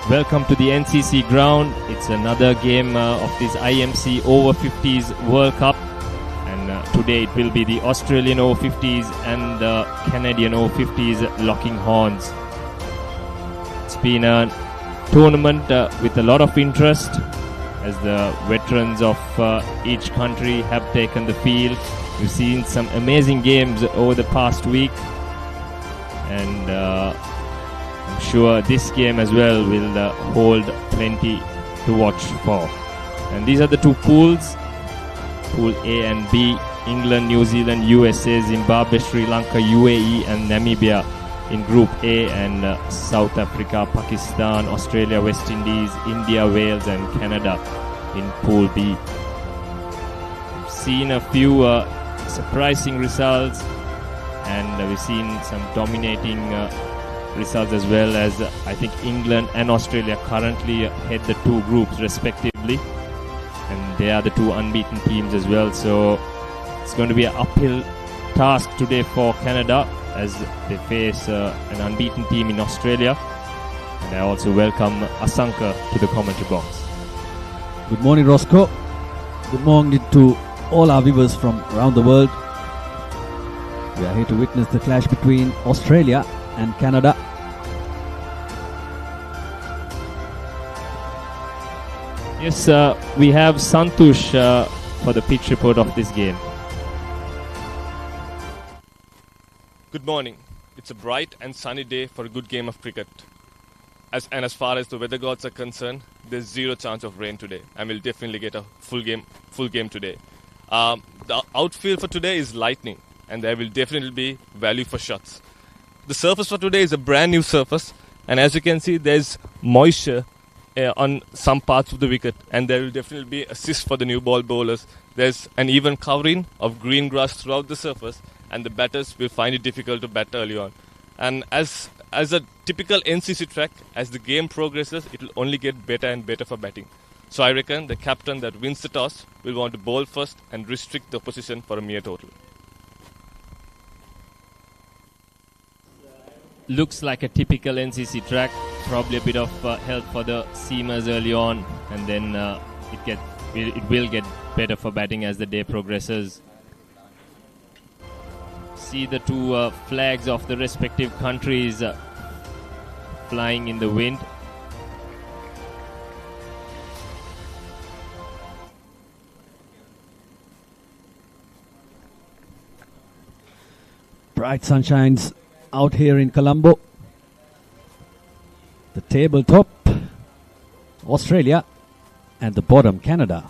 Welcome to the NCC Ground. It's another game of this IMC Over-50s World Cup. And today it will be the Australian Over-50s and the Canadian Over-50s locking horns. It's been a tournament with a lot of interest as the veterans of each country have taken the field. We've seen some amazing games over the past week, and I'm sure this game as well will hold plenty to watch for. And these are the two pools, Pool A and B: England, New Zealand, USA, Zimbabwe, Sri Lanka, UAE and Namibia in Group A, and South Africa, Pakistan, Australia, West Indies, India, Wales and Canada in Pool B. We've seen a few surprising results, and we've seen some dominating results as well, as I think England and Australia currently head the two groups respectively, and they are the two unbeaten teams as well. So it's going to be an uphill task today for Canada as they face an unbeaten team in Australia. And I also welcome Asanka to the commentary box. Good morning, Roscoe. Good morning to all our viewers from around the world. We are here to witness the clash between Australia and Canada. Yes, we have Santush for the pitch report of this game. Good morning. It's a bright and sunny day for a good game of cricket. As far as the weather gods are concerned, there's zero chance of rain today, and we'll definitely get a full game today. The outfield for today is lightning, and there will definitely be value for shots. The surface for today is a brand new surface, and as you can see, there's moisture on some parts of the wicket, and there will definitely be assist for the new ball bowlers. There's an even covering of green grass throughout the surface, and the batters will find it difficult to bat early on. And as a typical NCC track, as the game progresses, it will only get better and better for batting. So I reckon the captain that wins the toss will want to bowl first and restrict the opposition for a mere total. Looks like a typical NCC track. Probably a bit of help for the seamers early on, and then it will get better for batting as the day progresses. See the two flags of the respective countries flying in the wind. Bright sunshine's out here in Colombo. The tabletop, Australia, and the bottom, Canada,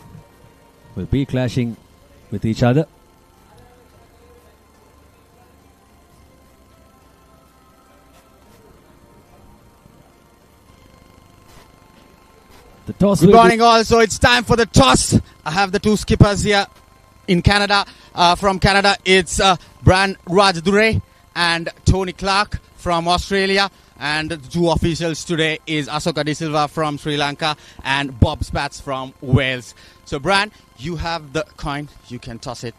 will be clashing with each other. The toss. Good morning all. So it's time for the toss. I have the two skippers here in Canada. From Canada, it's Bran Rajadure and Tony Clark from Australia. And the two officials today is Asoka De Silva from Sri Lanka and Bob Spats from Wales. So Bran, you have the coin. You can toss it.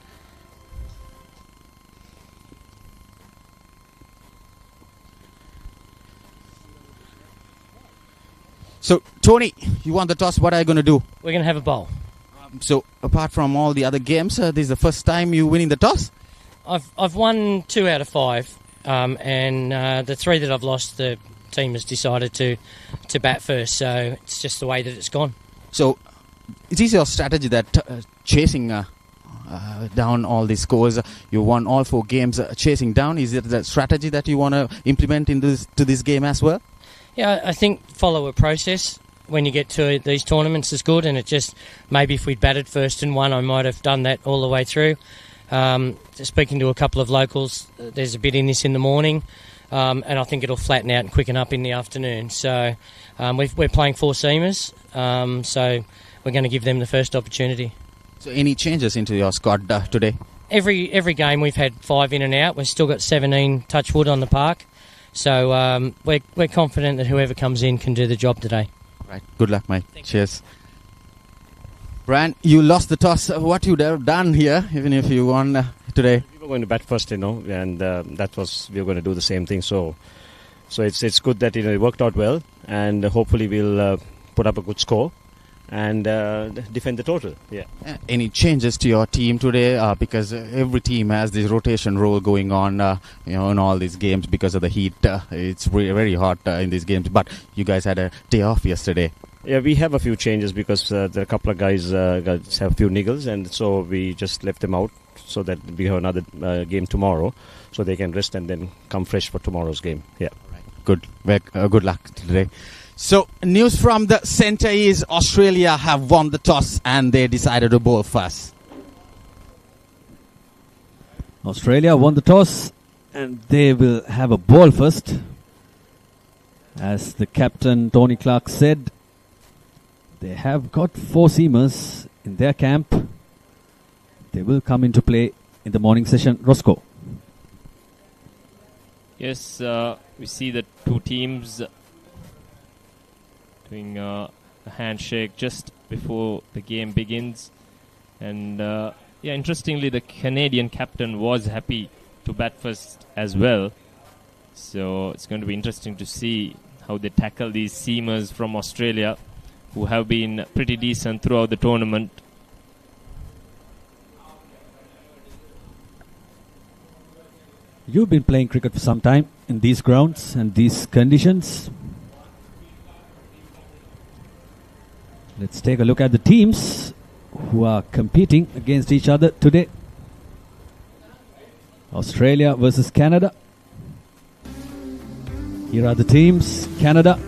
So, Tony, you want the toss. What are you going to do? We're going to have a bowl. So, apart from all the other games, this is the first time you winning the toss? I've won 2 out of 5, and the 3 that I've lost, the team has decided to bat first. So it's just the way that it's gone. So, is this your strategy that chasing down all these scores? You won all 4 games chasing down. Is it the strategy that you want to implement into this game as well? Yeah, I think follow a process when you get to these tournaments is good, and it just, maybe if we'd batted first and won, I might have done that all the way through. Speaking to a couple of locals, there's a bit in this in the morning, and I think it'll flatten out and quicken up in the afternoon. So we're playing 4 seamers, so we're going to give them the first opportunity. So any changes into your squad today? Every game we've had 5 in and out. We've still got 17 touch wood on the park. So we're confident that whoever comes in can do the job today. Right. Good luck, mate. Cheers. Brian, you lost the toss. What you have done here, even if you won today? We were going to bat first, and we were going to do the same thing. So So it's good that it worked out well, and hopefully we'll put up a good score and defend the total. Yeah. Any changes to your team today? Because every team has this rotation role going on, in all these games because of the heat. It's very hot in these games. But you guys had a day off yesterday. Yeah, we have a few changes because there are a couple of guys have a few niggles, and so we just left them out so that we have another game tomorrow, so they can rest and then come fresh for tomorrow's game. Yeah. Good luck today. So, news from the centre is Australia have won the toss and they decided to bowl first. Australia won the toss and they will have a ball first. As the captain Tony Clark said, they have got 4 seamers in their camp. They will come into play in the morning session. Roscoe. Yes, we see the two teams doing a handshake just before the game begins. And interestingly, the Canadian captain was happy to bat first as well. So it's going to be interesting to see how they tackle these seamers from Australia, who have been pretty decent throughout the tournament. You've been playing cricket for some time in these grounds and these conditions. Let's take a look at the teams who are competing against each other today. Australia versus Canada. Here are the teams. Canada,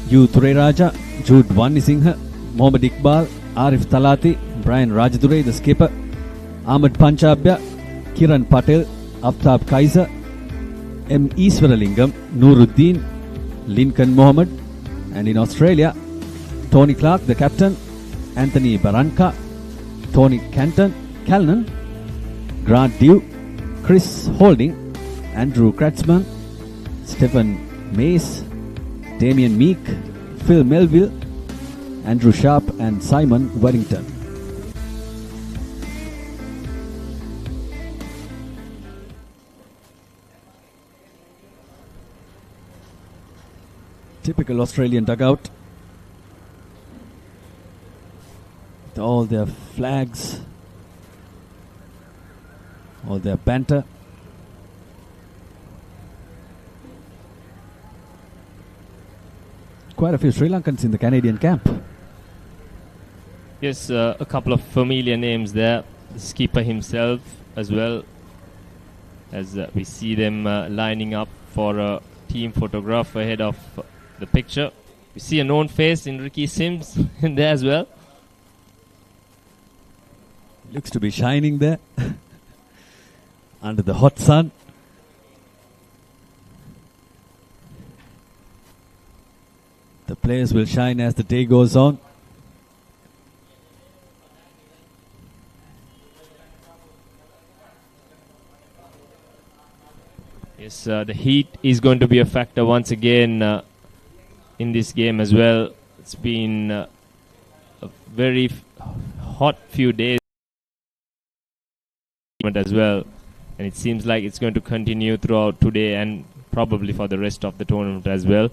U. Thureraja, Jude Wannisinghe, Mohammad Iqbal, Arif Talati, Brian Rajadure, the skipper, Ahmed Panchabya, Kiran Patel, Aftab Kaiser, M. Iswaralingam, Nuruddin, Lincoln Mohammed, and in Australia, Tony Clark, the captain, Anthony Baranka, Tony Calnan, Grant Dew, Chris Holding, Andrew Kratzman, Stephen Mace, Damien Meek, Phil Melville, Andrew Sharp, and Simon Warrington. Typical Australian dugout. With all their flags, all their banter. Quite a few Sri Lankans in the Canadian camp. Yes, a couple of familiar names there. The skipper himself as well, as we see them lining up for a team photograph ahead of the picture. We see a known face in Ricky Sims in there as well. Looks to be shining there under the hot sun. The players will shine as the day goes on. Yes, the heat is going to be a factor once again in this game as well. It's been a very hot few days as well, and it seems like it's going to continue throughout today and probably for the rest of the tournament as well.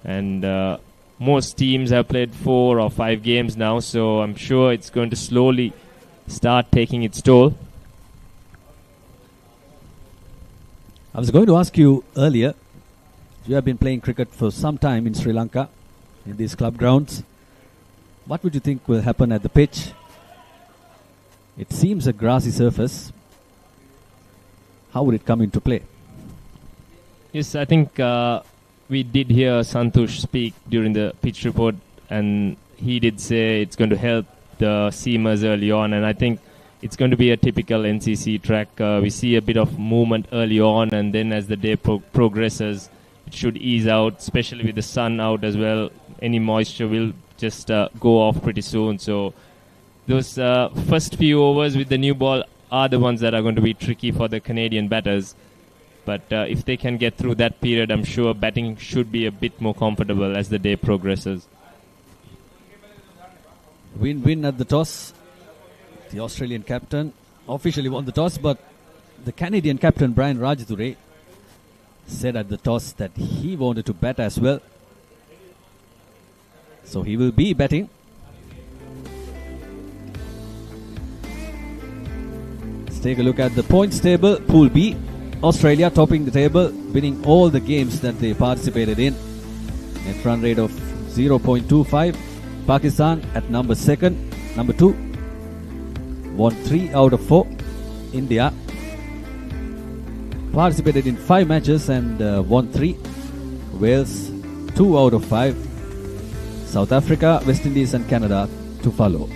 And most teams have played 4 or 5 games now, so I'm sure it's going to slowly start taking its toll. I was going to ask you earlier, you have been playing cricket for some time in Sri Lanka, in these club grounds. What would you think will happen at the pitch? It seems a grassy surface. How would it come into play? Yes, I think we did hear Santosh speak during the pitch report, and he did say it's going to help the seamers early on, and I think it's going to be a typical NCC track. We see a bit of movement early on, and then as the day progresses, it should ease out, especially with the sun out as well. Any moisture will just go off pretty soon. So those first few overs with the new ball are the ones that are going to be tricky for the Canadian batters. But if they can get through that period, I'm sure batting should be a bit more comfortable as the day progresses. Win at the toss. The Australian captain officially won the toss, but the Canadian captain, Brian Rajadure, said at the toss that he wanted to bat as well. So he will be batting. Let's take a look at the points table. Pool B, Australia topping the table, winning all the games that they participated in. Net run rate of 0.25. Pakistan at number 2. Won 3 out of 4. India participated in 5 matches and won 3. Wales 2 out of 5. South Africa, West Indies and Canada to follow.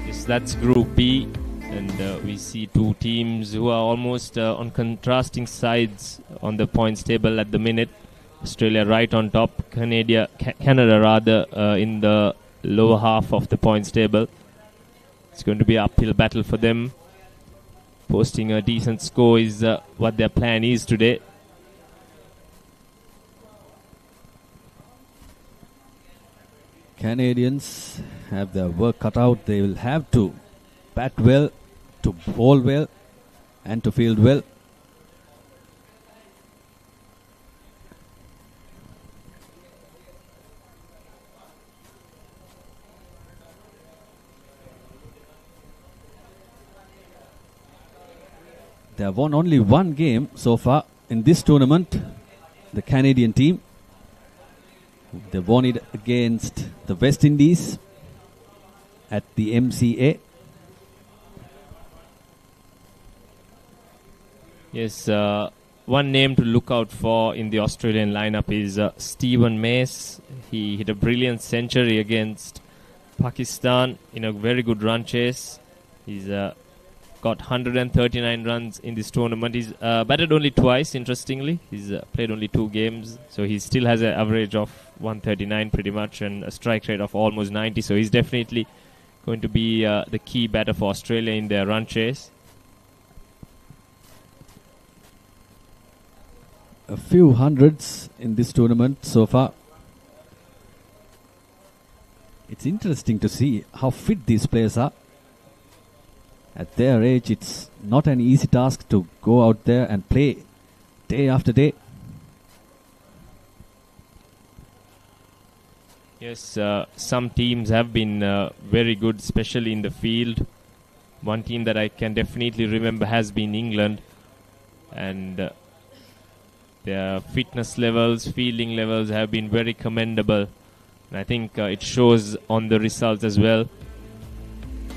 Yes, that's Group B, and we see two teams who are almost on contrasting sides on the points table at the minute. Australia right on top, Canada in the lower half of the points table. It's going to be an uphill battle for them. Posting a decent score is what their plan is today. Canadians have their work cut out. They will have to bat well, to bowl well, and to field well. They have won only one game so far in this tournament, the Canadian team. They won it against the West Indies at the MCA. Yes, one name to look out for in the Australian lineup is Stephen Mace. He hit a brilliant century against Pakistan in a very good run chase. He's got 139 runs in this tournament. He's batted only twice, interestingly. He's played only 2 games. So he still has an average of 139 pretty much and a strike rate of almost 90. So he's definitely going to be the key batter for Australia in their run chase. A few hundreds in this tournament so far. It's interesting to see how fit these players are. At their age, it's not an easy task to go out there and play day after day. Yes, some teams have been very good, especially in the field. One team that I can definitely remember has been England. And their fitness levels, fielding levels have been very commendable. And I think it shows on the results as well,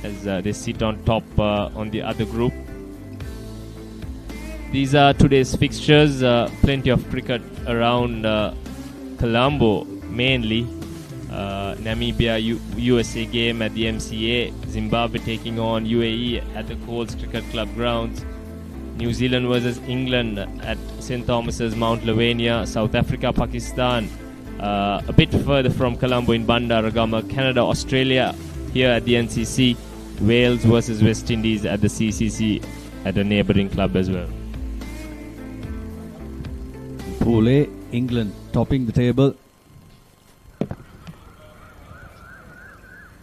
as they sit on top on the other group. These are today's fixtures. Plenty of cricket around Colombo mainly. Namibia USA game at the MCA. Zimbabwe taking on UAE at the Coles Cricket Club grounds. New Zealand versus England at St. Thomas's Mount Lavinia. South Africa, Pakistan a bit further from Colombo in Bandaragama. Canada, Australia here at the NCC. Wales versus West Indies at the CCC at a neighbouring club as well. Pool A, England topping the table.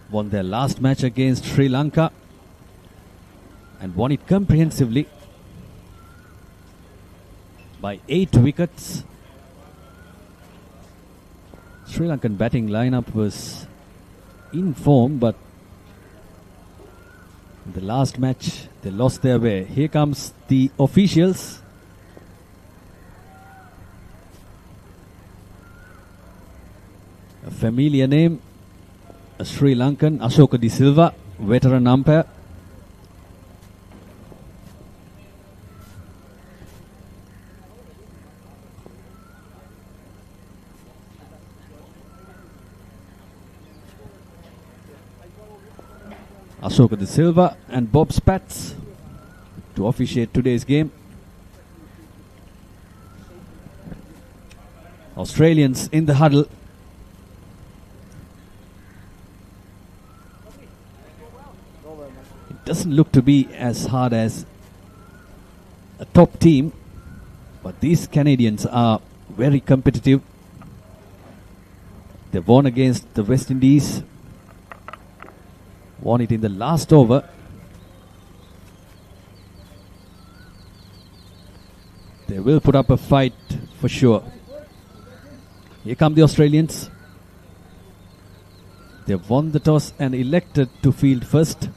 Won their last match against Sri Lanka and won it comprehensively by 8 wickets. Sri Lankan batting lineup was in form, but in the last match they lost their way. Here comes the officials. A familiar name, a Sri Lankan, Ashoka De Silva, veteran umpire. Ashoka De Silva and Bob Spatz to officiate today's game. Australians in the huddle. It doesn't look to be as hard as a top team, but these Canadians are very competitive. They won against the West Indies. Won it in the last over. They will put up a fight for sure. Here come the Australians. They've won the toss and elected to field first.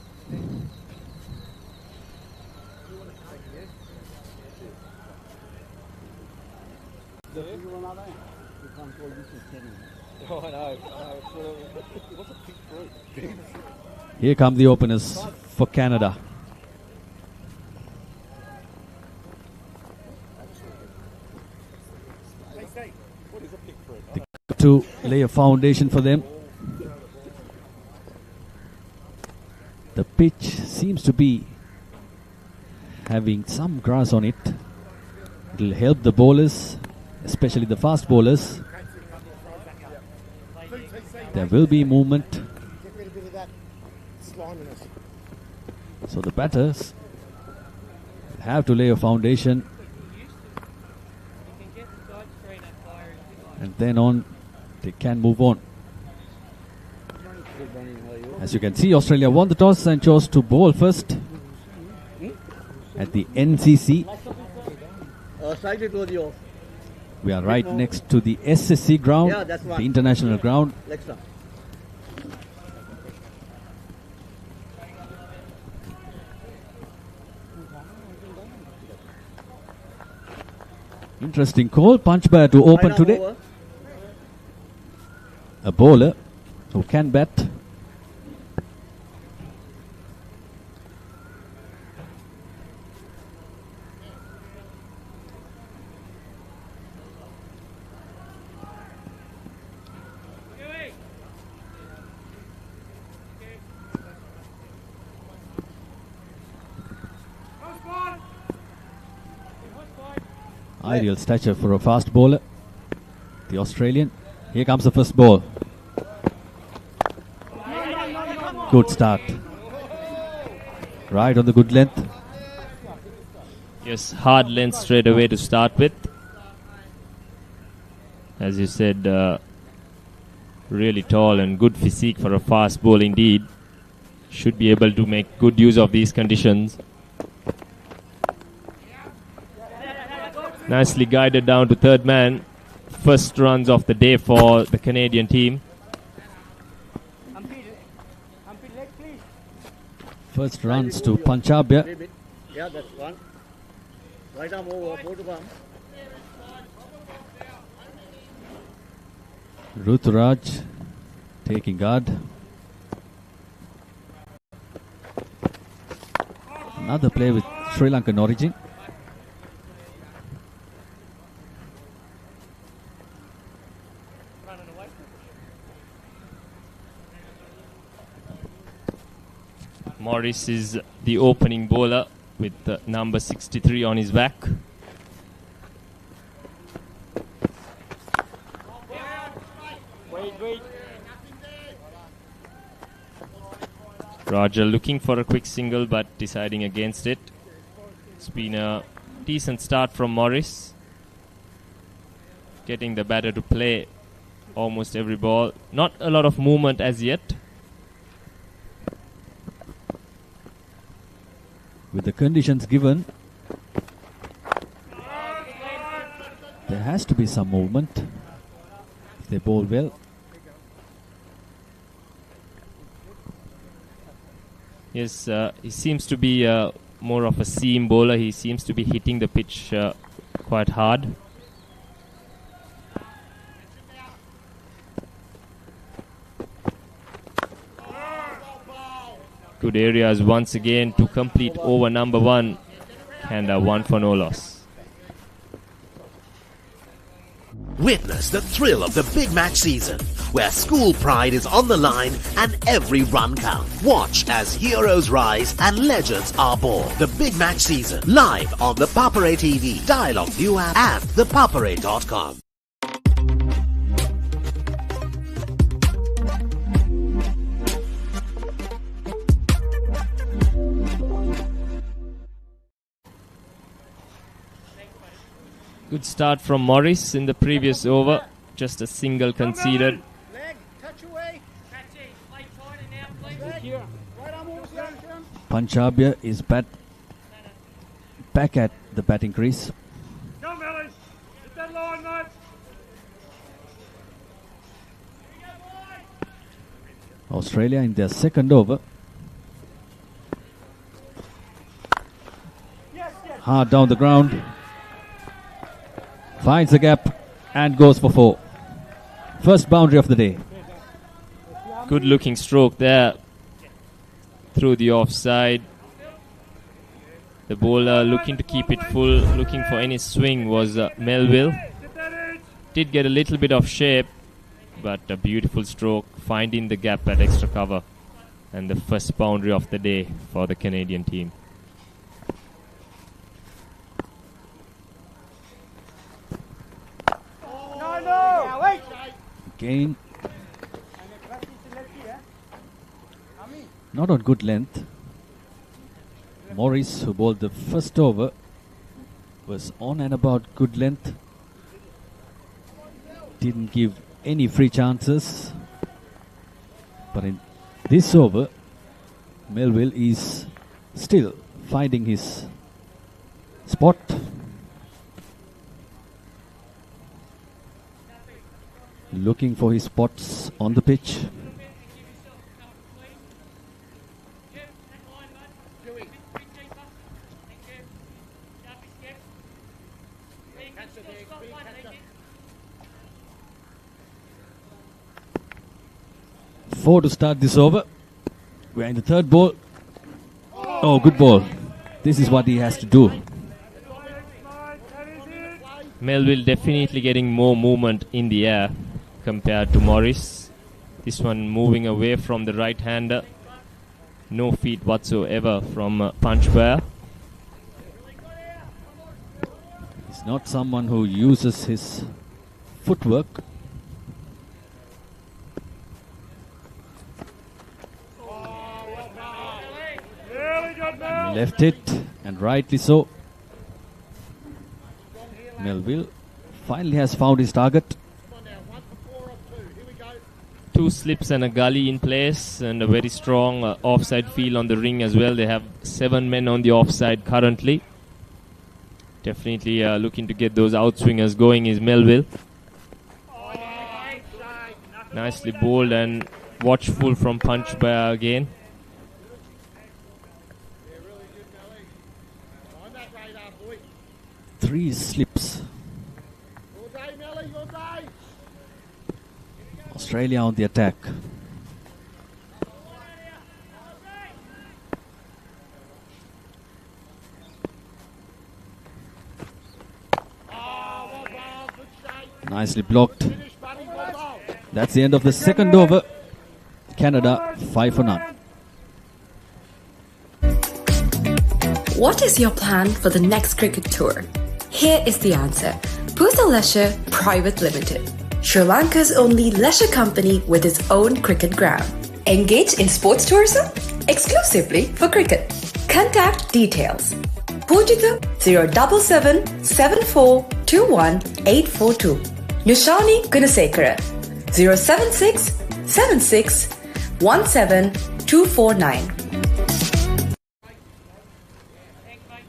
Here come the openers for Canada. They got to lay a foundation for them. The pitch seems to be having some grass on it. It will help the bowlers, especially the fast bowlers. There will be movement. So the batters have to lay a foundation, and then on they can move on. As you can see, Australia won the toss and chose to bowl first at the NCC. We are right next to the SSC ground, the international ground. Interesting call. Punchbar to open today. A bowler who can bat. Ideal stature for a fast bowler, the Australian. Here comes the first ball. Good start. Right on the good length. Yes, hard length straight away to start with. As you said, really tall and good physique for a fast bowler indeed. Should be able to make good use of these conditions. Nicely guided down to third man. First runs of the day for the Canadian team. First runs to Panchabia. Yeah, that's one. Right arm over, both of arms. Ruturaj taking guard. Another play with Sri Lankan origin. Morris is the opening bowler with number 63 on his back. Roger looking for a quick single but deciding against it. It's been a decent start from Morris. Getting the batter to play almost every ball. Not a lot of movement as yet. With the conditions given, there has to be some movement if they bowl well. Yes, he seems to be more of a seam bowler. He seems to be hitting the pitch quite hard. Good areas once again to complete over number one. Canada 1 for no loss. Witness the thrill of the big match season, where school pride is on the line and every run counts. Watch as heroes rise and legends are born. The big match season, live on the Papare TV, Dialog ViU app and ThePapare.com. Good start from Morris in the previous over. Just a single conceded. Panchabia is back at the batting crease. Australia in their second over. Hard down the ground. Finds the gap and goes for 4. First boundary of the day. Good looking stroke there through the offside. The bowler looking to keep it full, looking for any swing was Melville. Did get a little bit of shape, but a beautiful stroke, finding the gap at extra cover. And the first boundary of the day for the Canadian team. Again, not on good length. Morris, who bowled the first over, was on and about good length. Didn't give any free chances. But in this over, Melville is still finding his spot. Looking for his spots on the pitch. Four to start this over. We're in the third ball. Oh, good ball. This is what he has to do. Melville definitely getting more movement in the air compared to Morris. This one moving away from the right-hander. No feet whatsoever from Papare. He's not someone who uses his footwork. Left it, and rightly so. Melville finally has found his target. 2 slips and a gully in place, and a very strong offside field on the ring as well. They have 7 men on the offside currently. Definitely looking to get those outswingers going is Melville. Nicely bowled and watchful from Papare again. Three slips. Australia on the attack. Nicely blocked. That's the end of the second over. Canada 5 for none. What is your plan for the next cricket tour? Here is the answer. Pusa Leisure Private Limited, Sri Lanka's only leisure company with its own cricket ground. Engage in sports tourism exclusively for cricket. Contact details. Pujita 077 7421 842. Nushani Gunasekara 076 76 17 249.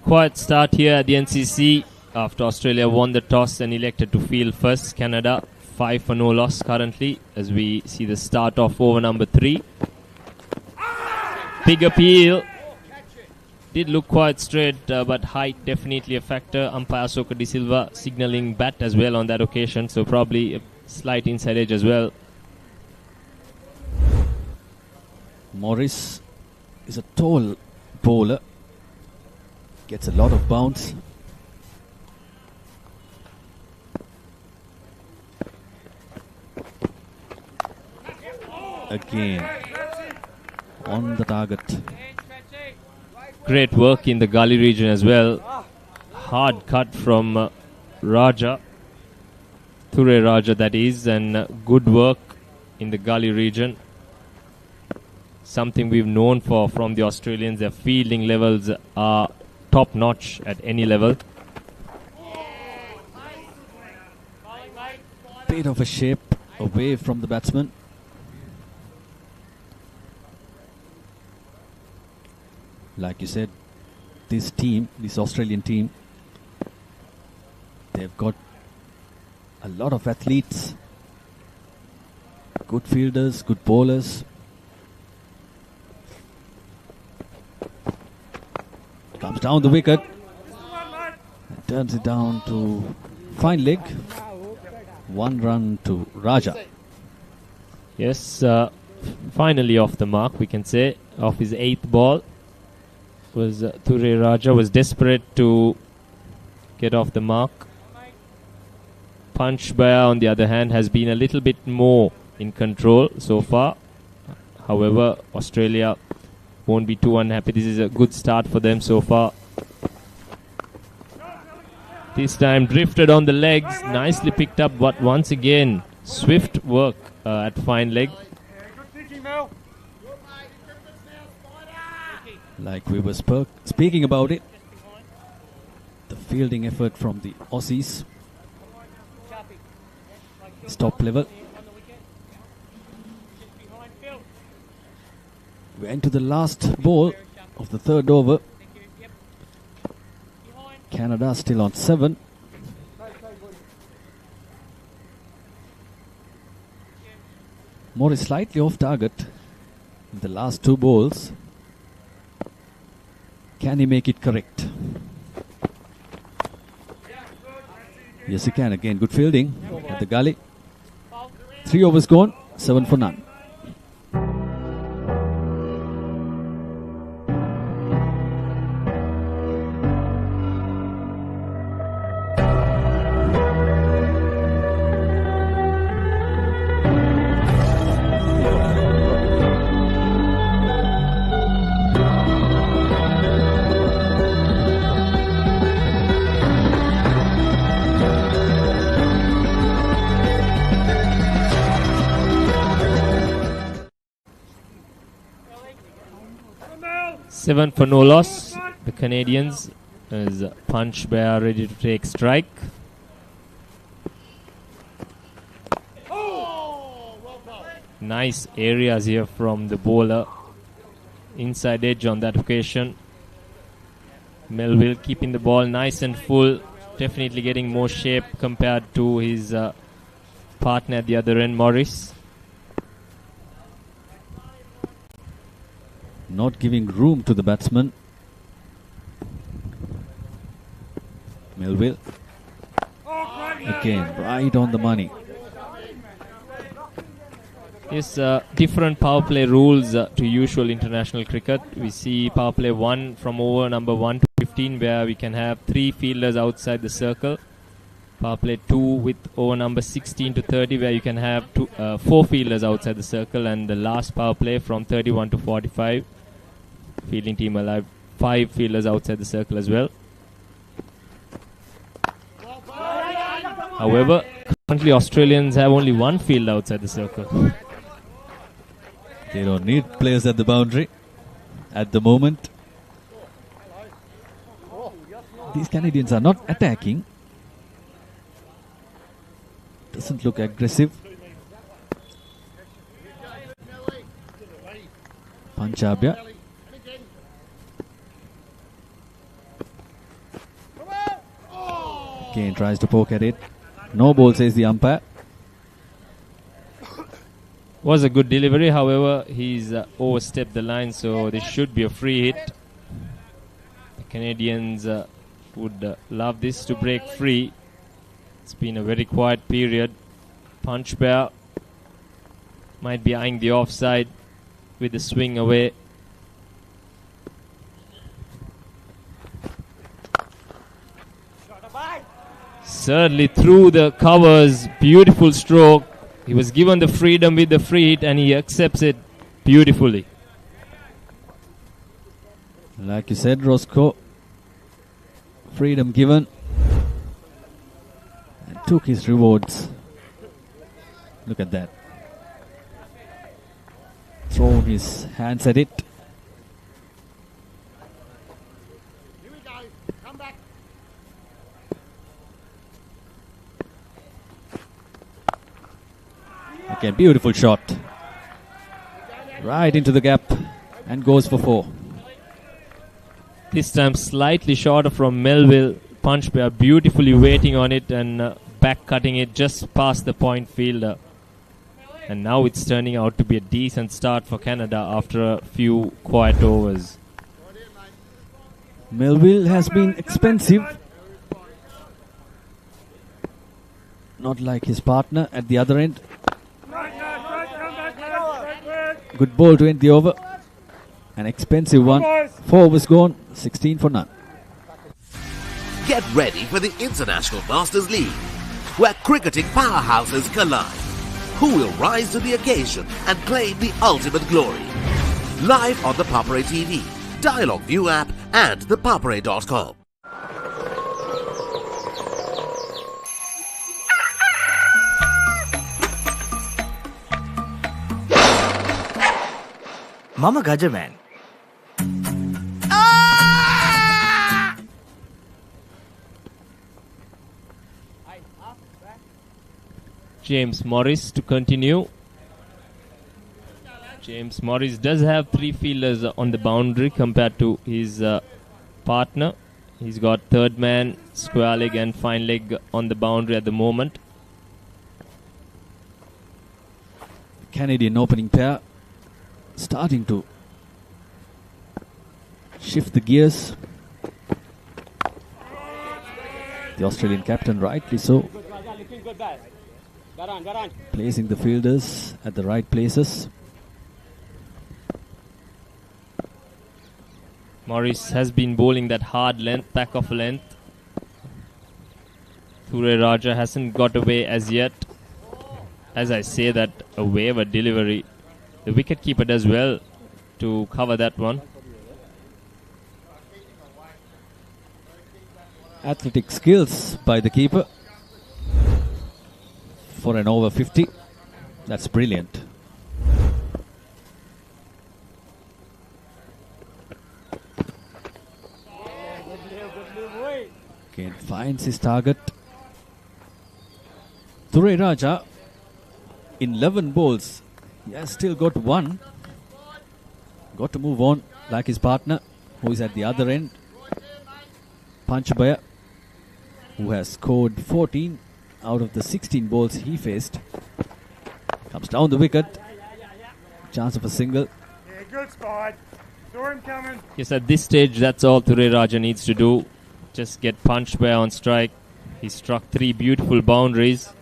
Quiet start here at the NCC after Australia won the toss and elected to field first. Canada 5 for no loss currently as we see the start of over number 3. Big appeal. Did look quite straight, but height definitely a factor. Umpire Soka De Silva signalling bat as well on that occasion, so probably a slight inside edge as well. Morris is a tall bowler. Gets a lot of bounce. Again on the target. Great work in the gully region as well. Hard cut from Raja. Ture Raja that is, and good work in the gully region. Something we've known for from the Australians. Their fielding levels are top notch at any level. Bit of a shape away from the batsman. Like you said, this team, this Australian team, they've got a lot of athletes, good fielders, good bowlers, Comes down the wicket. And turns it down to fine leg. 1 run to Raja. Yes, finally off the mark, we can say. Off his 8th ball. Was Ture Raja was desperate to get off the mark. Punchbaya, on the other hand, has been a little bit more in control so far. However, Australia won't be too unhappy. This is a good start for them so far. This time drifted on the legs, nicely picked up, but once again, swift work at fine leg. Like we were speaking about it, the fielding effort from the Aussies is top level. We're into the last ball of the 3rd over. Canada still on 7. Moore is slightly off target in the last 2 balls. Can he make it correct? Yes, he can. Again, good fielding at the gully. 3 overs gone, 7 for none. Seven for no loss. The Canadians as Punchbaya ready to take strike. Nice areas here from the bowler. Inside edge on that occasion. Melville keeping the ball nice and full. Definitely getting more shape compared to his partner at the other end, Morris. Not giving room to the batsman. Melville. Again, right on the money. Yes, different power play rules to usual international cricket. We see power play 1 from over number 1 to 15, where we can have 3 fielders outside the circle. Power play 2 with over number 16 to 30, where you can have 4 fielders outside the circle. And the last power play from 31 to 45, fielding team alive, 5 fielders outside the circle as well. However, currently Australians have only 1 field outside the circle. They don't need players at the boundary at the moment. These Canadians are not attacking. Doesn't look aggressive. Panchabya. Again tries to poke at it. No ball, says the umpire. Was a good delivery, however, he's overstepped the line, so this should be a free hit. The Canadians would love this to break free. It's been a very quiet period. Punchbaya might be eyeing the offside with the swing away. Certainly through the covers, beautiful stroke. He was given the freedom with the free hit and he accepts it beautifully. Like you said, Roscoe, freedom given and took his rewards. Look at that. Thrown his hands at it. Again, beautiful shot. Right into the gap and goes for 4. This time slightly shorter from Melville. Punchbaya beautifully waiting on it and back cutting it just past the point fielder. And now it's turning out to be a decent start for Canada after a few quiet overs. Melville has been expensive. Not like his partner at the other end. Good ball to end the over. An expensive one. 4 overs gone, 16 for none. Get ready for the International Masters League, where cricketing powerhouses collide. Who will rise to the occasion and claim the ultimate glory? Live on the Papare TV, Dialog ViU app and thepapare.com. Mama Gajaman. James Morris to continue. James Morris does have 3 fielders on the boundary compared to his partner. He's got third man, square leg and fine leg on the boundary at the moment. Canadian opening pair starting to shift the gears. The Australian captain, rightly so, placing the fielders at the right places. Morris has been bowling that hard length, back of length. Raja hasn't got away as yet. As I say that, a waiver delivery. The wicketkeeper does well to cover that one. Athletic skills by the keeper for an over 50. That's brilliant. Again finds his target. Raja in 11 balls. He has still got 1. Got to move on like his partner, who is at the other end. Panchabaya, who has scored 14 out of the 16 balls he faced. Comes down the wicket. Chance of a single. Yeah, good spot. Saw him coming. Yes, at this stage, that's all Raja needs to do. Just get Panchabaya on strike. He struck 3 beautiful boundaries.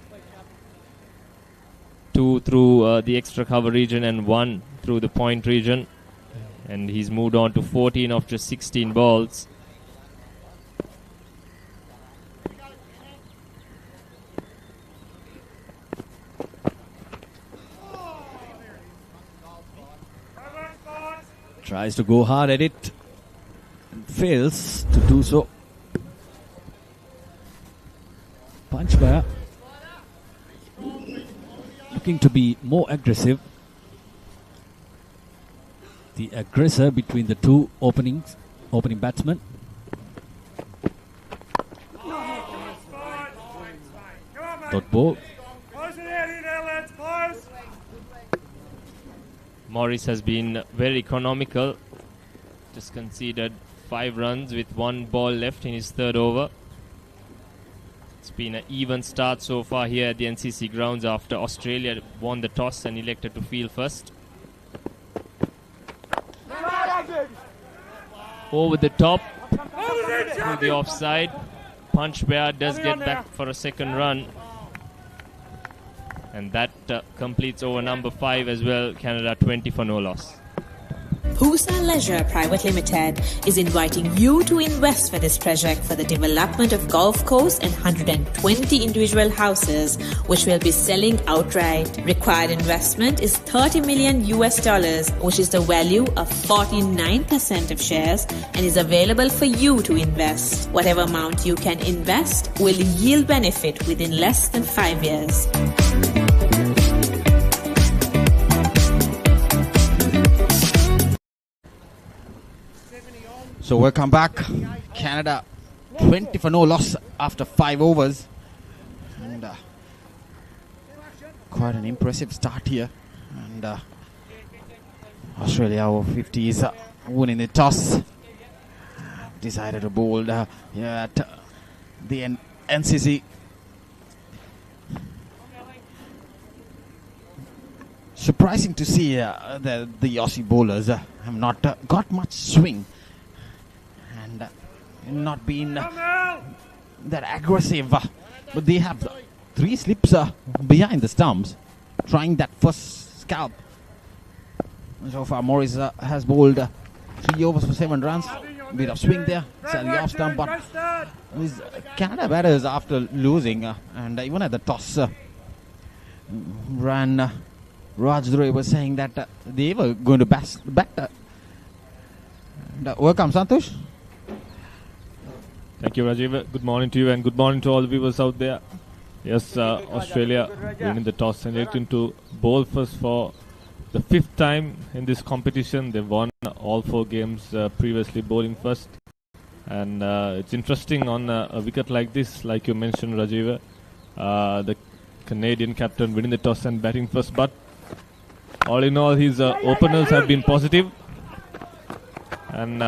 2 through the extra cover region and 1 through the point region. And he's moved on to 14 of just 16 balls. Tries to go hard at it and fails to do so. Panchabaya looking to be more aggressive. The aggressor between the two opening batsmen. Dot ball. Morris has been very economical. Just conceded 5 runs with 1 ball left in his third over. It's been an even start so far here at the NCC Grounds after Australia won the toss and elected to field first. Over the top, through the offside. Panchabaya does get back for a second run. And that completes over number 5 as well. Canada 20 for no loss. Husa Leisure Private Limited is inviting you to invest for this project for the development of golf course and 120 individual houses, which will be selling outright. Required investment is $30 million, which is the value of 49% of shares and is available for you to invest. Whatever amount you can invest will yield benefit within less than 5 years. So welcome back. Canada 20 for no loss after 5 overs. And quite an impressive start here. And Australia Over-50s winning the toss. Decided to bowl here at the NCC. Surprising to see the Aussie bowlers have not got much swing. And and not been that aggressive. But they have 3 slips behind the stumps, trying that first scalp. So far, Morris has bowled 3 overs for 7 runs. Bit of swing there, sadly off stump, but these Canada batters, after losing, and even at the toss, Rajadure was saying that they were going to bat. Welcome, Santosh. Thank you, Rajiv. Good morning to you and good morning to all the viewers out there. Yes, Australia winning the toss and electing to bowl first for the 5th time in this competition. They've won all 4 games previously, bowling first. And it's interesting on a wicket like this, like you mentioned, Rajiv, the Canadian captain winning the toss and batting first. But all in all, his openers have been positive. And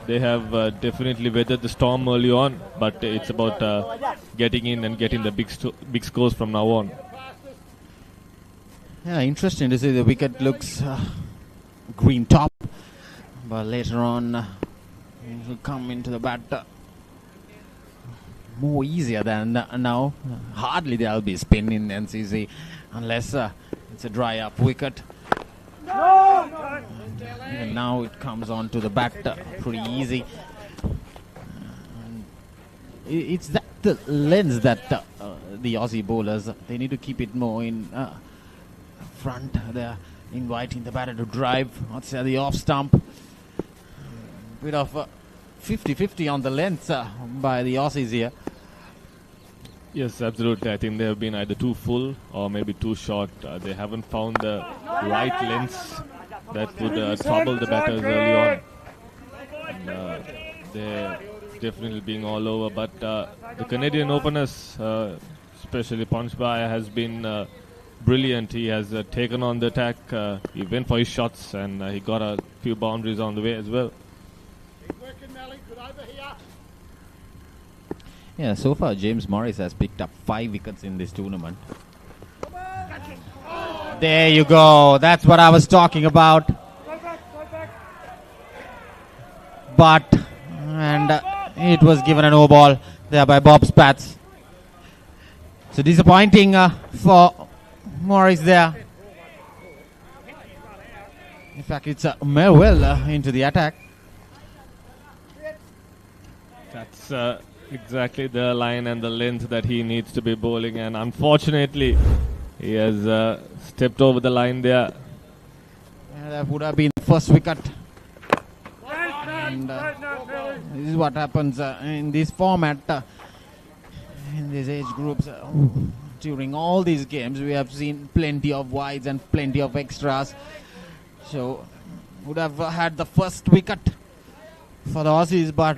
they have definitely weathered the storm early on. But it's about getting in and getting the big scores from now on. Yeah, interesting to see the wicket looks green top, but later on it will come into the bat more easier than now. Hardly there will be spin in NCC unless it's a dry up wicket. And now it comes on to the bat pretty easy. It's that the lens that the Aussie bowlers, they need to keep it more in front. They're inviting the batter to drive. Let's say the off stump. Bit of 50-50 on the length by the Aussies here. Yes, absolutely. I think they have been either too full or maybe too short. They haven't found the right lengths that would trouble the batters early on. And, they're definitely being all over. But the Canadian openers, especially Panchbhai, has been brilliant. He has taken on the attack. He went for his shots and he got a few boundaries on the way as well. Yeah, so far James Morris has picked up 5 wickets in this tournament. There you go. That's what I was talking about. But, and it was given a no ball there by Bob Spatz. So disappointing for Morris there. In fact, it's Merwell into the attack. That's exactly the line and the length that he needs to be bowling, and unfortunately he has stepped over the line there. Yeah, that would have been the first wicket. And this is what happens in this format, in these age groups. During all these games we have seen plenty of wides and plenty of extras. So would have had the first wicket for the Aussies, but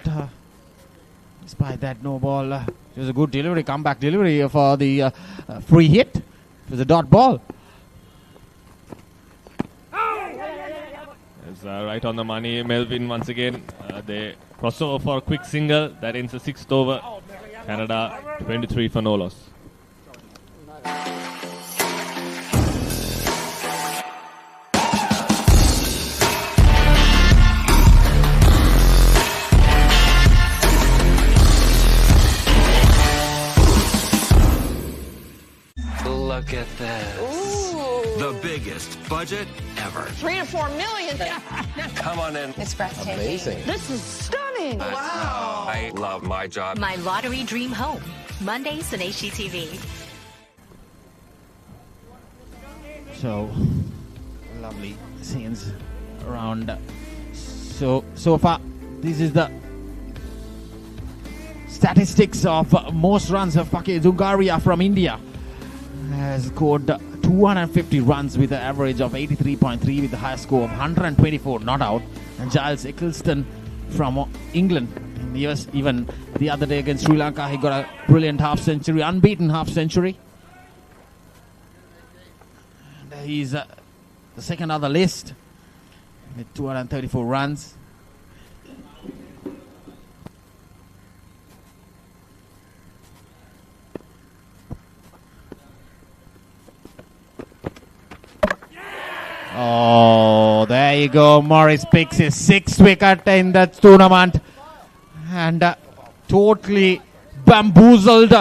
despite that no ball, it was a good delivery, comeback delivery for the free hit. It was a dot ball. It's right on the money. Melvin once again. They cross over for a quick single. That ends the 6th over. Canada 23 for no loss. Look at this. Ooh. The biggest budget ever. 3 to 4 million. Come on in. It's breathtaking. Amazing. This is stunning. Wow. I love my job. My lottery dream home. Mondays on HGTV. So lovely scenes around. So far, this is the statistics of most runs of Fakir Zungaria from India. Has scored 250 runs with an average of 83.3 with the highest score of 124 not out. And Giles Eccleston from England, yes, even the other day against Sri Lanka, he got a brilliant half century, unbeaten half century. And he's the second on the list with 234 runs. Oh, there you go. Morris picks his 6th wicket in the tournament. and totally bamboozled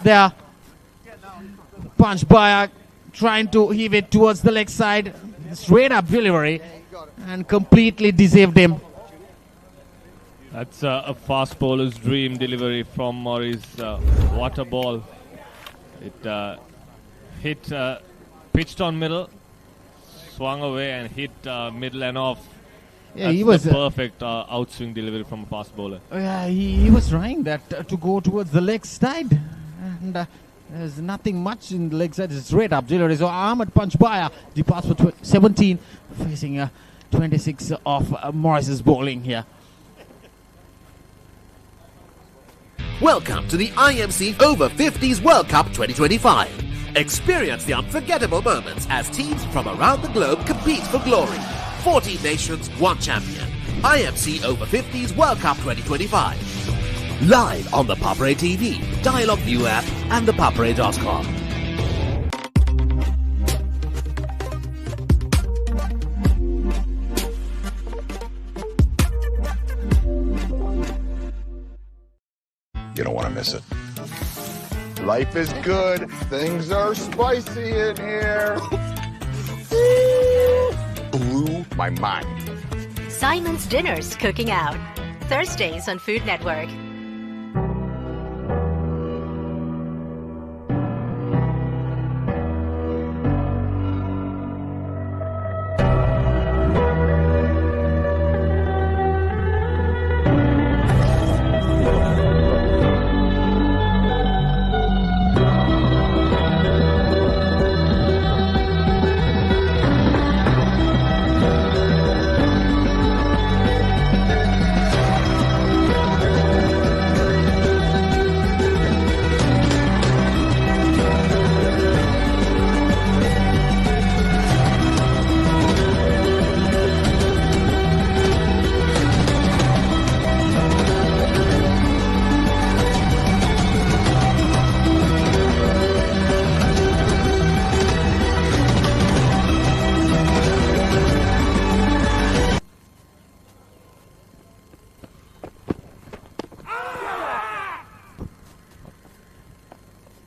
there. Punch by trying to heave it towards the leg side. Straight up delivery and completely deceived him. That's a fast bowler's dream delivery from Morris. What a ball. It hit, pitched on middle, swung away and hit middle and off. Yeah, That's he was the perfect outswing delivery from a fast bowler. Yeah, he was trying that to go towards the leg side, and there's nothing much in the leg side. It's straight up delivery. So Ahmed Panchbaya departs for 17, facing 26 of Morris's bowling here. Welcome to the IMC Over-50s World Cup 2025. Experience the unforgettable moments as teams from around the globe compete for glory. 14 nations, 1 champion. IMC Over-50s World Cup 2025. Live on the Papare TV, Dialog ViU app and ThePapare.com. You don't want to miss it. Life is good. Things are spicy in here. Blew my mind. Simon's Dinners Cooking Out. Thursdays on Food Network.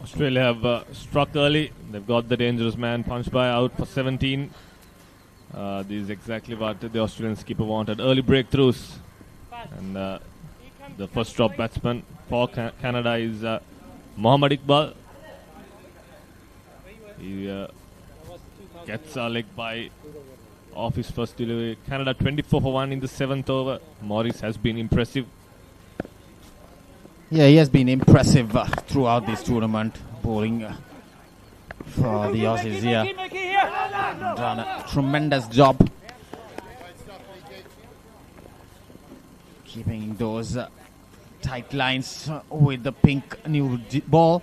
Australia have struck early. They've got the dangerous man Panchbaya out for 17. This is exactly what the Australian skipper wanted. Early breakthroughs. And the first drop batsman for Canada is Mohammad Iqbal. He gets a leg by off his first delivery. Canada 24 for 1 in the 7th over. Morris has been impressive. Yeah, he has been impressive throughout this tournament, bowling for the Aussies here. Done a tremendous job keeping those tight lines with the pink new ball.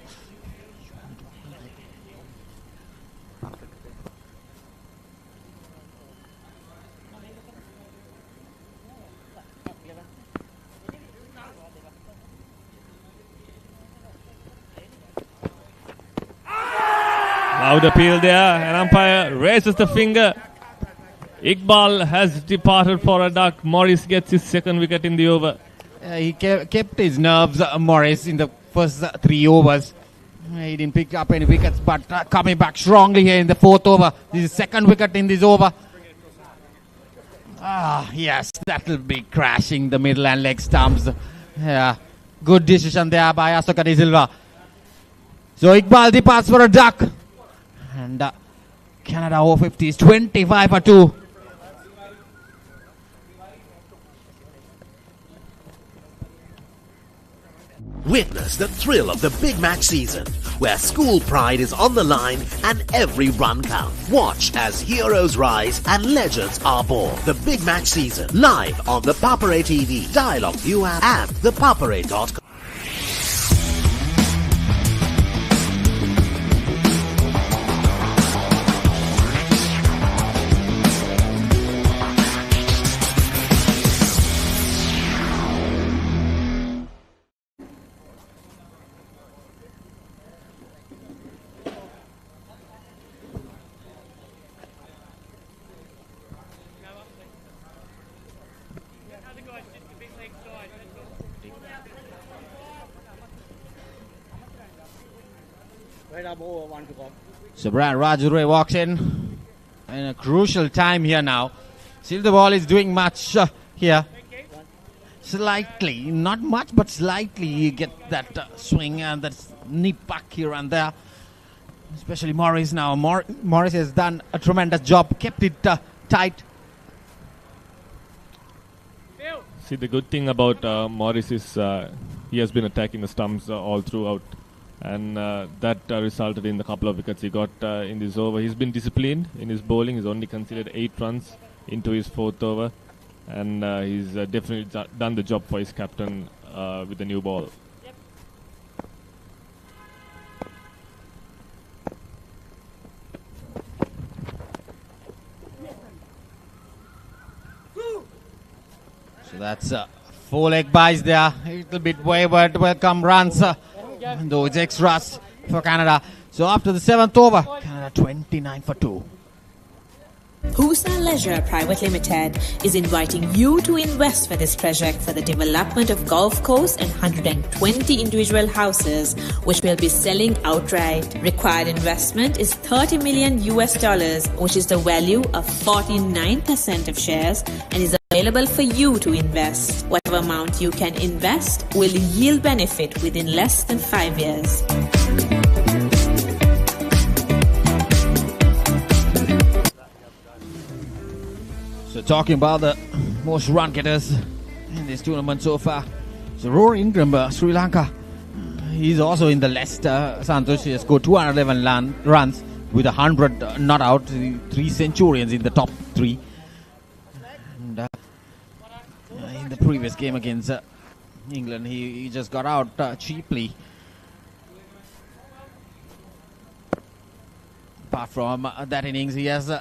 Loud appeal there, and umpire raises the finger. Iqbal has departed for a duck. Morris gets his second wicket in the over. He kept his nerves, Morris, in the first 3 overs. He didn't pick up any wickets, but coming back strongly here in the 4th over. This is second wicket in this over. Yes, that will be crashing the middle and leg stumps. Yeah, good decision there by Asoka De Silva. So Iqbal departs for a duck. And Canada Over-50s 25 for 2. Witness the thrill of the big match season, where school pride is on the line and every run counts. Watch as heroes rise and legends are born. The big match season, live on the Papare TV, Dialog ViU app and ThePapare.com. Right arm over 1 to come. So Brian Rajadure walks in a crucial time here now. Still the ball is doing much here. Slightly, not much, but slightly you get that swing and that nip back here and there. Especially Morris now. Morris has done a tremendous job, kept it tight. See, the good thing about Morris is he has been attacking the stumps all throughout, and that resulted in the couple of wickets he got in this over. He's been disciplined in his bowling. He's only conceded 8 runs into his 4th over, and he's definitely done the job for his captain with the new ball. So that's 4 leg byes there. A little bit wayward. Welcome runs. Those extras for Canada. So after the 7th over, Canada 29 for 2. Husa Leisure Private Limited is inviting you to invest for this project for the development of Gulf Coast and 120 individual houses, which will be selling outright. Required investment is $30 million US, which is the value of 49% of shares, and is available for you to invest. Whatever amount you can invest will yield benefit within less than 5 years. So talking about the most run getters in this tournament so far. So Rory Ingram, Sri Lanka, he's also in the list. Santosh has scored 211 runs with 100 not out, 3 centurions in the top 3. And in the previous game against England, he just got out cheaply. Apart from that innings, he has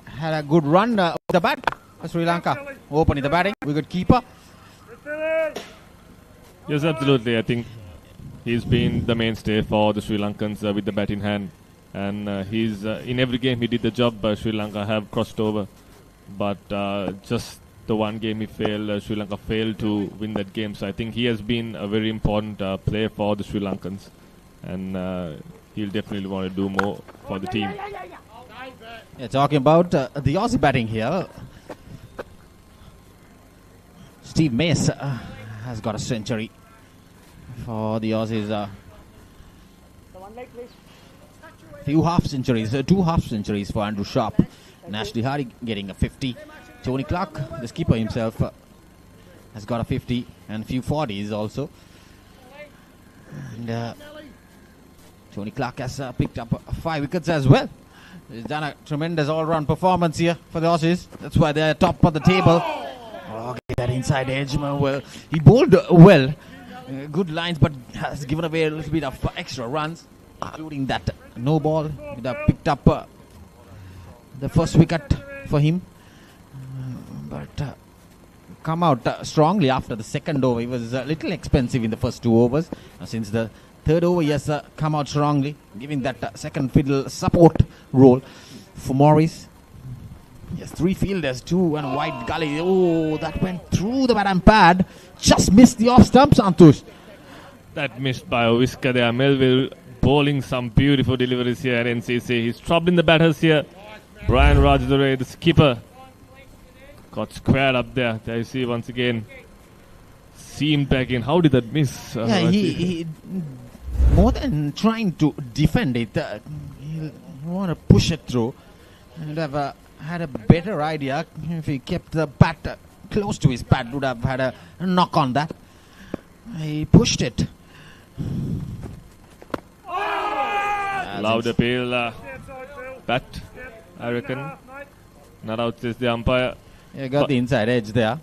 had a good run with the bat. Sri Lanka opening the batting. Wicket keeper. Yes, absolutely. I think he's been the mainstay for the Sri Lankans with the bat in hand. And he's in every game he did the job. Sri Lanka have crossed over. But just the one game he failed, Sri Lanka failed to win that game. So I think he has been a very important player for the Sri Lankans. And he'll definitely want to do more for the team. Yeah, talking about the Aussie batting here. Steve Mace has got a century for the Aussies. Few half centuries, 2 half centuries for Andrew Sharp. And Ashley Hardy getting a 50. Tony Clark, the skipper himself, has got a 50 and a few 40s also. And Tony Clark has picked up 5 wickets as well. He's done a tremendous all-round performance here for the Aussies. That's why they're top of the table. Oh, get that inside edge. Well, he bowled well. Good lines, but has given away a little bit of extra runs, including that no ball. Would have picked up the first wicket for him. But come out strongly after the 2nd over. He was a little expensive in the first 2 overs. Since the 3rd over, he has come out strongly, giving that second fiddle support role for Morris. Yes, 3 fielders, 2 and wide gully. Oh, that went through the bat and pad. Just missed the off stump, Santosh. That missed by a whisker there. Melville bowling some beautiful deliveries here at NCC. He's troubling the batters here. Brian Rajadure, the skipper, got squared up there. There you see once again. Seamed back in. How did that miss? Yeah, he more than trying to defend it, he want to push it through. And would have had a better idea if he kept the bat close to his bat. Would have had a knock on that. He pushed it. Loud appeal. Bat, I reckon. Not out, says the umpire. Yeah, got the inside edge there.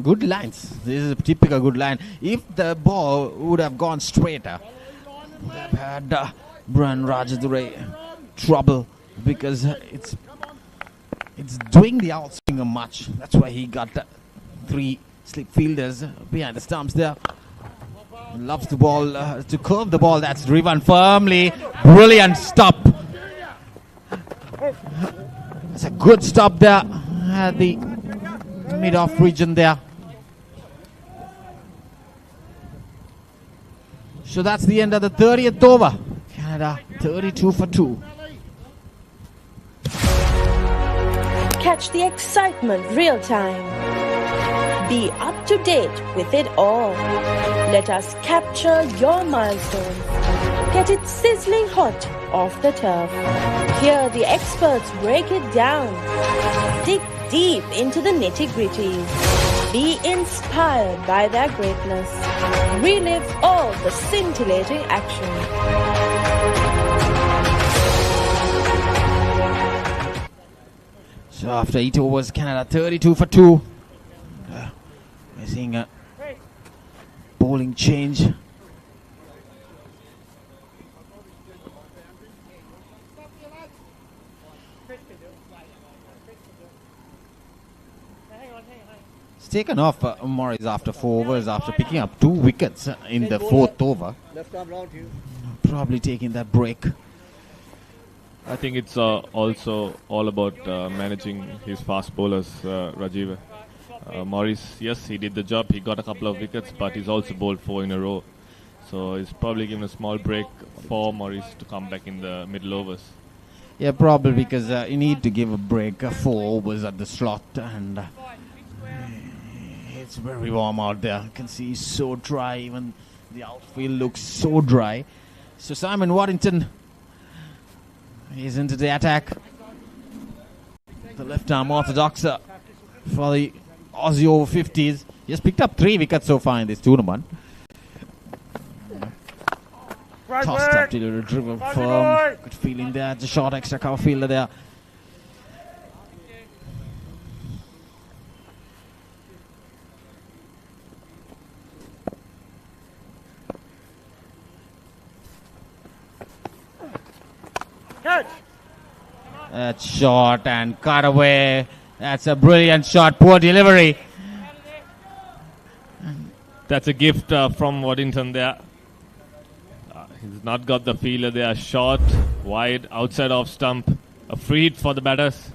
Good lines. This is a typical good line. If the ball would have gone straighter, would have had Brian Rajadure trouble, because it's doing the outswinger much. That's why he got 3 slip fielders behind the stumps there. Loves the ball to curve the ball. That's driven firmly. Brilliant stop. It's a good stop there at the mid-off region there. So that's the end of the 30th over. Canada 32 for 2. Catch the excitement real time. Be up to date with it all. Let us capture your milestones. Get it sizzling hot off the turf. Hear the experts break it down. Dig deep into the nitty-gritties. Be inspired by their greatness. Relive all the scintillating action. So after 8 overs, Canada 32 for 2. We're seeing a bowling change. It's taken off Morris after 4 overs after picking up 2 wickets in the 4th over. Left arm round you. Probably taking that break. I think it's also all about managing his fast bowlers, Rajiv. Morris, yes, he did the job. He got a couple of wickets, but he's also bowled 4 in a row. So he's probably given a small break for Morris to come back in the middle overs. Yeah, probably because you need to give a break. 4 overs at the slot, and it's very warm out there. You can see it's so dry. Even the outfield looks so dry. So Simon Waddington is into the attack. The left arm orthodox for the Aussie Over-50s. He has picked up 3 wickets so far in this tournament. Tossed up to the driven firm. Good feeling there. The short extra cover fielder there. Catch! That's short and cut away. That's a brilliant shot. Poor delivery. That's a gift from Waddington there. He's not got the feeler there. Short, wide, outside off stump. A free hit for the batters.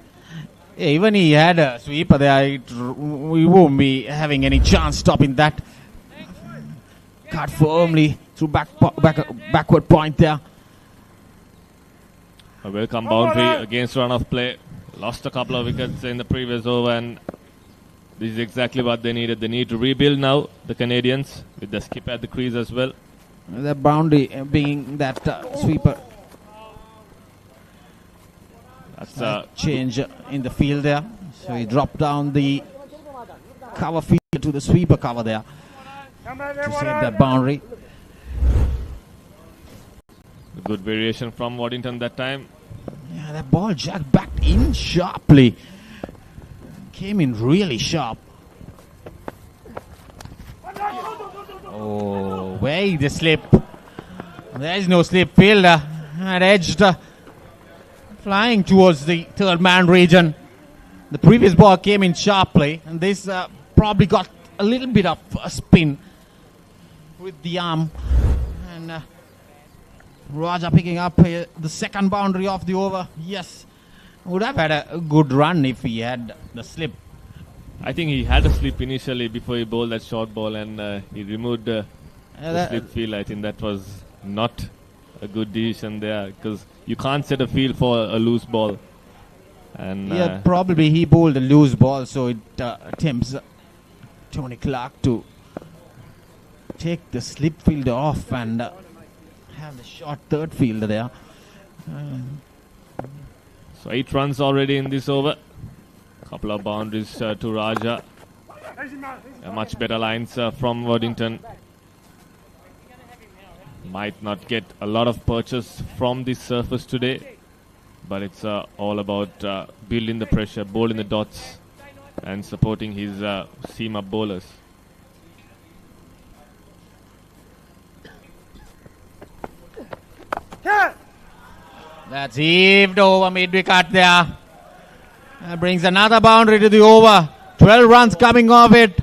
Yeah, even he had a sweeper there. We won't be having any chance stopping that. Cut firmly through backward point there. A welcome boundary against run of play. Lost a couple of wickets in the previous over, and this is exactly what they needed. They need to rebuild now, the Canadians, with the skip at the crease as well. The boundary being that sweeper. That's a change in the field there. So he dropped down the cover field to the sweeper cover there to save that boundary. a good variation from Waddington that time. Yeah, that ball jack backed in sharply. Came in really sharp. Oh, way the slip. There is no slip. Fielder had edged, flying towards the third man region. The previous ball came in sharply, and this probably got a little bit of a spin with the arm. And Raja picking up the second boundary of the over. Yes, would have had a good run if he had the slip. I think he had a slip initially before he bowled that short ball, and he removed the slip field. I think that was not a good decision there, because you can't set a field for a loose ball. And yeah, probably he bowled a loose ball, so it tempts Tony Clark to take the slip fielder off and have the short third fielder there. So 8 runs already in this over. Couple of boundaries to Raja. Much better lines from Waddington. Might not get a lot of purchase from this surface today, but it's all about building the pressure, bowling the dots, and supporting his seam-up bowlers. That's heaved over mid-wicket there. That brings another boundary to the over. 12 runs coming off it.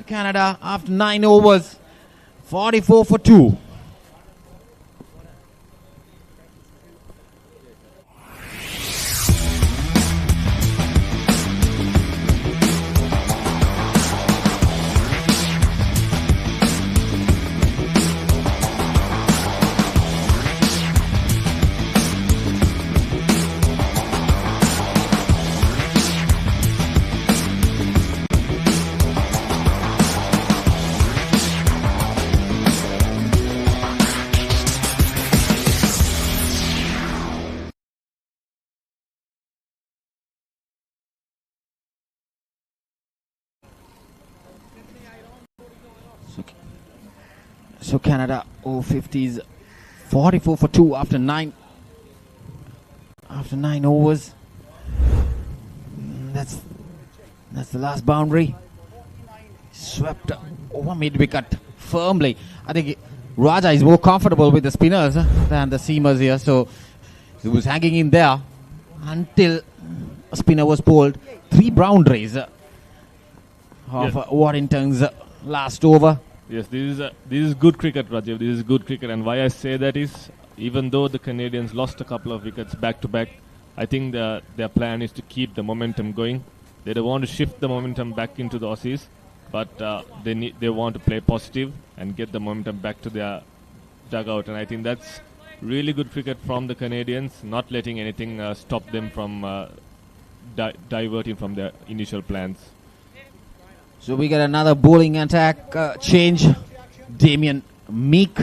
Canada after 9 overs. 44 for 2. So Canada Over-50s 44 for 2 after 9 overs. That's the last boundary. Swept over mid-wicket firmly. I think Raja is more comfortable with the spinners than the seamers here, so he was hanging in there until a spinner was bowled. 3 boundaries of Warrington's last over. Yes, this is good cricket, Rajiv. This is good cricket, and why I say that is, even though the Canadians lost a couple of wickets back to back, I think their plan is to keep the momentum going. They don't want to shift the momentum back into the Aussies, but they want to play positive and get the momentum back to their dugout, and I think that's really good cricket from the Canadians, not letting anything stop them from diverting from their initial plans. So we get another bowling attack change. Damien Meek.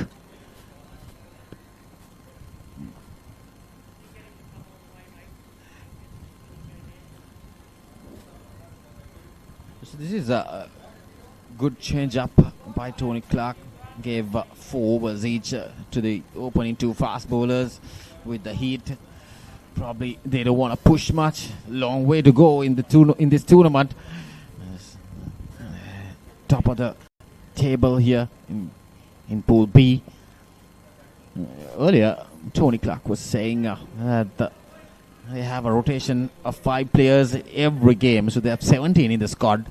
So this is a good change up by Tony Clark. Gave 4 overs each to the opening 2 fast bowlers with the heat. Probably they don't want to push much. Long way to go in this tournament. Top of the table here in Pool B. Earlier, Tony Clark was saying that they have a rotation of 5 players every game, so they have 17 in the squad.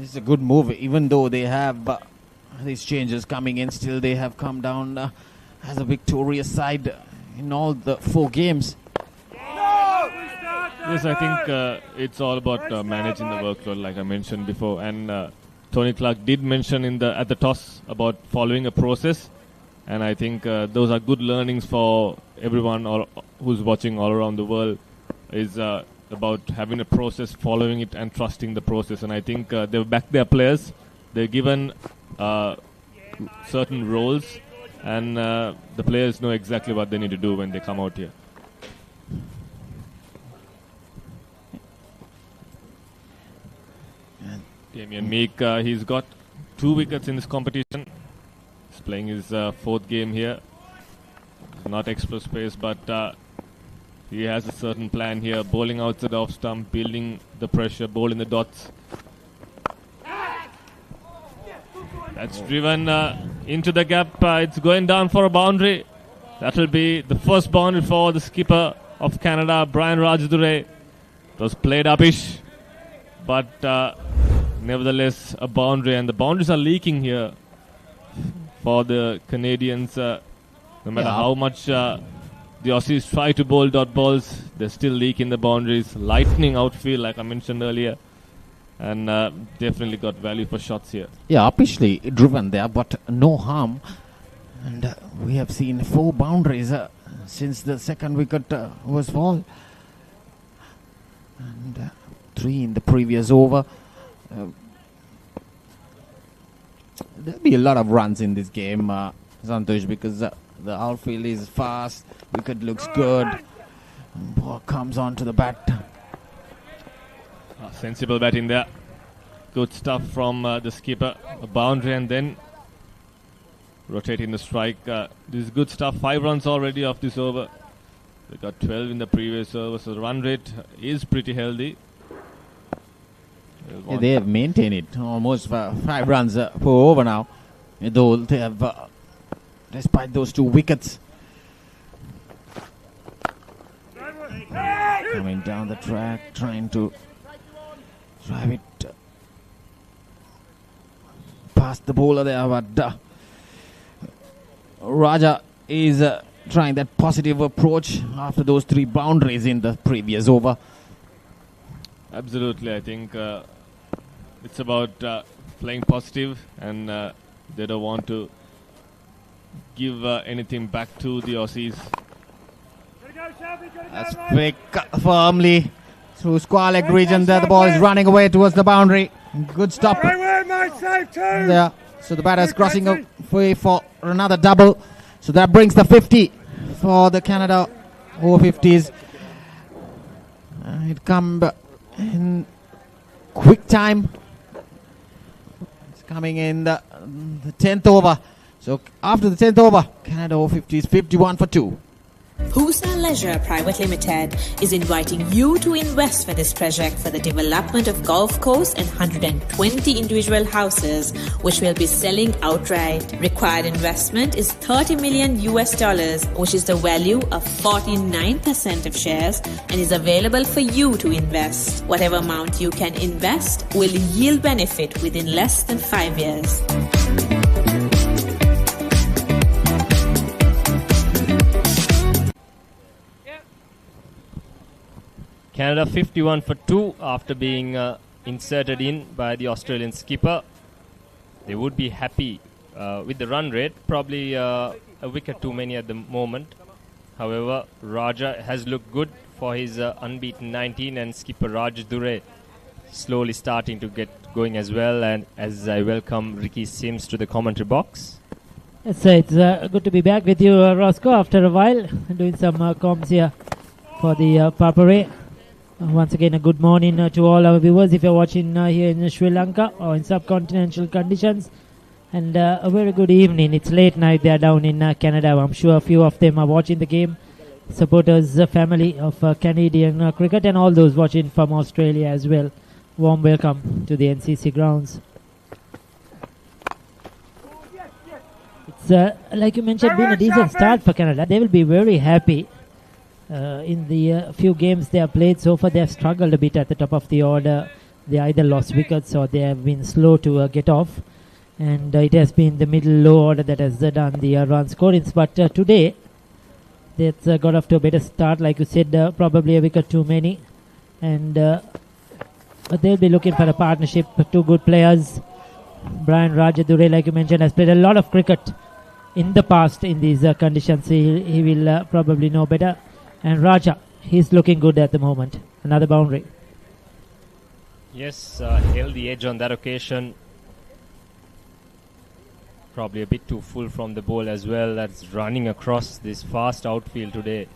It's a good move, even though they have these changes coming in. Still, they have come down as a victorious side in all the 4 games. Yes, I think it's all about managing the workload, like I mentioned before, and Tony Clark did mention at the toss about following a process, and I think those are good learnings for everyone who's watching all around the world, is about having a process, following it and trusting the process, and I think they've backed their players. They're given certain roles, and the players know exactly what they need to do when they come out here. Damien Meek, he's got 2 wickets in this competition. He's playing his 4th game here. Not express pace, but he has a certain plan here. Bowling outside off stump, building the pressure, bowling the dots. That's driven into the gap. It's going down for a boundary. That will be the first boundary for the skipper of Canada, Brian Rajadure. It was played upish, but nevertheless a boundary, and the boundaries are leaking here for the Canadians. No matter how much the Aussies try to bowl dot balls, they still leak in the boundaries. Lightning outfield, like I mentioned earlier, and definitely got value for shots here. Yeah, upishly driven there, but no harm. And we have seen 4 boundaries since the second wicket was fall, and 3 in the previous over. There'll be a lot of runs in this game, Santosh, because the outfield is fast, wicket looks good, ball comes onto the bat. Sensible batting there. Good stuff from the skipper. A boundary and then rotating the strike. This is good stuff. 5 runs already off this over. They got 12 in the previous over, so the run rate is pretty healthy. Yeah, they have maintained it almost 5 runs per over now, though they have, despite those 2 wickets. Coming down the track, trying to drive it past the bowler there, but Raja is trying that positive approach after those 3 boundaries in the previous over. Absolutely, I think it's about playing positive, and they don't want to give anything back to the Aussies. That's flick firmly through square leg region there. The ball is running away towards the boundary. Good stop there. So the batter is crossing away for another double. So that brings the 50 for the Canada Over-50s. It come in quick time. It's coming in the 10th over. So after the 10th over, Canada Over-50s 51 for 2. Husa Leisure Private Limited is inviting you to invest for this project for the development of golf course and 120 individual houses, which will be selling outright. Required investment is $30 million, which is the value of 49% of shares, and is available for you to invest. Whatever amount you can invest will yield benefit within less than 5 years. Canada 51 for 2 after being inserted in by the Australian skipper. They would be happy with the run rate, probably a wicket too many at the moment. However, Raja has looked good for his unbeaten 19, and skipper Raj Dure slowly starting to get going as well. And as I welcome Ricky Sims to the commentary box. So it's good to be back with you, Roscoe, after a while, doing some comms here for the Papare. Once again, a good morning to all our viewers if you're watching here in Sri Lanka or in subcontinental conditions, and a very good evening. It's late night there down in Canada. I'm sure a few of them are watching the game, supporters, family of Canadian cricket, and all those watching from Australia as well. Warm welcome to the NCC Grounds. It's like you mentioned, been a decent start for Canada. They will be very happy. In the few games they have played so far, they have struggled a bit at the top of the order. They either lost wickets or they have been slow to get off, and it has been the middle low order that has done the run scorings. But today they've got off to a better start, like you said, probably a wicket too many, and they'll be looking for a partnership. Two good players. Brian Rajadure, like you mentioned, has played a lot of cricket in the past in these conditions. He will probably know better. And Raja, he's looking good at the moment. Another boundary. Yes, held the edge on that occasion. Probably a bit too full from the ball as well. That's running across this fast outfield today.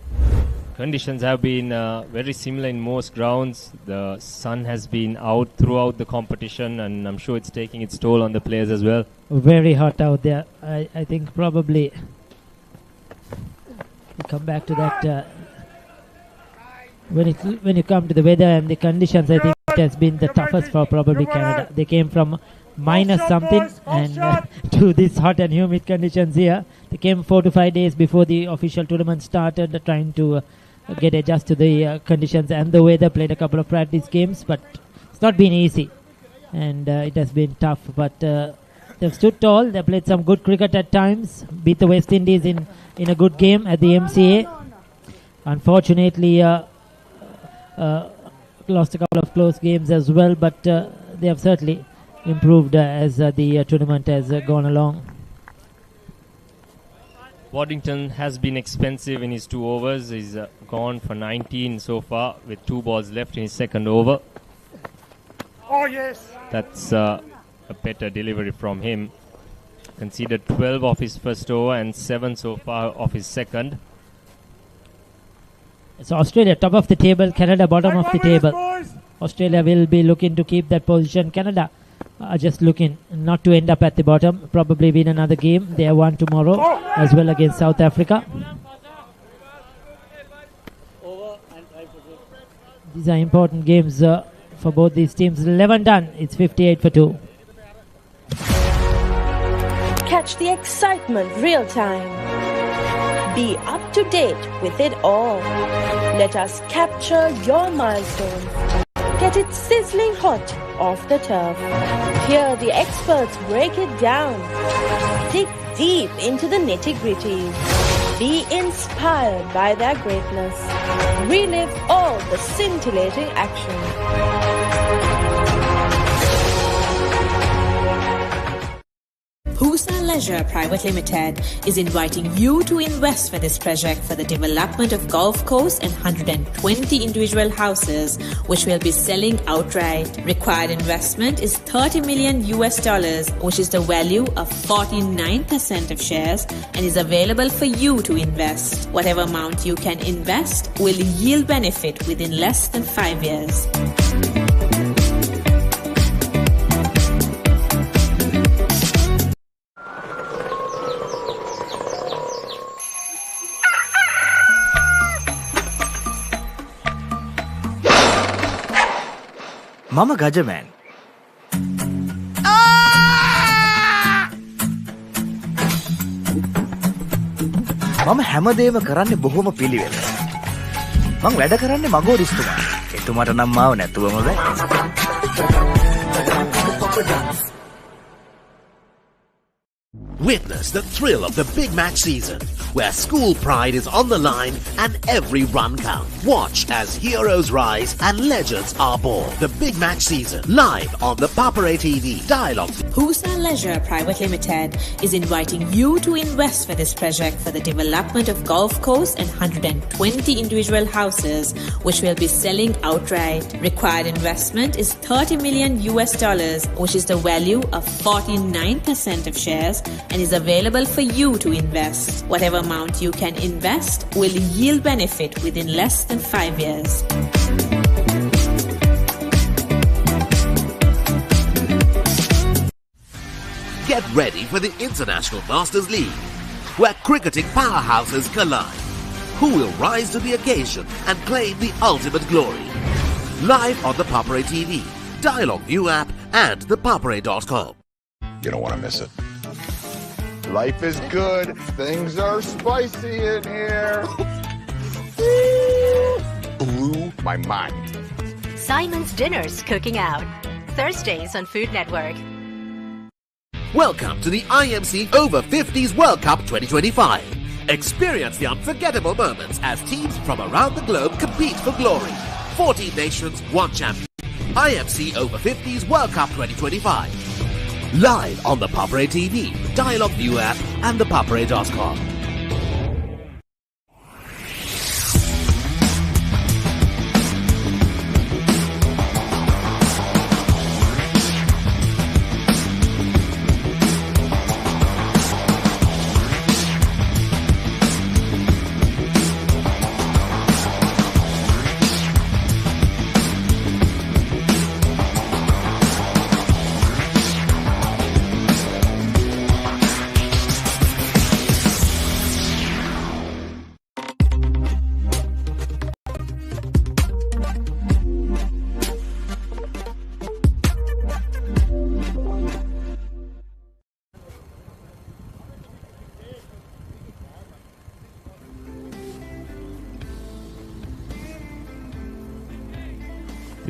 Conditions have been very similar in most grounds. The sun has been out throughout the competition, and I'm sure it's taking its toll on the players as well. Very hot out there. I think probably we'll come back to that. When you come to the weather and the conditions, I think it has been the toughest for probably Canada. They came from minus something and to this hot and humid conditions here. They came 4 to 5 days before the official tournament started, trying to get adjusted to the conditions and the weather. Played a couple of practice games, but it's not been easy, and it has been tough. But they've stood tall. They played some good cricket at times. Beat the West Indies in a good game at the MCA. Unfortunately, lost a couple of close games as well, but they have certainly improved as the tournament has gone along. Waddington has been expensive in his 2 overs. He's gone for 19 so far with 2 balls left in his second over. Oh, yes. That's a better delivery from him. Conceded 12 off his first over and 7 so far off his second. So Australia top of the table, Canada bottom of the table. Australia will be looking to keep that position. Canada are just looking not to end up at the bottom. Probably win another game. They have won tomorrow as well against South Africa. These are important games for both these teams. 11 done. It's 58 for 2. Catch the excitement real time. Be up to date with it all. Let us capture your milestones. Get it sizzling hot off the turf. Hear the experts break it down. Dig deep into the nitty-gritties. Be inspired by their greatness. Relive all the scintillating action. Husa Leisure Private Limited is inviting you to invest for this project for the development of golf course and 120 individual houses, which will be selling outright. Required investment is $30 million, which is the value of 49% of shares, and is available for you to invest. Whatever amount you can invest will yield benefit within less than 5 years. Mama Gajaman. මම හැමදේම කරන්නේ බොහොම පිළිවෙල. මං වැඩ කරන්නේ මගෝරිස්තුමා. එතුමාට නම් මාව නැතුවම බෑ. Witness the thrill of the big match season, where school pride is on the line and every run counts. Watch as heroes rise and legends are born. The big match season, live on the Papare TV. Dialog Husa Leisure Private Limited is inviting you to invest for this project for the development of Gulf Coast and 120 individual houses, which will be selling outright. Required investment is $30 million, which is the value of 49% of shares, and is available for you to invest. Whatever amount you can invest will yield benefit within less than 5 years. Get ready for the International Masters League, where cricketing powerhouses collide. Who will rise to the occasion and claim the ultimate glory? Live on the Papare TV, Dialog ViU app and thepapare.com. You don't want to miss it. Life is good. Things are spicy in here. Blew my mind. Simon's Dinners Cooking Out. Thursdays on Food Network. Welcome to the IMC Over-50s World Cup 2025. Experience the unforgettable moments as teams from around the globe compete for glory. 14 nations, 1 champion. IMC Over-50s World Cup 2025. Live on the Papare TV, Dialog ViU app and thepapare.com.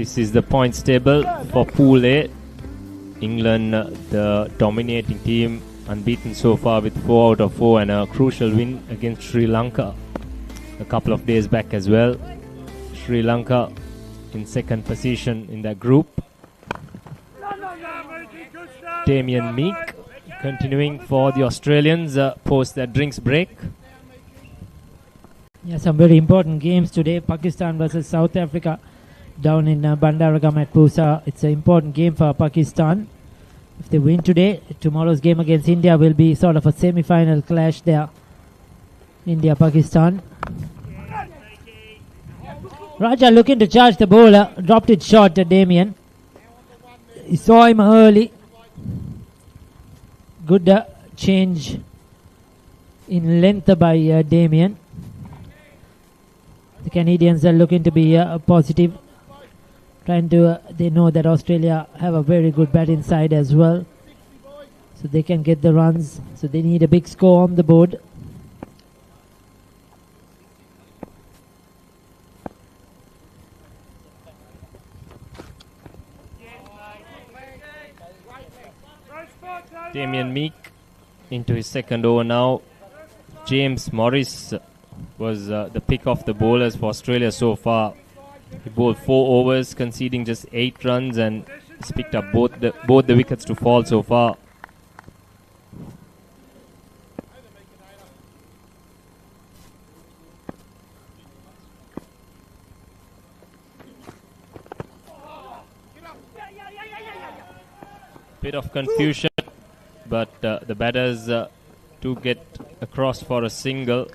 This is the points table for Pool A. England, the dominating team, unbeaten so far with 4 out of 4 and a crucial win against Sri Lanka a couple of days back as well. Sri Lanka in second position in that group. Damien Meek continuing for the Australians post their drinks break. Yeah, some very important games today. Pakistan versus South Africa down in Bandaragam at Pusa. It's an important game for Pakistan. If they win today, tomorrow's game against India will be sort of a semi-final clash there. India-Pakistan. Raja looking to charge the bowler. Dropped it short to Damien. He saw him early. Good change in length by Damien. The Canadians are looking to be positive. They know that Australia have a very good batting side as well, so they can get the runs. So they need a big score on the board. Damien Meek into his second over now. James Morris was the pick of the bowlers for Australia so far. He bowled 4 overs, conceding just 8 runs, and he's picked up both the wickets to fall so far. Bit of confusion, but the batters do get across for a single.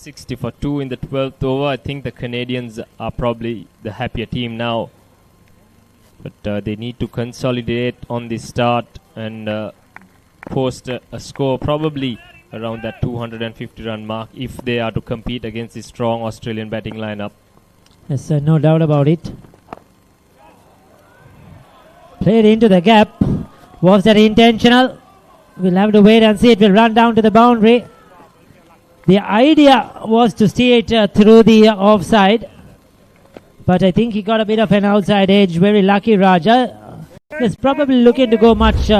$60 for 2 in the 12th over. I think the Canadians are probably the happier team now, but they need to consolidate on the start and post a score probably around that 250 run mark if they are to compete against the strong Australian batting lineup. Yes, no doubt about it. Played into the gap. Was that intentional? We'll have to wait and see. It will run down to the boundary. The idea was to steer it through the offside, but I think he got a bit of an outside edge. Very lucky Raja. He's probably looking to go much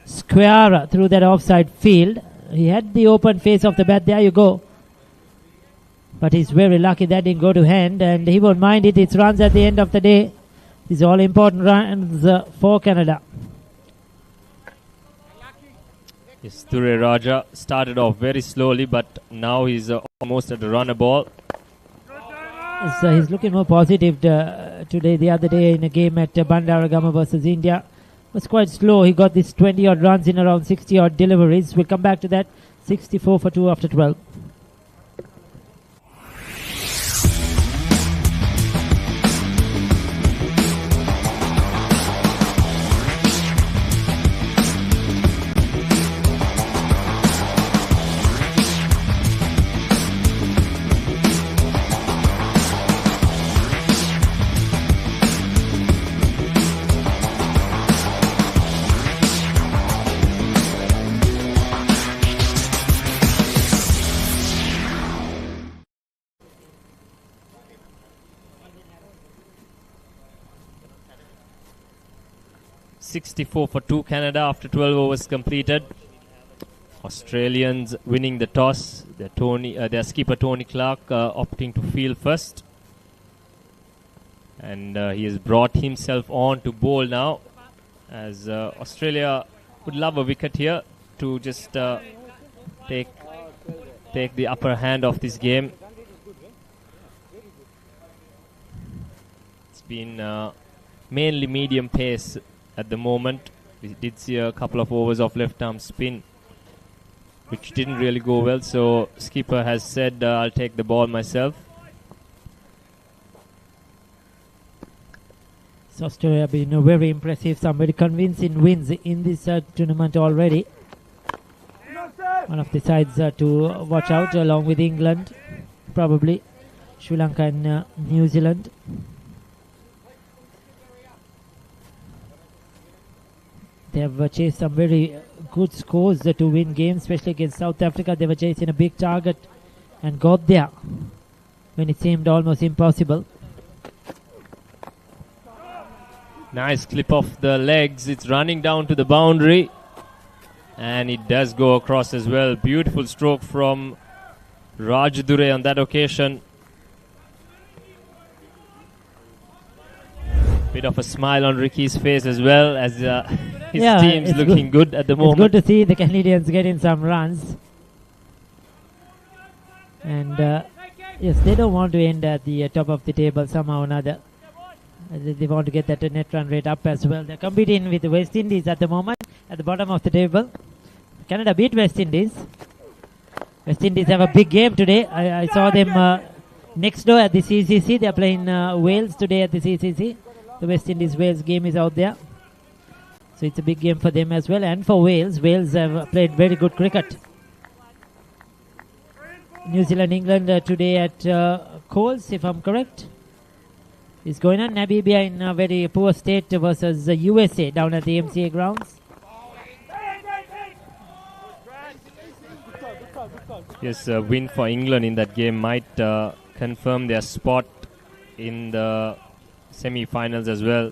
square through that offside field. He had the open face of the bat. There you go. But he's very lucky that didn't go to hand, and he won't mind it. It's runs at the end of the day. These all important runs for Canada. Yes, Ture Raja started off very slowly, but now he's almost at a runner ball. So he's looking more positive today. The other day in a game at Bandaragama versus India was quite slow. He got this 20 odd runs in around 60 odd deliveries. We'll come back to that. 64 for 2 after 12. .64 for 2 Canada after 12 overs completed. Australians winning the toss. Their skipper Tony Clark opting to field first. And he has brought himself on to bowl now, as Australia would love a wicket here to just take the upper hand of this game. It's been mainly medium pace at the moment. We did see a couple of overs of left arm spin, which didn't really go well, so skipper has said I'll take the ball myself. So Australia have been very impressive. Some very convincing wins in this tournament already. One of the sides to watch out, along with England, probably Sri Lanka and New Zealand. They have chased some very good scores to win games, especially against South Africa. They were chasing a big target and got there when it seemed almost impossible. Nice clip off the legs. It's running down to the boundary, and it does go across as well. Beautiful stroke from Rajadure on that occasion. Bit of a smile on Ricky's face as well, as his team's looking good at the moment. It's good to see the Canadians getting some runs. And yes, they don't want to end at the top of the table somehow or another. They want to get that net run rate up as well. They're competing with the West Indies at the moment at the bottom of the table. Canada beat West Indies. West Indies have a big game today. I saw them next door at the CCC. They're playing Wales today at the CCC. The West Indies-Wales game is out there. So it's a big game for them as well. And for Wales, Wales have played very good cricket. New Zealand-England today at Coles, if I'm correct, is going on. Namibia in a very poor state versus USA down at the MCA Grounds. Yes, a win for England in that game might confirm their spot in the semi-finals as well.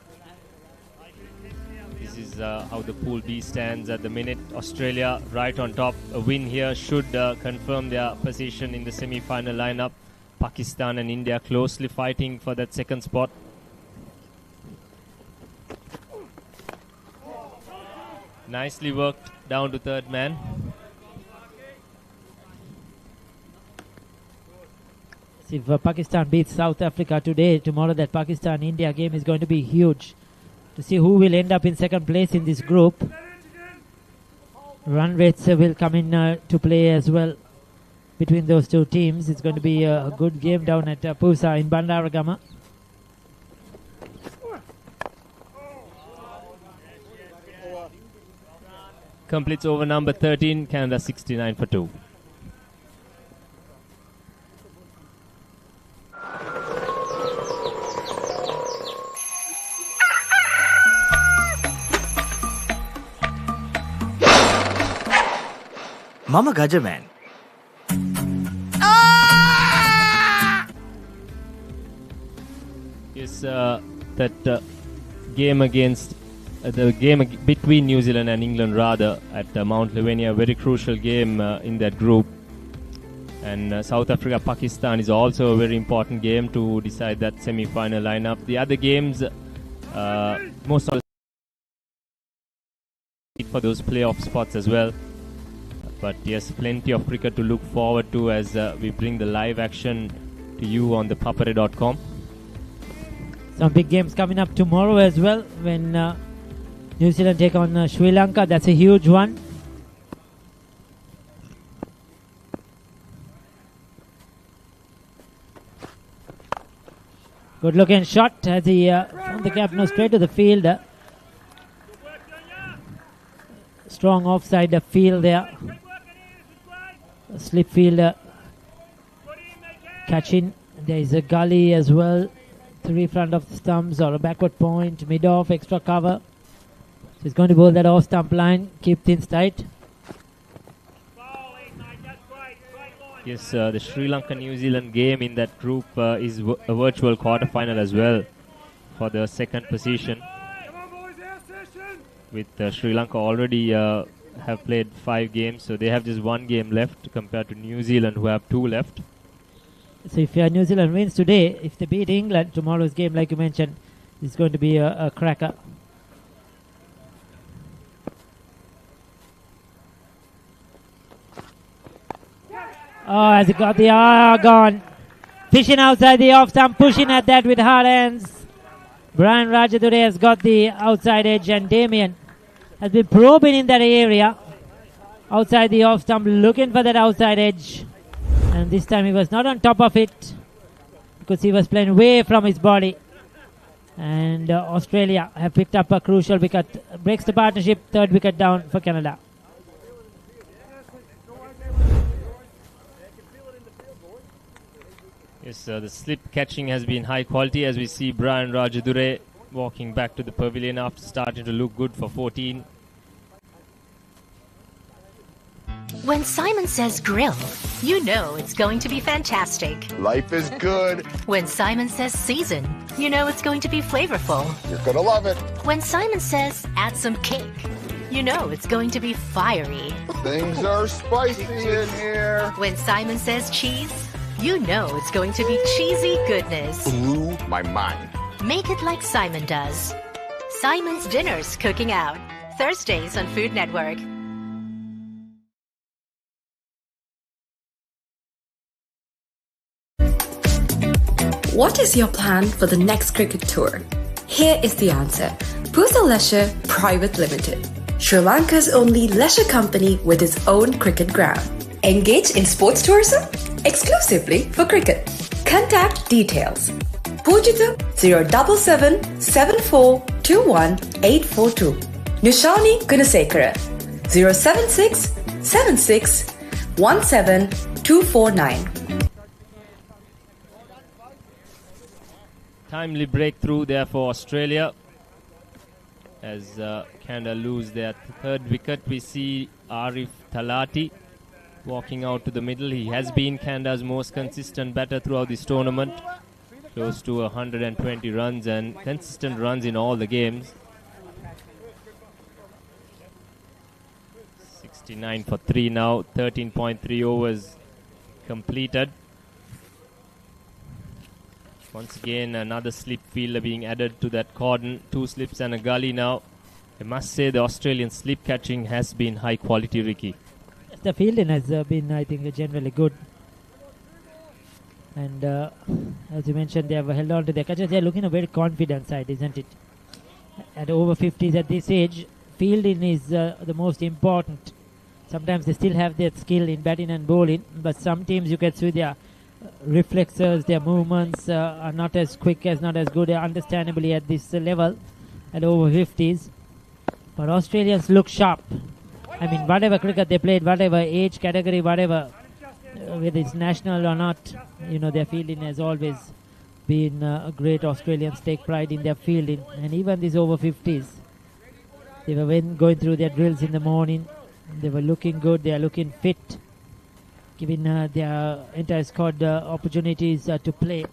This is how the Pool B stands at the minute. Australia right on top. A win here should confirm their position in the semi-final lineup. Pakistan and India closely fighting for that second spot. Nicely worked down to third man. If Pakistan beats South Africa today, tomorrow that Pakistan-India game is going to be huge. To see who will end up in second place in this group. Run rates will come in to play as well between those two teams. It's going to be a good game down at Pusa in Bandaragama. completes over number 13, Canada 69 for 2. Mama Gajaman. Yes, that game against the game between New Zealand and England rather at Mount Lavinia, very crucial game in that group. And South Africa Pakistan is also a very important game to decide that semi-final lineup. The other games, most of for those playoff spots as well. But yes, plenty of cricket to look forward to as we bring the live action to you on ThePapare.com. Some big games coming up tomorrow as well when New Zealand take on Sri Lanka. That's a huge one. Good looking shot as he from the gap, no, straight to the field. Strong offside field there. Slip field catching. There is a gully as well. 3 front of the stumps or a backward point, mid off, extra cover. So he's going to bowl that off stump line, keep things tight. Yes, the Sri Lanka New Zealand game in that group is a virtual quarter-final as well for the second position. With Sri Lanka already have played 5 games, so they have just 1 game left compared to New Zealand who have 2 left. So if New Zealand wins today, if they beat England, tomorrow's game, like you mentioned, is going to be a cracker. Oh, has he got the gone? Fishing outside the off stump, pushing at that with hard hands. Brian Rajadure has got the outside edge, and Damien has been probing in that area. Outside the off stump, looking for that outside edge. And this time he was not on top of it because he was playing way from his body. And Australia have picked up a crucial wicket. Breaks the partnership, 3rd wicket down for Canada. Yes, the slip catching has been high quality as we see Brian Rajadure walking back to the pavilion after starting to look good for 14. When Simon says grill, you know it's going to be fantastic. Life is good. When Simon says season, you know it's going to be flavorful. You're gonna love it. When Simon says add some cake, you know it's going to be fiery. Things are spicy in here. When Simon says cheese, you know it's going to be cheesy goodness. Blew my mind. Make it like Simon does. Simon's Dinners Cooking Out. Thursdays on Food Network. What is your plan for the next cricket tour? Here is the answer. Puthal Leisure Private Limited, Sri Lanka's only leisure company with its own cricket ground. Engage in sports tourism exclusively for cricket. Contact details. Pujita 077 7421 842. Nishani Gunasekara 076 76 17 249. Timely breakthrough there for Australia as Canada lose their 3rd wicket. We see Arif Talati walking out to the middle. He has been Canada's most consistent batter throughout this tournament, close to 120 runs and consistent runs in all the games. 69 for 3 now, 13.3 overs completed. Once again, another slip fielder being added to that cordon. 2 slips and a gully now. I must say the Australian slip catching has been high quality, Ricky. The fielding has been, I think, generally good. And as you mentioned, they have held on to their catches. They are looking a very confident side, isn't it? At over 50s at this age, fielding is the most important. Sometimes they still have that skill in batting and bowling, but some teams you can see their reflexes, their movements are not as quick, not as good, understandably at this level, at over 50s. But Australians look sharp. I mean, whatever cricket they played, whatever age category, whatever, whether it's national or not, their fielding has always been a great. Australians take pride in their fielding, and even these over 50s, they were going through their drills in the morning. They were looking good. They are looking fit, giving their entire squad opportunities to play,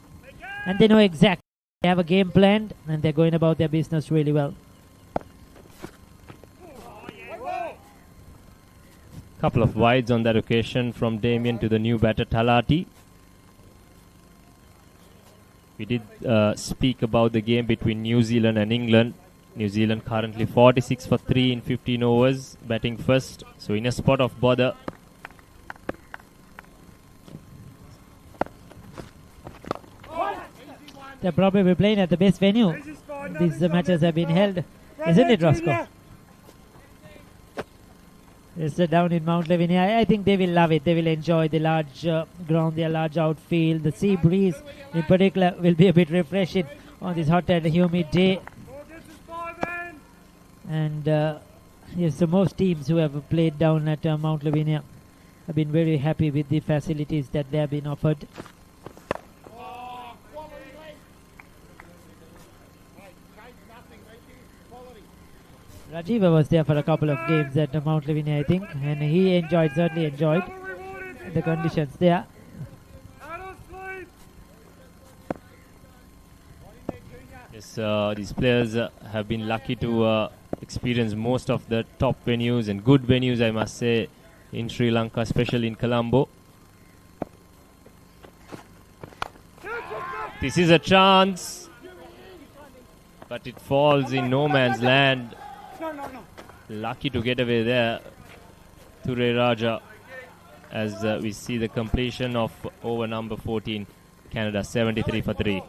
and they know exactly. They have a game planned, and they're going about their business really well. Couple of wides on that occasion from Damien to the new batter Talati. We did speak about the game between New Zealand and England. New Zealand currently 46 for 3 in 15 overs, batting first, so in a spot of bother. They're probably playing at the best venue these matches have been held, isn't it, Roscoe? It's down in Mount Lavinia. I think they will love it. They will enjoy the large ground, their large outfield. The sea breeze, in particular, will be a bit refreshing on this hot and humid day. And yes, so most teams who have played down at Mount Lavinia have been very happy with the facilities that they have been offered. Rajiva was there for a couple of games at Mount Lavinia, I think, and he certainly enjoyed the conditions there. Yes, these players have been lucky to experience most of the top venues and good venues, I must say, in Sri Lanka, especially in Colombo. This is a chance, but it falls in no man's land. Lucky to get away there, Ture Raja, as we see the completion of over number 14, Canada 73 for 3.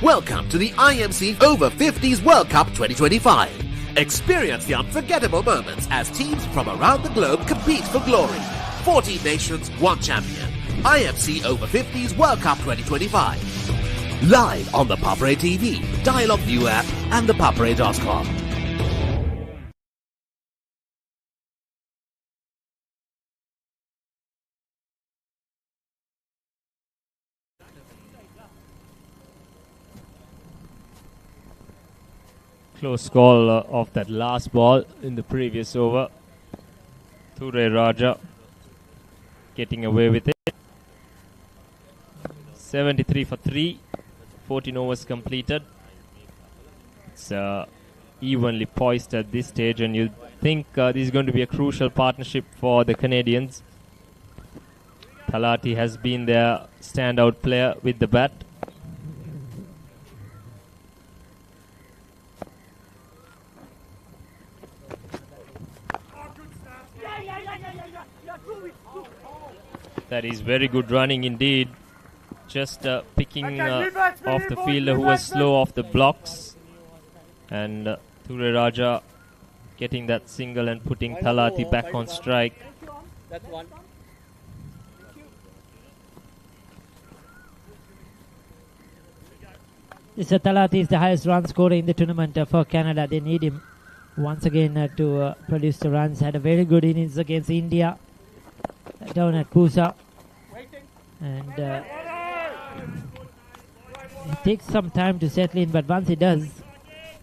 Welcome to the IMC Over-50s World Cup 2025. Experience the unforgettable moments as teams from around the globe compete for glory. 14 nations, 1 champion. IMC Over-50s World Cup 2025. Live on the Papare TV, Dialog ViU app and ThePapare.com. Close call of that last ball in the previous over. Ture Raja getting away with it. 73 for 3. 14 overs completed. It's evenly poised at this stage, and you think this is going to be a crucial partnership for the Canadians. Talati has been their standout player with the bat. That is very good running indeed. Just picking off the fielder who was slow off the blocks, and Ture Raja getting that single and putting Talati back on strike. That's one. So Talati is the highest run scorer in the tournament for Canada. They need him once again to produce the runs. Had a very good innings against India down at Pusa, and it takes some time to settle in, but once he does,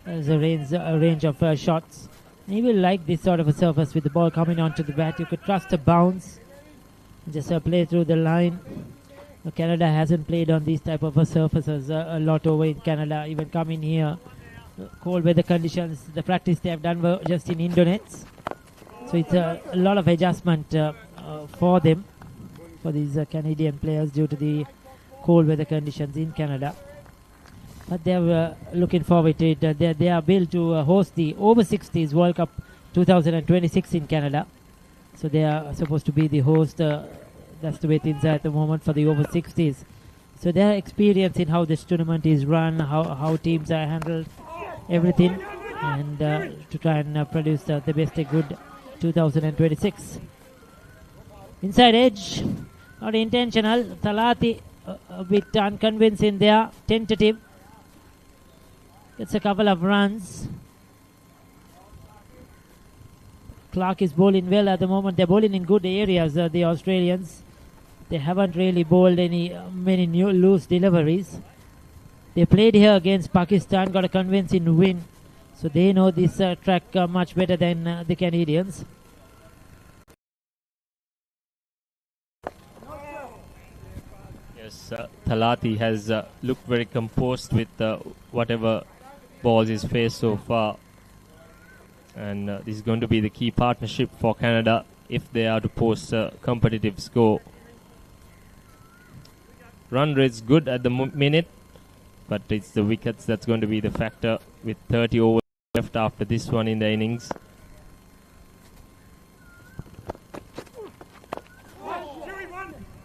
there's a range of shots. And he will like this sort of a surface with the ball coming onto the bat. You could trust a bounce, just play through the line. Canada hasn't played on these type of surfaces a lot over in Canada. Even coming here, cold weather conditions, the practice they have done were just in Indonets. So it's a lot of adjustment for them, for these Canadian players, due to the cold weather conditions in Canada. But they're looking forward to it. They are built to host the Over-50s World Cup 2026 in Canada. So they are supposed to be the host. That's the way things are at the moment for the Over-50s. So their experience in how this tournament is run, how teams are handled, everything, and to try and produce the best good 2026. Inside edge, not intentional. Talati a bit unconvincing there, tentative. Gets a couple of runs. Clark is bowling well at the moment. They're bowling in good areas, the Australians. They haven't really bowled many new loose deliveries. They played here against Pakistan, got a convincing win. So they know this track much better than the Canadians. Yes, Thalati has looked very composed with whatever balls he's faced so far. And this is going to be the key partnership for Canada if they are to post a competitive score. Run rate's good at the minute, but it's the wickets that's going to be the factor with 30 overs left after this one in the innings.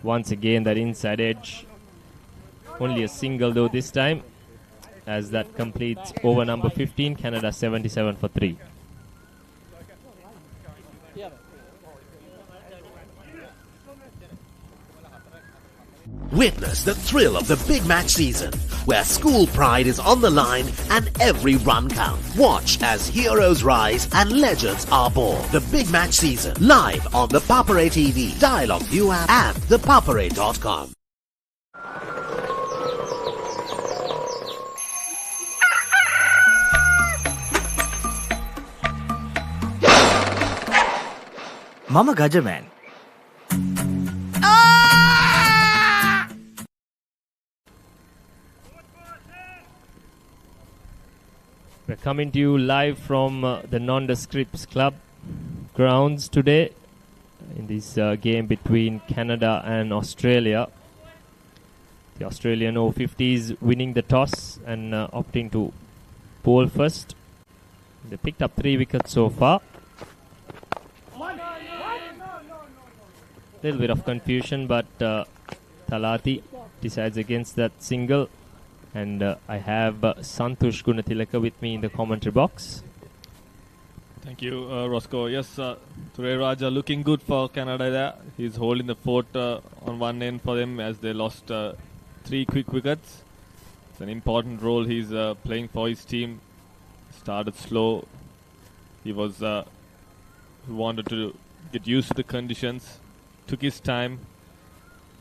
Once again that inside edge. Only a single though this time, as that completes over number 15, Canada 77 for 3. Witness the thrill of the big match season, where school pride is on the line and every run counts. Watch as heroes rise and legends are born. The big match season, live on the Papare TV, Dialog ViU app and ThePapare.com. Mama Gajaman. We're coming to you live from the Nondescripts Club grounds today in this game between Canada and Australia. The Australian Over-50s winning the toss and opting to bowl first. They picked up 3 wickets so far. Little bit of confusion, but Thalati decides against that single. And I have Santush Gunatilaka with me in the commentary box. Thank you, Roscoe. Yes, Ture Raja looking good for Canada there. He's holding the fort on one end for them as they lost 3 quick wickets. It's an important role he's playing for his team. Started slow. He wanted to get used to the conditions. Took his time.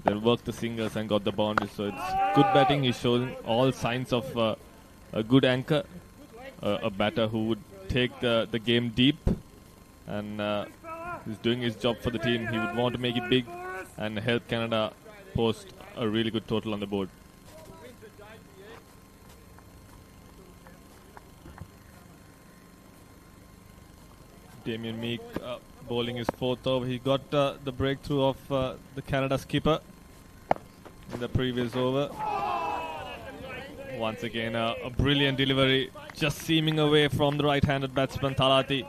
Then worked the singles and got the boundary. So it's good batting. He's showing all signs of a good anchor, a batter who would take the game deep, and he's doing his job for the team. He would want to make it big and help Canada post a really good total on the board. Damien Meek bowling his 4th over. He got the breakthrough of the Canada skipper in the previous over. Once again, a brilliant delivery, just seaming away from the right-handed batsman Thalati.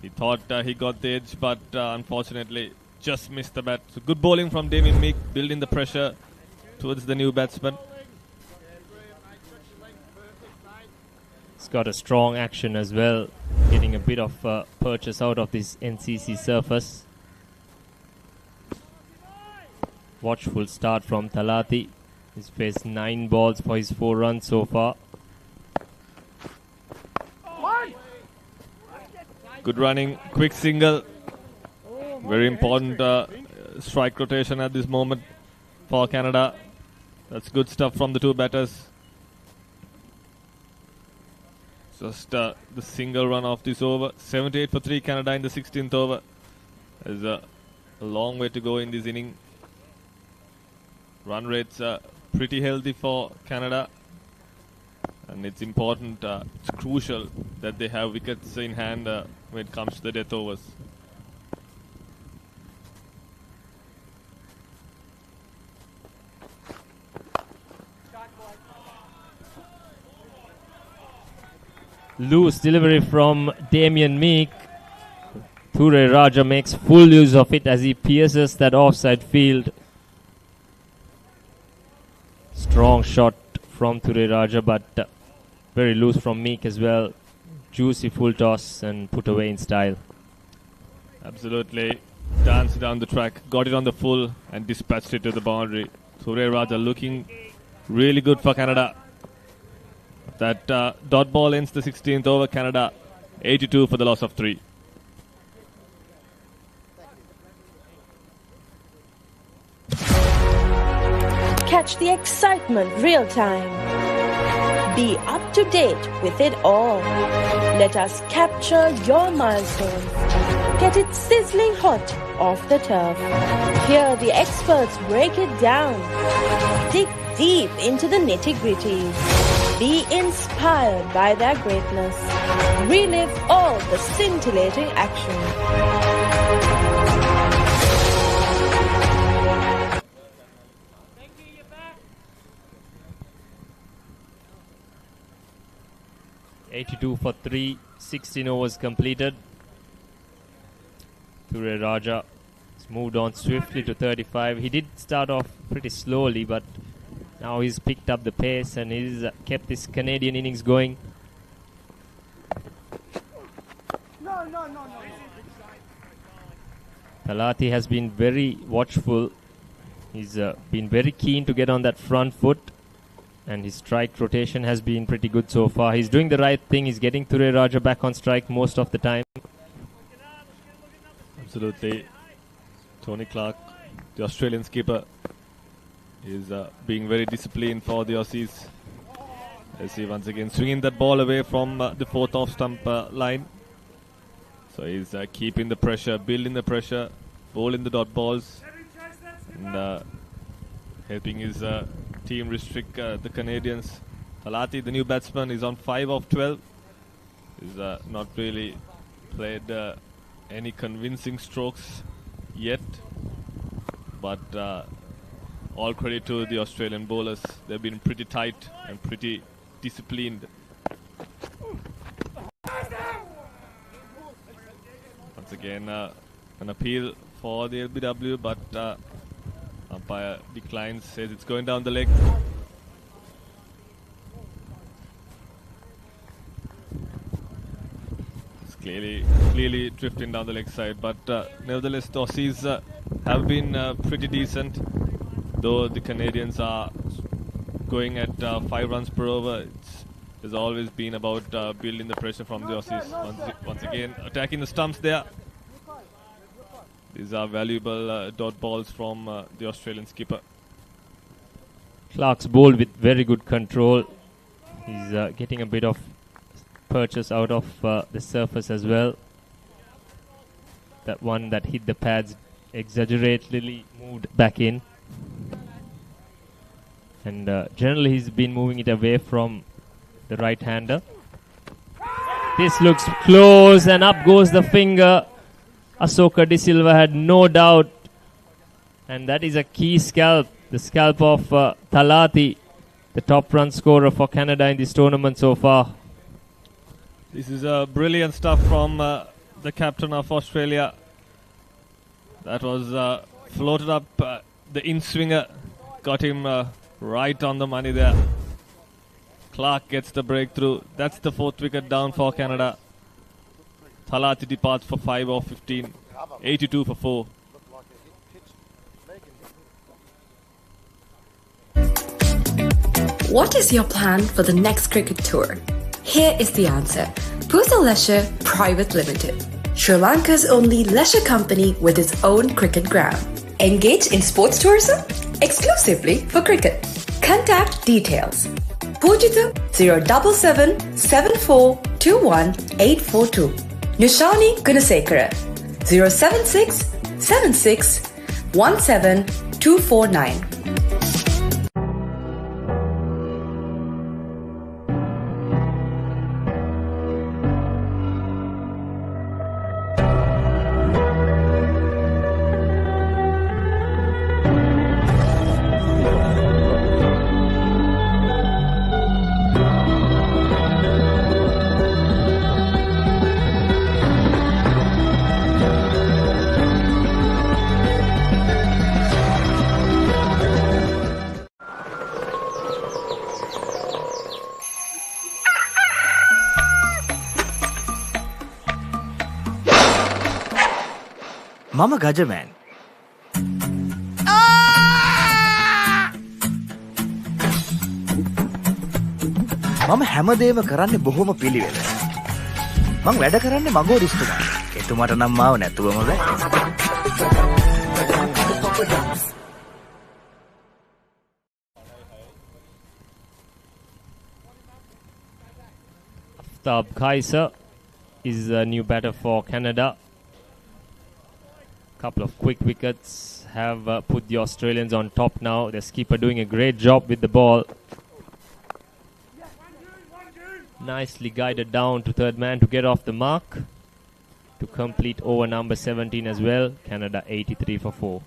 He thought he got the edge, but unfortunately just missed the bat. So good bowling from Damien Meek, building the pressure towards the new batsman. He's got a strong action as well, getting a bit of purchase out of this NCC surface. Watchful start from Thalati. He's faced 9 balls for his 4 runs so far. Good running, quick single. Very important strike rotation at this moment for Canada. That's good stuff from the 2 batters. Just the single run of this over. 78 for 3 Canada in the 16th over. There's a long way to go in this inning. Run rates are pretty healthy for Canada. And it's important, it's crucial that they have wickets in hand when it comes to the death overs. Loose delivery from Damien Meek. Ture Raja makes full use of it as he pierces that offside field. Strong shot from Ture Raja, but very loose from Meek as well. Juicy full toss and put away in style. Absolutely. Danced down the track, got it on the full and dispatched it to the boundary. Ture Raja looking really good for Canada. that dot ball ends the 16th over. Canada 82 for the loss of 3. Catch the excitement real time. Be up to date with it all. Let us capture your milestones. Get it sizzling hot off the turf. Hear the experts break it down. Dig deep into the nitty-gritties. Be inspired by their greatness. Relive all the scintillating action. 82 for 3, 16 overs completed. Ture Raja has moved on swiftly to 35. He did start off pretty slowly, but now he's picked up the pace and he's kept this Canadian innings going. Talati has been very watchful. He's been very keen to get on that front foot, and his strike rotation has been pretty good so far. He's doing the right thing. He's getting Ture Raja back on strike most of the time. Absolutely. Tony Clark, the Australian skipper, is being very disciplined for the Aussies. As he once again swinging that ball away from the fourth off stump line. So he's keeping the pressure, building the pressure, bowling the dot balls, and helping his team restrict the Canadians. Talati, the new batsman, is on 5 of 12. He's not really played any convincing strokes yet, but all credit to the Australian bowlers. They've been pretty tight and pretty disciplined. Once again, an appeal for the LBW, but umpire declines, says it's going down the leg. It's clearly drifting down the leg side, but nevertheless the Aussies have been pretty decent, though the Canadians are going at 5 runs per over. It's always been about building the pressure from the Aussies. Once again attacking the stumps there. These are valuable dot balls from the Australian skipper. Clark's bowled with very good control. He's getting a bit of purchase out of the surface as well. That one that hit the pads exaggeratedly moved back in. And generally he's been moving it away from the right-hander. This looks close, and up goes the finger. Asoka De Silva had no doubt, and that is a key scalp, the scalp of Talati, the top run scorer for Canada in this tournament so far. This is brilliant stuff from the captain of Australia. That was floated up, the in-swinger got him right on the money there. Clark gets the breakthrough. That's the 4th wicket down for Canada. Talati departs for 5 of 15, 82 for 4. What is your plan for the next cricket tour? Here is the answer. Puthal Leisure Private Limited, Sri Lanka's only leisure company with its own cricket ground. Engage in sports tourism exclusively for cricket. Contact details. Pujita 077 7421 842. Nishani Gunasekara 076 76 17 249. මම ගජමෑන්. මම හැමදේම කරන්නේ බොහොම පිළිවෙල. මං වැඩ කරන්නේ මගෝරිස්තුමා. එතුමාට නම් මාව නැතුවම බෑ. Aftab Kaiser is a new batter for Canada. Couple of quick wickets have put the Australians on top now. The skipper doing a great job with the ball. Nicely guided down to third man to get off the mark. To complete over number 17 as well. Canada 83 for 4.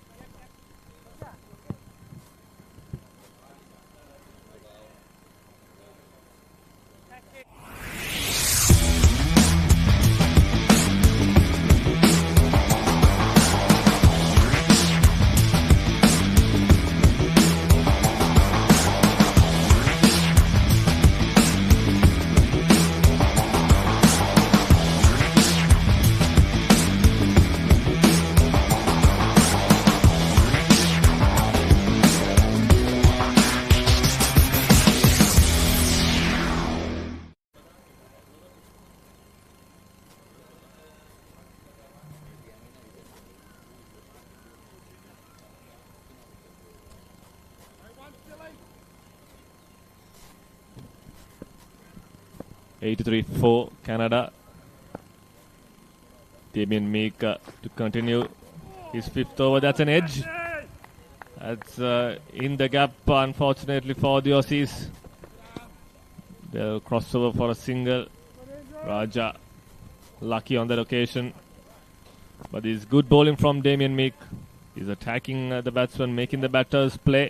(83-4) Canada. Damien Meek to continue his fifth over. That's an edge. That's in the gap, unfortunately, for the Aussies. They'll cross over for a single. Raja lucky on that occasion. But this good bowling from Damien Meek. He's attacking the batsman, making the batters play.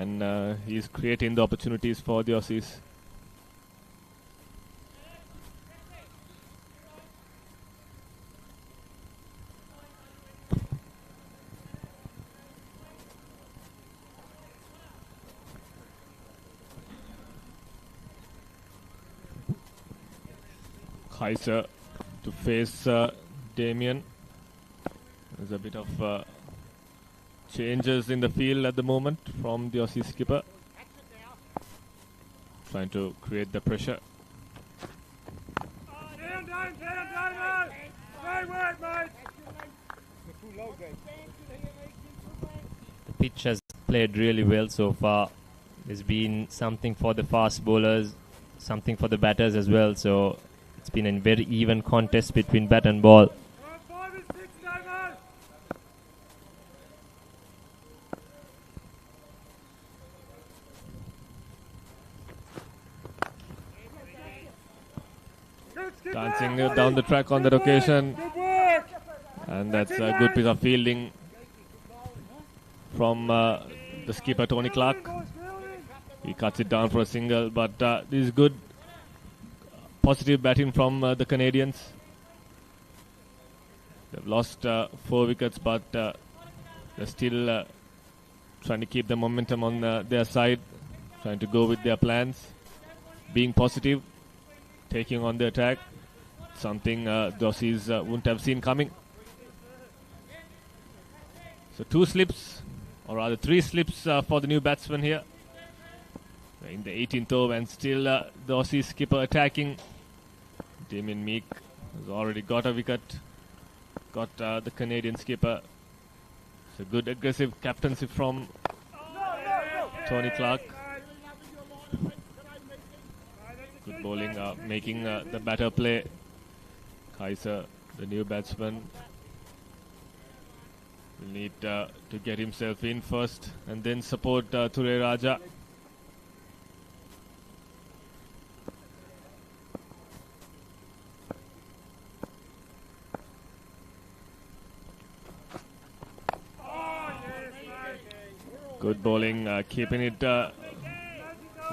And he's creating the opportunities for the Aussies. Kaiser to face Damien. There's a bit of changes in the field at the moment from the Aussie skipper. Trying to create the pressure. The pitch has played really well so far. There's been something for the fast bowlers, something for the batters as well. So it's been a very even contest between bat and ball. Dancing down the track on that occasion. And that's a good piece of fielding from the skipper Tony Clark. He cuts it down for a single, but this is good. Positive batting from the Canadians. They've lost 4 wickets, but they're still trying to keep the momentum on their side, trying to go with their plans, being positive, taking on the attack, something the Aussies wouldn't have seen coming. So 2 slips, or rather 3 slips for the new batsman here. In the 18th over, and still the Aussie skipper attacking. Damien Meek has already got a wicket. Got the Canadian skipper. It's a good aggressive captaincy from Tony Clark. Good bowling, making the batter play. Kaiser, the new batsman, will need to get himself in first and then support Ture Raja. Good bowling, keeping it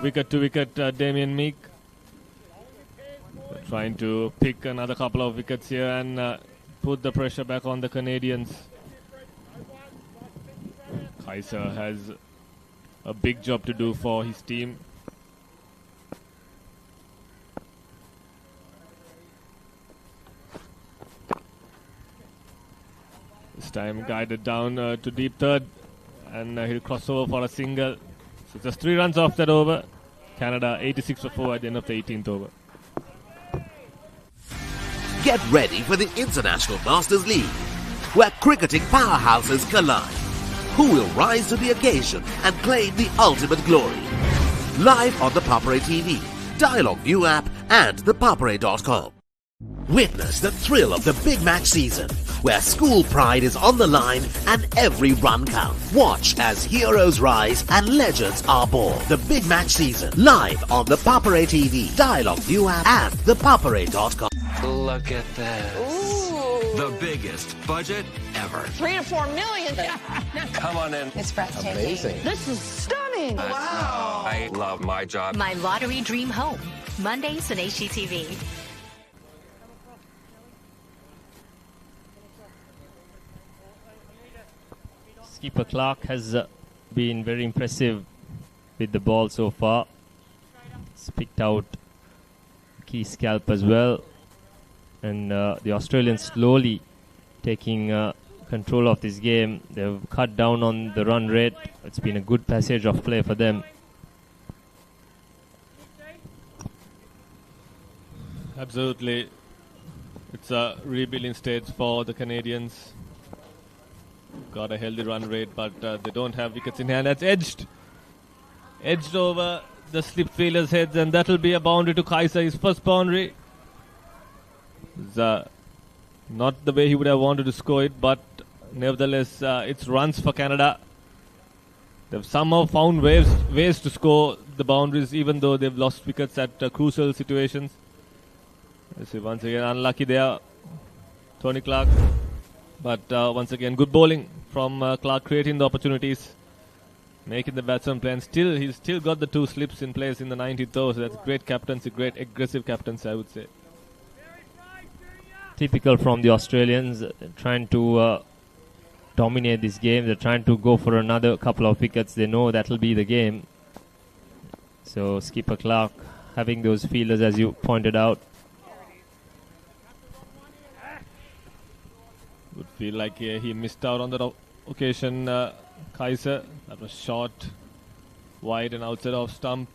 wicket to wicket, Damien Meek. Trying to pick another couple of wickets here and put the pressure back on the Canadians. Kaiser has a big job to do for his team. This time guided down to deep third. And he'll cross over for a single. So just 3 runs off that over. Canada 86 for 4 at the end of the 18th over. Get ready for the International Masters League, where cricketing powerhouses collide. Who will rise to the occasion and claim the ultimate glory? Live on the Papare TV, Dialog ViU app and ThePapare.com. Witness the thrill of the big match season, where school pride is on the line and every run counts. Watch as heroes rise and legends are born. The big match season, live on the Papare TV, Dialog ViU app and ThePapare.com. Look at this. Ooh. The biggest budget ever. 3 to 4 million. Come on in. It's breathtaking. Amazing. This is stunning. Wow. I love my job. My lottery dream home. Mondays on HGTV. Skipper Clark has been very impressive with the ball so far. He's picked out key scalp as well. And the Australians slowly taking control of this game. They've cut down on the run rate. It's been a good passage of play for them. Absolutely. It's a rebuilding stage for the Canadians. Got a healthy run rate, but they don't have wickets in hand. That's edged over the slip fielder's heads, and that'll be a boundary to Kaiser. His first boundary. It's not the way he would have wanted to score it, but nevertheless, it's runs for Canada. They've somehow found ways to score the boundaries, even though they've lost wickets at crucial situations. Let's see, once again, unlucky there, Tony Clark. But once again, good bowling from Clark, creating the opportunities, making the batsman play. And he's still got the 2 slips in place in the 90th over. So that's great captaincy, great aggressive captaincy, I would say. Typical from the Australians, trying to dominate this game. They're trying to go for another couple of wickets. They know that'll be the game. So Skipper Clark having those fielders, as you pointed out. Would feel like he missed out on that occasion, Kaiser. That was short, wide and outside of stump.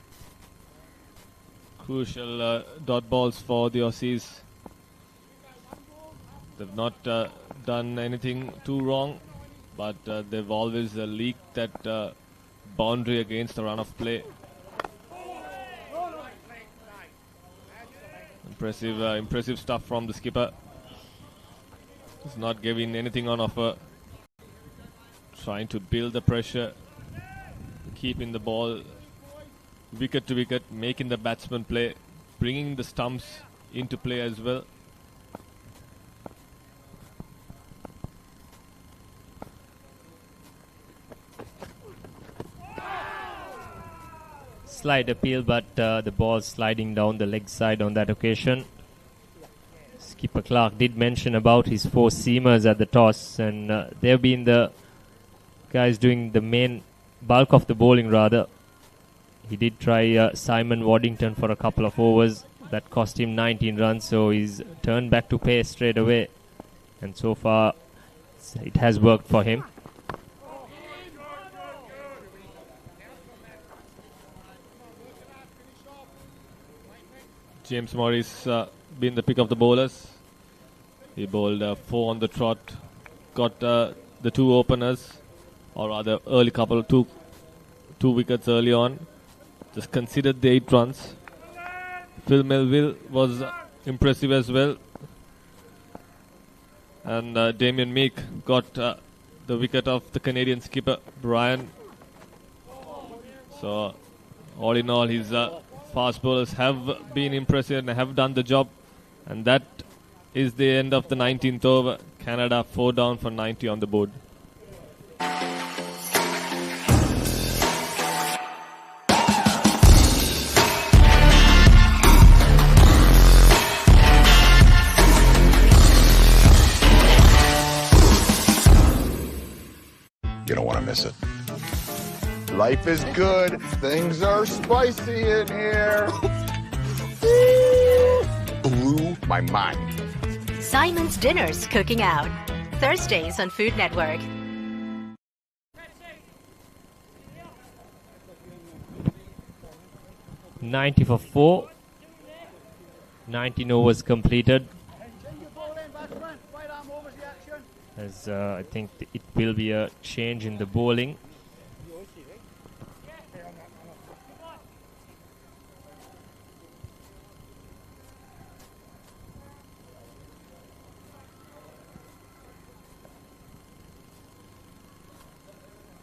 Crucial dot balls for the Aussies. They've not done anything too wrong, but they've always leaked that boundary against the run of play. Impressive stuff from the skipper. He's not giving anything on offer. Trying to build the pressure, keeping the ball wicket to wicket, making the batsman play, bringing the stumps into play as well. Slight appeal, but the ball sliding down the leg side on that occasion. Skipper Clark did mention about his 4 seamers at the toss, and they've been the guys doing the main bulk of the bowling rather. He did try Simon Waddington for a couple of overs. That cost him 19 runs, so he's turned back to pace straight away. And so far, it has worked for him. James Morris been the pick of the bowlers. He bowled 4 on the trot. Got the 2 openers, or rather early couple, two wickets early on. Just considered the 8 runs. Phil Melville was impressive as well. And Damien Meek got the wicket of the Canadian skipper, Brian. So, all in all, his fast bowlers have been impressive and have done the job. And that is the end of the 19th over. Canada 4 down for 90 on the board. You don't want to miss it. Life is good. Things are spicy in here. Blew my mind. Simon's Dinner's Cooking Out. Thursdays on Food Network. 90 for 4. 19 overs completed. As I think it will be a change in the bowling.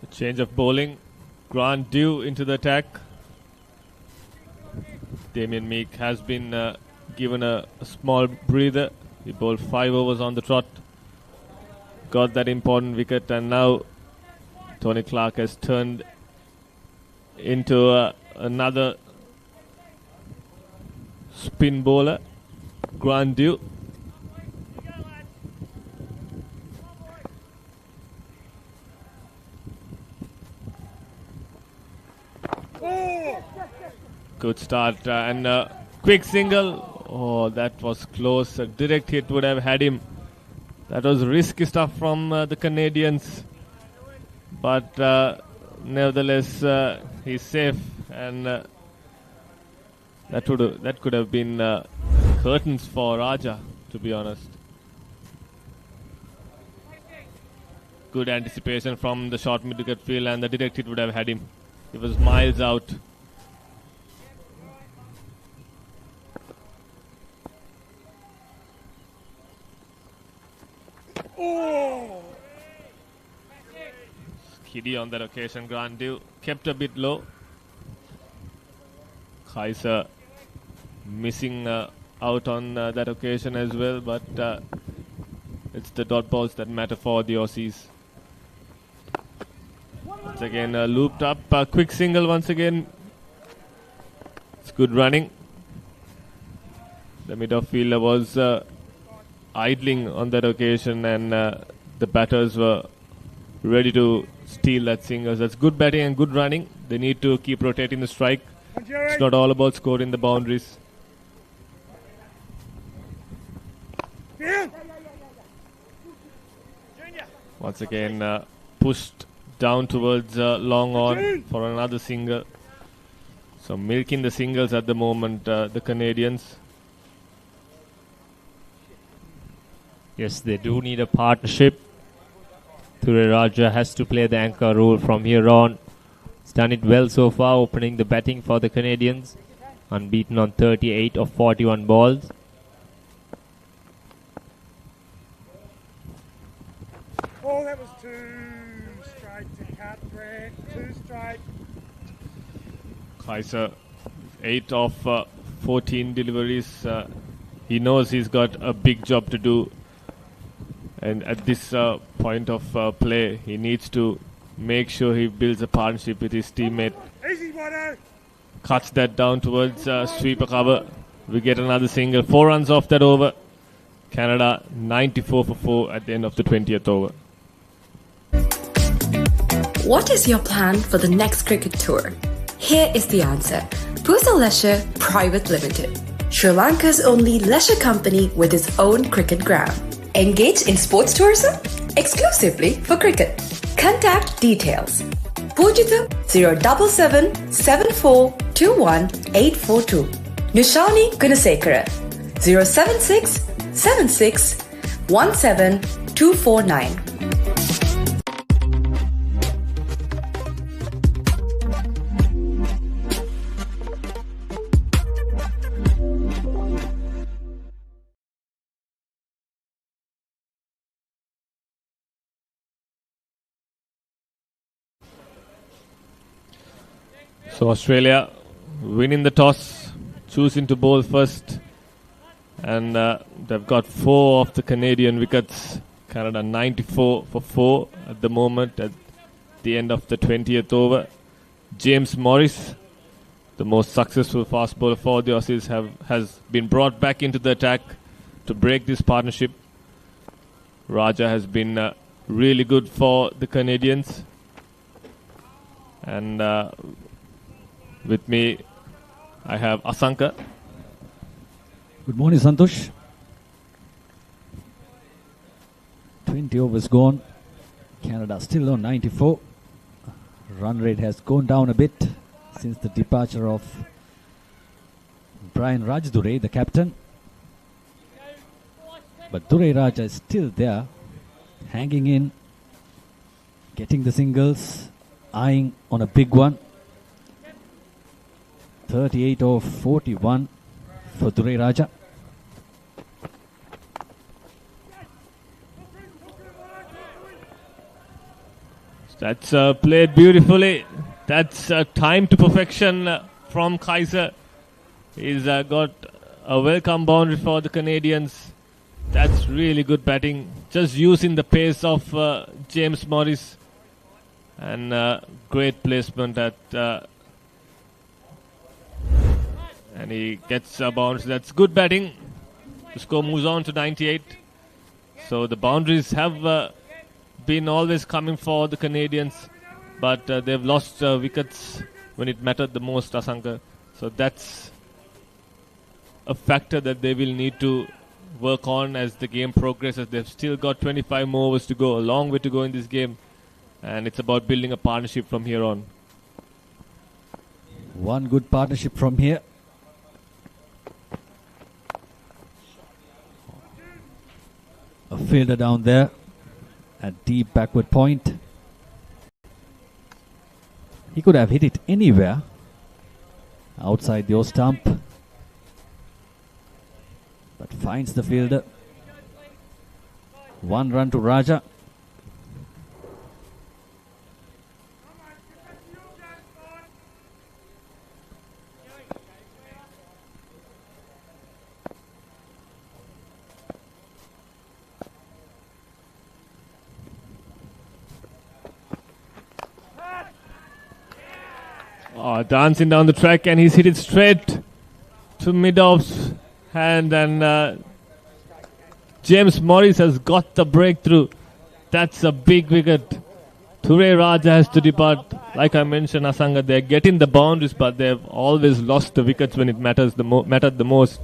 A change of bowling. Grant due into the attack. Damien Meek has been given a small breather. He bowled 5 overs on the trot. Got that important wicket, and now Tony Clark has turned into another spin bowler. Grant due. Good start and quick single. Oh, that was close. A direct hit would have had him. That was risky stuff from the Canadians. But nevertheless, he's safe, and that could have been curtains for Raja, to be honest. Good anticipation from the short mid-wicket field, and the direct hit would have had him. He was miles out. Oh! Kiddy on that occasion. Grant due kept a bit low. Kaiser missing out on that occasion as well, but it's the dot balls that matter for the Aussies. Once again looped up, quick single once again. It's good running. The mid-off fielder was idling on that occasion, and the batters were ready to steal that single. That's good batting and good running. They need to keep rotating the strike. It's not all about scoring the boundaries. Once again pushed down towards long on for another single. So milking the singles at the moment, the Canadians. Yes, they do need a partnership. Raja has to play the anchor role from here on. He's done it well so far, opening the batting for the Canadians. Unbeaten on 38 of 41 balls. Oh, that was 2 straight to cut, Brett. 2 straight. Kaiser, 8 of 14 deliveries. He knows he's got a big job to do. And at this point of play, he needs to make sure he builds a partnership with his teammate. Easy, Bono. Cuts that down towards sweeper cover. We get another single. 4 runs off that over. Canada 94 for 4 at the end of the 20th over. What is your plan for the next cricket tour? Here is the answer. Pusa Leisure Private Limited, Sri Lanka's only leisure company with its own cricket ground. Engage in sports tourism exclusively for cricket. Contact details. Pujita 077 7421 842. Nishani Gunasekara 076 76 17 249. So Australia winning the toss, choosing to bowl first, and they've got 4 of the Canadian wickets. Canada 94 for 4 at the moment at the end of the 20th over. James Morris, the most successful fast bowler for the Aussies, has been brought back into the attack to break this partnership. Raja has been really good for the Canadians, and with me, I have Asanka. Good morning, Santosh. 20 overs gone. Canada still on 94. Run rate has gone down a bit since the departure of Brian Rajadure, the captain. But Dure Raja is still there, hanging in, getting the singles, eyeing on a big one. 38 over 41 for Dure Raja. That's played beautifully. That's time to perfection from Kaiser. He's got a welcome boundary for the Canadians. That's really good batting. Just using the pace of James Morris. And great placement at... and he gets a bounce. That's good batting. The score moves on to 98. So the boundaries have been always coming for the Canadians. But they've lost wickets when it mattered the most, Asanka. So that's a factor that they will need to work on as the game progresses. They've still got 25 more overs to go. A long way to go in this game. And it's about building a partnership from here on. One good partnership from here. A fielder down there at deep backward point. He could have hit it anywhere outside the stump, but finds the fielder. 1 run to Raja. Dancing down the track, and he's hit it straight to mid-off's hand, and James Morris has got the breakthrough. That's a big wicket. Dure Raja has to depart. Like I mentioned, Asanga, they're getting the boundaries, but they've always lost the wickets when it mattered the most.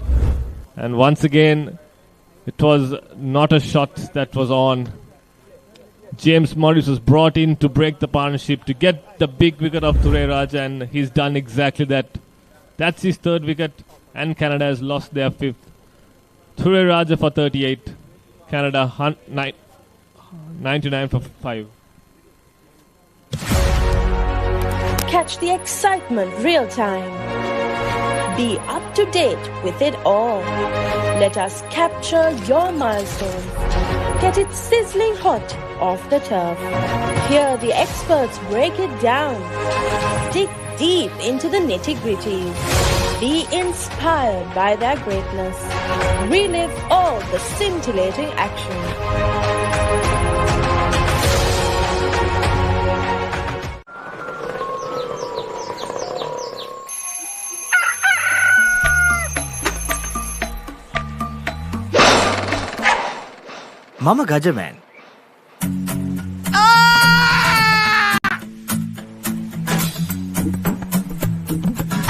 And once again, it was not a shot that was on. James Morris was brought in to break the partnership, to get the big wicket of Dure Raja, and he's done exactly that. That's his third wicket, and Canada has lost their fifth. Dure Raja for 38. Canada 99 for 5. Catch the excitement real time. Be up to date with it all. Let us capture your milestones. Get it sizzling hot off the turf. Hear the experts break it down. Dig deep into the nitty-gritties. Be inspired by their greatness. Relive all the scintillating action. Mama Gajaman.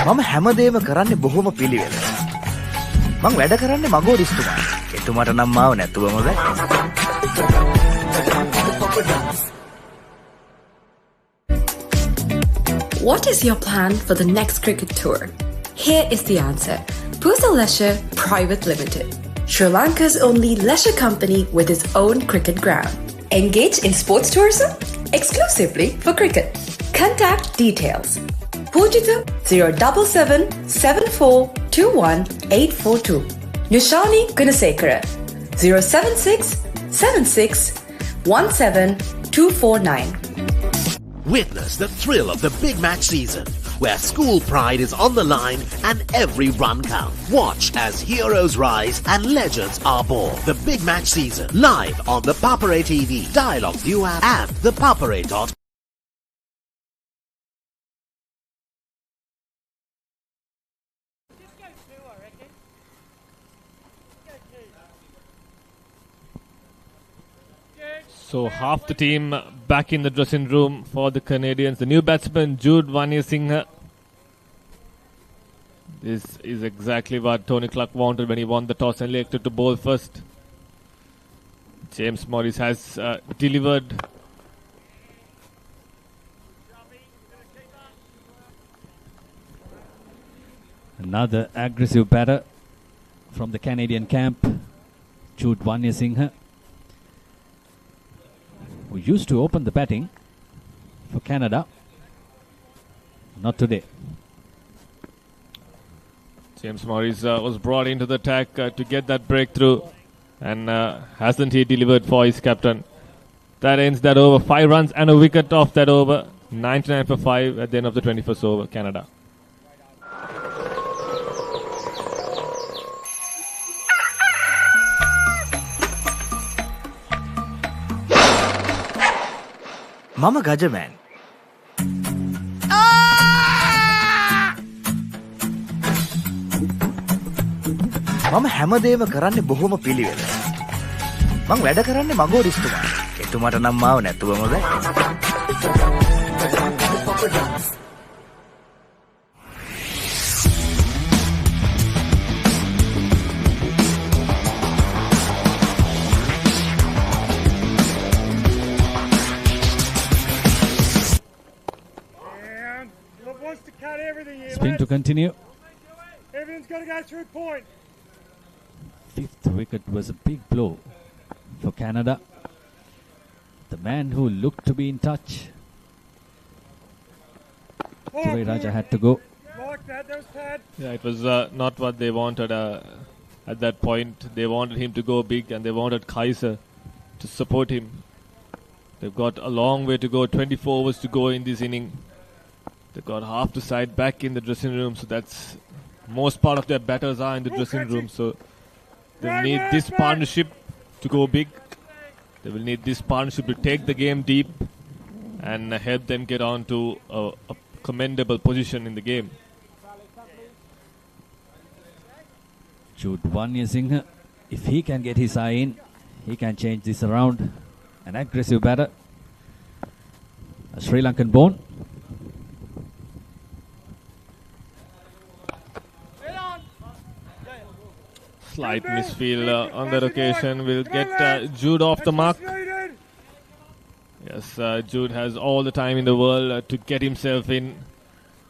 මම හැමදේම කරන්නේ බොහොම පිළිවෙල. මං වැඩ කරන්නේ මගෝරිස්තුමා. එතුමාට නම් මාව නැතුවම බෑ. What is your plan for the next cricket tour? Here is the answer. Pusa Leisure Private Limited, Sri Lanka's only leisure company with its own cricket ground. Engage in sports tourism exclusively for cricket. Contact details. Pujita 077 7421 842. Nushani Gunasekara 076 76 17 249. Witness the thrill of the big match season, where school pride is on the line and every run counts. Watch as heroes rise and legends are born. The big match season, live on the Papare TV, Dialog ViU app, and ThePapare.com. So half the team back in the dressing room for the Canadians. The new batsman, Jude Vaniyasinghe. This is exactly what Tony Clark wanted when he won the toss and elected to bowl first. James Morris has delivered. Another aggressive batter from the Canadian camp, Jude Singh, who used to open the batting for Canada. Not today. James Morris was brought into the attack to get that breakthrough, and hasn't he delivered for his captain? That ends that over. 5 runs and a wicket off that over. 99 for 5 at the end of the 21st over, Canada. Mama Gajaman. මම හැමදේම කරන්නේ බොහොම පිළිවෙල. මං වැඩ කරන්නේ මගෝරිස්තුමා. එතුමාට නම් මාව නැතුවම බෑ. Spin to continue. Everything's got to go through point. Fifth wicket was a big blow for Canada. The man who looked to be in touch, Ture Raja, had to go. Like that was bad. Yeah, it was not what they wanted at that point. They wanted him to go big, and they wanted Kaiser to support him. They've got a long way to go, 24 overs to go in this inning. They've got half the side back in the dressing room, so that's most part of their batters are in the dressing room, so they need this partnership to go big. They will need this partnership to take the game deep and help them get on to a commendable position in the game. Jude Singh, if he can get his eye in, he can change this around. An aggressive batter, a Sri Lankan born. Slight misfield on that occasion will get Jude off the mark. Yes, Jude has all the time in the world to get himself in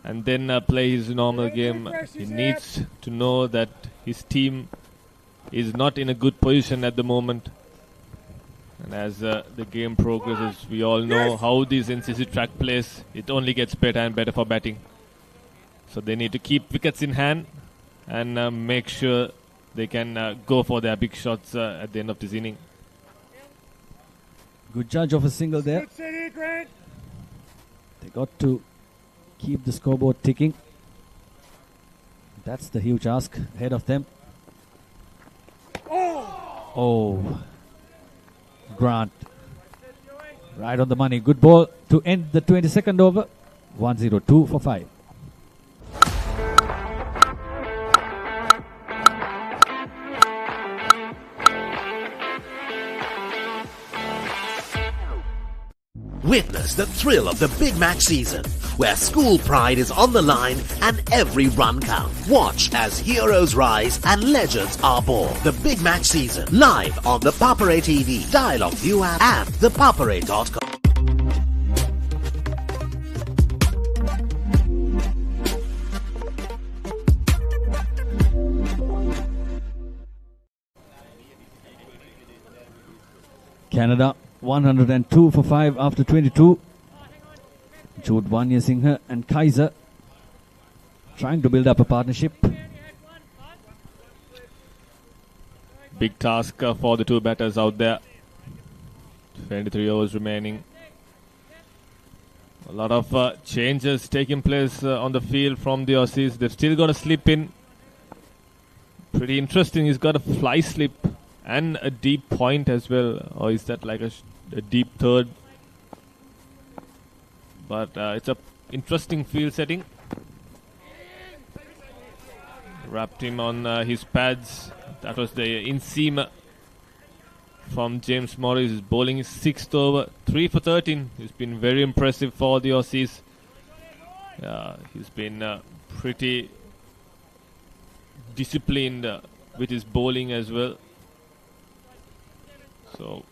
and then play his normal game. He needs to know that his team is not in a good position at the moment. And as the game progresses, we all know how these NCC track plays. It only gets better and better for batting. So they need to keep wickets in hand and make sure they can go for their big shots at the end of this inning. Good judge of a single there. They got to keep the scoreboard ticking. That's the huge ask ahead of them. Oh, Grant. Right on the money. Good ball to end the 22nd over. 102 for 5. Witness the thrill of the big match season, where school pride is on the line and every run counts. Watch as heroes rise and legends are born. The big match season, live on the Papare TV, Dialog ViU app, and ThePapare.com. Canada 102 for 5 after 22. Jude Singh and Kaiser trying to build up a partnership. Big task for the two batters out there. 23 overs remaining. A lot of changes taking place on the field from the Aussies. They've still got a slip in. Pretty interesting. He's got a fly slip and a deep point as well. Or is that like a deep third? But it's a interesting field setting. Wrapped him on his pads. That was the inseam from James Morris. He's bowling his 6th over. 3 for 13. He's been very impressive for the Aussies. He's been pretty disciplined with his bowling as well. So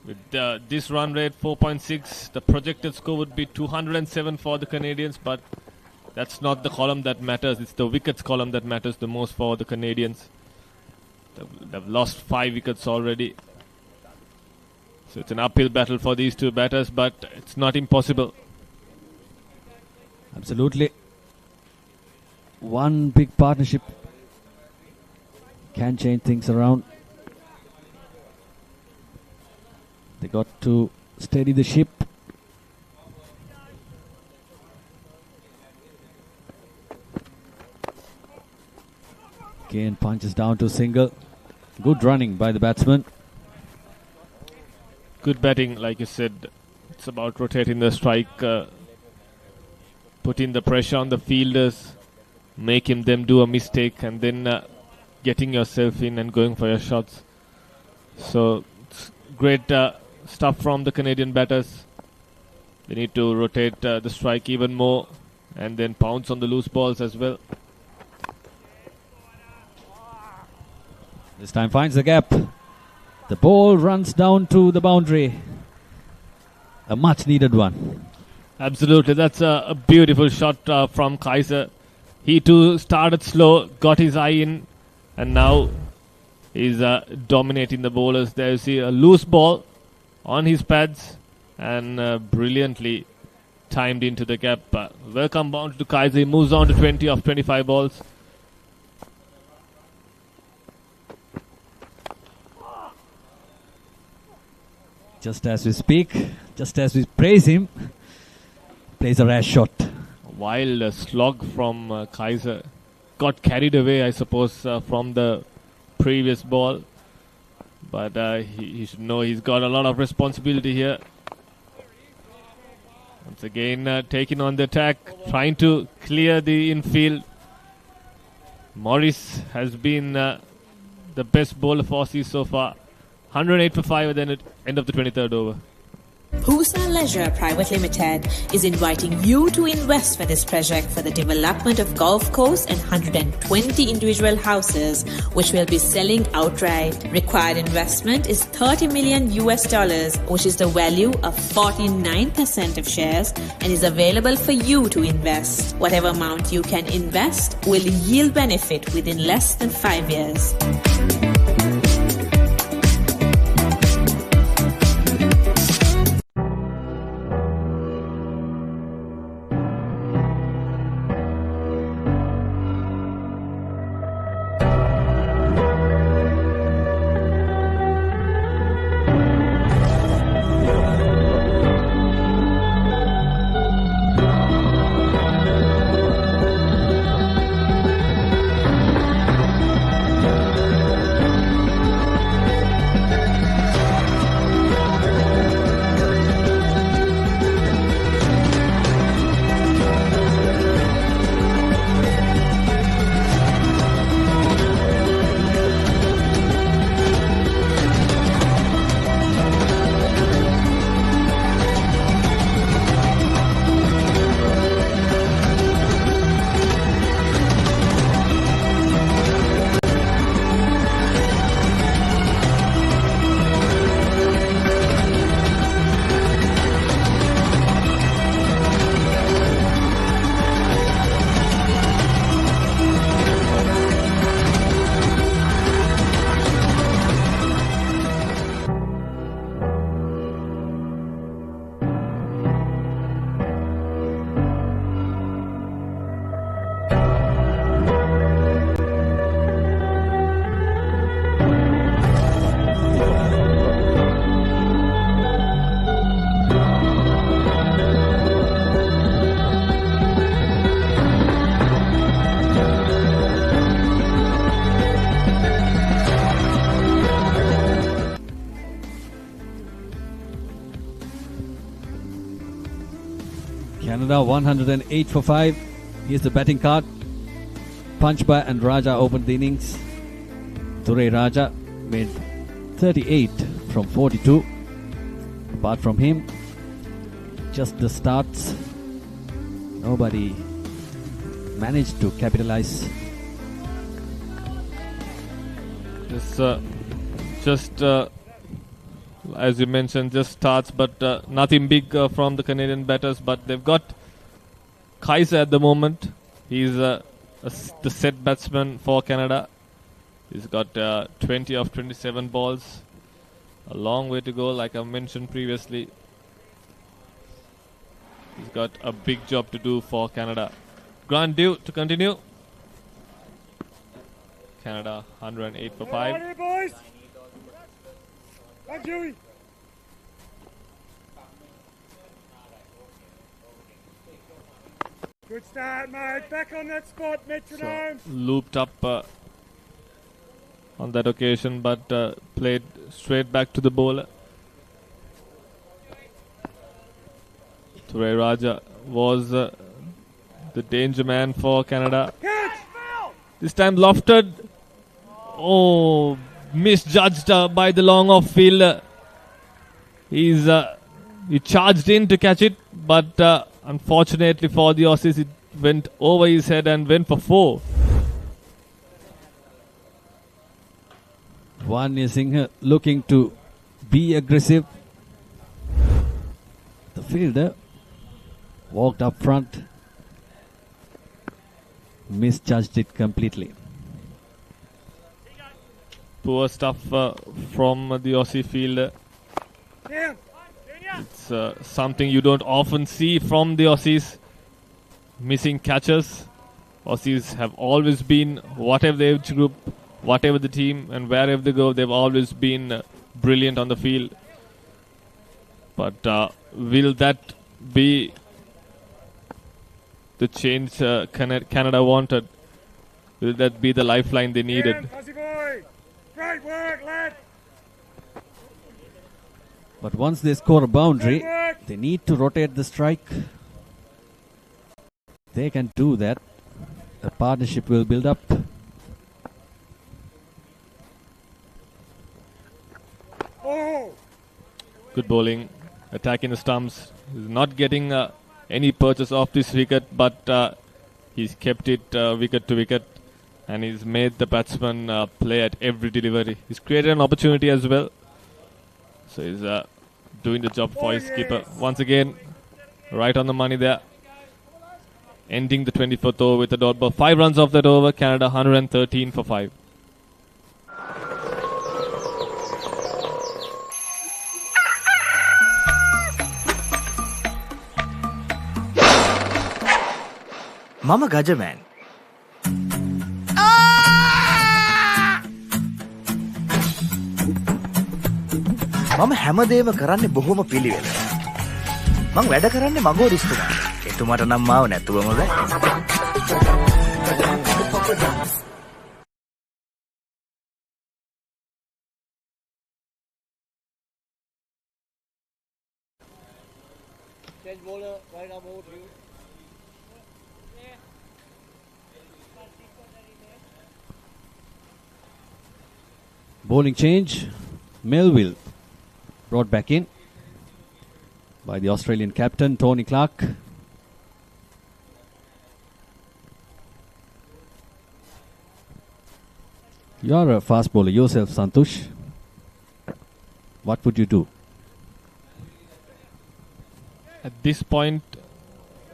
with this run rate 4.6, the projected score would be 207 for the Canadians, but That's not the column that matters. It's the wickets column that matters the most for the Canadians. They've lost 5 wickets already. So it's an uphill battle for these two batters, but it's not impossible. Absolutely. One big partnership can change things around. They got to steady the ship. Kane punches down to single. Good running by the batsman. Good batting, like you said. It's about rotating the strike, putting the pressure on the fielders, making them do a mistake, and then getting yourself in and going for your shots. So it's great stuff from the Canadian batters. They need to rotate the strike even more and then pounce on the loose balls as well. This time finds the gap. The ball runs down to the boundary. A much needed one. Absolutely. That's a beautiful shot from Kaiser. He too started slow, got his eye in, and now he's dominating the bowlers. There you see a loose ball on his pads and brilliantly timed into the gap. Welcome bound to Kaiser. He moves on to 20 of 25 balls. Just as we speak, just as we praise him, plays a rash shot. Wild slog from Kaiser. Got carried away, I suppose, from the previous ball. But he should know he's got a lot of responsibility here. Once again, taking on the attack, trying to clear the infield. Morris has been the best bowler for Aussies so far. 108 for 5 at the end of the 23rd over. Pusa Leisure Private Limited is inviting you to invest for this project for the development of golf course and 120 individual houses, which will be selling outright. Required investment is $30 million, which is the value of 49% of shares, and is available for you to invest. Whatever amount you can invest will yield benefit within less than 5 years. Canada 108 for 5. Here's the batting card. Punchba and Raja opened the innings. Ture Raja made 38 from 42. Apart from him, just the starts. Nobody managed to capitalize. Just as you mentioned, just starts, but nothing big from the Canadian batters. But they've got Kaiser at the moment. He's the set batsman for Canada. He's got 20 of 27 balls. A long way to go, like I mentioned previously. He's got a big job to do for Canada. Grant due to continue. Canada 108 for 5. On here, boys. Come, Dewey. Good start, mate. Back on that spot, metronome. Looped up on that occasion, but played straight back to the bowler. Ture Raja was the danger man for Canada. This time lofted. Oh, misjudged by the long off fielder. He charged in to catch it, but unfortunately for the Aussies, it went over his head and went for 4. Vanya Singh looking to be aggressive. The fielder walked up front, misjudged it completely. Poor stuff from the Aussie fielder. It's something you don't often see from the Aussies. Missing catches. Aussies have always been, whatever the age group, whatever the team, and wherever they go, they've always been brilliant on the field. But will that be the change Canada wanted? Will that be the lifeline they needed? Great work, lad. But once they score a boundary, they need to rotate the strike. They can do that. A partnership will build up. Oh. Good bowling. Attacking the stumps. He's not getting any purchase off this wicket, but he's kept it wicket to wicket. And he's made the batsman play at every delivery. He's created an opportunity as well. So he's doing the job for his keeper. Once again, right on the money there. Ending the 24th over with a dot ball. 5 runs off that over. Canada 113 for 5. Mama Gajaman. මම හැමදේම කරන්නේ බොහොම පිළිවෙල. මං වැඩ කරන්නේ මගෝ රිස්තුමා. එතුමාට නම් මාව නැතුවම බෑ. Change bowler, right arm over to you. Bowling change. Melville brought back in by the Australian captain Tony Clark. You are a fast bowler yourself, Santosh. What would you do? At this point,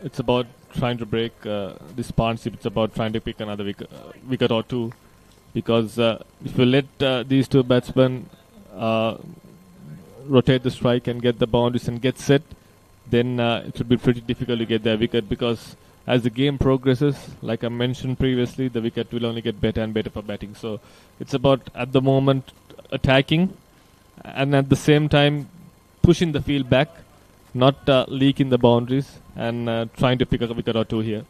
it's about trying to break this partnership. It's about trying to pick another wicket or two. Because if you let these two batsmen rotate the strike and get the boundaries and get set, then it would be pretty difficult to get their wicket, because as the game progresses, like I mentioned previously, the wicket will only get better and better for batting. So it's about, at the moment, attacking and at the same time pushing the field back, not leaking the boundaries, and trying to pick a wicket or two here.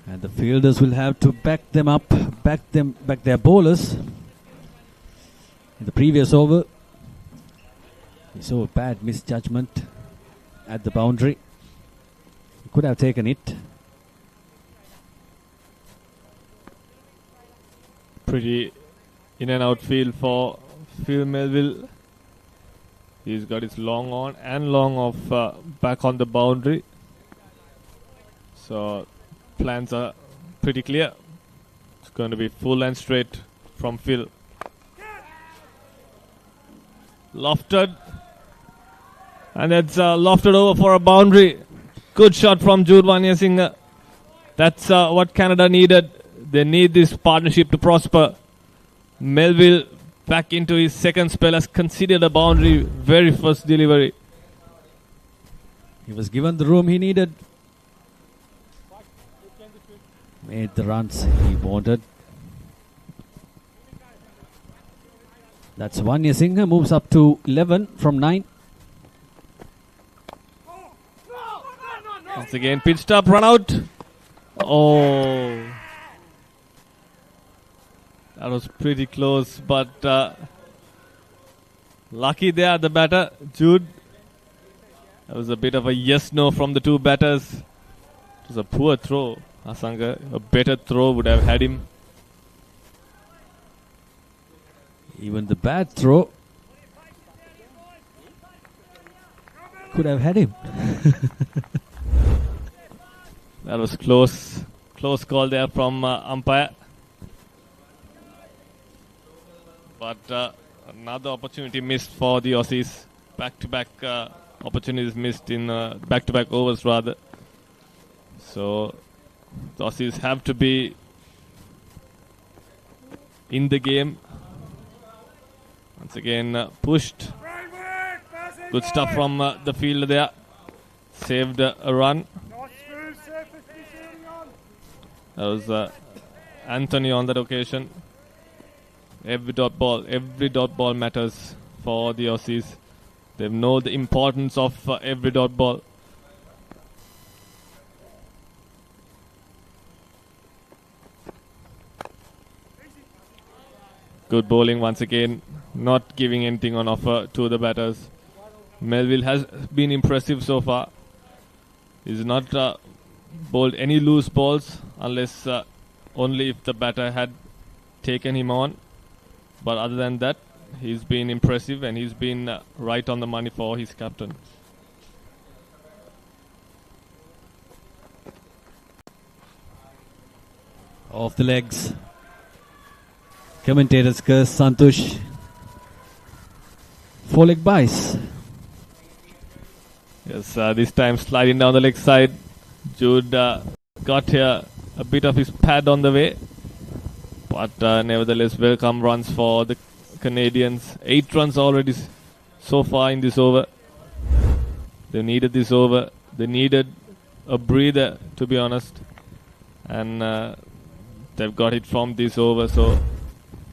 And the fielders will have to back them up, back their bowlers. In the previous over, we saw a bad misjudgment at the boundary. He could have taken it. Pretty in and out field for Phil Melville. He's got his long on and long off back on the boundary. So plans are pretty clear. It's going to be full and straight from Phil. Lofted. And it's lofted over for a boundary. Good shot from Jude Vanyasinghe. That's what Canada needed. They need this partnership to prosper. Melville, back into his second spell, has conceded a boundary. Very first delivery. He was given the room he needed. Made the runs he wanted. That's Vanyasinghe, moves up to 11 from 9. Once again, pitched up, run out. Oh. That was pretty close, but lucky there, the batter, Jude. That was a bit of a yes-no from the two batters. It was a poor throw. Asanga, a better throw would have had him. Even the bad throw could have had him. That was close. Close call there from umpire. But another opportunity missed for the Aussies. Back-to-back opportunities missed in back-to-back overs rather. So the Aussies have to be in the game. Once again pushed. Good stuff from the fielder there. Saved a run. That was Anthony on that occasion. Every dot ball matters for the Aussies. They know the importance of every dot ball. Good bowling once again, not giving anything on offer to the batters. Melville has been impressive so far. He's not bowled any loose balls unless only if the batter had taken him on. But other than that, he's been impressive and he's been right on the money for his captain. Off the legs. Commentators curse Santosh. 4-leg bice. Yes, this time sliding down the leg side. Jude got here a bit of his pad on the way. But nevertheless, welcome runs for the Canadians. 8 runs already so far in this over. They needed this over. They needed a breather, to be honest. And they've got it from this over. So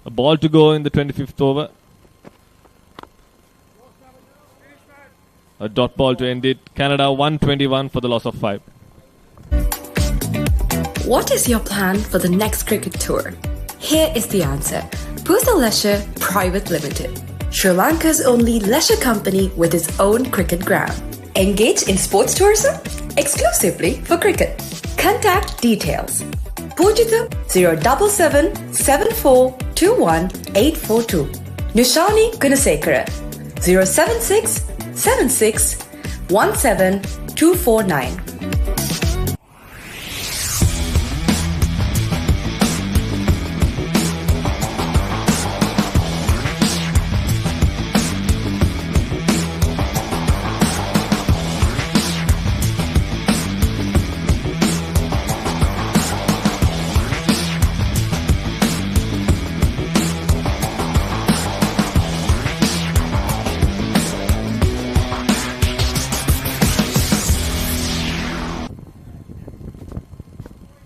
a ball to go in the 25th over. A dot ball to end it. Canada 121 for the loss of 5. What is your plan for the next cricket tour? Here is the answer. Pusa Leisure Private Limited, Sri Lanka's only leisure company with its own cricket ground. Engage in sports tourism exclusively for cricket. Contact details. Pujita 077 74 21 842. Nishani Gunasekara 076 76 17 249.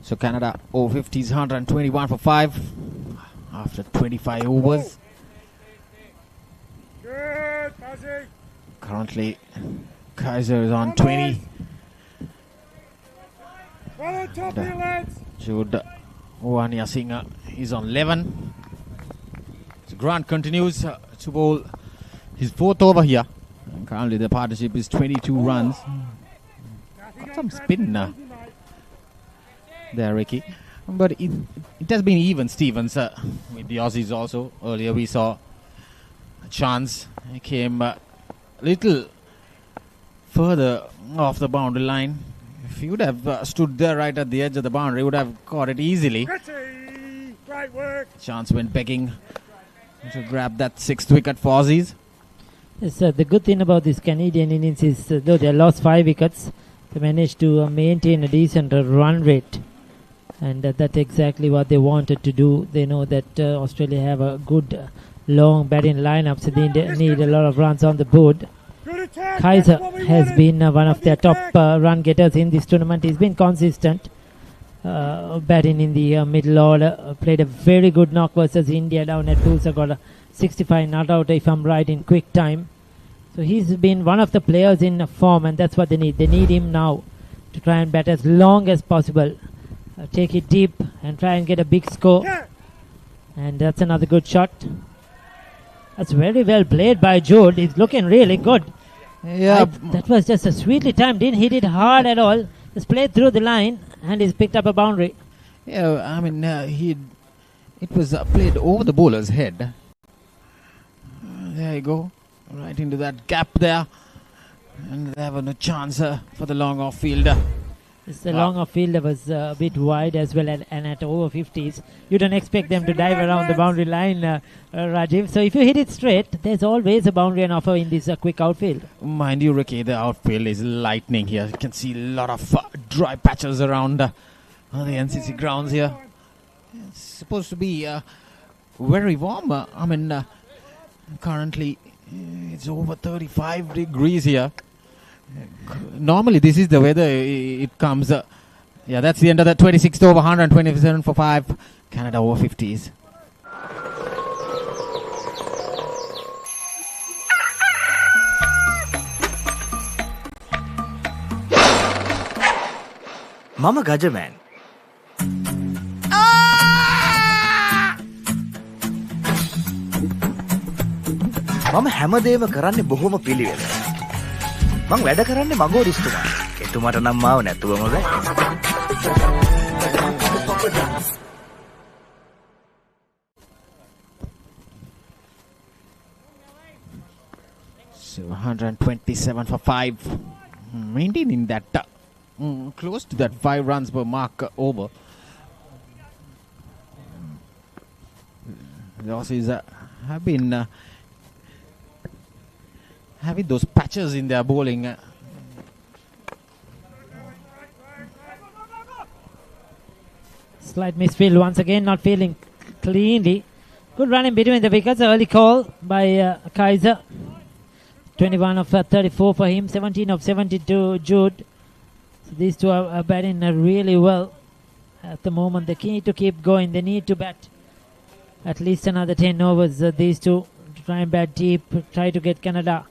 So Canada Over-50s 121 for 5 after 25 overs. Good, Buzzy. Currently, Kaiser is on 20. Well on top here, lads. Jude Vanyasinghe is on 11. So Grant continues to bowl his 4th over here. And currently the partnership is 22 runs. Got some spin there, Ricky. But it has been even, Stevens, with the Aussies also. Earlier we saw a chance. He came a little further off the boundary line. If he would have stood there right at the edge of the boundary, he would have caught it easily. Pretty. Great work. Chance went begging to grab that 6th wicket for Aussies. Yes, the good thing about this Canadian innings is though they lost 5 wickets, they managed to maintain a decent run rate, and that's exactly what they wanted to do. They know that Australia have a good long batting lineup, so they need a lot of runs on the board. Kaiser has been one of their top run getters in this tournament. He's been consistent, batting in the middle order. Played a very good knock versus India down at Tulsa. Got a 65 not out, if I'm right, in quick time. So he's been one of the players in form, and that's what they need. They need him now to try and bat as long as possible. Take it deep and try and get a big score. And that's another good shot. That's very well played by Jude. He's looking really good. Yeah, that was just a sweetly timed. Didn't hit it hard at all. Just played through the line, and he's picked up a boundary. Yeah, I mean, it was played over the bowler's head. There you go, right into that gap there, and they have no chance for the long off fielder. The long off fielder was a bit wide as well, and at over 50s, you don't expect them to dive around the boundary line, Rajiv. So if you hit it straight, there's always a boundary and offer in this quick outfield. Mind you, Ricky, the outfield is lightning here. You can see a lot of dry patches around the NCC grounds here. It's supposed to be very warm. I mean, currently it's over 35 degrees here. Normally this is the weather it comes. Yeah, that's the end of the 26th over, 127 for 5. Canada over 50s. Mama Gajaman. මම හැමදේම කරන්නේ බොහොම පිළිවෙල. මං වැඩ කරන්නේ මගෝරිස්තුමා. එතුමාට නම් මාව නැතුවම බෑ. So 127 for 5. Maintaining that close to that 5 runs per mark over. The Aussies have been having those patches in their bowling. Slight misfield once again, not feeling cleanly. Good run in between the wickets. Early call by Kaiser. 21 of 34 for him, 17 of 72 Jude. So these two are batting really well at the moment. They need to keep going. They need to bat at least another 10 overs, these two, to try and bat deep, try to get Canada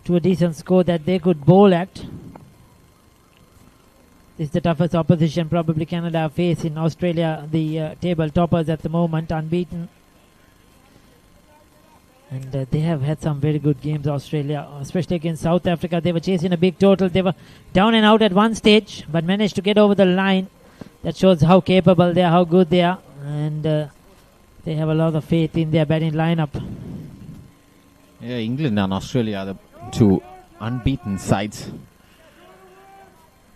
to a decent score that they could bowl at. This is the toughest opposition probably Canada face in Australia, the table toppers at the moment, unbeaten. And they have had some very good games, Australia, especially against South Africa. They were chasing a big total. They were down and out at one stage, but managed to get over the line. That shows how capable they are, how good they are. And they have a lot of faith in their batting lineup. Yeah, England and Australia are the two unbeaten sides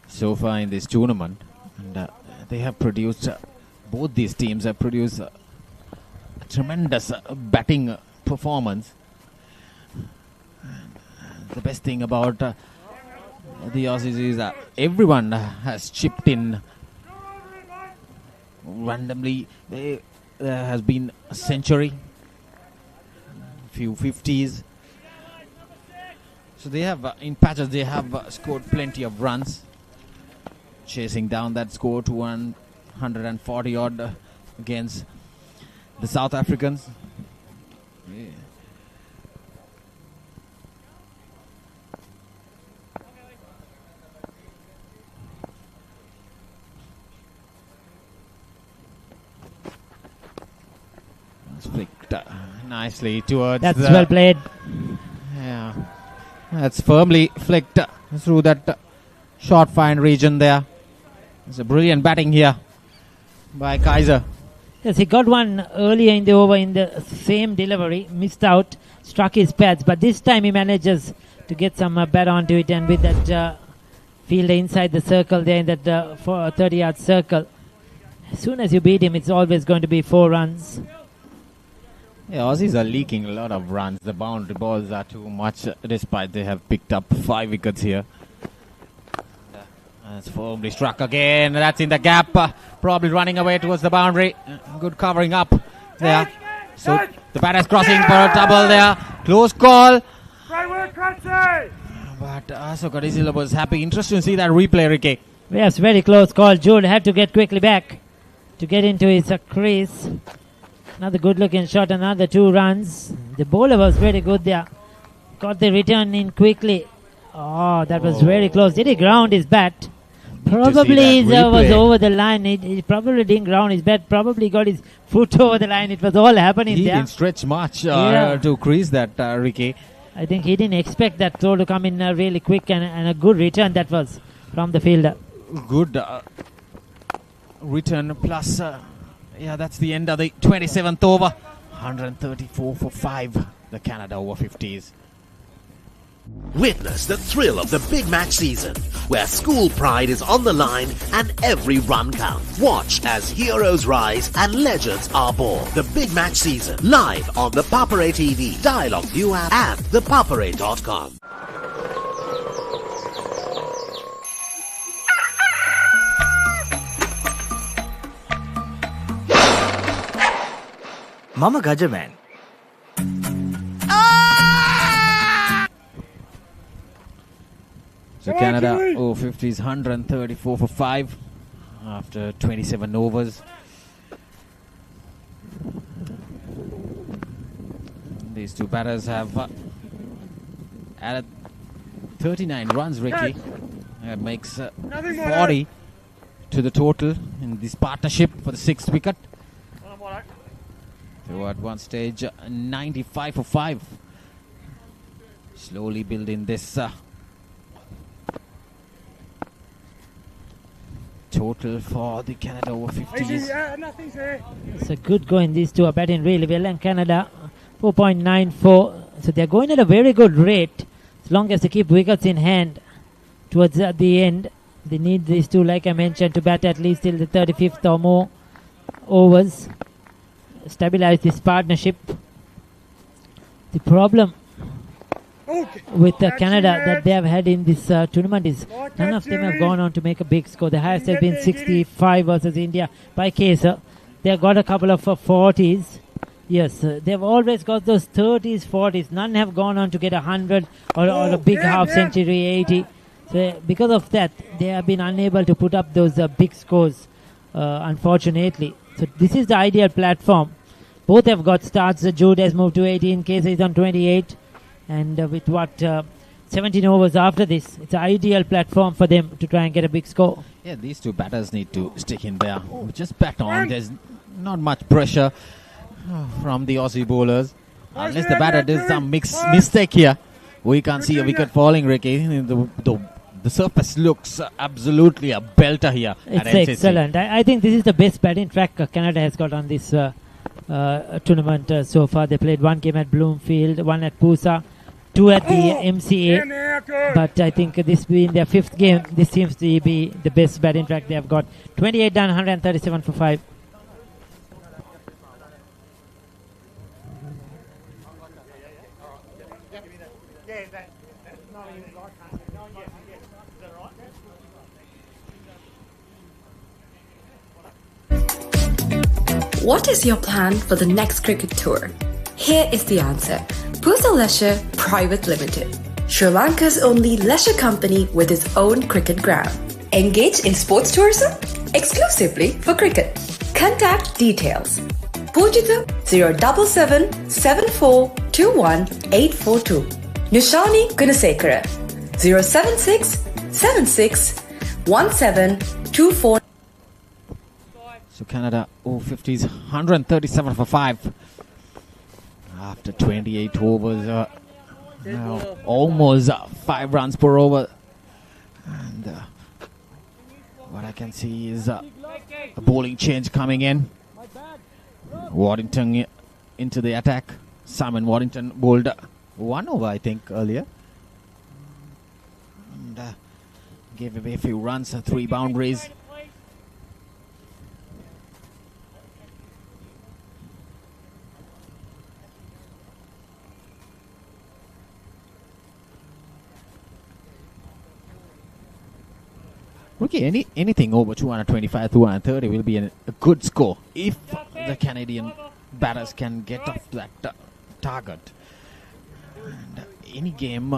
so far in this tournament. And they have produced, both these teams have produced a tremendous batting performance. The best thing about the Aussies is that everyone has chipped in randomly. There has been a century, few 50s. So they have, in patches, they have scored plenty of runs, chasing down that score to 140 odd against the South Africans. Yeah. That's flicked nicely towards. That's well played. Yeah, that's firmly flicked through that short fine region there. It's a brilliant batting here by Kaiser. Yes, he got one earlier in the over in the same delivery, missed out, struck his pads, but this time he manages to get some bat onto it, and with that fielder inside the circle there in that 30-yard circle, as soon as you beat him, it's always going to be 4 runs. Yeah, Aussies are leaking a lot of runs. The boundary balls are too much, despite they have picked up 5 wickets here. That's firmly struck again. That's in the gap. Probably running away towards the boundary. Good covering up there. So the batter's crossing for a double there. Close call. Great work, Crunchy! But Asokadizila was happy. Interesting to see that replay, Ricky. Yes, very close call. Jude had to get quickly back to get into his crease. Another good looking shot, another 2 runs. The bowler was very good there. Got the return in quickly. Oh, that was very close. Did he ground his bat? Probably it was over the line. He probably didn't ground his bat. Probably got his foot over the line. It was all happening He there. didn't stretch much to crease that, Ricky. I think he didn't expect that throw to come in really quick, and a good return that was from the fielder. Good return plus, that's the end of the 27th over. 134 for 5, the Canada Over-50s. Witness the thrill of the big match season, where school pride is on the line and every run counts. Watch as heroes rise and legends are born. The big match season, live on the Papare TV, Dialog ViU app and ThePapare.com. Mama Gajaman. So Canada Over-50s 134 for 5 after 27 overs. These two batters have added 39 runs, Ricky. That makes 40 to the total in this partnership for the 6th wicket. So at one stage, 95 for 5. Slowly building this total for the Canada Over-50s. Nothing's here. It's a good going. These two are batting really well, and Canada 4.94. So they're going at a very good rate as long as they keep wickets in hand towards the end. They need these two, like I mentioned, to bat at least till the 35th or more overs. Stabilize this partnership. The problem with Canada that they have had in this tournament is none of them have gone on to make a big score. The highest has been 65 versus India by Kesa. They have got a couple of 40s. Yes, they've always got those 30s, 40s. None have gone on to get 100 or a big half century, 80. So because of that, they have been unable to put up those big scores, unfortunately. So this is the ideal platform. Both have got starts. Jude has moved to 18, Kesa is on 28. And with 17 overs after this, it's an ideal platform for them to try and get a big score. Yeah, these two batters need to stick in there. Just bat on. There's not much pressure from the Aussie bowlers. Unless the batter does some mistake here, we can't see a wicket falling, Ricky. The surface looks absolutely a belter here at NCC. It's excellent. I think this is the best batting track Canada has got on this tournament so far. They played 1 game at Bloomfield, 1 at Pusa, 2 at the MCA. But I think this being their 5th game, this seems to be the best batting track they have got. 28 done, 137 for 5. What is your plan for the next cricket tour? Here is the answer. Pusa Leisure Private Limited, Sri Lanka's only leisure company with its own cricket ground. Engage in sports tourism exclusively for cricket. Contact details. Pujitha 077 7421 842. Nushani Gunasekara 076 76 1724. So Canada Over-50s 137 for 5 after 28 overs. Now almost 5 runs per over. And what I can see is a bowling change coming in. Waddington into the attack. Simon Waddington bowled 1 over, I think, earlier. And gave away a few runs, 3 boundaries. Okay, anything over 225, 230 will be a good score if the Canadian batters can get off that target. And any game,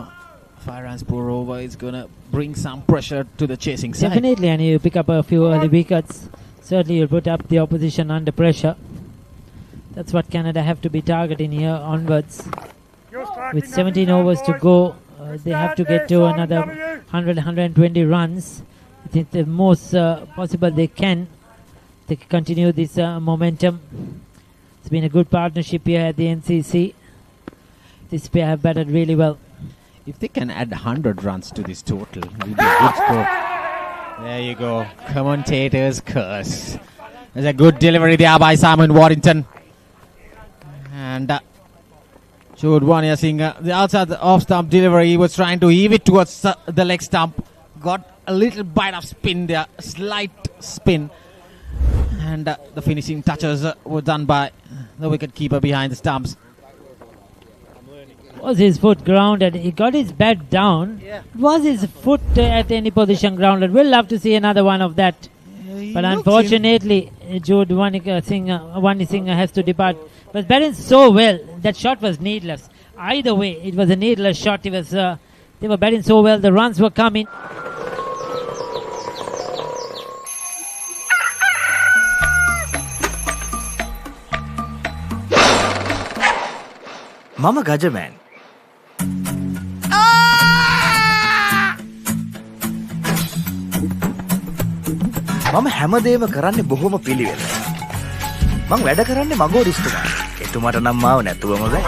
5 runs per over is going to bring some pressure to the chasing side. Definitely, and you pick up a few early wickets. Certainly, you'll put up the opposition under pressure. That's what Canada have to be targeting here onwards. With 17 overs to go, they have to get to another 100, 120 runs. I think the most possible they can continue this momentum. It's been a good partnership here at the NCC. This pair have batted really well. If they can add 100 runs to this total, it will be a good score. There you go. Commentator's curse. There's a good delivery there by Simon Waddington. And Jude Wanya Singh, the outside off-stump delivery, he was trying to heave it towards the leg stump. Got a little bite of spin there, slight spin. And the finishing touches were done by the wicket-keeper behind the stumps. Was his foot grounded? He got his bat down. Yeah. Was his foot at any position grounded? We'll love to see another one of that. But unfortunately, Jude Wani Singh has to depart. But batting so well, that shot was needless. Either way, it was a needless shot. They were batting so well, the runs were coming. Mama Gajaman. මම හැමදේම කරන්නේ බොහොම පිළිවෙලට. මං වැඩ කරන්නේ මගෝරිස්තුමා. එතුමාට නම් මාව නැතුවම බෑ.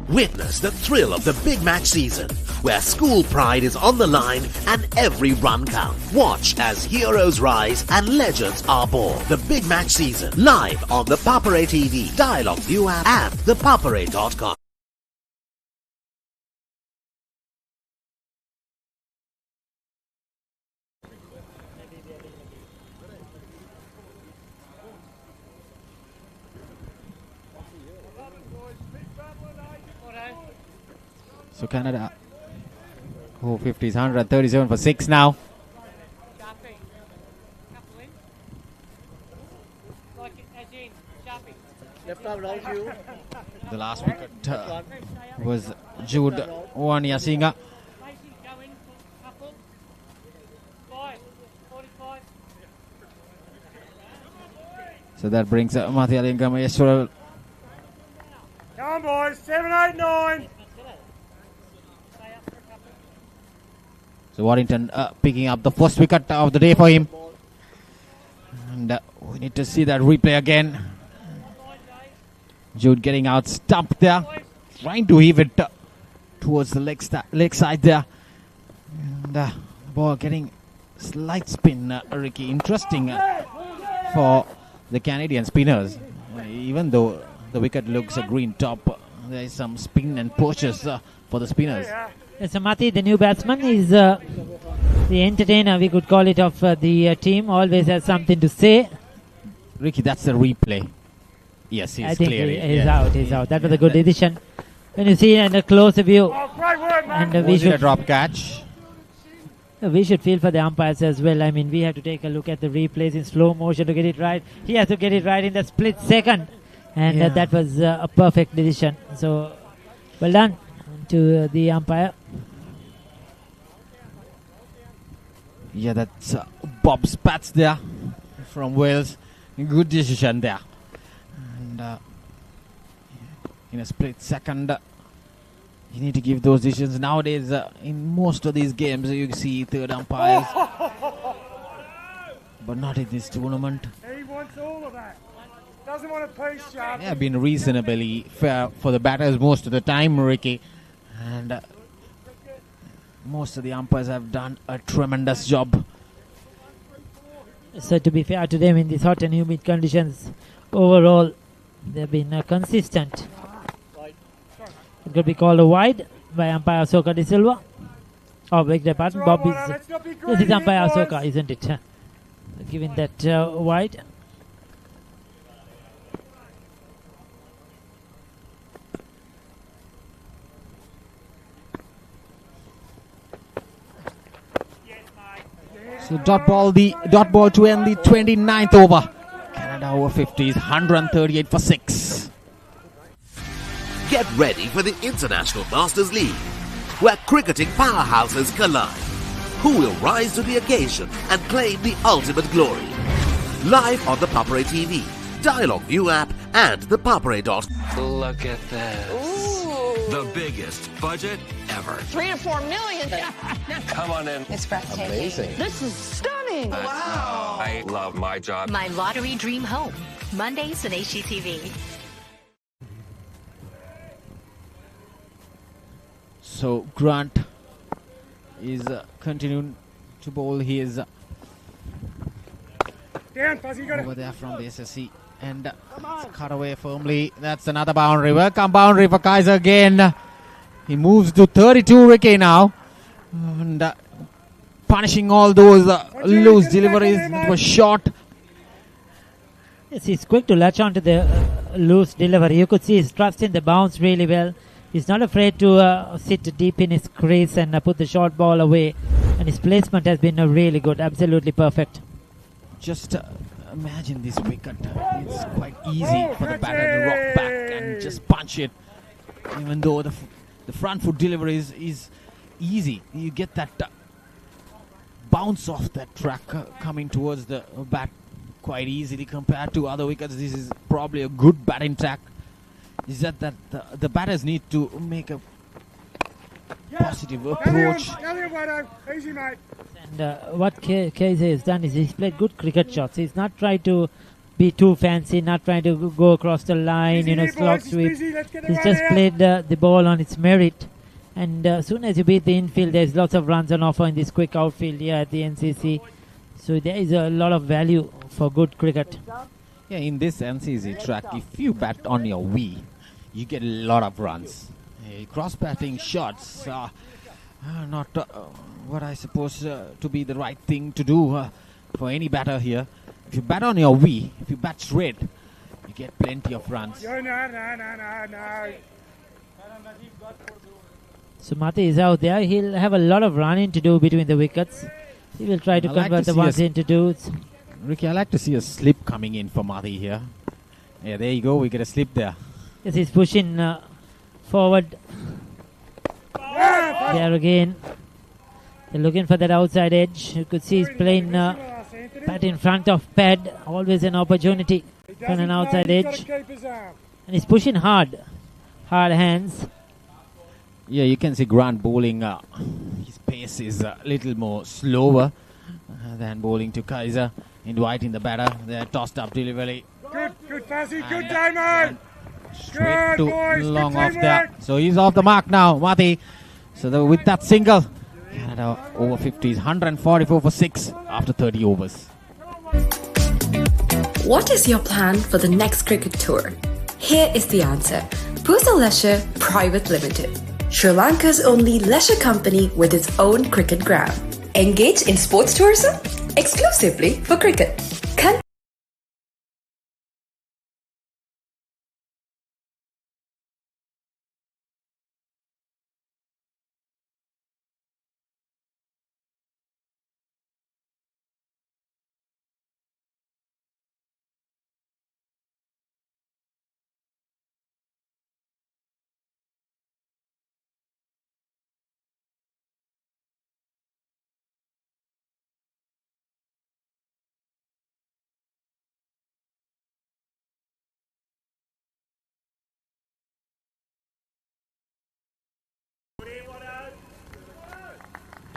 Witness the thrill of the big match season, where school pride is on the line and every run counts. Watch as heroes rise and legends are born. The big match season, live on the Papare TV, Dialog ViU app and ThePapare.com. So Canada, Over-50s, 137 for 6 now. The last wicket was Jude Wanya Singh. So that brings Mathialingam Yeshwar. Come on, boys. 7, 8, 9. So Waddington picking up the first wicket of the day for him. And we need to see that replay again. Jude getting out stumped there. Trying to heave it towards the leg side there. And the ball getting slight spin, Ricky. Interesting for the Canadian spinners. Even though the wicket looks a green top, there is some spin and pushes for the spinners. So Mati, the new batsman, is the entertainer, we could call it, of the team. Always has something to say. Ricky, that's the replay. Yes, he's clear. He's out. He's out. That was a good decision. When you see it in a closer view, and we should a drop catch. We should feel for the umpires as well. I mean, we have to take a look at the replays in slow motion to get it right. He has to get it right in the split second, and that was a perfect decision. So, well done to the umpire. Yeah, that's Bob Spats there from Wales. Good decision there. And in a split second, you need to give those decisions. Nowadays, in most of these games, you see third umpires. But not in this tournament. He wants all of that. Doesn't want a piece, Sharp. They have been reasonably fair for the batters most of the time, Ricky. And most of the umpires have done a tremendous job. So to be fair to them in these hot and humid conditions, overall, they've been consistent. It could be called a wide by umpire Asoka De Silva. Oh, beg the pardon, Bob is... This is umpire Asoka, isn't it? Giving that wide. So dot ball to end the 29th over. Canada over-50s, 138 for 6. Get ready for the International Masters League, where cricketing powerhouses collide. Who will rise to the occasion and claim the ultimate glory? Live on the Papare TV, Dialog ViU app, and ThePapare.com. Look at this. Ooh. The biggest budget ever. 3 to 4 million. Come on in. It's breathtaking. Amazing. This is stunning. Wow. I love my job. My lottery dream home. Mondays on HGTV. So Grant is continuing to bowl. He is Down, Fuzzy, got over there from the SSC and it's cut away firmly. That's another boundary. Welcome boundary for Kaiser again. He moves to 32 Ricky now and punishing all those loose deliveries that were short. Yes, he's quick to latch onto the loose delivery. You could see his trust in the bounce really well. He's not afraid to sit deep in his crease and put the short ball away. And his placement has been really good, absolutely perfect. Just imagine this wicket. It's quite easy for the batter to rock back and just punch it. Even though the front foot delivery is easy. You get that bounce off that track coming towards the bat quite easily compared to other wickets. This is probably a good batting track. Is that the batters need to make a positive approach. Easy, mate. And what KZ has done is he's played good cricket shots. He's not tried to be too fancy, not trying to go across the line, slog sweep. He's just played the ball on its merit. And as soon as you beat the infield, there's lots of runs on offer in this quick outfield here at the NCC. So there is a lot of value for good cricket. Yeah, in this NCC track, if you bat on your V, you get a lot of runs. Cross-batting shots are not what I suppose to be the right thing to do for any batter here. If you bat on your V, if you bat straight, you get plenty of runs. No. So Mati is out there. He'll have a lot of running to do between the wickets. He will try to convert the ones into twos. Ricky, I like to see a slip coming in for Mati here. Yeah, there you go. We get a slip there. Yes, he's pushing forward. There again. They're looking for that outside edge. You could see he's playing bat in front of pad. Always an opportunity for an outside edge. And he's pushing hard. Hard hands. Yeah, you can see Grant bowling. His pace is a little more slower than bowling to Kaiser. Inviting the batter. They're tossed up delivery. Good, Fuzzy. Good day, mate. Straight to long off there. So he's off the mark now, Mati. So with that single, Canada over-50s, 144 for 6 after 30 overs. What is your plan for the next cricket tour? Here is the answer. Pusa Leisure Private Limited, Sri Lanka's only leisure company with its own cricket ground. Engage in sports tourism exclusively for cricket.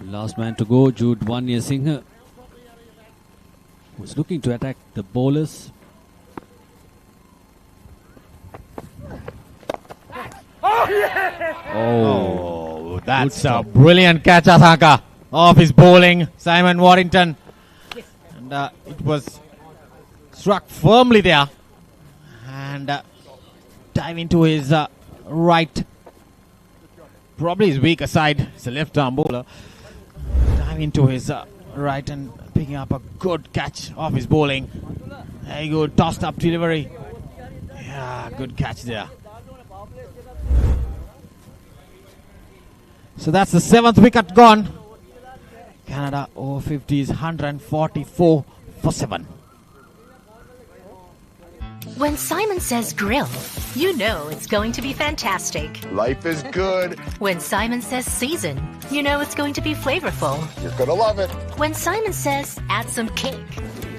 Last man to go, Jude Singh was looking to attack the bowlers. Oh, that's a brilliant catch, Asanka, off his bowling, Simon Warrington. And it was struck firmly there. And dive into his right. Probably his weaker side. It's a left-arm bowler. Dive into his right and picking up a good catch off his bowling. There you go, tossed up delivery. Yeah, good catch there. So that's the 7th wicket gone. Canada Over-50s 144 for 7. When Simon says grill, you know it's going to be fantastic. Life is good. When Simon says season, you know it's going to be flavorful. You're gonna love it. When Simon says add some kick,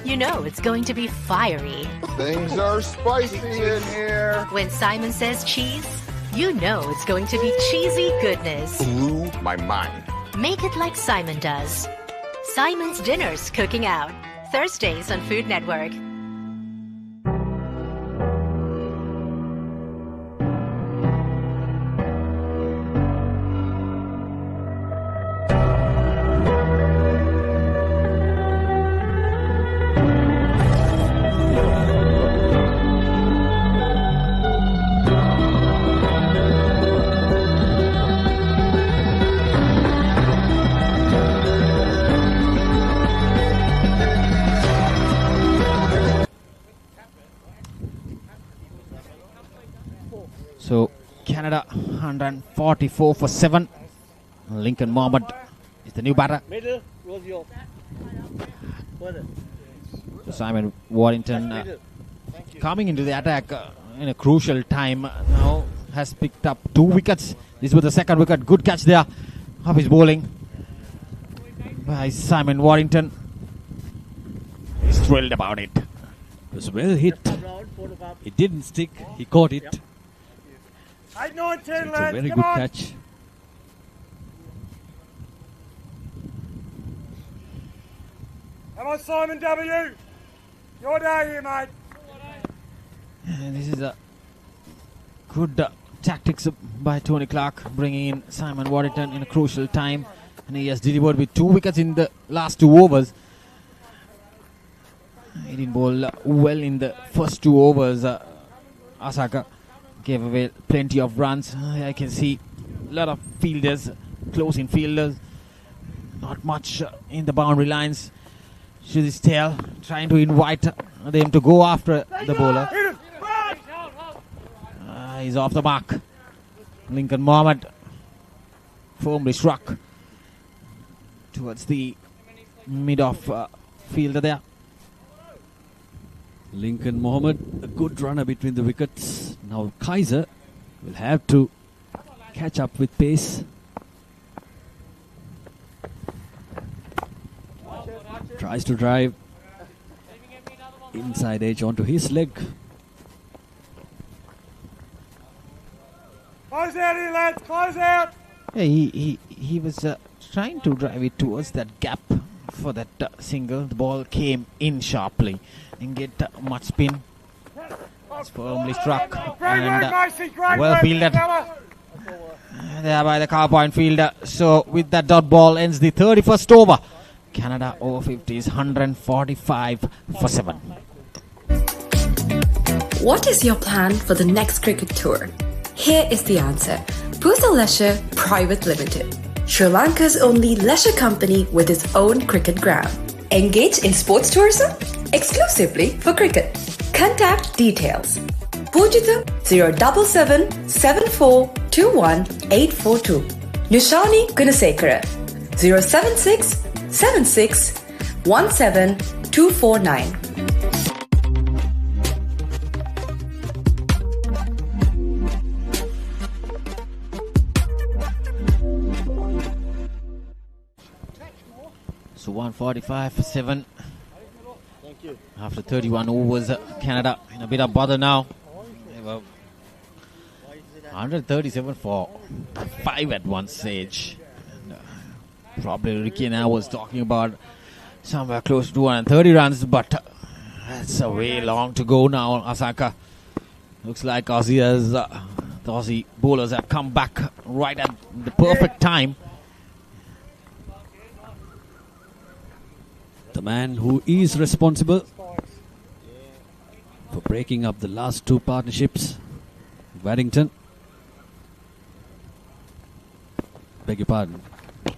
you know it's going to be fiery. Things are spicy in here. When Simon says cheese, you know it's going to be cheesy goodness. Blew my mind. Make it like Simon does. Simon's Dinners Cooking Out. Thursdays on Food Network. So Canada 144 for 7. Lincoln Mohammed is the new batter. Middle, Rosio. Further. So Simon Warrington coming into the attack in a crucial time now has picked up 2 wickets. This was the second wicket. Good catch there of his bowling by Simon Warrington. He's thrilled about it. It was well hit. It didn't stick. He caught it. 8, 9, 10, It's a lads. very Come good on. catch. Come on, Simon W. Your day here, mate. And this is a good tactics by Tony Clark, bringing in Simon Warrington in a crucial time. And he has delivered with 2 wickets in the last 2 overs. He didn't bowl well in the first 2 overs. Asaka gave away plenty of runs. I can see a lot of fielders, close-in fielders. Not much in the boundary lines. Should his tail, trying to invite them to go after the bowler. He's off the mark. Lincoln Mohammed firmly struck towards the mid-off fielder there. Lincoln Mohammed, a good runner between the wickets. Now Kaiser will have to catch up with pace. Tries to drive inside edge onto his leg. Close out here, lads. Close out. Yeah, he was trying to drive it towards that gap for that single. The ball came in sharply and get much spin. It's firmly struck and well fielded there by the car point fielder. So with that dot ball ends the 31st over. Canada Over-50s 145 for 7. What is your plan for the next cricket tour? Here is the answer. Boothel Leisure Private Limited, Sri Lanka's only leisure company with its own cricket ground. Engage in sports tourism exclusively for cricket. Contact details. Pujita 077 7421 842. Nishani Gunasekara 076 76 17 249. So 145 for 7. Thank you. After 31 overs, Canada in a bit of bother now. They were 137 for 5 at one stage. And, probably Ricky and I was talking about somewhere close to 230 runs, but that's a way long to go now. Asaka looks like the Aussie bowlers have come back right at the perfect time. The man who is responsible for breaking up the last 2 partnerships, Warrington. Beg your pardon.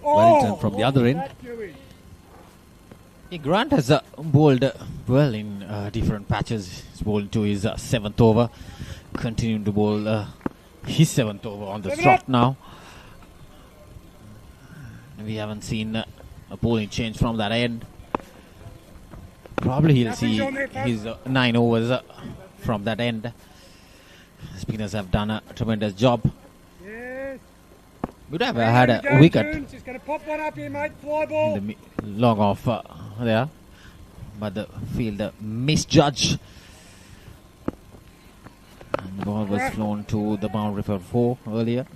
Warrington from the other end. Grant has bowled well in different patches. He's bowled to his 7th over. Continuing to bowl his 7th over on the trot now. We haven't seen a bowling change from that end. Probably he'll see his 9 overs from that end. Spinners have done a tremendous job. Yes. Would have had a wicket He's going to pop one up here, mate. Fly ball. in the long off there, but the fielder misjudged. And the ball was flown to the boundary for 4 earlier.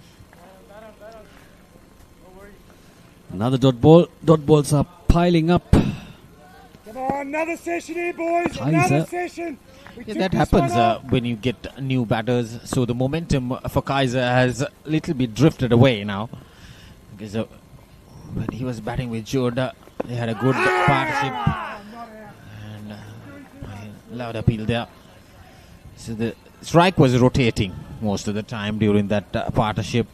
Another dot ball. Dot balls are piling up. Come on, another session here, boys. Another session. Yeah, that happens when you get new batters. So the momentum for Kaiser has a little bit drifted away now. Because when he was batting with Jordan, they had a good partnership. And loud appeal there. So the strike was rotating most of the time during that partnership.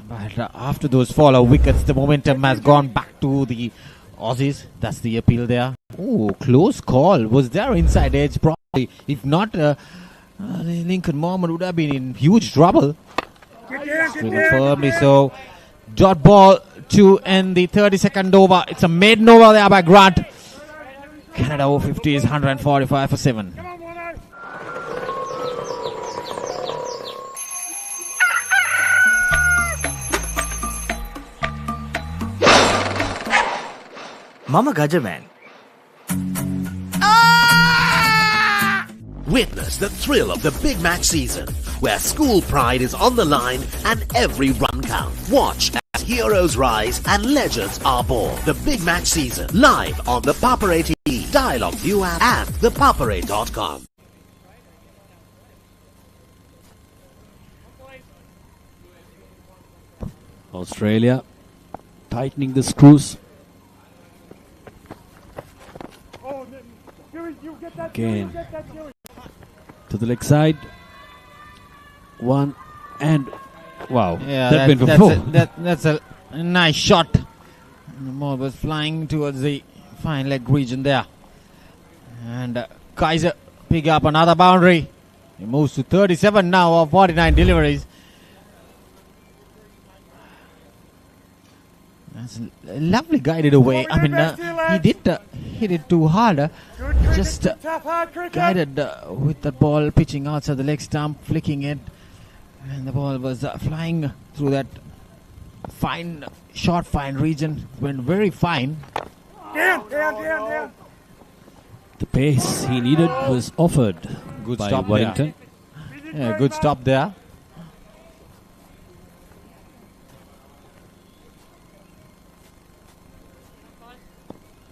But after those follow wickets, the momentum has gone back to the Aussies. That's the appeal there. Oh, close call. Was there inside edge? Probably. If not, Lincoln Mohammed would have been in huge trouble. Driven firmly. So, dot ball to end the 32nd over. It's a maiden over there by Grant. Canada Over-50s 145 for 7. Mama Gajaman. Witness the thrill of the big match season, where school pride is on the line and every run counts. Watch as heroes rise and legends are born. The big match season, live on the Papare TV, Dialog ViU app and ThePapare.com. Australia tightening the screws. Again to the leg side. One and wow. Yeah, that went for 4. That's a nice shot. And the ball was flying towards the fine leg region there. And Kaiser pick up another boundary. He moves to 37 now of 49 deliveries. That's lovely guided away. I mean, he did hit it too hard. Just guided with the ball pitching outside the leg stump, flicking it. And the ball was flying through that fine, short, fine region. Went very fine. Down. The pace he needed was offered Good by stop Wellington. there. Yeah, good stop there.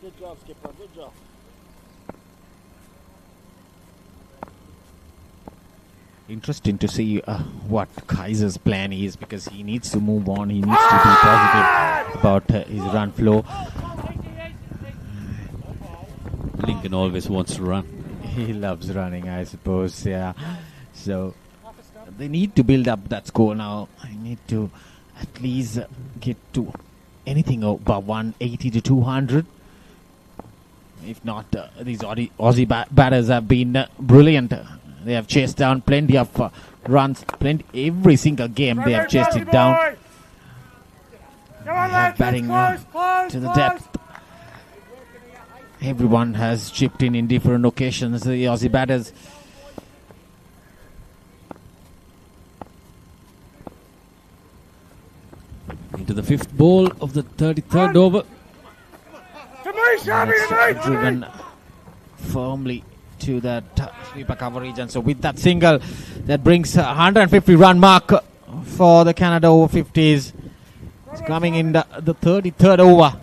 Good job, skipper. Good job. Interesting to see what Kaiser's plan is, because he needs to move on. He needs to be positive about his run flow. Lincoln always wants to run. He loves running, I suppose. Yeah. So they need to build up that score now. I need to at least get to anything above 180 to 200. If not, these Aussie batters have been brilliant. They have chased down plenty of runs. Every single game they have chased it down. They have batting to the depth. Everyone has chipped in different occasions, the Aussie batters. Into the 5th ball of the 33rd over. That's driven firmly to that sweeper cover region. So with that single, that brings 150 run mark for the Canada Over-50s. It's coming in the 33rd over.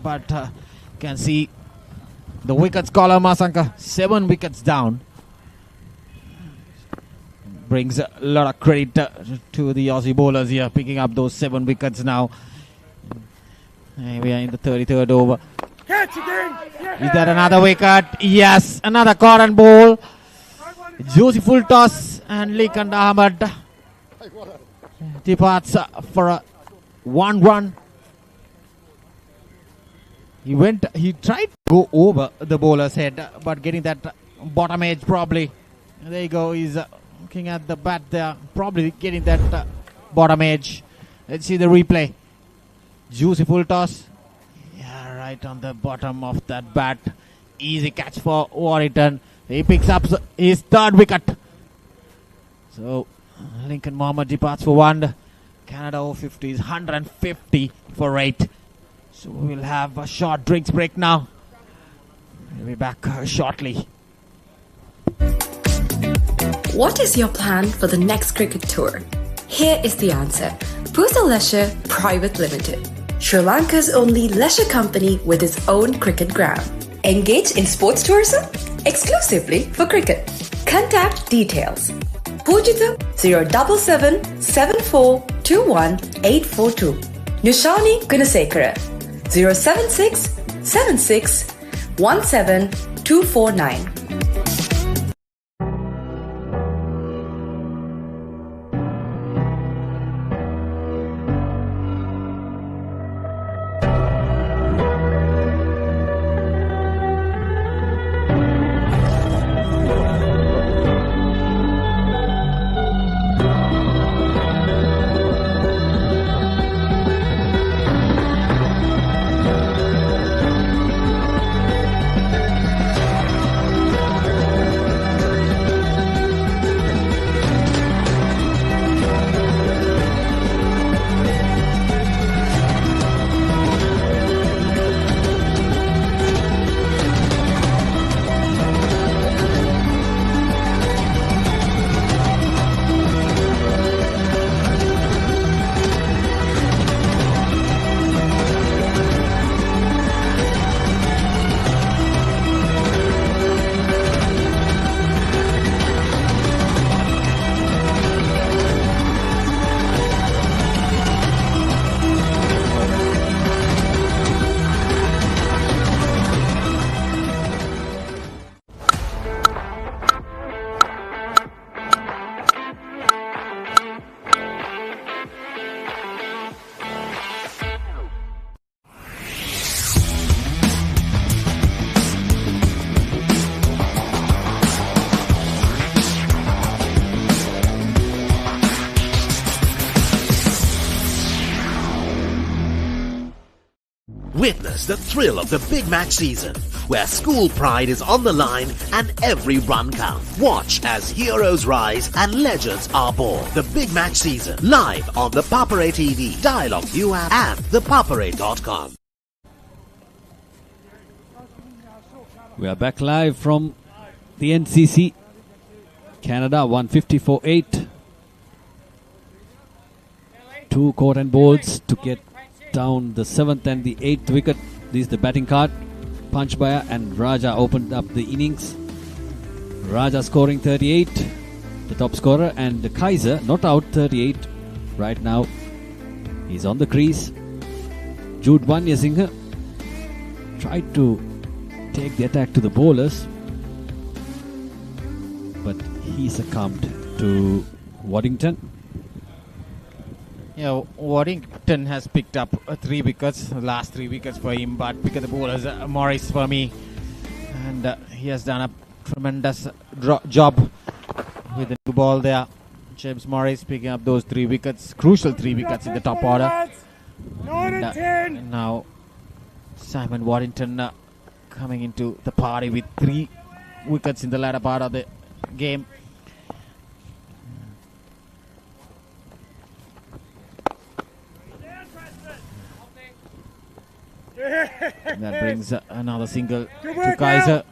But can see the wickets column, Masanka, 7 wickets down. Brings a lot of credit to the Aussie bowlers here, picking up those 7 wickets now. And we are in the 33rd over. Catch again. Is that another wicket? Yes, another cotton ball. Juicy full toss, and Lincoln Ahmed departs for a 1 run. He tried to go over the bowler's head, but getting that bottom edge probably. There you go, he's looking at the bat there, probably getting that bottom edge. Let's see the replay. Juicy full toss. right on the bottom of that bat. Easy catch for Warrington. He picks up his third wicket. So Lincoln Mohammed departs for 1. Canada Over-50s 150 for 8. So we'll have a short drinks break now. We'll be back shortly. What is your plan for the next cricket tour? Here is the answer. Puthal Leisure Private Limited, Sri Lanka's only leisure company with its own cricket ground. Engage in sports tourism exclusively for cricket. Contact details. Pujita 077 7421 842. Nushani Gunasekara 076 76 17 249. Witness the thrill of the big match season, where school pride is on the line and every run counts. Watch as heroes rise and legends are born. The big match season, live on the Papare TV, Dialog ViU app and ThePapare.com. We are back live from the NCC. Canada 150 for 8. 2 caught and bowls to get down the 7th and the 8th wicket. This is the batting card. Panchbaya and Raja opened up the innings. Raja scoring 38, the top scorer, and the Kaiser not out 38 right now. He's on the crease. Jude Wanyasinghe tried to take the attack to the bowlers, but he succumbed to Waddington. Yeah, Waddington has picked up 3 wickets, the last 3 wickets for him, but pick up the bowlers, Morris for me. And he has done a tremendous job with the new ball there. James Morris picking up those 3 wickets, crucial 3 wickets in the top order. 9 and 10. And now Simon Waddington coming into the party with 3 wickets in the latter part of the game. That brings another single to Kaiser.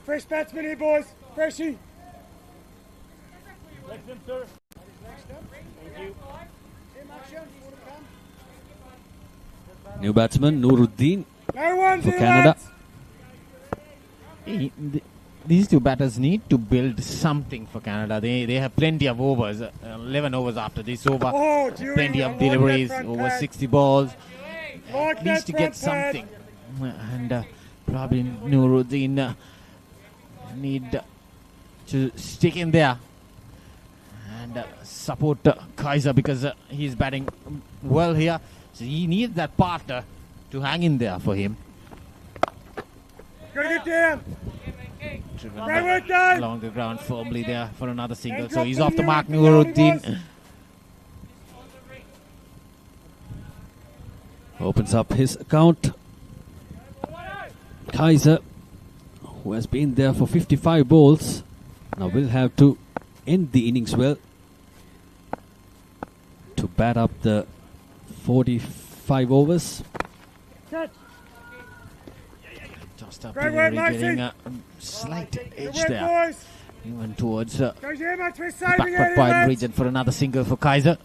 Fresh batsman here, boys. Freshie. New batsman Nuruddin for Canada. These 2 batters need to build something for Canada. They have plenty of overs, 11 overs after this over. Plenty of deliveries, over 60 balls. At least to get something. And probably Nuruddin need to stick in there and support Kaiser, because he's batting well here. So he needs that partner to hang in there for him. Gotta get down. Driven along the ground firmly there for another single. So he's off the mark, Nuruddin. Opens up his account. Kaiser, who has been there for 55 balls, now will have to end the innings well to bat up the 45 overs. Just up Great work, delivery, getting Martin. a slight edge Good work, there. boys. Even towards the Goes here, Max. We're saving backward it, point lads. region for another single for Kaiser.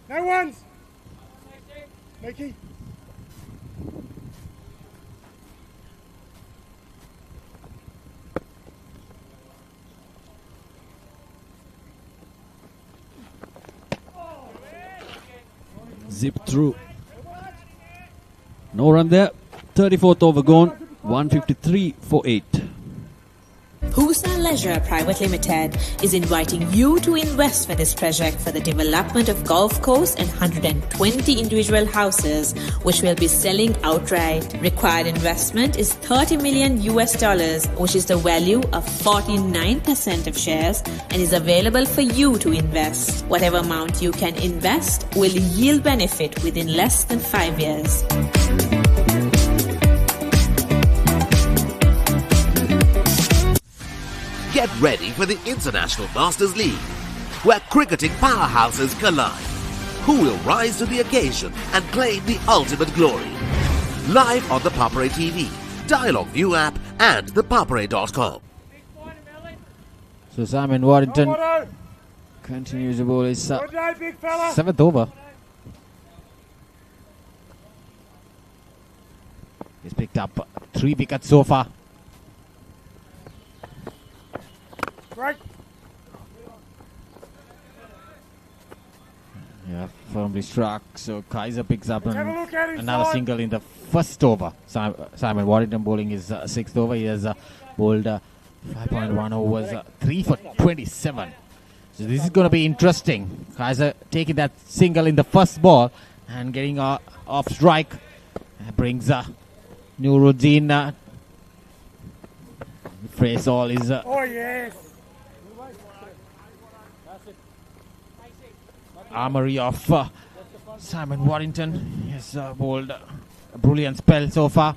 No ones. Mickey. Zip through. No run there. 34th over gone. 153 for 8. Husa Leisure Private Limited is inviting you to invest for this project for the development of golf course and 120 individual houses, which will be selling outright. Required investment is $30 million, which is the value of 49% of shares, and is available for you to invest. Whatever amount you can invest will yield benefit within less than 5 years. Get ready for the International Masters League, where cricketing powerhouses collide. Who will rise to the occasion and claim the ultimate glory? Live on the Papare TV, Dialog ViU app and ThePapare.com. So Simon Waddington continues the ball. His seventh over. He's picked up 3 wickets so far. Right. Yeah, firmly struck. So Kaiser picks up Have a look at his another side. single in the first over. Simon Waddington bowling his 6th over. He has bowled 5.1 overs, 3 for 27. So this is going to be interesting. Kaiser taking that single in the first ball and getting off strike. Brings Nuruddin. Phrase all is Oh, yes. armory of Simon Waddington. He has bowled a brilliant spell so far.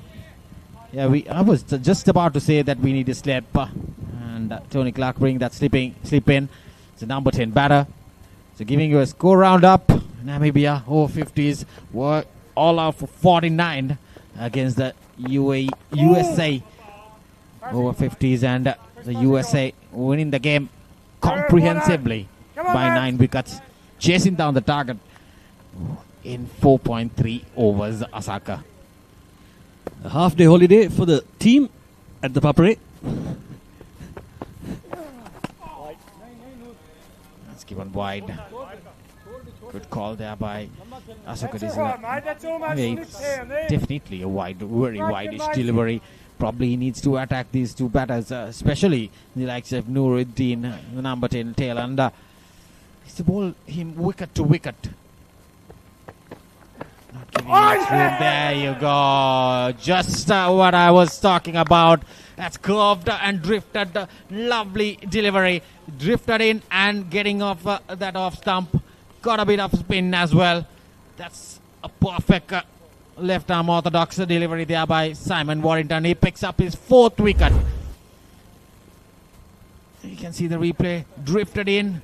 Yeah, I was just about to say that we need a slip, and Tony Clark bring that slip in. It's a number 10 batter. So giving you a score roundup. Namibia Over-50s were all out for 49 against the USA Over-50s, and the USA winning the game comprehensively by 9 wickets, chasing down the target in 4.3 overs. Asaka. A half-day holiday for the team at the Papare. That's given wide. Good call there by Asaka. That's all right, mate. That's almost It's slipped down there. definitely a very wide-ish delivery. Probably he needs to attack these two batters, especially the likes of Nuruddin, the number 10 tail under. He's to bowl him wicket to wicket. Not giving much room. There you go. Just what I was talking about. That's curved and drifted. Lovely delivery. Drifted in and getting off that off stump. Got a bit of spin as well. That's a perfect left arm orthodox delivery there by Simon Waddington. He picks up his 4th wicket. You can see the replay. Drifted in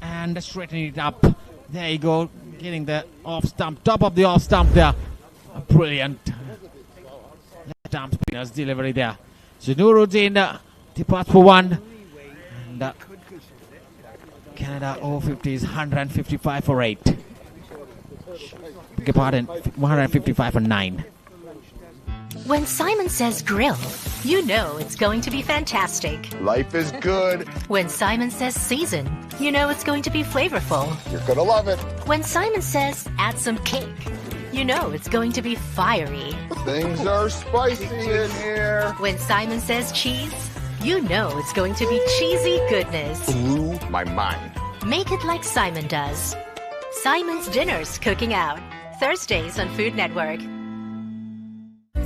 and straightening it up. There you go. Getting the off stump. Top of the off stump there. A brilliant left arm spinner's delivery there. So Nuruddin departs for 1. And Canada Over-50s 155 for 8. Beg your pardon, 155 for 9. When Simon says grill, you know it's going to be fantastic. Life is good. When Simon says season, you know it's going to be flavorful. You're gonna love it. When Simon says add some cake, you know it's going to be fiery. Things are spicy in here. When Simon says cheese, you know it's going to be cheesy goodness. Blew my mind. Make it like Simon does. Simon's Dinner's Cooking Out. Thursdays on Food Network.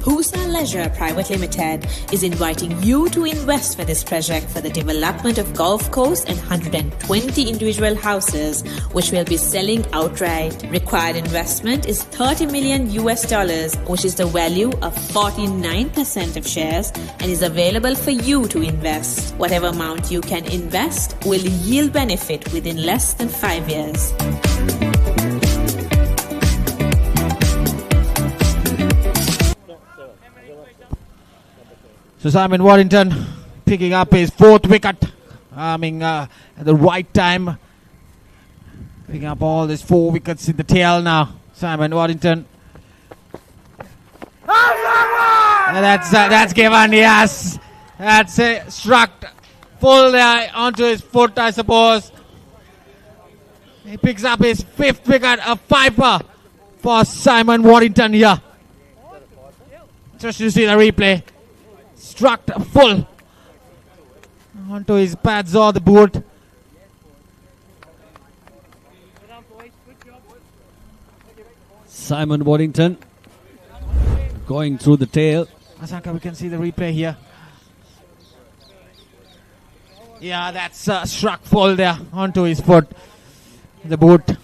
Husa Leisure Private Limited is inviting you to invest for this project for the development of golf course and 120 individual houses, which will be selling outright. Required investment is $30 million, which is the value of 49% of shares, and is available for you to invest. Whatever amount you can invest will yield benefit within less than 5 years. So Simon Waddington picking up his 4th wicket, at the right time, picking up all his 4 wickets in the tail now. Simon Waddington. That's given, yes. That's struck full there onto his foot, I suppose. He picks up his 5th wicket, a fiver for Simon Waddington here. Just to see the replay. Struck full onto his pads or the boot. Simon Waddington going through the tail. Asanka, we can see the replay here. Yeah, that's struck full there onto his foot, the boot.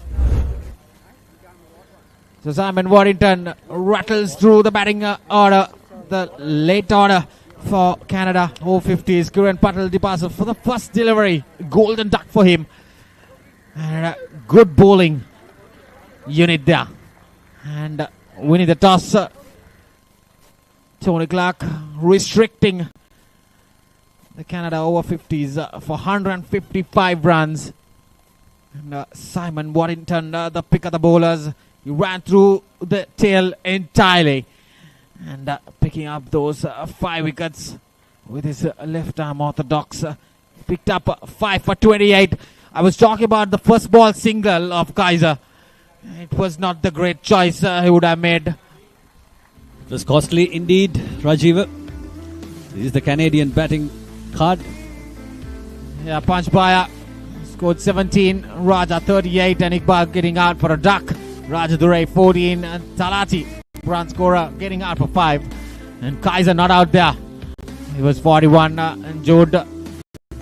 So Simon Waddington rattles through the batting order, the late order for Canada Over-50s. Kiran Patel departs for the first delivery. Golden duck for him. And a good bowling unit there. And winning the toss, Tony Clark restricting the Canada Over-50s for 155 runs. And Simon Waddington, the pick of the bowlers, he ran through the tail entirely. And picking up those 5 wickets with his left arm orthodox. Picked up 5 for 28. I was talking about the first ball single of Kaiser. It was not the great choice he would have made. It was costly indeed, Rajiv. This is the Canadian batting card. Yeah, Panchbaya scored 17, Raja 38, and Iqbal getting out for a duck. Rajadure 14, and Talati, run scorer, getting out for 5. And Kaiser not out there. He was 41, and Jude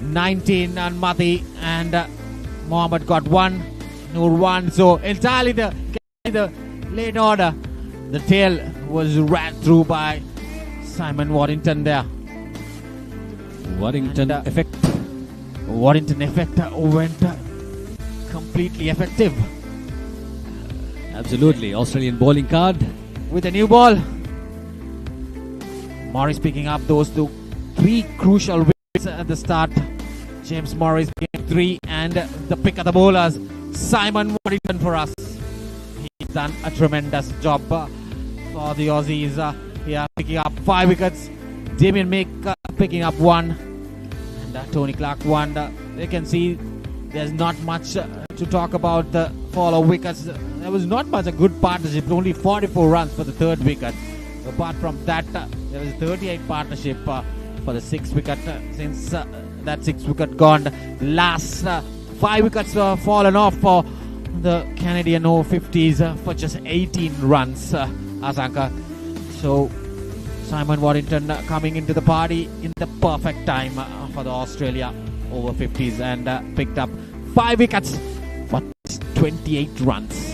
19, and Mati and Mohammed got 1, Noor 1. So entirely the late order. The tail was ran through by Simon Waddington there. Waddington effect. Waddington effect went completely effective. Absolutely. Australian bowling card. With a new ball. Morris picking up those 3 crucial wickets at the start. James Morris game 3, and the pick of the bowlers, Simon Waddington for us. He's done a tremendous job for the Aussies here, picking up 5 wickets. Damien Mick picking up 1, and Tony Clark 1. They can see there's not much to talk about the fall of wickets. There was not much a good partnership, only 44 runs for the 3rd wicket. Apart from that, there was a 38 partnership for the 6th wicket. Since that 6th wicket gone, the last 5 wickets fallen off for the Canadian Over-50s for just 18 runs, Asanka. So Simon Waddington coming into the party in the perfect time for the Australia Over-50s, and picked up 5 wickets for 28 runs.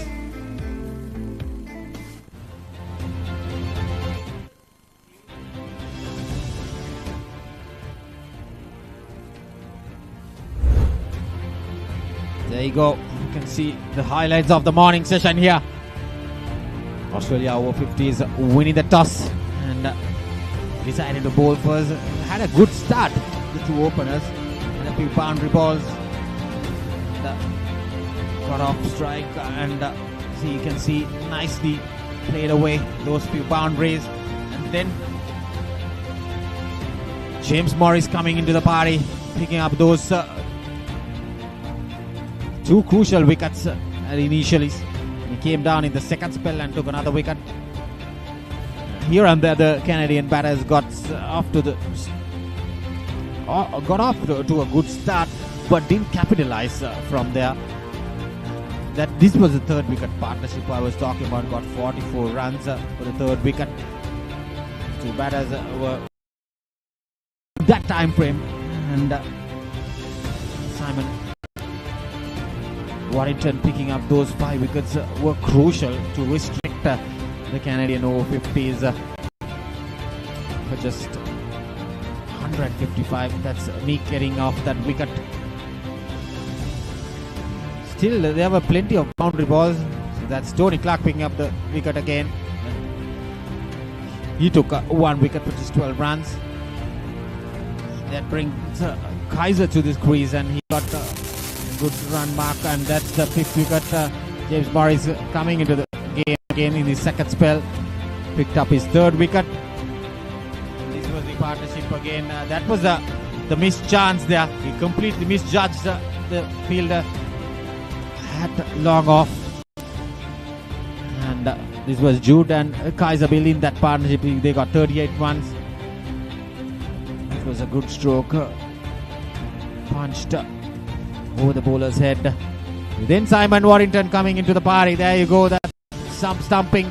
There you go. You can see the highlights of the morning session here. Australia Over-50s winning the toss and decided to bowl first. Had a good start, the 2 openers, and a few boundary balls. Got off strike, and see, you can see nicely played away those few boundaries. And then James Morris coming into the party, picking up those 2 crucial wickets initially. He came down in the 2nd spell and took another wicket. Here and there, the Canadian batters got off to a good start, but didn't capitalize from there. This was the 3rd wicket partnership I was talking about. Got 44 runs for the 3rd wicket. two batters were that time frame, and Simon Warrington picking up those 5 wickets were crucial to restrict the Canadian over-50s for just 155. That's me getting off that wicket. Still, there were plenty of boundary balls. So that's Tony Clark picking up the wicket again. He took 1 wicket for just 12 runs. That brings Kaiser to this crease, and he got a good run mark, and that's the 5th wicket. James Murray's coming into the game again in his 2nd spell. Picked up his 3rd wicket. This was the partnership again. That was the missed chance there. He completely misjudged the fielder. Had long off. And this was Jude and Kaiser Bill in that partnership. They got 38 runs. It was a good stroke. Punched over the bowler's head. Then Simon Warrington coming into the party. There you go. That stumping.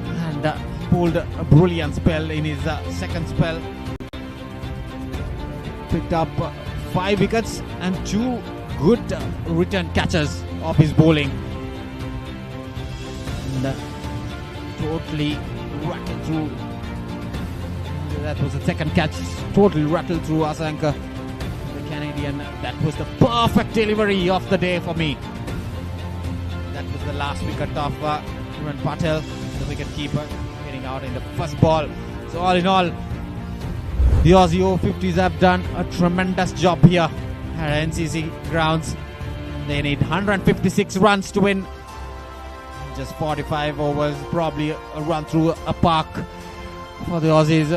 And pulled a brilliant spell in his 2nd spell. Picked up 5 wickets and 2 good return catches of his bowling. And totally rattled through. That was the 2nd catch. Totally rattled through Asanka, the Canadian. That was the perfect delivery of the day for me. That was the last wicket of Kiran Patel, the wicket keeper, getting out in the first ball. So all in all, the Aussie Over-50s have done a tremendous job here at NCC Grounds. They need 156 runs to win. Just 45 overs, probably a run through a park for the Aussies.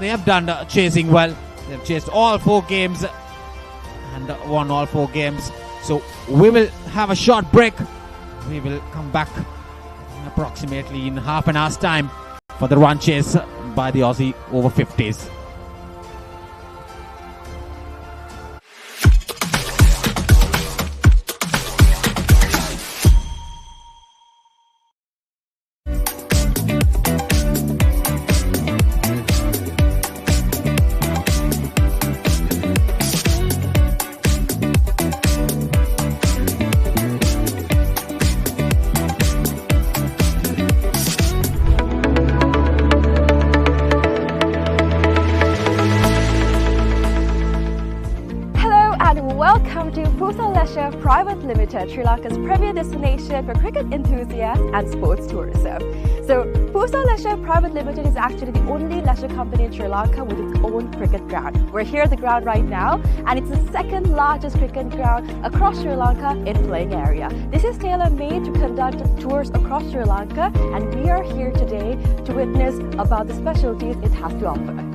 They have done chasing well. They've chased all 4 games and won all 4 games. So we will have a short break. We will come back approximately in half an hour's time for the run chase by the Aussie Over-50s. Private Limited, Sri Lanka's premier destination for cricket enthusiasts and sports tourism. So, Pusa Leisure Private Limited is actually the only leisure company in Sri Lanka with its own cricket ground. We're here at the ground right now, and it's the 2nd largest cricket ground across Sri Lanka in playing area. This is tailor-made to conduct tours across Sri Lanka, and we are here today to witness about the specialties it has to offer.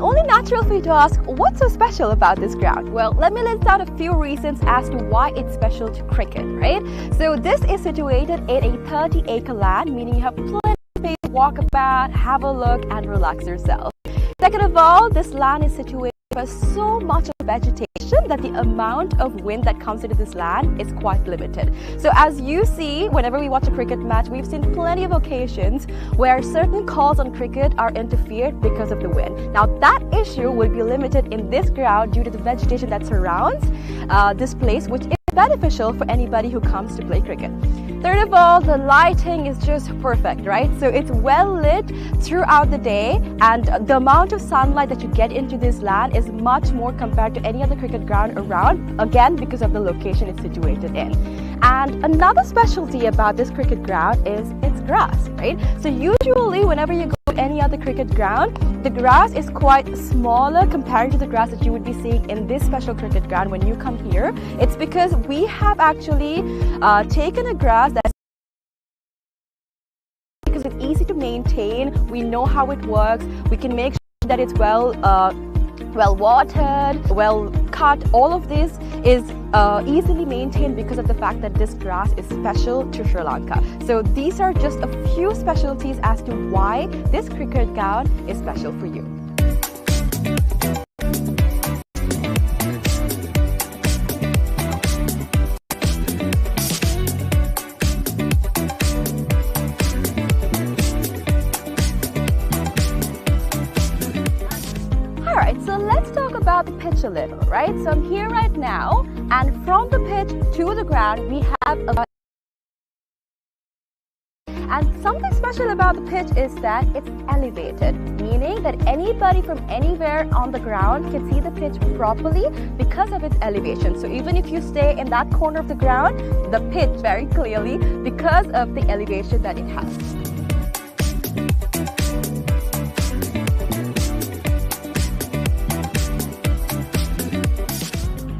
Only natural for you to ask, what's so special about this ground? Well, let me list out a few reasons as to why it's special to cricket, right? So this is situated in a 30-acre land, meaning you have plenty of space to walk about, have a look, and relax yourself. Second of all, this land is situated for so much of vegetation that the amount of wind that comes into this land is quite limited. So as you see, whenever we watch a cricket match, we've seen plenty of occasions where certain calls on cricket are interfered because of the wind. Now that issue will be limited in this ground due to the vegetation that surrounds this place, which is beneficial for anybody who comes to play cricket. Third of all, the lighting is just perfect, right? So it's well lit throughout the day, and the amount of sunlight that you get into this land is much more compared to any other cricket ground around, again because of the location it's situated in. And another specialty about this cricket ground is its grass, right? So usually whenever you go to any other cricket ground, the grass is quite smaller compared to the grass that you would be seeing in this special cricket ground when you come here. It's because we have actually taken a grass that's because it's easy to maintain. We know how it works. We can make sure that it's well watered, well cut, all of this is easily maintained because of the fact that this grass is special to Sri Lanka. So these are just a few specialties as to why this cricket ground is special for you. Alright, so let's talk about the pitch a little, right? So I'm here right now, and from the pitch to the ground, we have a... And something special about the pitch is that it's elevated, meaning that anybody from anywhere on the ground can see the pitch properly because of its elevation. So even if you stay in that corner of the ground, the pitch very clearly because of the elevation that it has.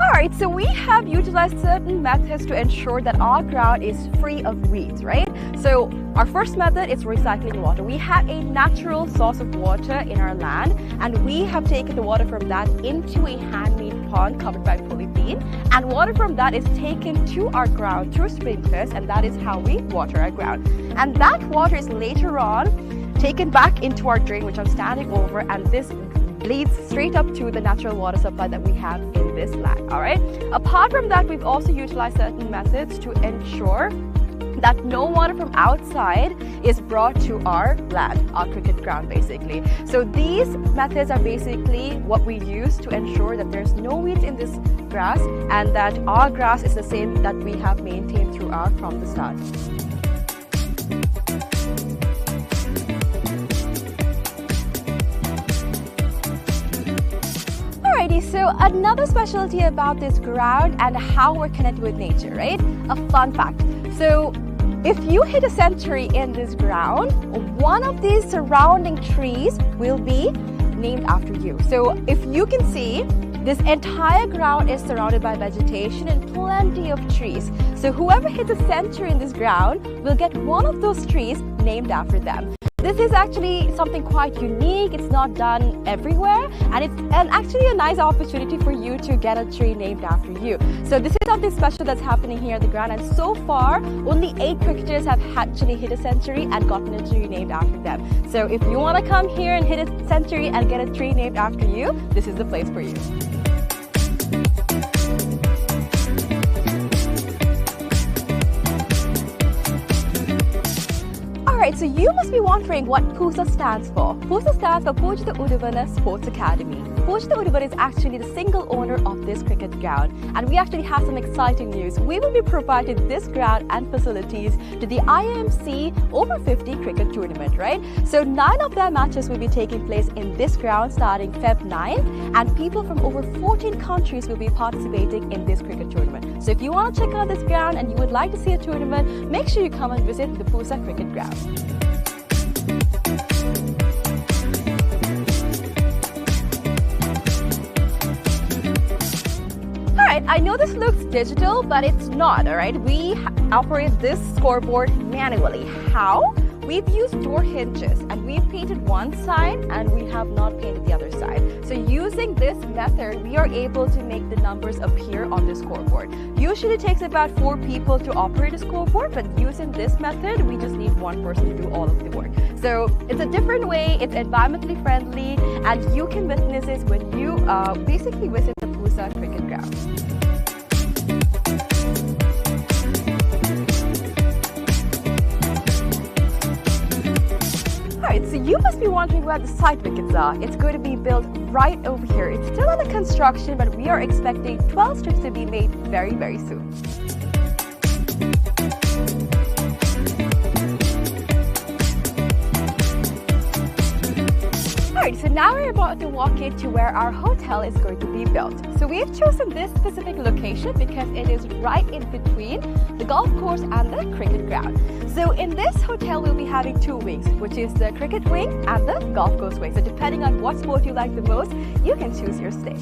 Alright, so we have utilized certain methods to ensure that our ground is free of weeds, right? So our first method is recycling water. We have a natural source of water in our land, and we have taken the water from that into a handmade pond covered by polythene, and water from that is taken to our ground through sprinklers, and that is how we water our ground. And that water is later on taken back into our drain, which I'm standing over, and this leads straight up to the natural water supply that we have in this land. All right. Apart from that, we've also utilized certain methods to ensure that no water from outside is brought to our land, our cricket ground basically. So these methods are basically what we use to ensure that there's no weeds in this grass and that our grass is the same that we have maintained throughout from the start. Alrighty, so another specialty about this ground and how we're connected with nature, right? A fun fact. So if you hit a century in this ground, one of these surrounding trees will be named after you. So if you can see, this entire ground is surrounded by vegetation and plenty of trees. So whoever hits a century in this ground will get one of those trees named after them. This is actually something quite unique. It's not done everywhere, and it's actually a nice opportunity for you to get a tree named after you. So this is something special that's happening here at the ground, and so far only 8 cricketers have actually hit a century and gotten a tree named after them. So if you want to come here and hit a century and get a tree named after you, this is the place for you. Alright, so you must be wondering what PUSA stands for. PUSA stands for Pujitha Udavana Sports Academy. Pujitha Udavana is actually the single owner of this cricket ground, and we actually have some exciting news. We will be providing this ground and facilities to the IMC Over-50 cricket tournament, right? So 9 of their matches will be taking place in this ground starting Feb 9th, and people from over 14 countries will be participating in this cricket tournament. So if you want to check out this ground and you would like to see a tournament, make sure you come and visit the PUSA cricket ground. Alright, I know this looks digital, but it's not, alright? We operate this scoreboard manually. How? We've used door hinges, and we've painted one side and we have not painted the other side. So using this method, we are able to make the numbers appear on the scoreboard. Usually it takes about 4 people to operate a scoreboard, but using this method, we just need 1 person to do all of the work. So it's a different way, it's environmentally friendly, and you can witness this when you basically visit the PUSA cricket ground. Alright, so you must be wondering where the site wickets are. It's going to be built right over here. It's still under construction, but we are expecting 12 strips to be made very, very soon. Alright, so now we're about to walk into where our hotel is going to be built. So we've chosen this specific location because it is right in between the golf course and the cricket ground. So in this hotel, we'll be having 2 wings, which is the cricket wing and the golf course wing. So depending on what sport you like the most, you can choose your stay.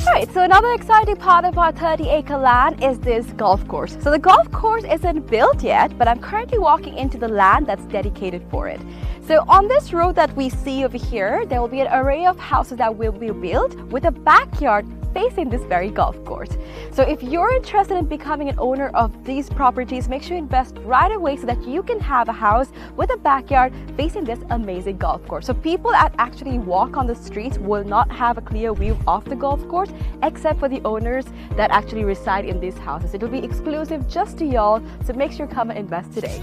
Alright, so another exciting part of our 30-acre land is this golf course. So the golf course isn't built yet, but I'm currently walking into the land that's dedicated for it. So on this road that we see over here, there will be an array of houses that will be built with a backyard facing this very golf course. So if you're interested in becoming an owner of these properties, make sure you invest right away so that you can have a house with a backyard facing this amazing golf course. So people that actually walk on the streets will not have a clear view of the golf course except for the owners that actually reside in these houses. It will be exclusive just to y'all, so make sure you come and invest today.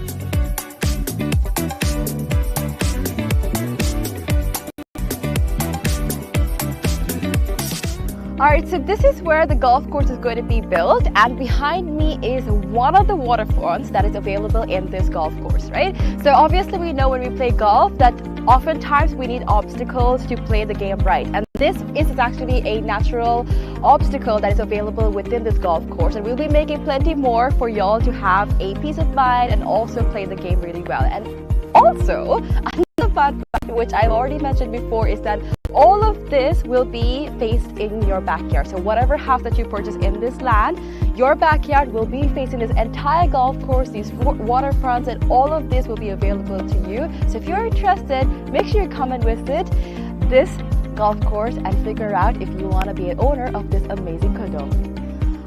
Alright, so this is where the golf course is going to be built, and behind me is one of the waterfronts that is available in this golf course, right? So obviously we know when we play golf that oftentimes we need obstacles to play the game right, and this is actually a natural obstacle that is available within this golf course, and we'll be making plenty more for y'all to have a peace of mind and also play the game really well. And also, another fun fact which I've already mentioned before is that all of this will be faced in your backyard. So whatever house that you purchase in this land, your backyard will be facing this entire golf course, these waterfronts, and all of this will be available to you. So if you're interested, make sure you come and visit this golf course and figure out if you want to be an owner of this amazing condo.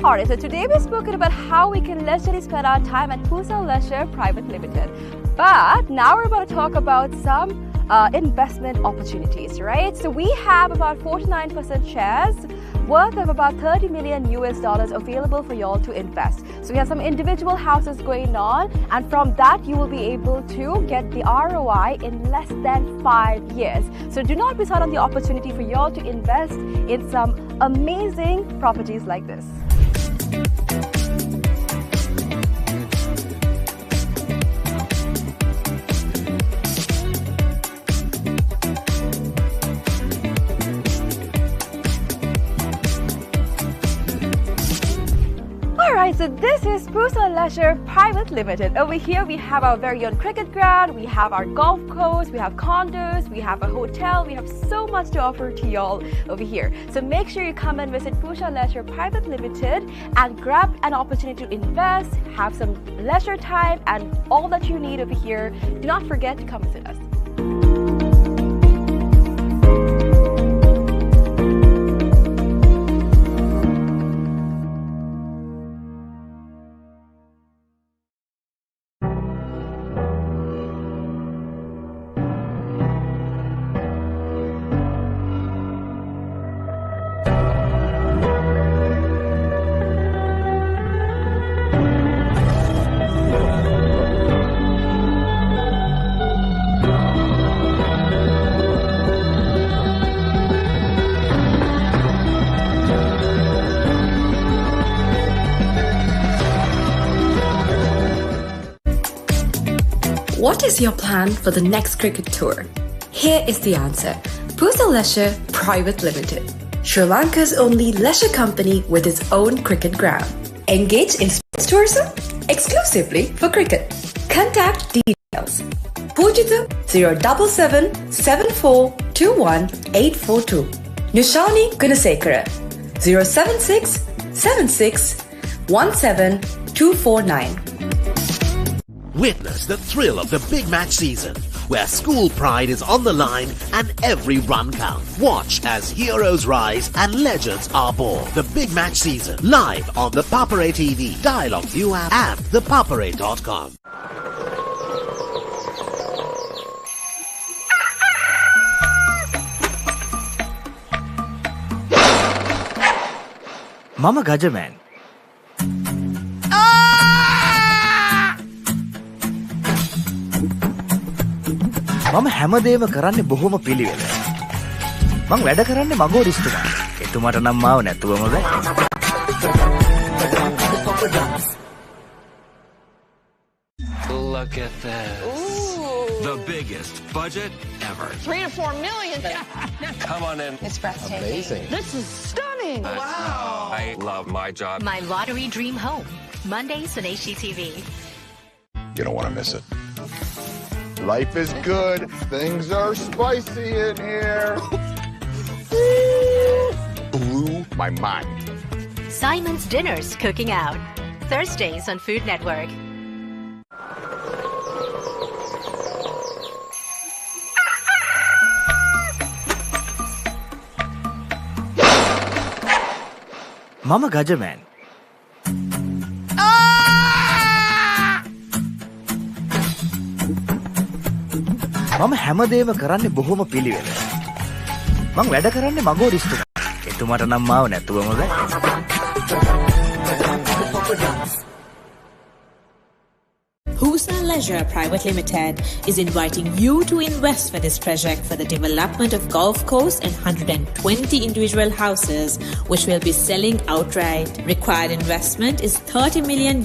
Alright, so today we've spoken about how we can leisurely spend our time at Pusa Leisure Private Limited. But now we're about to talk about some investment opportunities, right? So we have about 49% shares worth of about $30 million available for y'all to invest. So we have some individual houses going on, and from that you will be able to get the ROI in less than 5 years. So do not miss out on the opportunity for y'all to invest in some amazing properties like this. So this is Pusa Leisure Private Limited. Over here we have our very own cricket ground, we have our golf course, we have condos, we have a hotel, we have so much to offer to y'all over here. So make sure you come and visit Pusa Leisure Private Limited and grab an opportunity to invest, have some leisure time, and all that you need over here. Do not forget to come visit us. What is your plan for the next cricket tour? Here is the answer. Pusa Leisure Private Limited, Sri Lanka's only leisure company with its own cricket ground. Engage in sports tourism exclusively for cricket. Contact details. Pujita 077 7421 842. Nushani Gunasekara 076 76 17 249. Witness the thrill of the big match season, where school pride is on the line and every run counts. Watch as heroes rise and legends are born. The big match season, live on the Papare TV, Dialog ViU app, and ThePapare.com. Mama Gajaman. මම හැමදේම කරන්නේ බොහොම පිළිවෙලට. මං වැඩ කරන්නේ මගෝරිස්තුමා. එතුමාට නම් මාව නැතුවම බෑ. Look at this. Ooh. The biggest budget ever. 3 to 4 million. Come on in. It's breathtaking. Amazing. This is stunning. Wow. I love my job. My lottery dream home. Mondays on HGTV. You don't want to miss it. Life is good. Things are spicy in here. Blew my mind. Simon's Dinners Cooking Out. Thursdays on Food Network. Mama Gajaman. මම හැමදේම කරන්නේ බොහොම පිළිවෙල. මං වැඩ කරන්නේ මගෝ රිස්තුමා. එතුමාට නම් මාව නැතුවම බෑ. Hoosa Leisure Private Limited is inviting you to invest for this project for the development of Gulf Coast and 120 individual houses, which will be selling outright. Required investment is $30 million,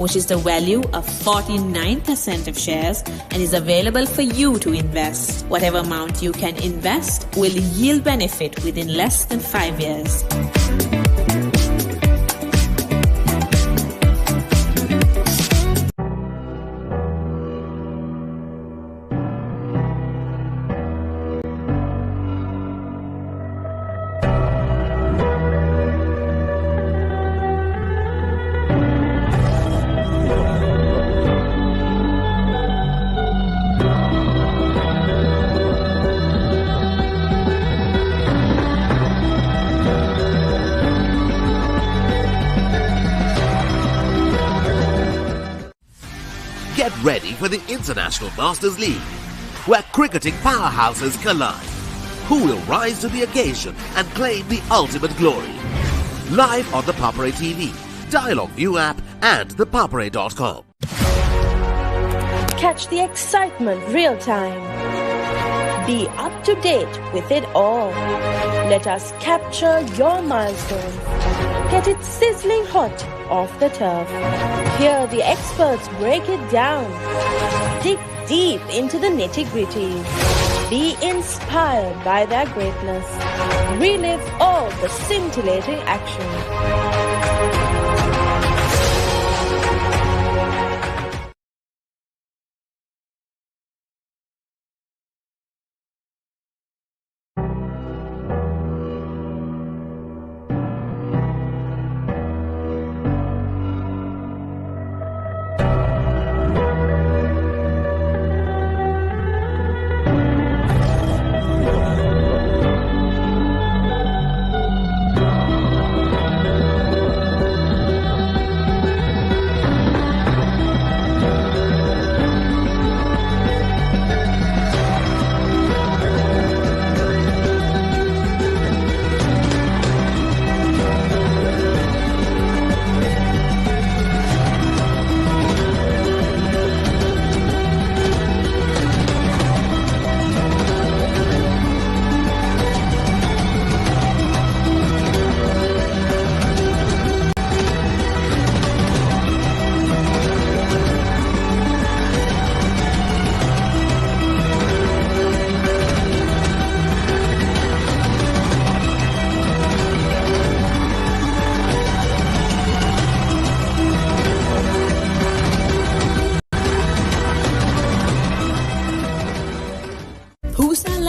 which is the value of 49% of shares and is available for you to invest. Whatever amount you can invest will yield benefit within less than 5 years. Get ready for the International Masters League, where cricketing powerhouses collide. Who will rise to the occasion and claim the ultimate glory? Live on the Papare TV, Dialog ViU app and ThePapare.com. Catch the excitement real time. Be up to date with it all. Let us capture your milestones. Get it sizzling hot off the turf. Hear the experts break it down. Dig deep into the nitty-gritty. Be inspired by their greatness. Relive all the scintillating action.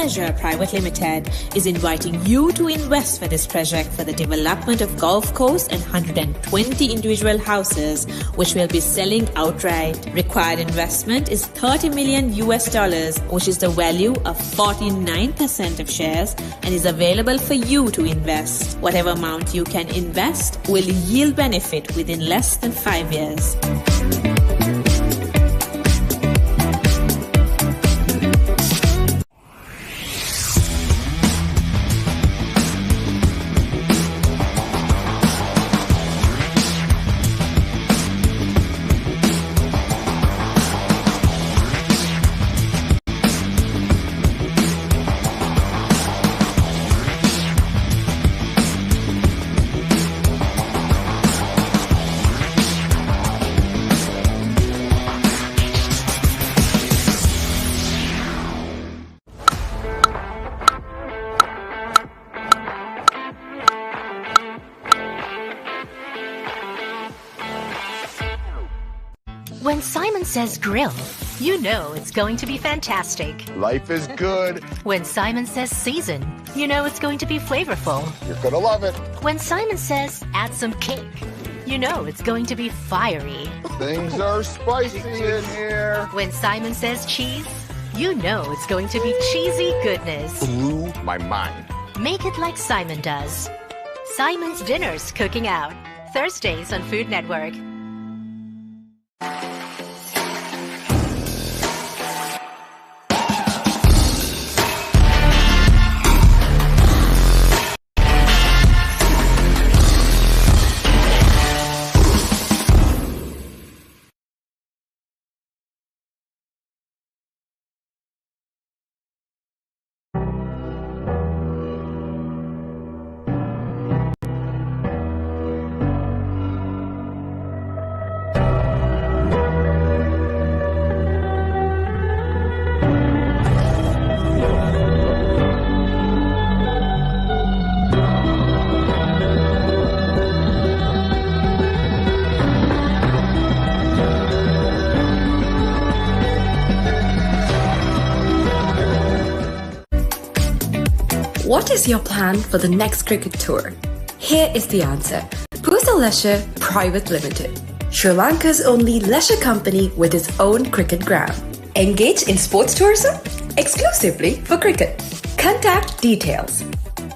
Leisure Private Limited is inviting you to invest for this project for the development of Gulf Coast and 120 individual houses, which will be selling outright. Required investment is $30 million, which is the value of 49% of shares and is available for you to invest. Whatever amount you can invest will yield benefit within less than 5 years. When Simon says grill, you know it's going to be fantastic. Life is good. When Simon says season, you know it's going to be flavorful. You're gonna love it. When Simon says add some cake, you know it's going to be fiery. Things are spicy in here. When Simon says cheese, you know it's going to be cheesy goodness. Blew my mind. Make it like Simon does. Simon's Dinner's Cooking Out. Thursdays on Food Network. What is your plan for the next cricket tour? Here is the answer. Pusa Leisure Private Limited, Sri Lanka's only leisure company with its own cricket ground. Engage in sports tourism exclusively for cricket. Contact details.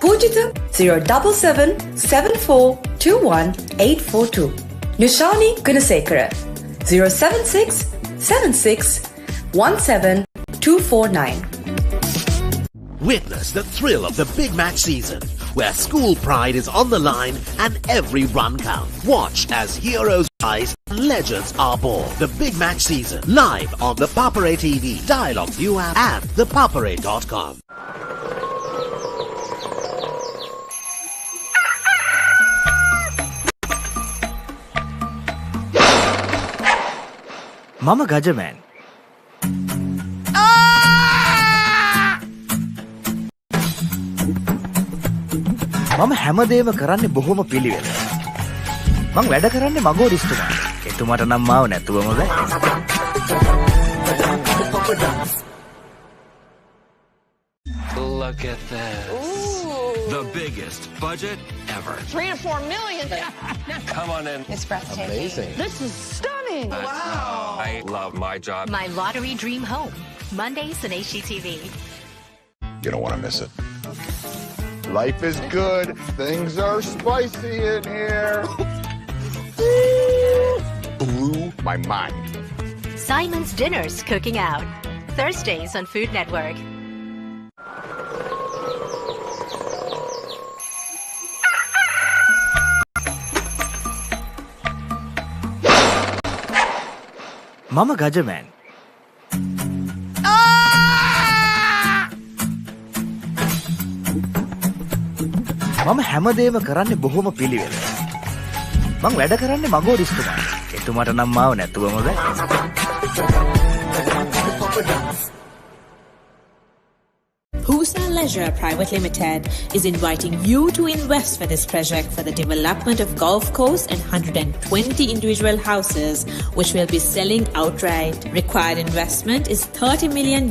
Pujita 077 7421 842. Nishani Gunasekara 076 76 17 249. Witness the thrill of the big match season, where school pride is on the line and every run counts. Watch as heroes rise and legends are born. The big match season, live on the Papare TV, Dialog ViU app and ThePapare.com. Mama Gajaman. මම හැමදේම කරන්නේ බොහොම පිළිවෙල. මං වැඩ කරන්නේ මගෝරිස්තුමා. එතුමාට නම් මාව නැතුවම බෑ. Look at this. Ooh. The biggest budget ever. 3 to 4 million. Come on in. It's breathtaking. Amazing. This is stunning. Wow. I love my job. My Lottery Dream Home. Mondays on HGTV. You don't want to miss it. Life is good. Things are spicy in here. Blew my mind. Simon's Dinner's Cooking Out. Thursdays on Food Network. Mama Gajaman. මම හැමදේම කරන්නේ බොහොම පිළිවෙල. මං වැඩ කරන්නේ මගෝරිස්තුමා. එතුමාට නම් මාව නැතුවම බෑ. Pusa Leisure Private Limited is inviting you to invest for this project for the development of golf course and 120 individual houses, which will be selling outright. Required investment is $30 million,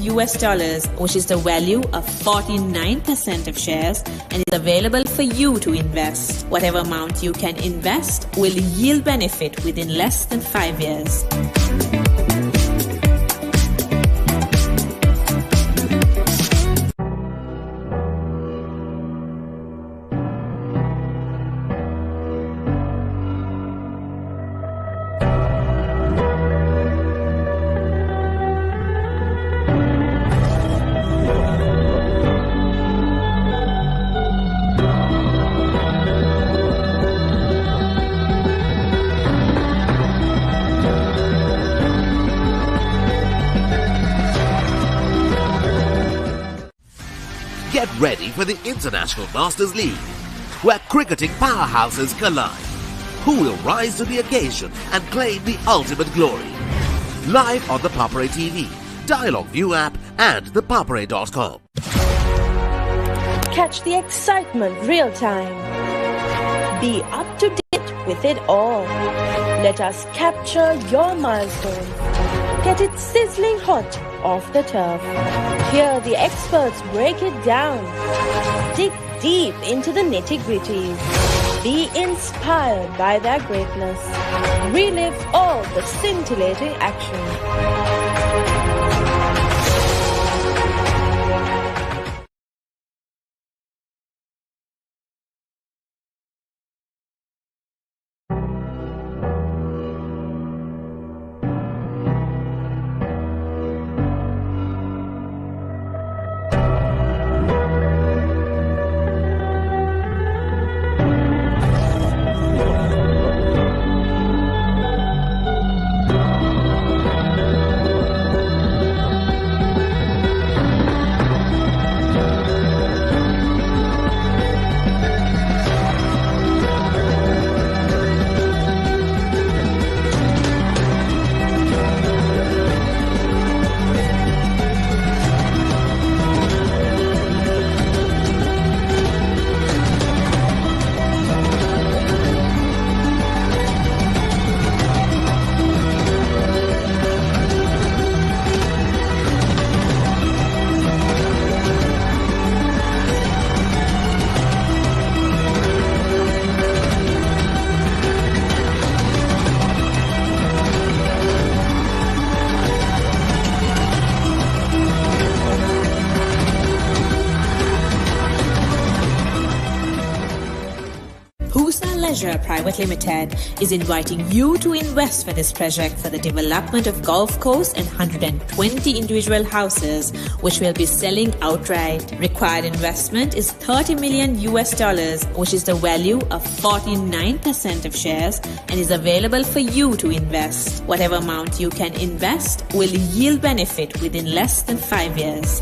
which is the value of 49% of shares, and is available for you to invest. Whatever amount you can invest will yield benefit within less than 5 years. Get ready for the International Masters League, where cricketing powerhouses collide. Who will rise to the occasion and claim the ultimate glory? Live on the Papare TV, Dialog ViU app and ThePapare.com. Catch the excitement real time. Be up to date with it all. Let us capture your milestones. Get it sizzling hot off the turf. Hear the experts break it down. Dig deep into the nitty-gritties. Be inspired by their greatness. Relive all the scintillating action. Leisure Private Limited is inviting you to invest for this project for the development of Gulf Coast and 120 individual houses, which will be selling outright. Required investment is $30 million, which is the value of 49% of shares, and is available for you to invest. Whatever amount you can invest will yield benefit within less than 5 years.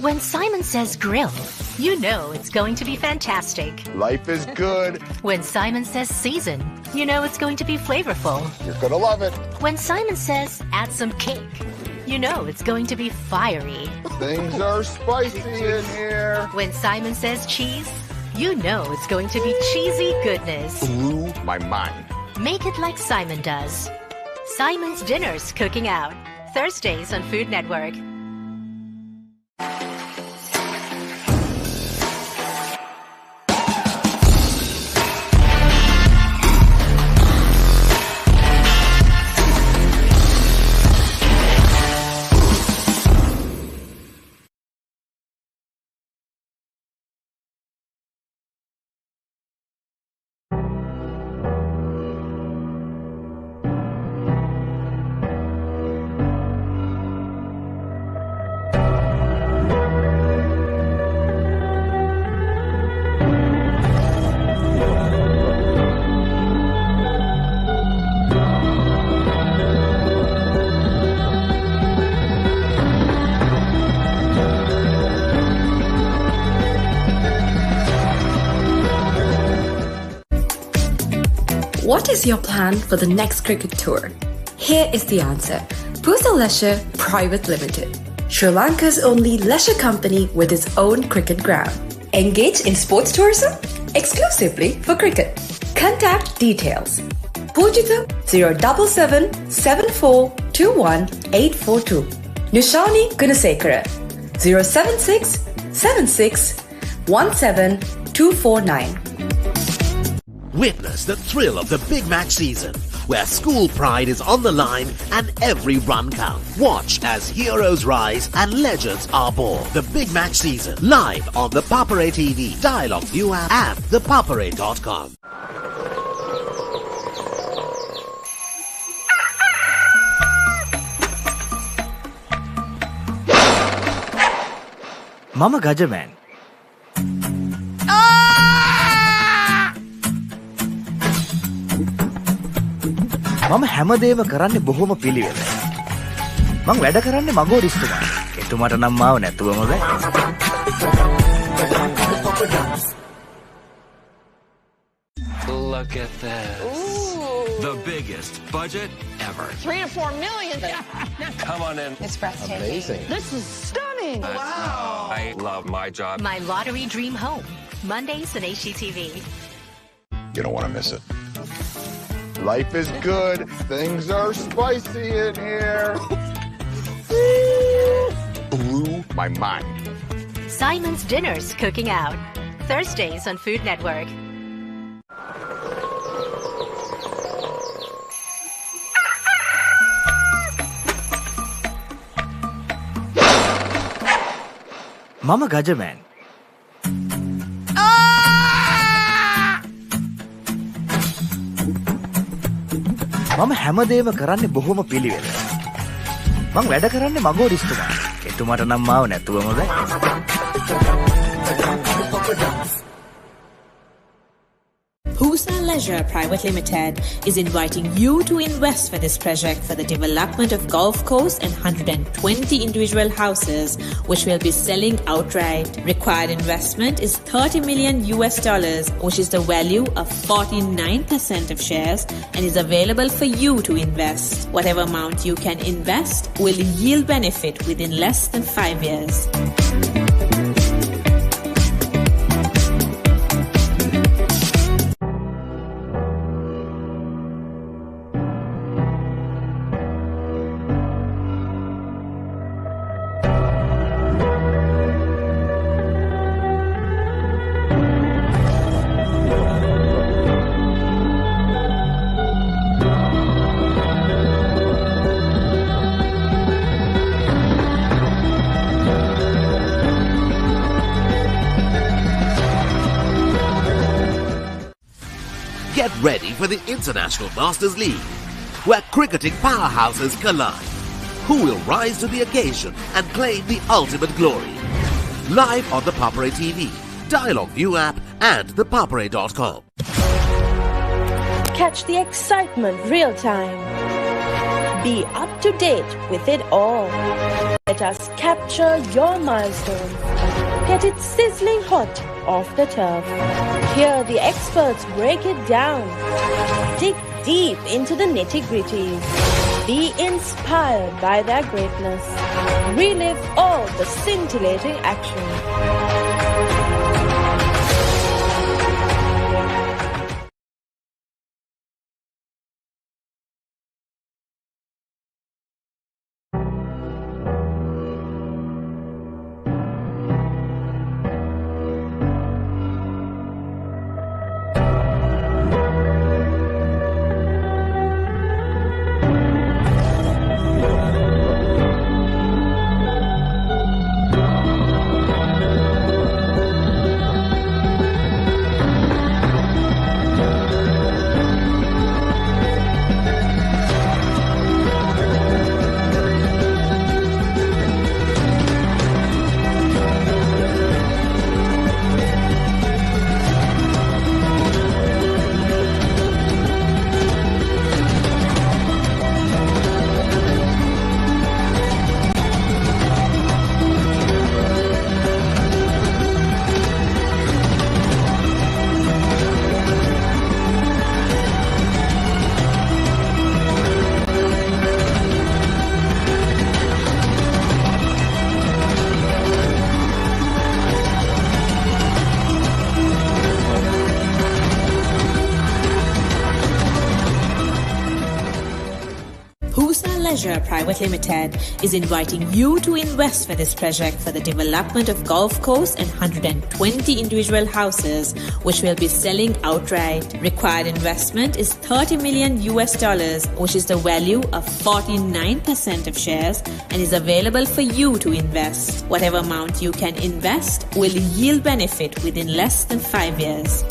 When Simon says grill, you know it's going to be fantastic. Life is good. When Simon says season, you know it's going to be flavorful. You're gonna love it. When Simon says add some cake, you know it's going to be fiery. Things are spicy in here. When Simon says cheese, you know it's going to be cheesy goodness. Blew my mind. Make it like Simon does. Simon's Dinner's Cooking Out. Thursdays on Food Network. What is your plan for the next cricket tour? Here is the answer. Pusa Leisure Private Limited, Sri Lanka's only leisure company with its own cricket ground. Engage in sports tourism exclusively for cricket. Contact details. Pujitha 077 7421 842. Nushani Gunasekara 076 76 17 249. Witness the thrill of the big match season, where school pride is on the line and every run counts. Watch as heroes rise and legends are born. The big match season, live on the Papare TV, Dialog ViU app, and ThePapare.com. මම ගජමෑන්. මම හැමදේම කරන්නේ බොහොම පිළිවෙලයි. මං වැඩ කරන්නේ මගෝරිස්තුමා. එතුමාට නම් මාව නැතුවම බෑ. Look at this. The biggest budget ever. 3 to 4 million. Come on in. It's breathtaking. Amazing. This is stunning. Wow. I love my job. My lottery dream home. Mondays on HGTV. You don't want to miss it. Life is good. Things are spicy in here. Blew my mind. Simon's Dinners Cooking Out. Thursdays on Food Network. මම ගජමෑන්. මම හැමදේම කරන්නේ බොහොම පිළිවෙලයි. මං වැඩ කරන්නේ මගෝරිස්තුමා. එතුමාට නම් මාව නැතුවම බෑ. Pusa Leisure Private Limited is inviting you to invest for this project for the development of Gulf Coast and 120 individual houses, which will be selling outright. Required investment is $30 million, which is the value of 49% of shares, and is available for you to invest. Whatever amount you can invest will yield benefit within less than 5 years. Get ready for the International Masters League, where cricketing powerhouses collide. Who will rise to the occasion and claim the ultimate glory? Live on the Papare TV, Dialog ViU app and ThePapare.com. Catch the excitement real time. Be up to date with it all. Let us capture your milestones. Get it sizzling hot off the turf. Hear the experts break it down. Dig deep into the nitty-gritties. Be inspired by their greatness. Relive all the scintillating action. Leisure Private Limited is inviting you to invest for this project for the development of Gulf Coast and 120 individual houses, which will be selling outright. Required investment is $30 million, which is the value of 49% of shares, and is available for you to invest. Whatever amount you can invest will yield benefit within less than 5 years.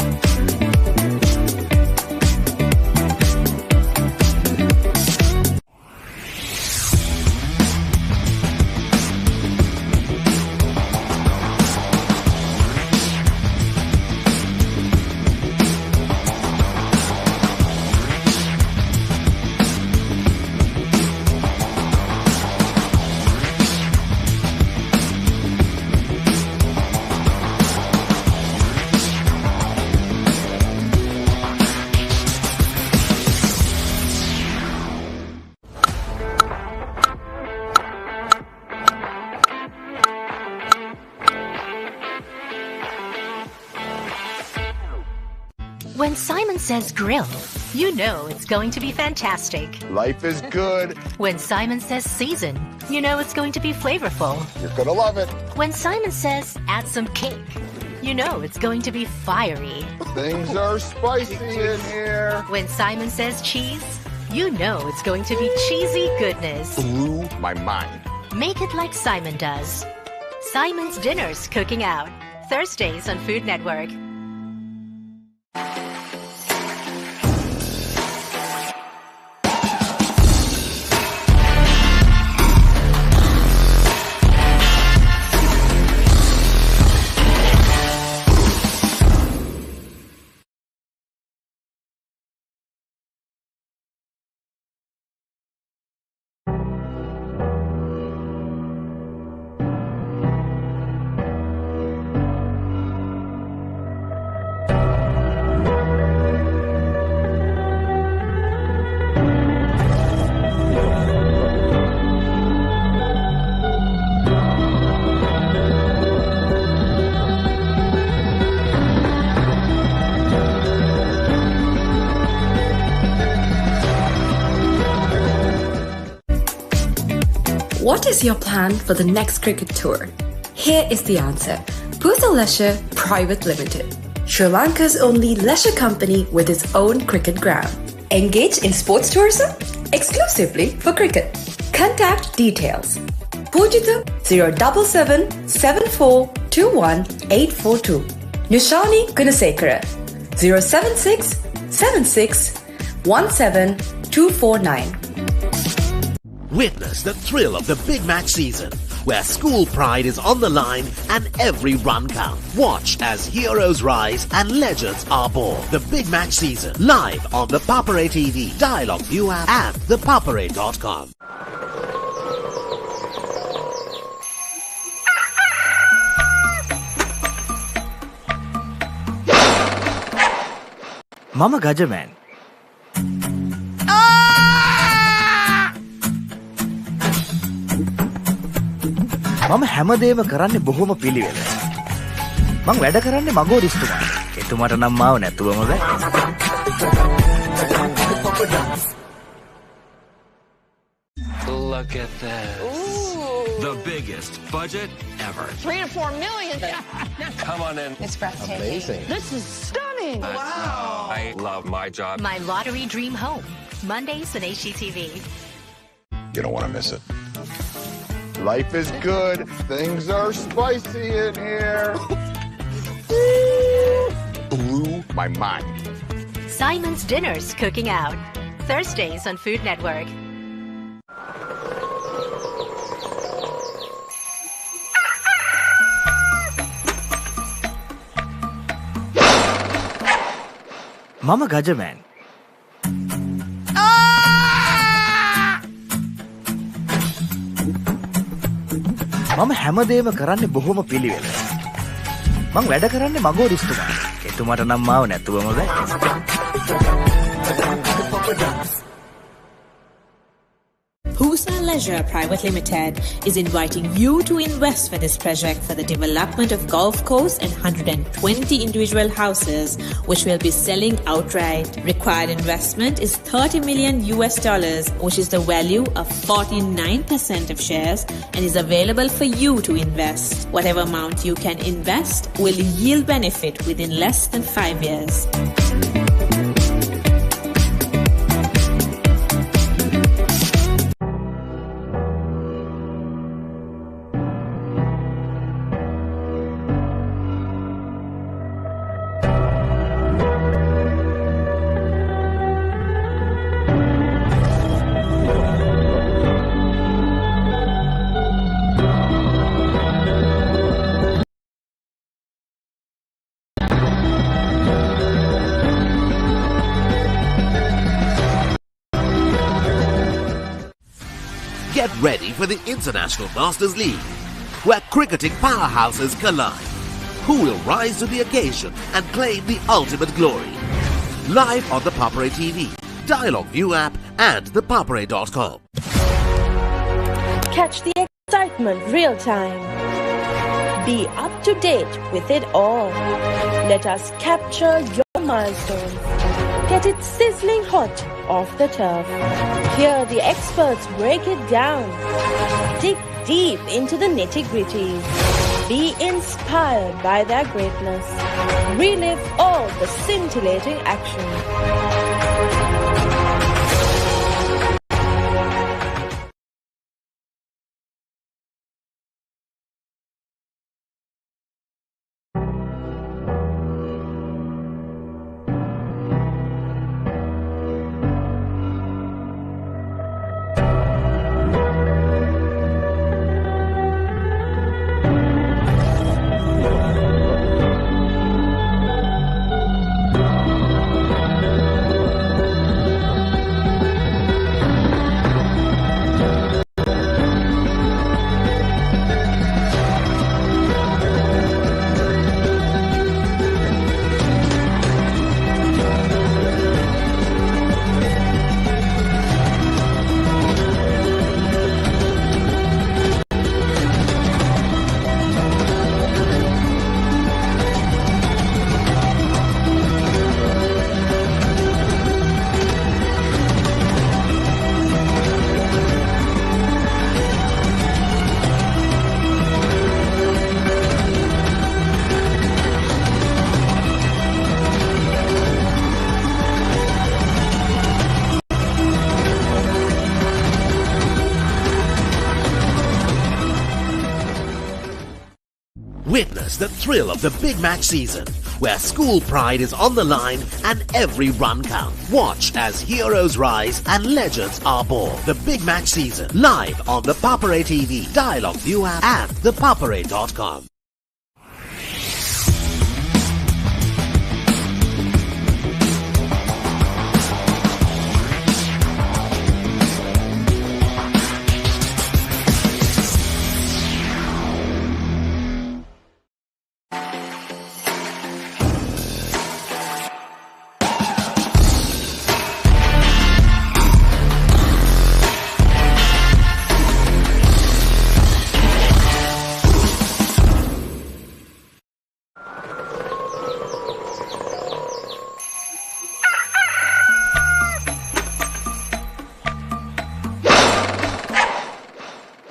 When Simon says grill, you know it's going to be fantastic. Life is good. When Simon says season, you know it's going to be flavorful. You're gonna love it. When Simon says add some kick, you know it's going to be fiery. Things are spicy in here. When Simon says cheese, you know it's going to be cheesy goodness. Blew my mind. Make it like Simon does. Simon's Dinner's Cooking Out. Thursdays on Food Network. What is your plan for the next cricket tour? Here is the answer. Puthal Leisure Private Limited, Sri Lanka's only leisure company with its own cricket ground. Engage in sports tourism exclusively for cricket. Contact details. Pujita 077 7421 842. Nishani Gunasekara 076 76 17 249. Witness the thrill of the big match season, where school pride is on the line and every run counts. Watch as heroes rise and legends are born. The big match season, live on the Papare TV, Dialog ViU app and ThePapare.com. Mama Gajaman. මම හැමදේම කරන්නේ බොහොම පිළිවෙලට. මං වැඩ කරන්නේ මගෝරිස්තුමාට. එතුමාට නම් මාව නැතුවම බෑ. Look at this. Ooh. The biggest budget ever. 3 to 4 million. Come on in. It's breathtaking. Amazing. This is stunning. Wow. I love my job. My Lottery Dream Home. Mondays on HGTV. You don't want to miss it. Life is good. Things are spicy in here. Blew my mind. Simon's Dinner's Cooking Out. Thursdays on Food Network. Mama Gajaman. මම හැමදේම කරන්නේ බොහොම පිළිවෙලට. මං වැඩ කරන්නේ මගෝරිස්තුමාට. එතුමාට නම් මාව නැතුවම බෑ. Pusa Leisure Private Limited is inviting you to invest for this project for the development of golf course and 120 individual houses, which will be selling outright. Required investment is $30 million, which is the value of 49% of shares, and is available for you to invest. Whatever amount you can invest will yield benefit within less than 5 years. Get ready for the International Masters League, where cricketing powerhouses collide. Who will rise to the occasion and claim the ultimate glory? Live on the Papare TV, Dialog ViU app and ThePapare.com. Catch the excitement real time. Be up to date with it all. Let us capture your milestones. Get it sizzling hot off the turf. Hear the experts break it down. Dig deep into the nitty-gritties. Be inspired by their greatness. Relive all the scintillating action. Witness the thrill of the big match season, where school pride is on the line and every run counts. Watch as heroes rise and legends are born. The big match season, live on the Papare TV, Dialog ViU app and ThePapare.com.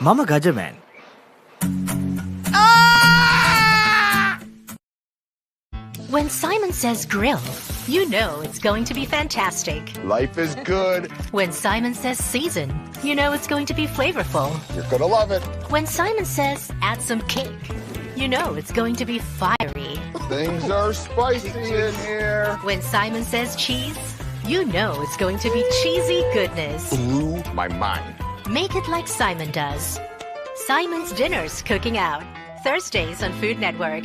Mama Gajaman. When Simon says grill, you know it's going to be fantastic. Life is good. When Simon says season, you know it's going to be flavorful. You're gonna love it. When Simon says add some cake, you know it's going to be fiery. Things are spicy in here. When Simon says cheese, you know it's going to be cheesy goodness. Blew my mind. Make it like Simon does. Simon's Dinners Cooking Out. Thursdays on Food Network.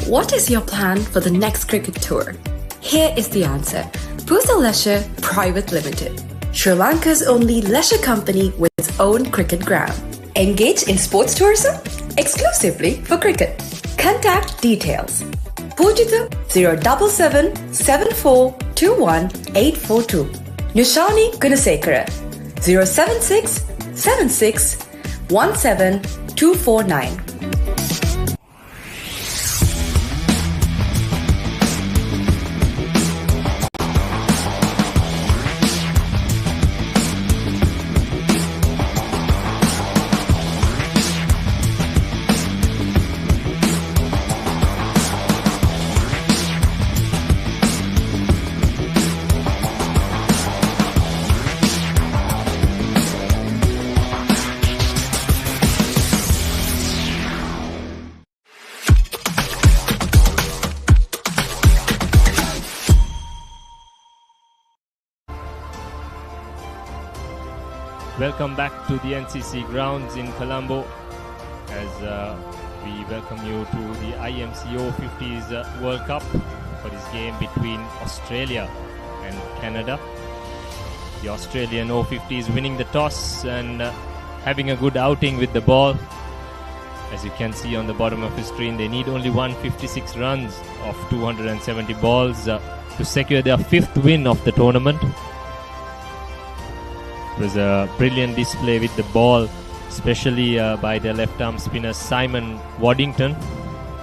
What is your plan for the next cricket tour? Here is the answer. Bhusal Leisure Private Limited, Sri Lanka's only leisure company with its own cricket ground. Engage in sports tourism exclusively for cricket. Contact details. Pujita 077 7421 842. Nushani Gunasekara 076 76 17 249. Welcome back to the NCC Grounds in Colombo as we welcome you to the IMC Over-50s World Cup for this game between Australia and Canada. The Australian Over-50s winning the toss and having a good outing with the ball. As you can see on the bottom of the screen, they need only 156 runs of 270 balls to secure their fifth win of the tournament. It was a brilliant display with the ball, especially by their left-arm spinner Simon Waddington,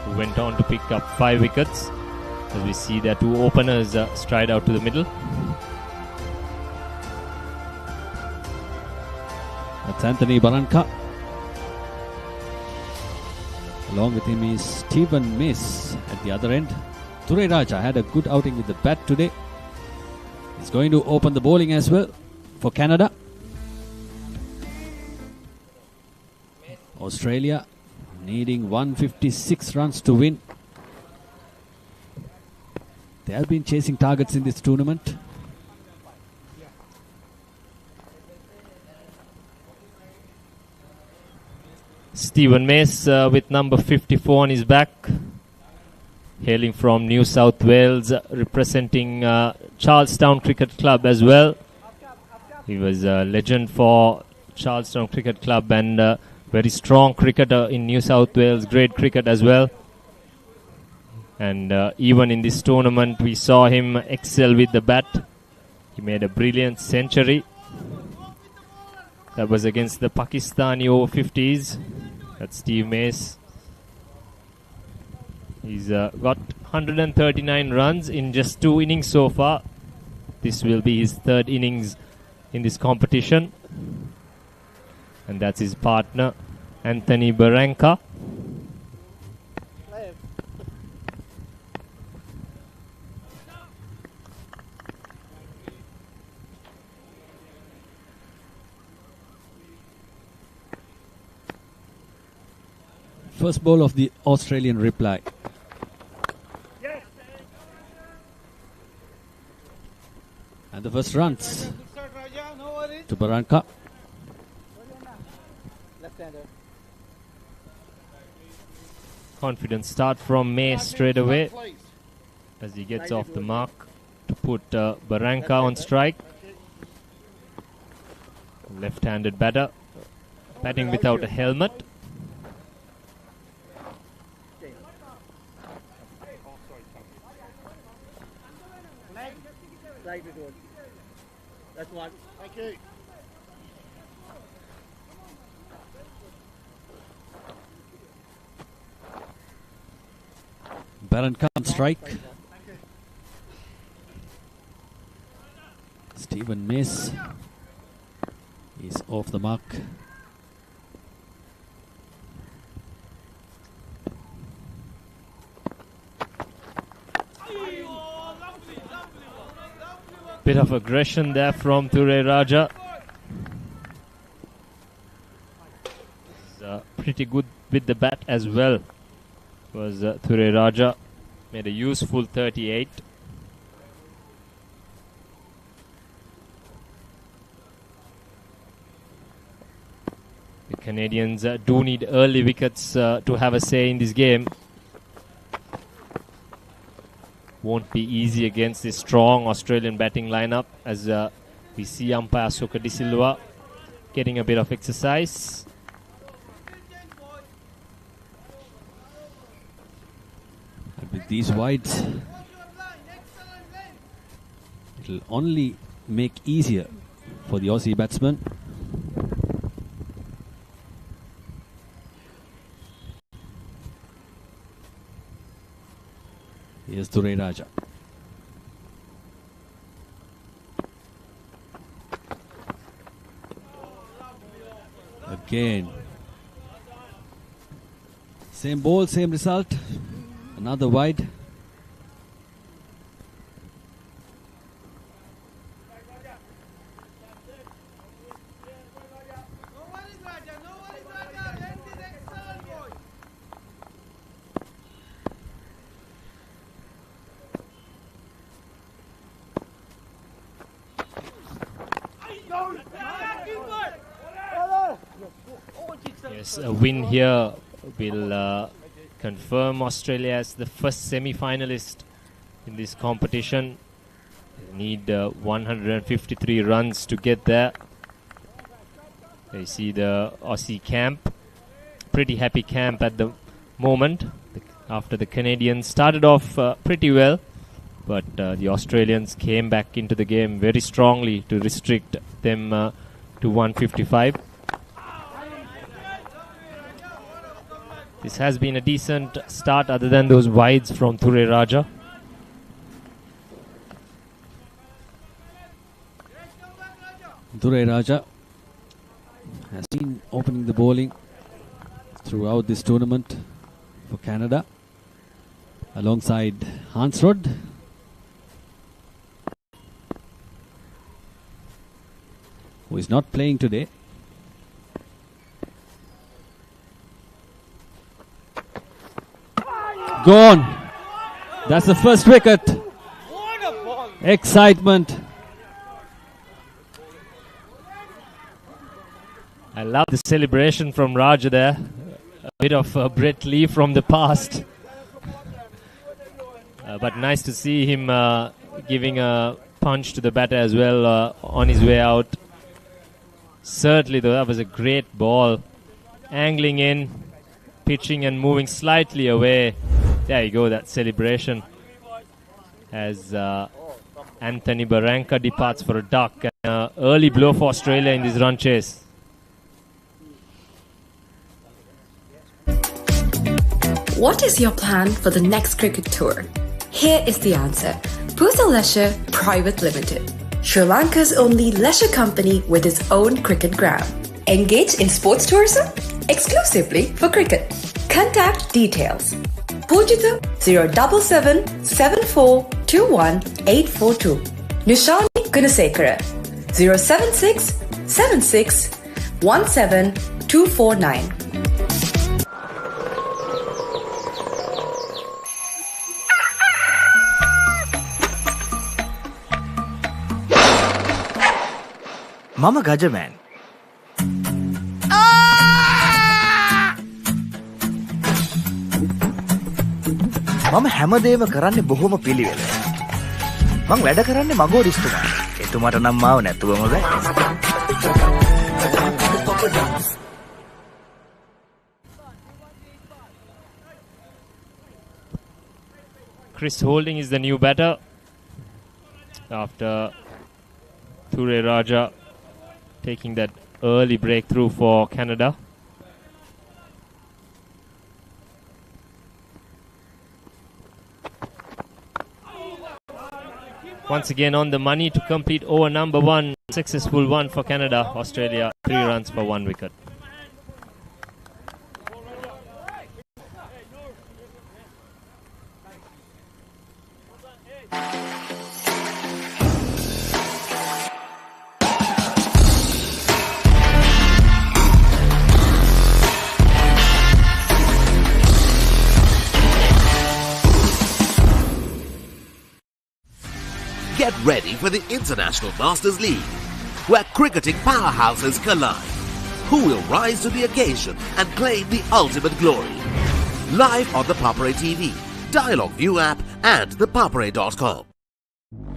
who went on to pick up 5 wickets. As we see their 2 openers stride out to the middle. That's Anthony Baranka. Along with him is Stephen Mace at the other end. Ture Raja had a good outing with the bat today. He's going to open the bowling as well for Canada. Australia needing 156 runs to win. They have been chasing targets in this tournament. Stephen Mace with number 54 on his back. Hailing from New South Wales, representing Charlestown Cricket Club as well. He was a legend for Charlestown Cricket Club and very strong cricketer in New South Wales, great cricket as well. And even in this tournament, we saw him excel with the bat. He made a brilliant century. That was against the Pakistani Over-50s. That's Steve Mace. He's got 139 runs in just 2 innings so far. This will be his 3rd innings in this competition. And that's his partner, Anthony Baranka. First ball of the Australian reply. And the first runs to Baranka. Confident start from May straight away as he gets off the mark to put Baranka on strike. Left-handed batter, batting without a helmet. That's one. Thank you. Baranka on strike. Stephen Mace is off the mark. Bit of aggression there from Ture Raja. He's pretty good with the bat as well. Was Ture Raja. Made a useful 38. The Canadians do need early wickets to have a say in this game. Won't be easy against this strong Australian batting lineup as we see umpire Soka De Silva getting a bit of exercise. And with these wides, it will only make easier for the Aussie batsman. Here's Ture Raja. Again. Same ball, same result. Another wide. Yes, a win here will confirm Australia as the first semi-finalist in this competition. They need 153 runs to get there. They see the Aussie camp. Pretty happy camp at the moment. After the Canadians started off pretty well, but the Australians came back into the game very strongly to restrict them to 155. This has been a decent start other than those wides from Ture Raja. Ture Raja has been opening the bowling throughout this tournament for Canada alongside Hansrod. Who is not playing today. Gone. That's the first wicket. Excitement. I love the celebration from Raja there. A bit of Brett Lee from the past. But nice to see him giving a punch to the batter as well on his way out. Certainly though, that was a great ball. Angling in, pitching and moving slightly away. There you go, that celebration. As Anthony Barranca departs for a duck. And early blow for Australia in this run chase. What is your plan for the next cricket tour? Here is the answer. Pusa Leisure Private Limited, Sri Lanka's only leisure company with its own cricket ground. Engage in sports tourism exclusively for cricket. Contact details. Pujita 077 7421 842. Nishani Gunasekara 076 76 17 249. Mama Gajaman. මම හැමදේම කරන්නේ බොහොම පිළිවෙල. මං වැඩ කරන්නේ මගෝරිස්තුමා. එතුමාට නම් මාව නැතුවම බෑ. Chris Holding is the new batter after Ture Raja taking that early breakthrough for Canada. Once again on the money to complete over number one. Successful one for Canada. Australia 3 runs for 1 wicket. Get ready for the International Masters League, where cricketing powerhouses collide. Who will rise to the occasion and claim the ultimate glory? Live on the Papare TV, Dialog ViU app and ThePapare.com.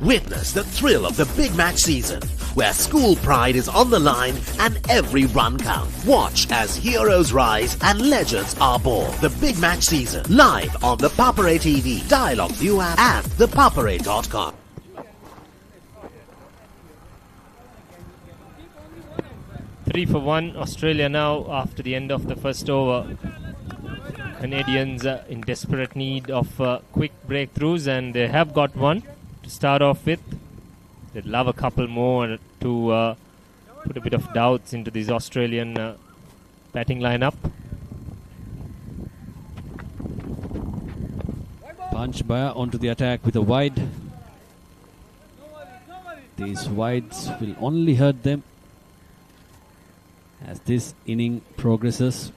Witness the thrill of the big match season, where school pride is on the line and every run counts. Watch as heroes rise and legends are born. The big match season, live on the Papare TV, Dialog ViU app and ThePapare.com. Three for 1, Australia now after the end of the first over. Canadians in desperate need of quick breakthroughs, and they have got one to start off with. They'd love a couple more to put a bit of doubts into this Australian batting lineup. Punch Baya onto the attack with a wide. These wides will only hurt them as this inning progresses.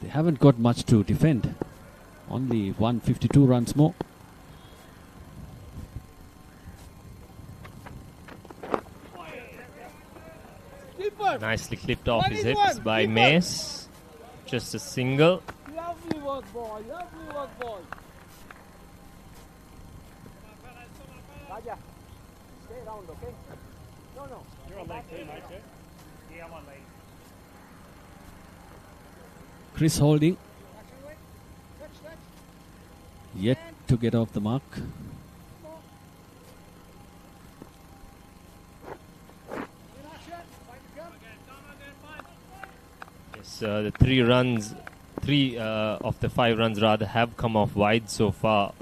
They haven't got much to defend. Only 152 runs more. Nicely clipped off his hips by Mace. Just a single. Lovely work, boy. Lovely work, boy. Raja, stay around, okay? No. You're on leg too, mate, yeah? Yeah, I'm on leg. Chris Holding yet to get off the mark. Yes, the three of the 5 runs rather have come off wide so far.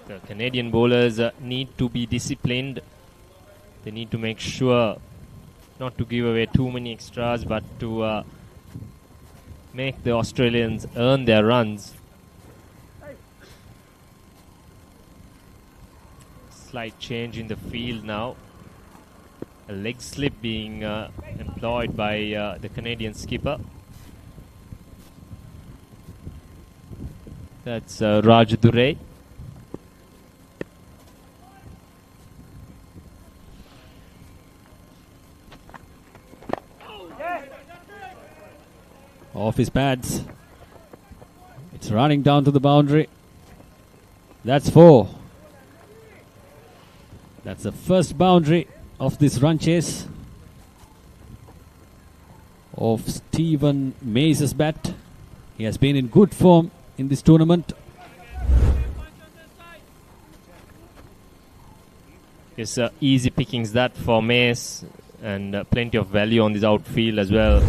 The Canadian bowlers need to be disciplined. They need to make sure not to give away too many extras, but to make the Australians earn their runs. Slight change in the field now. A leg slip being employed by the Canadian skipper. That's Raj Durre. Off his pads. It's running down to the boundary. That's 4. That's the first boundary of this run chase of Stephen Mace's bat. He has been in good form in this tournament. It's easy pickings that for Mace, and plenty of value on this outfield as well.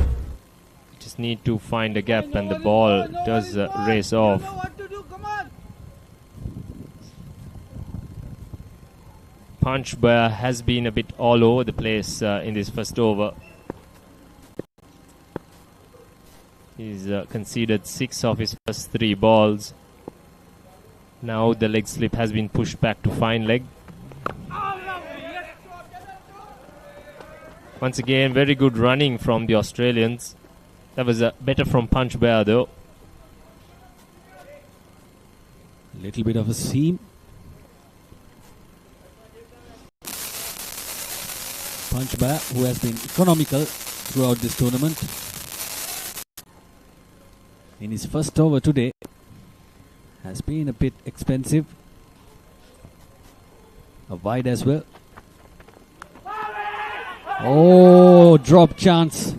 Just need to find a gap, and the ball does race off. Punch Bear has been a bit all over the place in this first over. He's conceded 6 of his first 3 balls. Now the leg slip has been pushed back to fine leg. Once again, very good running from the Australians. That was better from Punch Bear though. Little bit of a seam. Punch Bear, who has been economical throughout this tournament. In his first over today, has been a bit expensive. A wide as well. Oh, drop chance.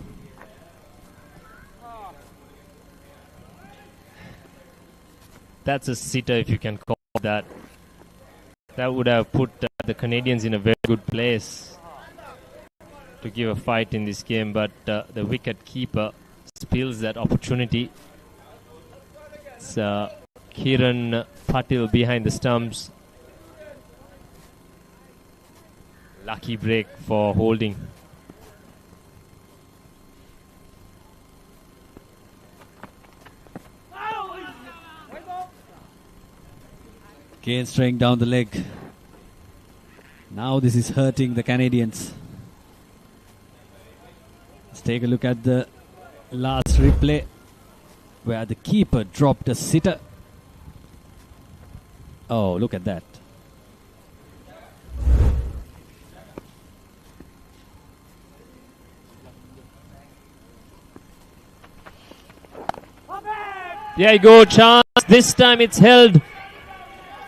That's a sitter, if you can call that. That would have put the Canadians in a very good place to give a fight in this game, but the wicket keeper spills that opportunity. It's Kiran Patil behind the stumps. Lucky break for holding. Again straying down the leg. Now this is hurting the Canadians. Let's take a look at the last replay where the keeper dropped a sitter. Oh, look at that. There you go, chance. This time it's held.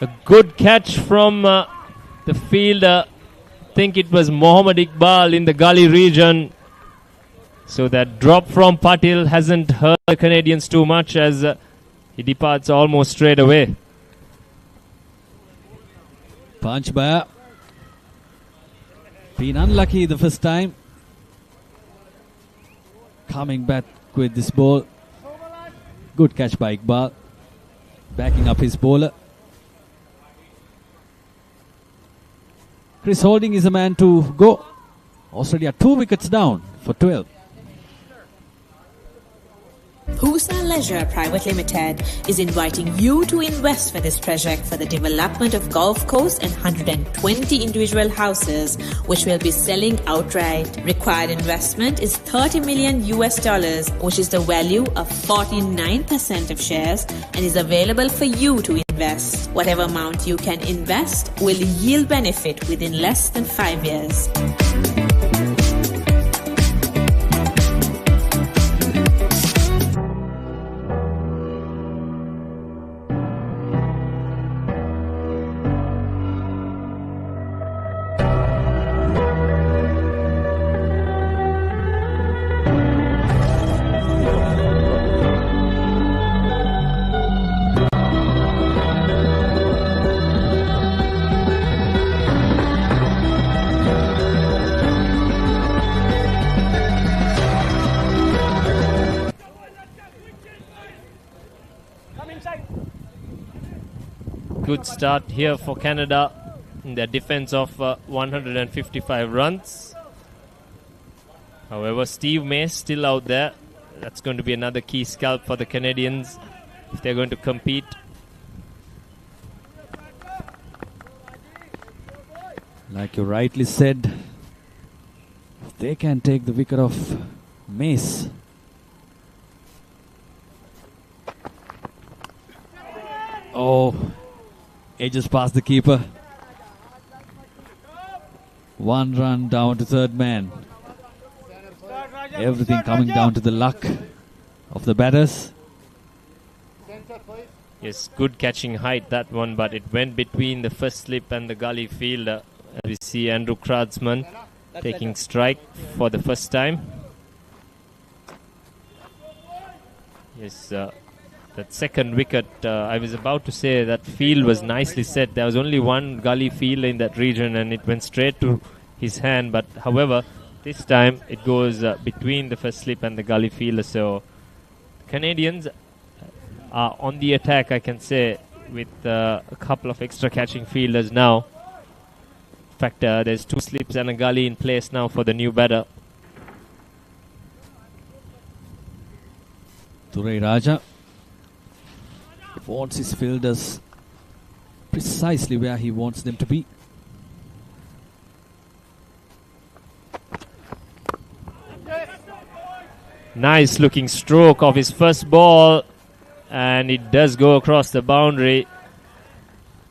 A good catch from the fielder. I think it was Mohammad Iqbal in the gully region. So that drop from Patil hasn't hurt the Canadians too much as he departs almost straight away. Punch Bear. Been unlucky the first time. Coming back with this ball. Good catch by Iqbal. Backing up his bowler. Chris Holding is a man to go. Australia 2 wickets down for 12. Husa Leisure Private Limited is inviting you to invest for this project for the development of Gulf Coast and 120 individual houses, which will be selling outright. Required investment is $30 million, which is the value of 49% of shares, and is available for you to invest. Whatever amount you can invest will yield benefit within less than 5 years. good start here for Canada in their defense of 155 runs. However, Steve May still out there. That's going to be another key scalp for the Canadians if they're going to compete. Like you rightly said, if they can take the wicket of Mace. Oh, edges past the keeper. 1 run down to third man. Everything coming down to the luck of the batters. Yes, good catching height, that one, but it went between the first slip and the gully fielder. We see Andrew Kradzman taking strike for the first time. Yes, that second wicket, I was about to say that field was nicely set. There was only one gully fielder in that region and it went straight to his hand. But however, this time it goes between the first slip and the gully fielder. So Canadians are on the attack, I can say, with a couple of extra catching fielders now. In fact, there's 2 slips and a gully in place now for the new batter. Thurai Raja wants his fielders precisely where he wants them to be. Nice looking stroke of his first ball, and it does go across the boundary.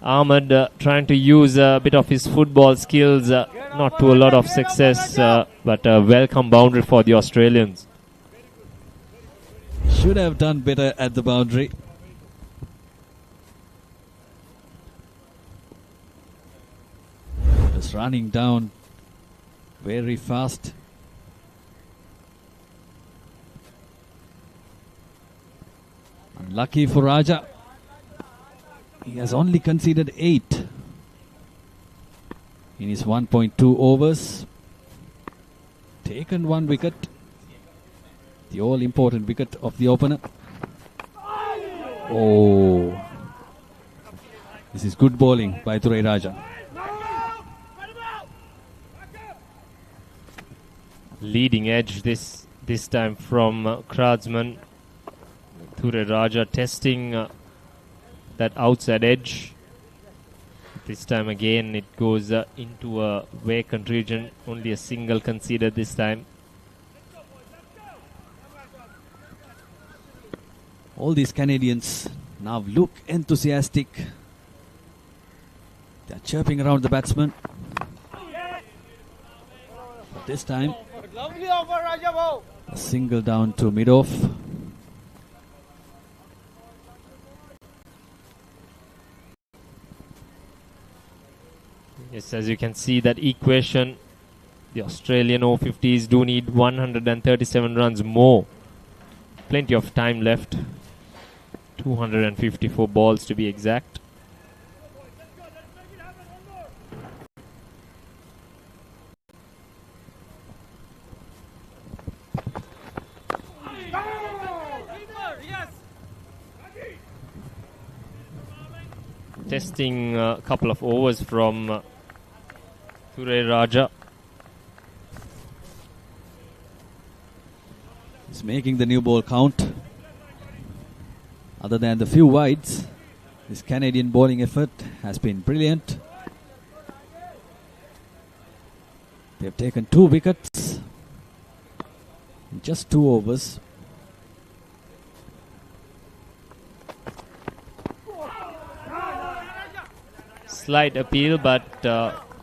Ahmed trying to use a bit of his football skills, not to a lot of success, but a welcome boundary for the Australians. Should have done better at the boundary. Just running down very fast. Unlucky for Raja. He has only conceded 8 in his 1.2 overs. Taken 1 wicket. The all-important wicket of the opener. Oh. This is good bowling by Thurai Raja. Leading edge this time from Kradzman. Thurai Raja testing that outside edge. This time again it goes into a vacant region. Only a single conceded this time. All these Canadians now look enthusiastic. They are chirping around the batsman. But this time, a single down to mid-off. Yes, as you can see that equation, the Australian Over-50s do need 137 runs more. Plenty of time left. 254 balls to be exact. Testing a couple of overs from Thurai Raja. He's making the new ball count. Other than the few wides, this Canadian bowling effort has been brilliant. They've taken 2 wickets in just 2 overs. Slight appeal, but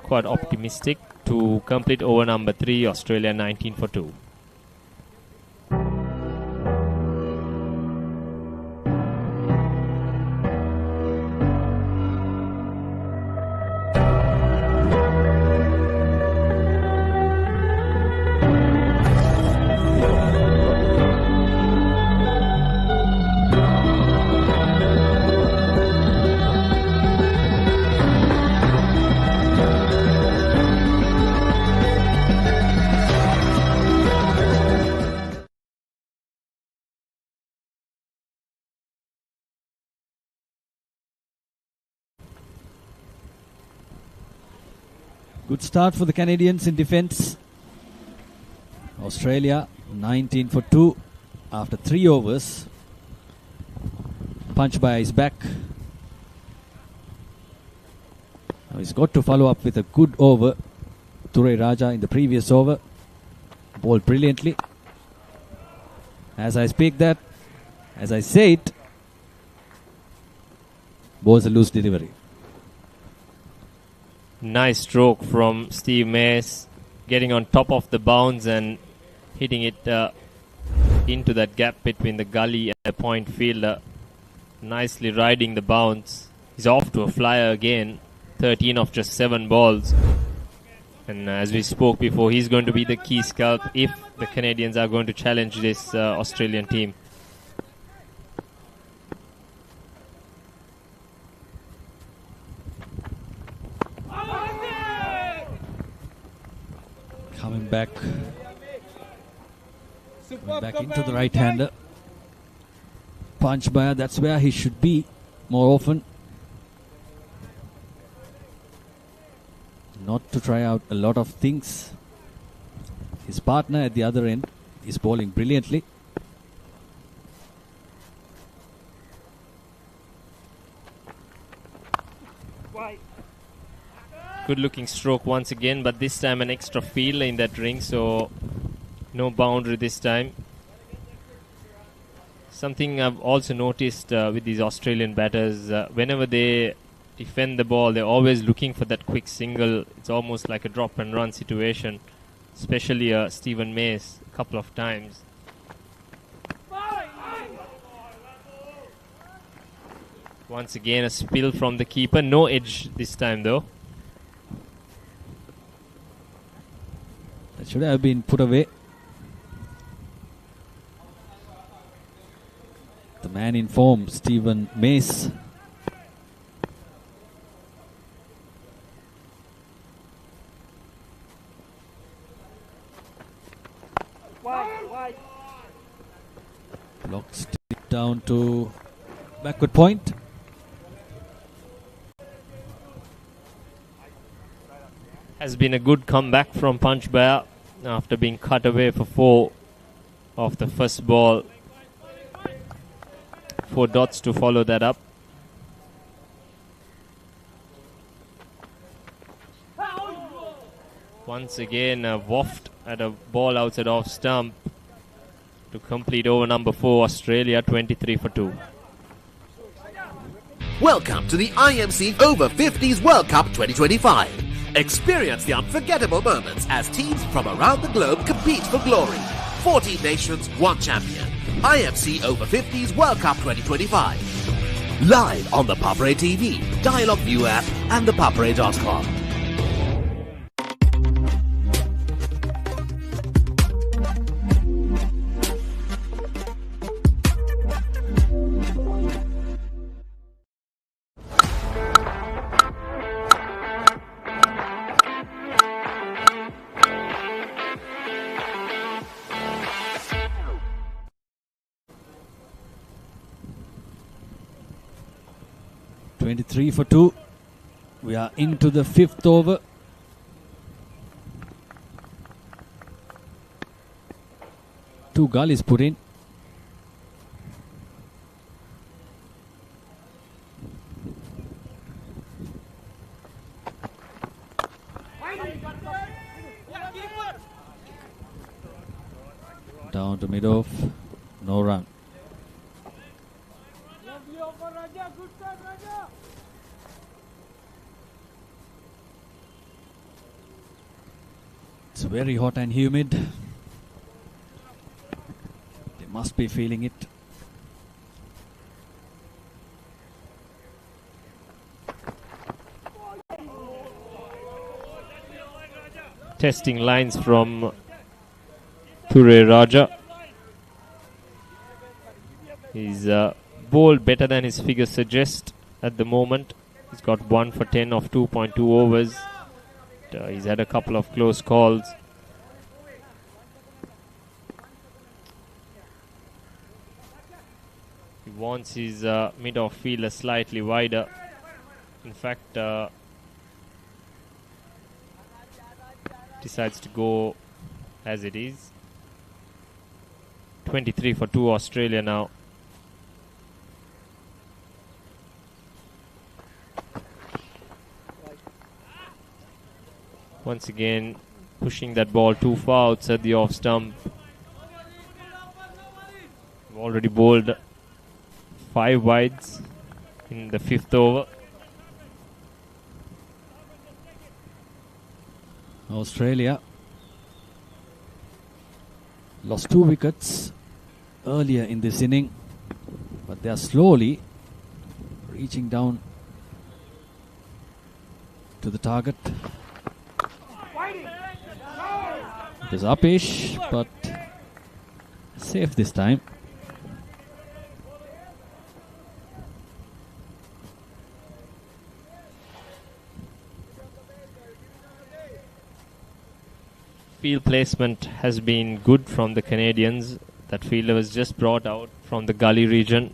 quite optimistic to complete over number 3, Australia 19 for 2. Good start for the Canadians in defence. Australia 19 for 2 after 3 overs. Panchbaya is back. Now he's got to follow up with a good over. Ture Raja in the previous over. Bowled brilliantly. As I speak that, as I say it, bowls a loose delivery. Nice stroke from Steve Mays, getting on top of the bounce and hitting it into that gap between the gully and the point fielder. Nicely riding the bounce. He's off to a flyer again. 13 of just 7 balls. And as we spoke before, he's going to be the key scalp if the Canadians are going to challenge this Australian team. Coming back into the right-hander. Panchbaya, that's where he should be more often. Not to try out a lot of things. His partner at the other end is bowling brilliantly. Good looking stroke once again, but this time an extra fielder in that ring, so no boundary this time. Something I've also noticed with these Australian batters, whenever they defend the ball, they're always looking for that quick single. It's almost like a drop and run situation, especially Stephen Mays a couple of times. Once again a spill from the keeper, no edge this time though. That should have been put away. The man in form, Stephen Mace. Blocked it down to backward point. Has been a good comeback from Panchbaya after being cut away for 4 of the first ball. 4 dots to follow that up. Once again a waft at a ball outside off stump to complete over number 4, Australia 23 for 2. Welcome to the IMC Over-50s World Cup 2025. Experience the unforgettable moments as teams from around the globe compete for glory. 14 nations, 1 champion. IMC Over-50s World Cup 2025. Live on the Papare TV, Dialog ViU app and ThePapare.com. Three for 2. We are into the 5th over. Two gullies put in. Down to mid-off. No run. It's very hot and humid. They must be feeling it. Testing lines from Ture Raja. He's bowled better than his figures suggest at the moment. He's got 1 for 10 of 2.2 overs. He's had a couple of close calls. He wants his mid-off fielder slightly wider. In fact, decides to go as it is. 23 for 2 Australia now. Once again, pushing that ball too far outside the off stump. We've already bowled 5 wides in the 5th over. Australia lost 2 wickets earlier in this inning, but they are slowly reaching down to the target. It was uppish, but safe this time. Field placement has been good from the Canadians. That fielder was just brought out from the gully region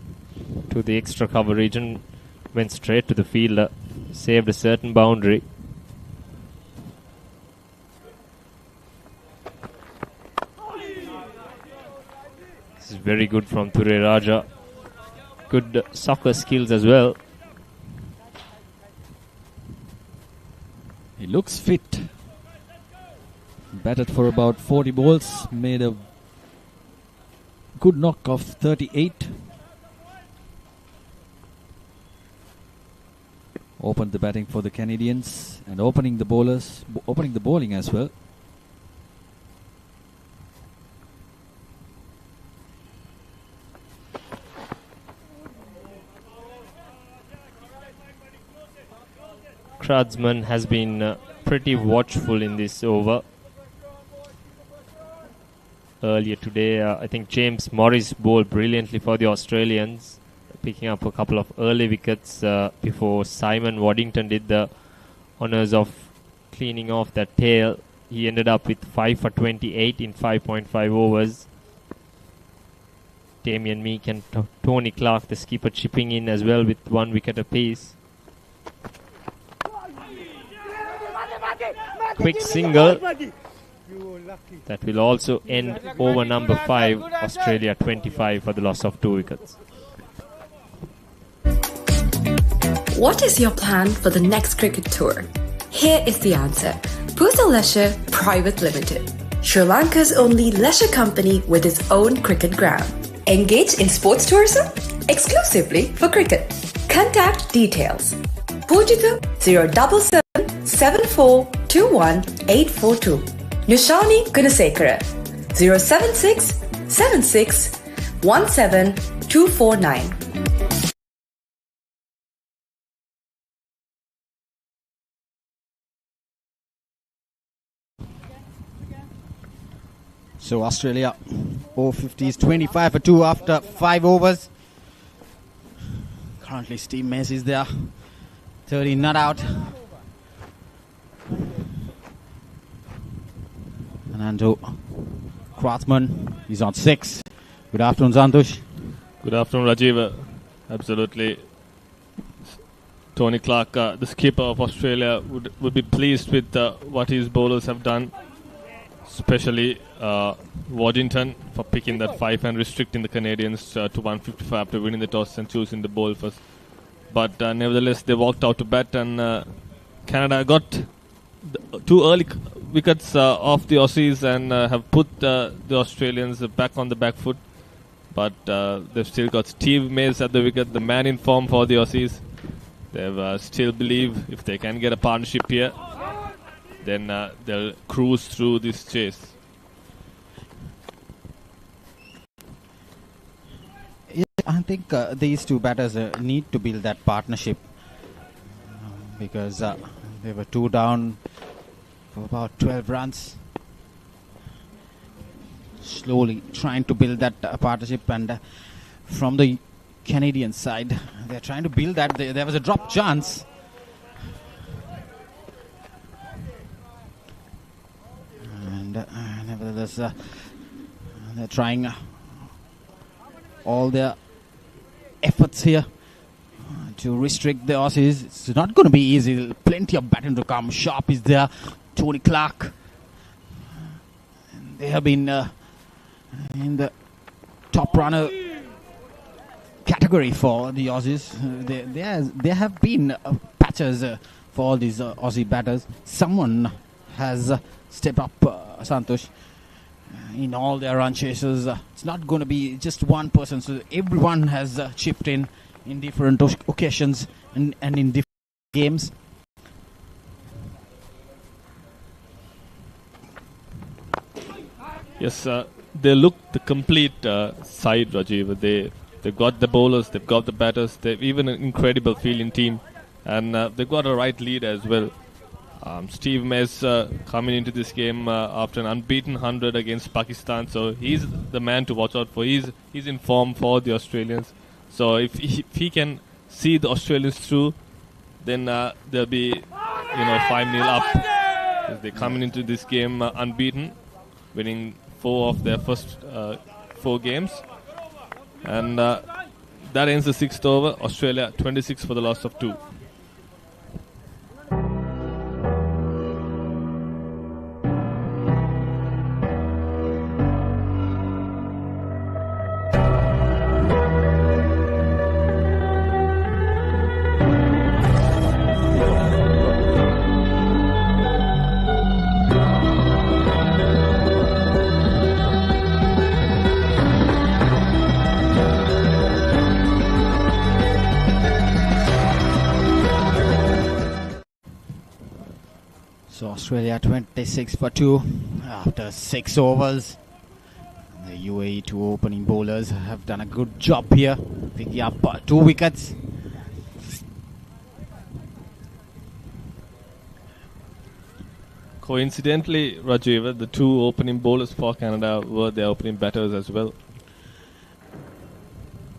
to the extra cover region, went straight to the fielder, saved a certain boundary. This is very good from Ture Raja. Good soccer skills as well. He looks fit. Batted for about 40 balls, made a good knock of 38. Opened the batting for the Canadians and opening the bowlers, opening the bowling as well. Kratzmann has been pretty watchful in this over. Earlier today, I think James Morris bowled brilliantly for the Australians, picking up a couple of early wickets before Simon Waddington did the honours of cleaning off that tail. He ended up with 5 for 28 in 5.5 overs. Damien Meek and Tony Clark, the skipper, chipping in as well with 1 wicket apiece. Quick single. That will also end over number 5, Australia 25 for the loss of 2 wickets. What is your plan for the next cricket tour? Here is the answer. Pusa Leisure Private Limited, Sri Lanka's only leisure company with its own cricket ground. Engage in sports tourism exclusively for cricket. Contact details. Pujita 077 7421 842. Nishani Gunasekara 076 76 17 249. So Australia Over-50s 25 for 2 after 5 overs. Currently Steve Mace is there. 30 not out. Fernando Kratzmann, he's on 6. Good afternoon, Santosh. Good afternoon, Rajiv. Absolutely. Tony Clark, the skipper of Australia, would be pleased with what his bowlers have done, especially Waddington for picking that 5 and restricting the Canadians to 155 after winning the toss and choosing the bowl first. But nevertheless, they walked out to bat, and Canada got 2 early wickets off the Aussies and have put the Australians back on the back foot. But they've still got Steve Mace at the wicket, the man in form for the Aussies. They still believe if they can get a partnership here, then they'll cruise through this chase. Yeah, I think these 2 batters need to build that partnership because they were 2 down for about 12 runs. Slowly trying to build that partnership, and from the Canadian side, they're trying to build that. There was a drop chance. And nevertheless, they're trying all their efforts here to restrict the Aussies. It's not going to be easy. Plenty of batting to come. Sharp is there. Tony Clark they have been in the top runner category for the Aussies. There have been patches for all these Aussie batters. Someone has stepped up, Santosh, in all their run chases. It's not going to be just one person, so everyone has chipped in different occasions and in different games. Yes, they look the complete side, Rajiv. They've got the bowlers, they've got the batters, they've even an incredible fielding team, and they've got a right lead as well. Steve Mez coming into this game after an unbeaten 100 against Pakistan, so he's the man to watch out for. He's in form for the Australians. So if he can see the Australians through, then they'll be 5-0 up. They're coming into this game unbeaten, winning 4 of their first 4 games. And that ends the 6th over. Australia 26 for the loss of 2. So Australia 26 for 2 after 6 overs. The UAE 2 opening bowlers have done a good job here, picking up 2 wickets. Coincidentally, Rajiv, the 2 opening bowlers for Canada were their opening batters as well.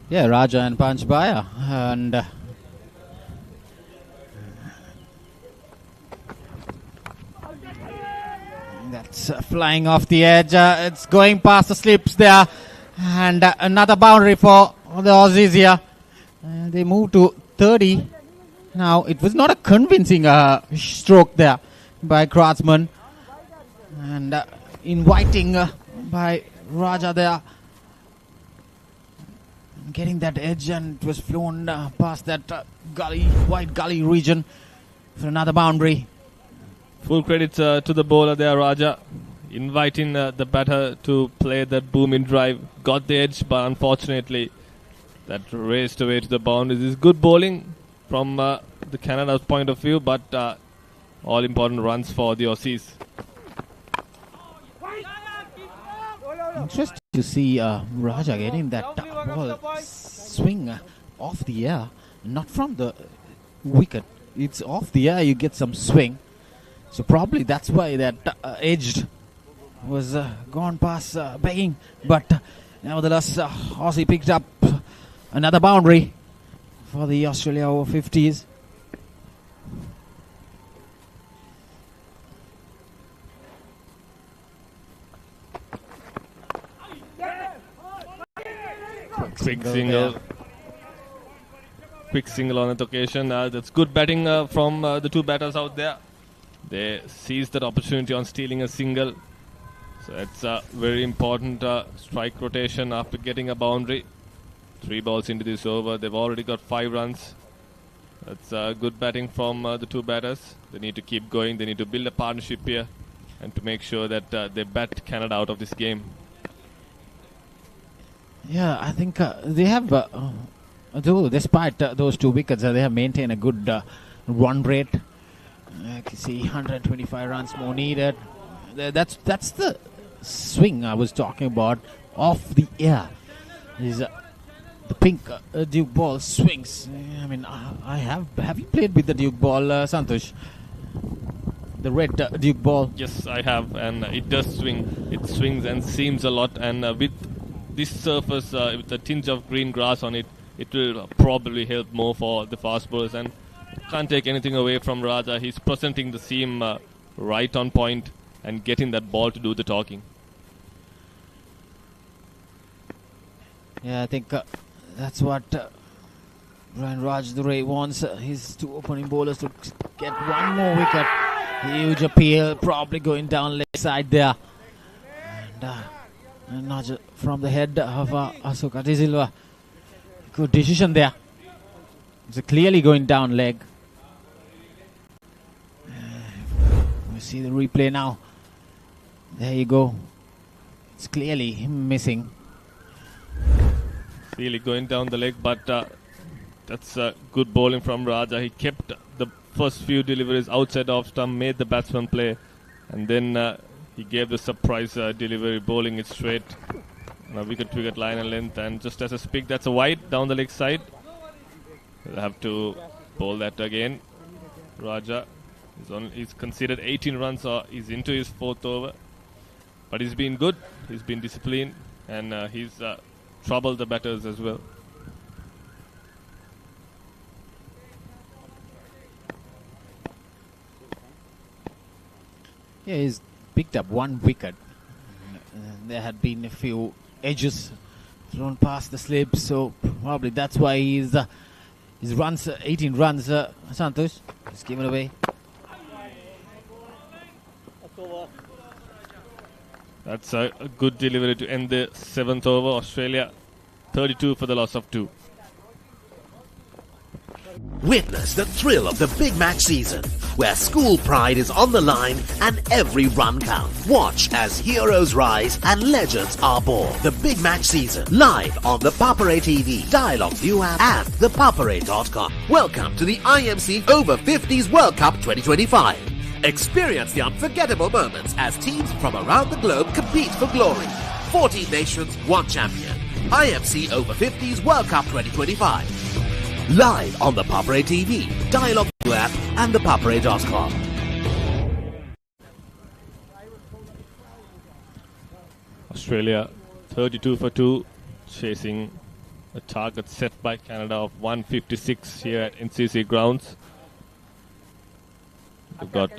Yeah, Raja and Panchbaya, and that's flying off the edge. It's going past the slips there, and another boundary for the Aussies here. They move to 30. Now, it was not a convincing stroke there by Kratzmann, and inviting by Raja there, getting that edge, and it was flown past that wide gully region for another boundary. Full credit to the bowler there, Raja, inviting the batter to play that booming drive. Got the edge, but unfortunately that raced away to the boundaries. It's good bowling from the Canada's point of view, but all important runs for the Aussies. Interesting to see Raja getting that ball swing off the air, not from the wicket. It's off the air, you get some swing. So probably that's why that edged was gone past begging. But nevertheless, Aussie picked up another boundary for the Australia Over-50s. Quick single on that occasion. That's good batting from the 2 batters out there. They seized that opportunity on stealing a single. So it's a very important strike rotation after getting a boundary. 3 balls into this over. They've already got 5 runs. That's good batting from the 2 batters. They need to keep going. They need to build a partnership here and to make sure that they bat Canada out of this game. Yeah, I think they have, though despite those 2 wickets, they have maintained a good run rate. You can see 125 runs more needed. That's the swing I was talking about, off the air. Is the pink Duke ball swings. I mean, have you played with the Duke ball, Santosh? The red Duke ball. Yes, I have, and it does swing. It swings and seams a lot, and with this surface, with a tinge of green grass on it, it will probably help more for the fast bowlers. And can't take anything away from Raja. He's presenting the seam right on point and getting that ball to do the talking. Yeah, I think that's what Brian Rajadure wants his 2 opening bowlers to get 1 more wicket. Huge appeal, probably going down left side there. And nudge from the head of Asuka De Silva. Good decision there. It's a clearly going down leg. We see the replay now. There you go. It's clearly him missing. Really going down the leg, but that's good bowling from Raja. He kept the first few deliveries outside off stump, made the batsman play, and then he gave the surprise delivery, bowling it straight. Wicket line and length, and just as a speak, that's a wide down the leg side. He'll have to bowl that again. Raja he's considered 18 runs, or he's into his 4th over, but he's been good. He's been disciplined, and he's troubled the batters as well. Yeah, he's picked up 1 wicket. There had been a few edges thrown past the slip, so probably that's why his runs, 18 runs, Santosh, is given away. That's a good delivery to end the 7th over. Australia 32 for the loss of 2. Witness the thrill of the big match season, where school pride is on the line and every run counts. Watch as heroes rise and legends are born. The big match season, live on the Papare TV, Dialog ViU app, and ThePapare.com. Welcome to the IMC Over-50s World Cup 2025. Experience the unforgettable moments as teams from around the globe compete for glory. 14 nations, 1 champion. IMC Over-50s World Cup 2025. Live on the Papare TV, Dialog ViU app, and ThePapare.com. Australia 32 for 2, chasing a target set by Canada of 156 here at NCC Grounds. They've got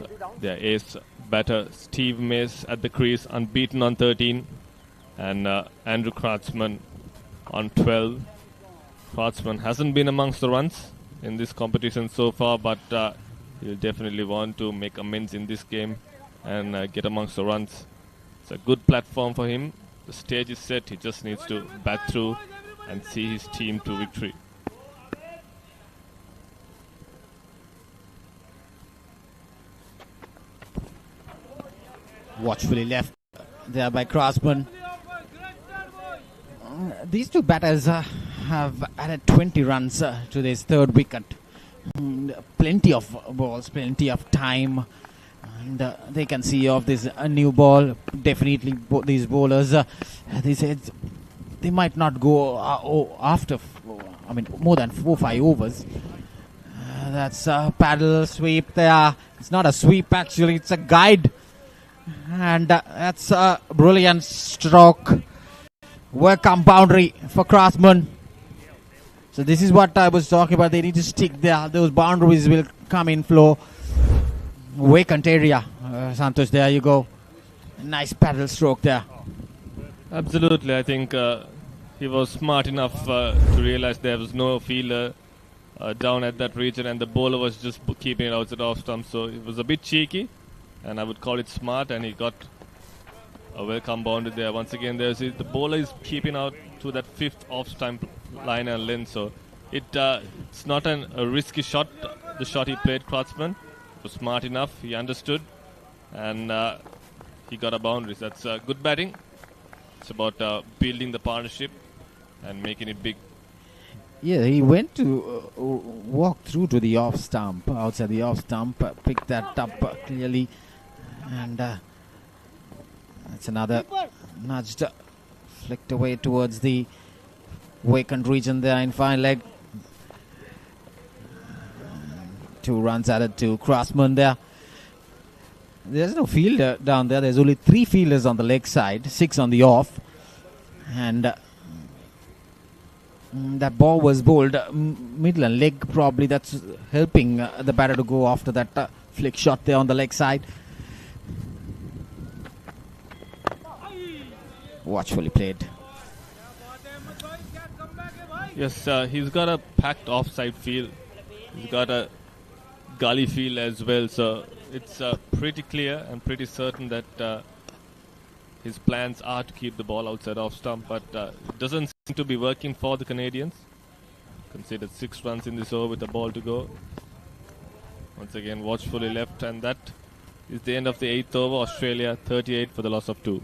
their ace batter Steve Mace at the crease, unbeaten on 13, and Andrew Kreutzmann on 12. Kreutzmann hasn't been amongst the runs in this competition so far, but he'll definitely want to make amends in this game and get amongst the runs. It's a good platform for him. The stage is set. He just needs to bat through and see his team to victory. Watchfully left there by Kreutzmann. These two batters have added 20 runs to this 3rd wicket. Plenty of balls, plenty of time, and they can see off this new ball. Definitely these bowlers, they might not go after, more than 4-5 overs. That's a paddle sweep there. It's not a sweep actually, it's a guide. And that's a brilliant stroke. Welcome boundary for Kreutzmann. So this is what I was talking about. They need to stick there. Those boundaries will come in flow. Vacant area. Santosh, there you go. Nice paddle stroke there. Absolutely. I think he was smart enough to realize there was no fielder down at that region, and the bowler was just keeping it outside off stump. So it was a bit cheeky, and I would call it smart, and he got a welcome boundary there. Once again, the bowler is keeping out to that 5th off stump line and length, so it's not a risky shot. The shot he played, Kreutzmann, was smart enough. He understood, and he got a boundary. So that's good batting. It's about building the partnership and making it big. Yeah, he went to walk through to the off stump, outside the off stump, picked that up clearly, and that's another nudged, flicked away towards the vacant region there in fine leg. 2 runs added to Kreutzmann there. There's no fielder down there. There's only 3 fielders on the leg side, 6 on the off, and that ball was bowled middle and leg. Probably that's helping the batter to go after that flick shot there on the leg side. Watchfully played. Yes, he's got a packed offside field. He's got a gully field as well. So it's pretty clear and pretty certain that his plans are to keep the ball outside off stump, but it doesn't seem to be working for the Canadians. Conceded 6 runs in this over with the ball to go. Once again, watchfully left, and that is the end of the 8th over. Australia 38 for the loss of 2.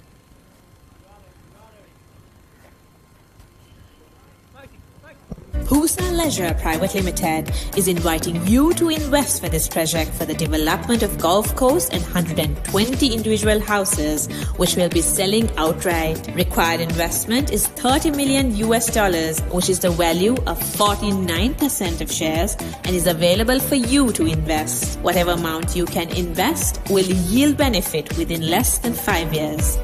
Husa Leisure Private Limited is inviting you to invest for this project for the development of Gulf Coast and 120 individual houses, which will be selling outright. Required investment is $30 million, which is the value of 49% of shares, and is available for you to invest. Whatever amount you can invest will yield benefit within less than 5 years.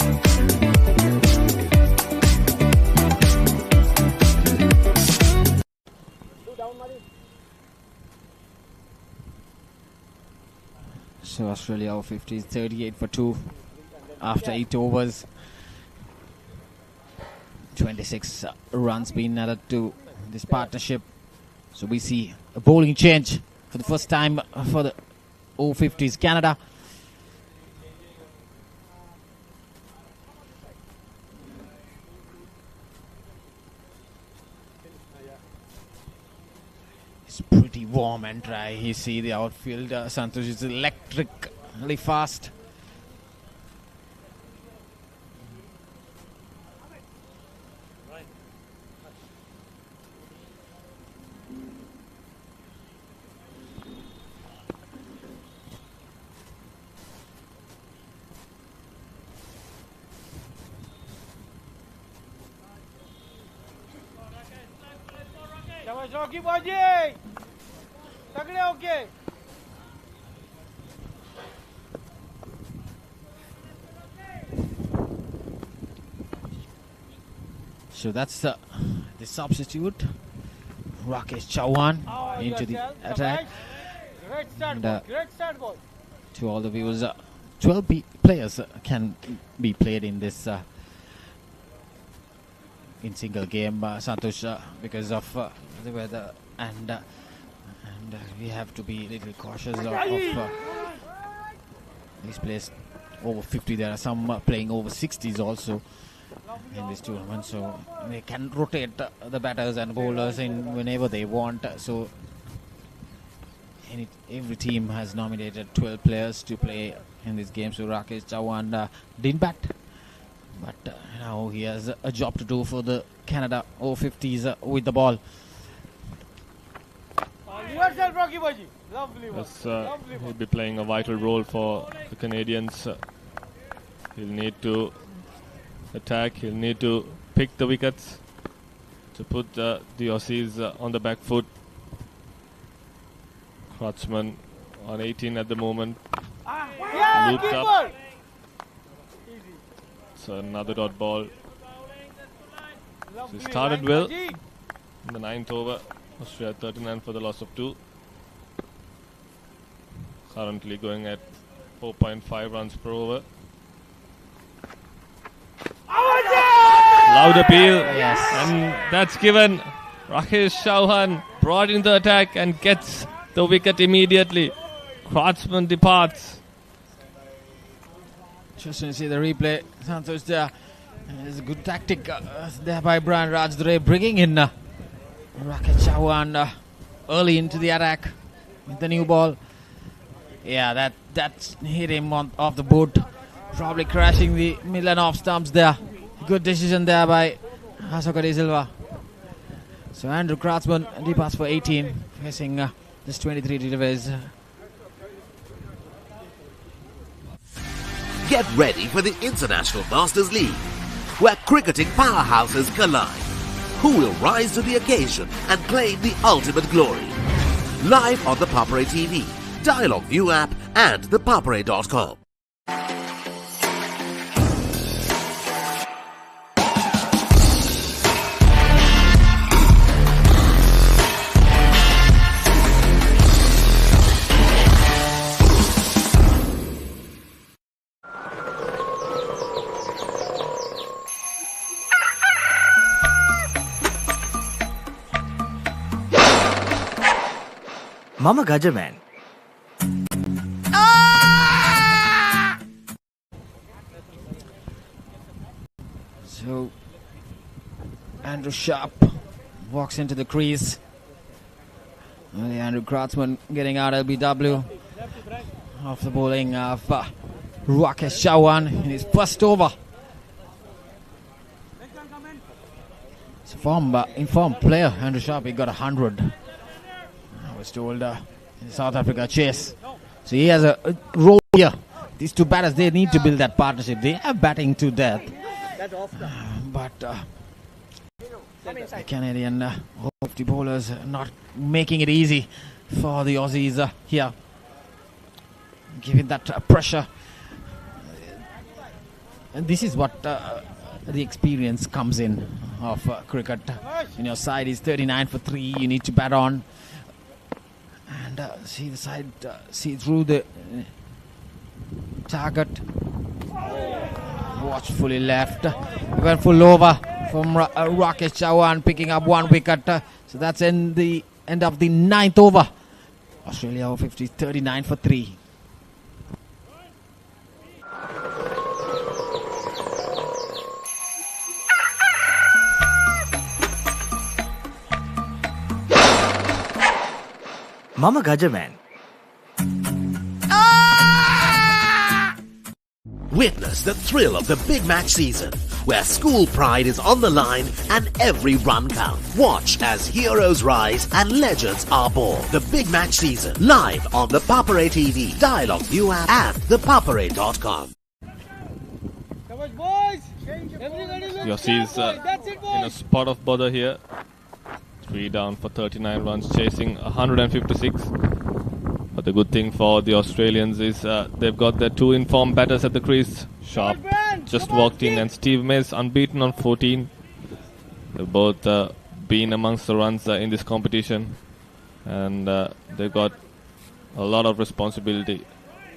So Australia Over-50s 38 for 2 after 8 overs. 26 runs being added to this partnership. So we see a bowling change for the first time for the Over-50s Canada. It's pretty warm and dry. You see the outfield. Santosh is electrically fast. Rocky Baji! Tagli okay. So that's the substitute. Rakesh Chauhan into the attack. Great start, And, great start ball. To all the viewers, 12 players can be played in this in single game, Santosh, because of the weather, and we have to be a little cautious of these players over 50. There are some playing over 60s also in this tournament, so they can rotate the batters and bowlers in whenever they want. So every team has nominated 12 players to play in this game. So Rakesh Chauhan didn't bat, but now he has a job to do for the Canada Over-50s with the ball. Yourself, Rocky Baji. Lovely ball. Yes, Lovely he'll ball. be playing a vital role for the Canadians. He'll need to attack. He'll need to pick the wickets to put the Aussies on the back foot. Kratzmann on 18 at the moment. Yeah, Looped keep up. ball. So another dot ball. So Lovely he started line, well Baji. in the 9th over. Australia 39 for the loss of 2. Currently going at 4.5 runs per over. Loud appeal. Yes. And that's given. Rakesh Chauhan brought in the attack and gets the wicket immediately. Kratzmann departs. Just to see the replay. Santosh there. It's a good tactic there by Brian Rajdure, bringing in Rakesh Chauhan early into the attack with the new ball. Yeah, that hit him off the boot, probably crashing the middle and off stumps there. Good decision there by Asoka De Silva. So Andrew Kratzmann departs for 18, facing this 23 deliveries. Get ready for the International Masters League, where cricketing powerhouses collide. Who will rise to the occasion and claim the ultimate glory? Live on the Papare TV, Dialog ViU app, and ThePapare.com. Mama Gajaman. So Andrew Sharp walks into the crease. Only Andrew Kratzman getting out LBW off the bowling of Rakesh Chauhan in his first over. It's a informed player, Andrew Sharp. He got 100. I was told in the South Africa chase. So he has a role here. These two batters, they need to build that partnership. They are batting to death. But the Canadian over-50 bowlers not making it easy for the Aussies here. Giving that pressure. And this is what the experience comes in of cricket. When your side is 39 for 3, you need to bat on. And see the side, see through the target. Watchfully left. Went full over from Rakesh Chauhan, picking up 1 wicket. So that's in the end of the 9th over. Australia Over-50s 39 for 3. Mama Gajaman. Witness the thrill of the big match season, where school pride is on the line and every run counts. Watch as heroes rise and legends are born. The big match season, live on the Papare TV, Dialog ViU app, and ThePapare.com. Yossi's in a spot of bother here. 3 down for 39 runs, chasing 156. But the good thing for the Australians is they've got their 2 informed batters at the crease. Sharp just walked in, and Steve Mays unbeaten on 14. They've both been amongst the runs in this competition, and they've got a lot of responsibility.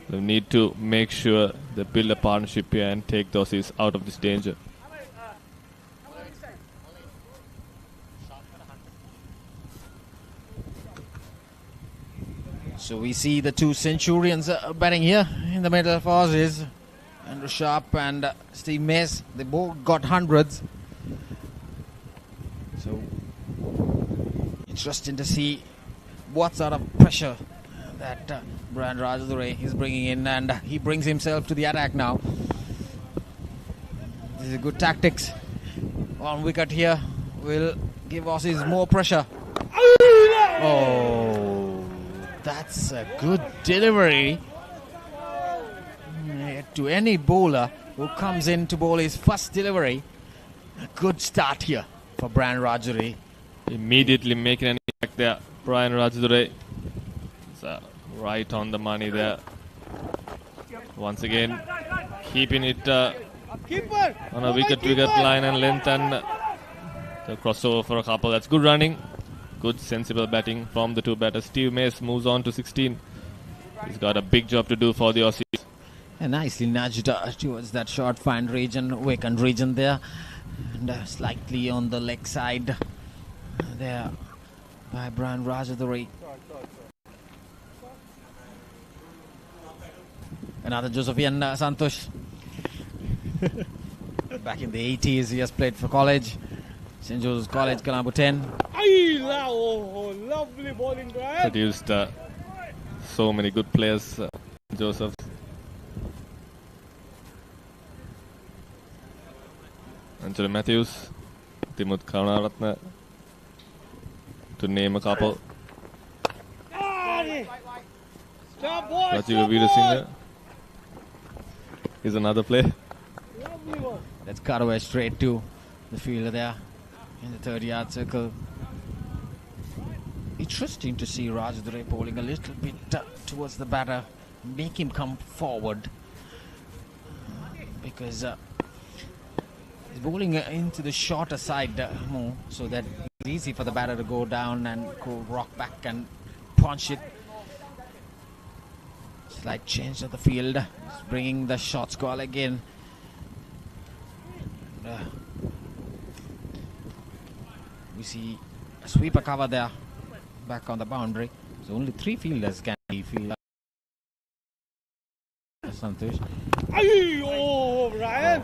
They need to make sure they build a partnership here and take the Aussies out of this danger. So we see the 2 Centurions batting here in the middle of Aussies. Andrew Sharp and Steve Mays, they both got hundreds. So interesting to see what sort of pressure that Brian Rajadure is bringing in, and he brings himself to the attack now. This is good tactics. 1 wicket here will give Aussies more pressure. Oh, that's a good delivery to any bowler who comes in to bowl his first delivery. A good start here for Brian Rajadure. Immediately making an impact there. Brian Rajadure is right on the money there. Once again, keeping it on a wicket-to-wicket line and length, and the crossover for a couple. That's good running. Good sensible batting from the 2 batters. Steve Mays moves on to 16. He's got a big job to do for the Aussies. And nicely nudged towards that short fine region, vacant region there. And slightly on the leg side there by Brian Rajadure. Another Josephian Santosh. Back in the 80s, he has played for college. St. Joseph's College, Colombo 10. Lovely bowling drive. Produced so many good players, Joseph. Angela Matthews, Timut Karunaratne, to name a couple. Rajiv Veerasinghe is another play. Let's cut away straight to the fielder there in the 30-yard circle. Interesting to see Rajadure bowling a little bit towards the batter, make him come forward, because he's bowling into the shorter side more, so that it's easy for the batter to go down and go rock back and punch it. Slight change of the field, it's bringing the short squall again. We see a sweeper cover there, back on the boundary. So only 3 fielders can be fielded. Santosh. Oh, Ryan.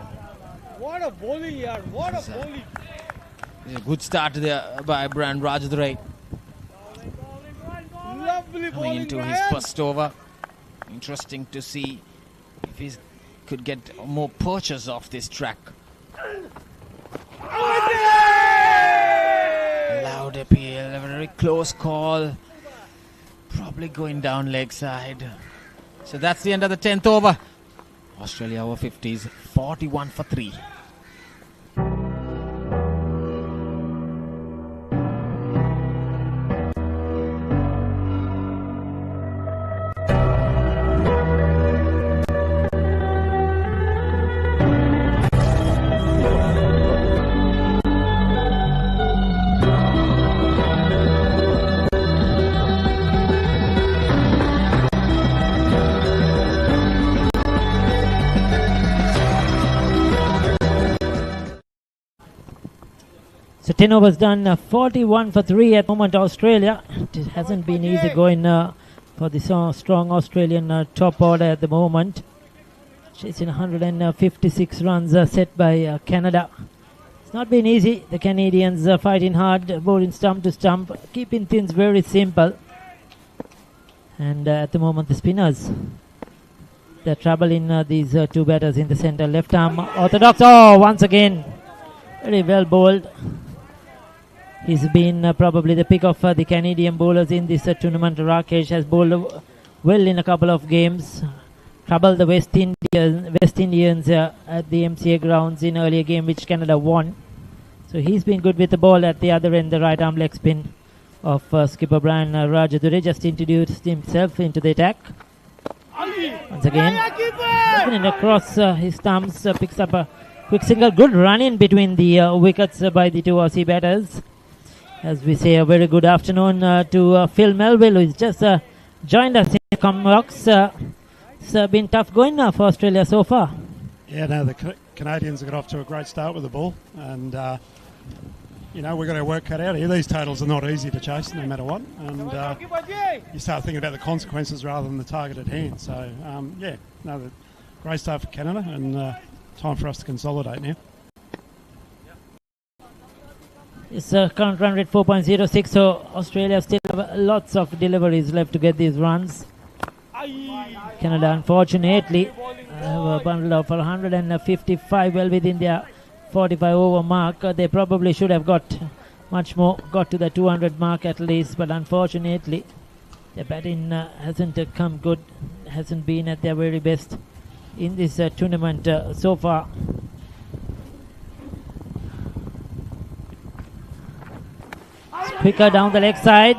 What a bowling, yaar. What a bowling. A good start there by Brian Rajadure. Lovely Coming bowling, into Brian. his first over. Interesting to see if he could get more perches off this track. Loud appeal, a very close call. Probably going down leg side. So that's the end of the 10th over. Australia over 50s, 41 for 3. So 10 overs done, 41 for 3 at the moment, Australia. It hasn't been easy going for the strong Australian top order at the moment. Chasing 156 runs set by Canada. It's not been easy. The Canadians fighting hard, bowling stump to stump, keeping things very simple. And at the moment, the spinners, they're troubling these two batters in the center. Left arm orthodox. Oh, once again, very well bowled. He's been probably the pick of the Canadian bowlers in this tournament. Rakesh has bowled well in a couple of games. Troubled the West Indians at the MCA Grounds in earlier game, which Canada won. So he's been good with the ball at the other end. The right arm leg spin of skipper Brian Rajadure just introduced himself into the attack. Once again, opening across his thumbs, picks up a quick single. Good run in between the wickets by the two Aussie batters. As we say, a very good afternoon to Phil Melville, who's just joined us in the comment box. It's been tough going for Australia so far. Yeah, no, the Canadians have got off to a great start with the ball, and we've got our work cut out here. These totals are not easy to chase, no matter what, and you start thinking about the consequences rather than the target at hand. So, great start for Canada, and time for us to consolidate now. It's current run rate 4.06, so Australia still have lots of deliveries left to get these runs. Canada, unfortunately, have a bundle of 155, well within their 45 over mark. They probably should have got much more, got to the 200 mark at least, but unfortunately, their batting hasn't come good, hasn't been at their very best in this tournament so far. Quicker down the leg side.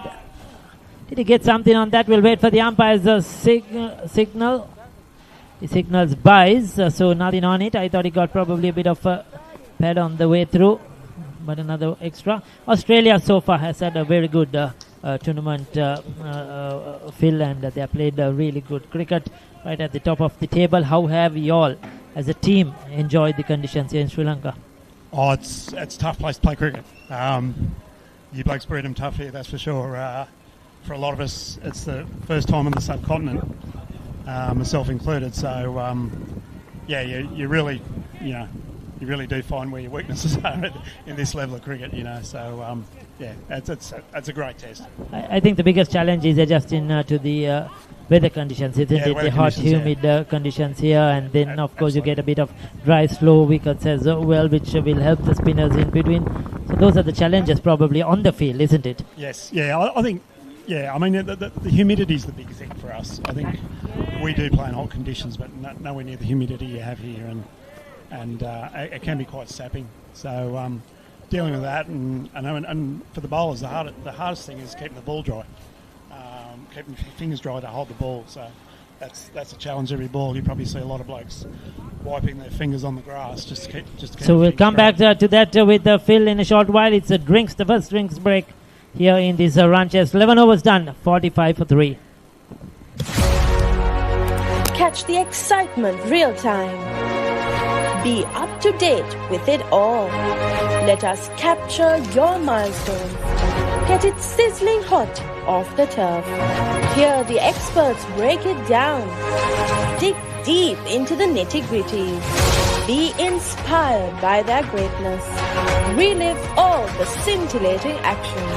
Did he get something on that? We'll wait for the umpire's signal. He signals buys, so nothing on it. I thought he got probably a bit of a pad on the way through, but another extra. Australia so far has had a very good tournament, Phil, and they have played really good cricket right at the top of the table. How have you all, as a team, enjoyed the conditions here in Sri Lanka? Oh, it's a tough place to play cricket. You blokes bred them tough here, that's for sure. For a lot of us, it's the first time on the subcontinent, myself included. So, you really do find where your weaknesses are in this level of cricket. So it's a great test. I think the biggest challenge is adjusting to the weather conditions, isn't it? The hot, humid conditions here, and then of course you get a bit of dry, slow wickets as well, which will help the spinners in between. So those are the challenges probably on the field, isn't it? Yes, I think. Yeah, I mean, the humidity is the big thing for us. I think we do play in hot conditions, but nowhere near the humidity you have here, and it can be quite sapping. So dealing with that, and for the bowlers, the hardest thing is keeping the ball dry, keeping your fingers dry to hold the ball. So that's a challenge every ball. You probably see a lot of blokes wiping their fingers on the grass just to keep. So we'll come back to that with Phil in a short while. It's the first drinks break here in this run chest. 11 overs done, 45 for 3. Catch the excitement real time. Be up to date with it all. Let us capture your milestones. Get it sizzling hot off the turf. Hear the experts break it down. Dig deep into the nitty-gritties. Be inspired by their greatness. Relive all the scintillating action.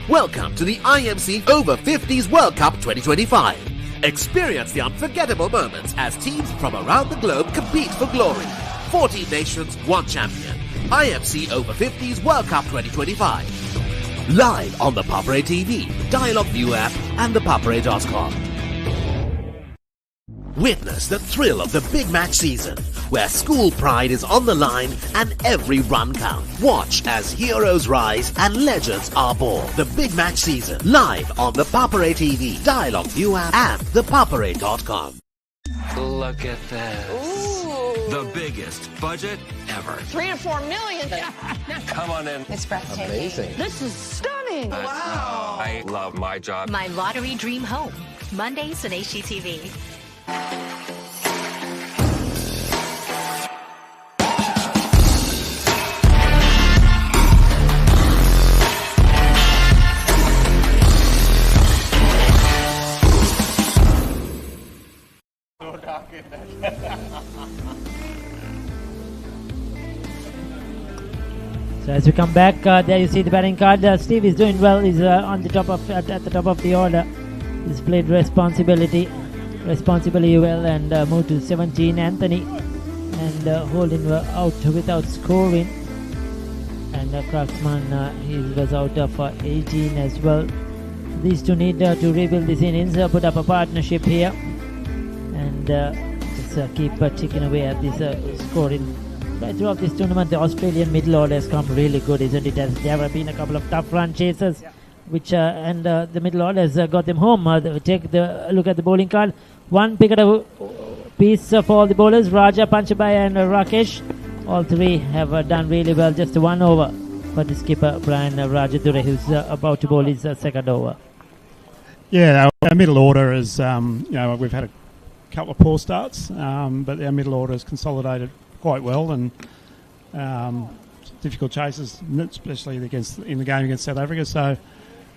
Welcome to the IMC Over-50s World Cup 2025. Experience the unforgettable moments as teams from around the globe compete for glory. 14 nations, 1 champion. IMC Over-50s World Cup 2025. Live on the Papare TV, Dialog ViU app and ThePapare.com. Witness the thrill of the big match season, where school pride is on the line and every run counts. Watch as heroes rise and legends are born. The big match season, live on the Papare TV, Dialog ViU app and ThePapare.com. Look at this. Ooh. The biggest budget ever. 3 to 4 million. Come on in. It's breathtaking. Amazing. This is stunning. Wow. I love my job. My lottery dream home. Mondays on HGTV. So as we come back, there you see the batting card. Steve is doing well. He's on the top of at the top of the order. He's played responsibly well and moved to 17. Anthony and Holding were out without scoring, and Cracksman he was out of 18 as well. These two need to rebuild this innings, put up a partnership here, and just keep ticking away at this scoring. Right throughout this tournament, the Australian middle order has come really good, isn't it? As there have been a couple of tough run chasers, which and the middle order has got them home. Take the look at the bowling card. One picket piece for all the bowlers: Raja, Panchabhai, and Rakesh. All three have done really well. Just 1 over for the skipper Brian Rajadure, who's about to bowl his second over. Yeah, our middle order is, we've had a couple of poor starts, but our middle order has consolidated quite well, and difficult chases, especially in the game against South Africa. So,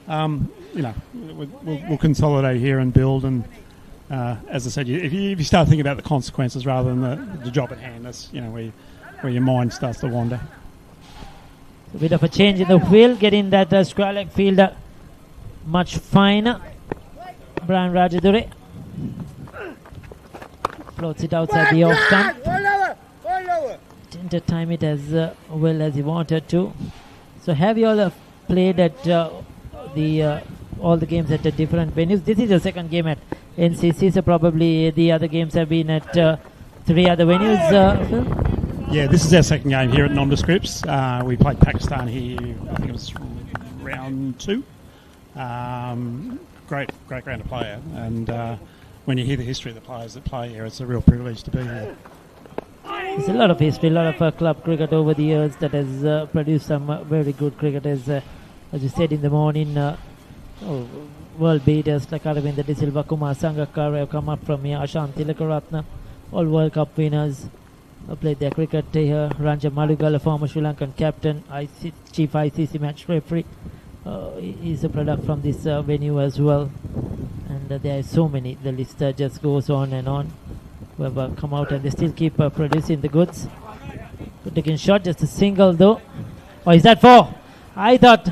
we'll consolidate here and build. And as I said, if you start thinking about the consequences rather than the job at hand, that's where your mind starts to wander. A bit of a change in the field, getting that square leg fielder much finer. Brian Rajadure floats it outside the off stump. Didn't time it as well as he wanted to. So have you all played at all the games at different venues? This is the second game at NCC, so probably the other games have been at 3 other venues, Phil? Yeah, this is our second game here at Nondescripts. We played Pakistan here, I think it was round 2. Great ground to play at. And when you hear the history of the players that play here, it's a real privilege to be here. There's a lot of history, a lot of club cricket over the years that has produced some very good cricketers. As you said in the morning, world beaters like Aravinda De Silva, Kumar Sangakkara have come up from here, Ashanti Tilakaratne, all World Cup winners. Played their cricket here. Ranjan Malugala, former Sri Lankan captain, chief ICC match referee. He's a product from this venue as well. And And there are so many. The list just goes on and on. Who have come out and they still keep producing the goods. Good looking shot, just a single though. Oh, is that 4? I thought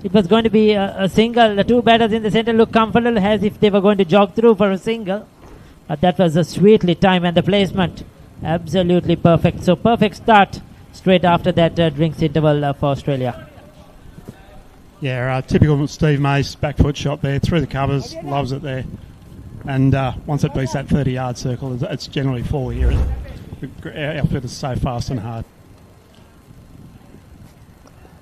it was going to be a single. The two batters in the center look comfortable as if they were going to jog through for a single. But that was a sweetly timed and the placement absolutely perfect. So perfect start straight after that drinks interval for Australia. Yeah, typical Steve Mace back foot shot there through the covers, loves it there. And once it beats that 30-yard circle, it's generally 4 here. Outfield is so fast and hard.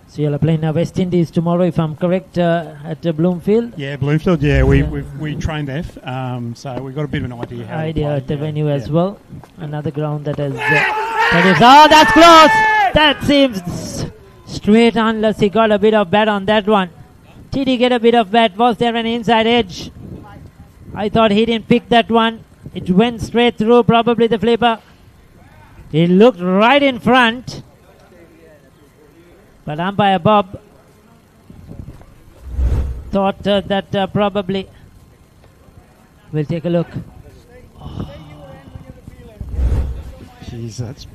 So you'll play West Indies tomorrow, if I'm correct, at Bloomfield? Yeah, Bloomfield, yeah. We trained there, so we've got a bit of an idea how to play. At the venue as well. Another ground that has... oh, that's close! That seems straight unless he got a bit of bat on that one. Did he get a bit of bat? Was there an inside edge? I thought he didn't pick that one. It went straight through, probably the flipper. He looked right in front. But umpire Bob thought that probably... We'll take a look. Jeez, that's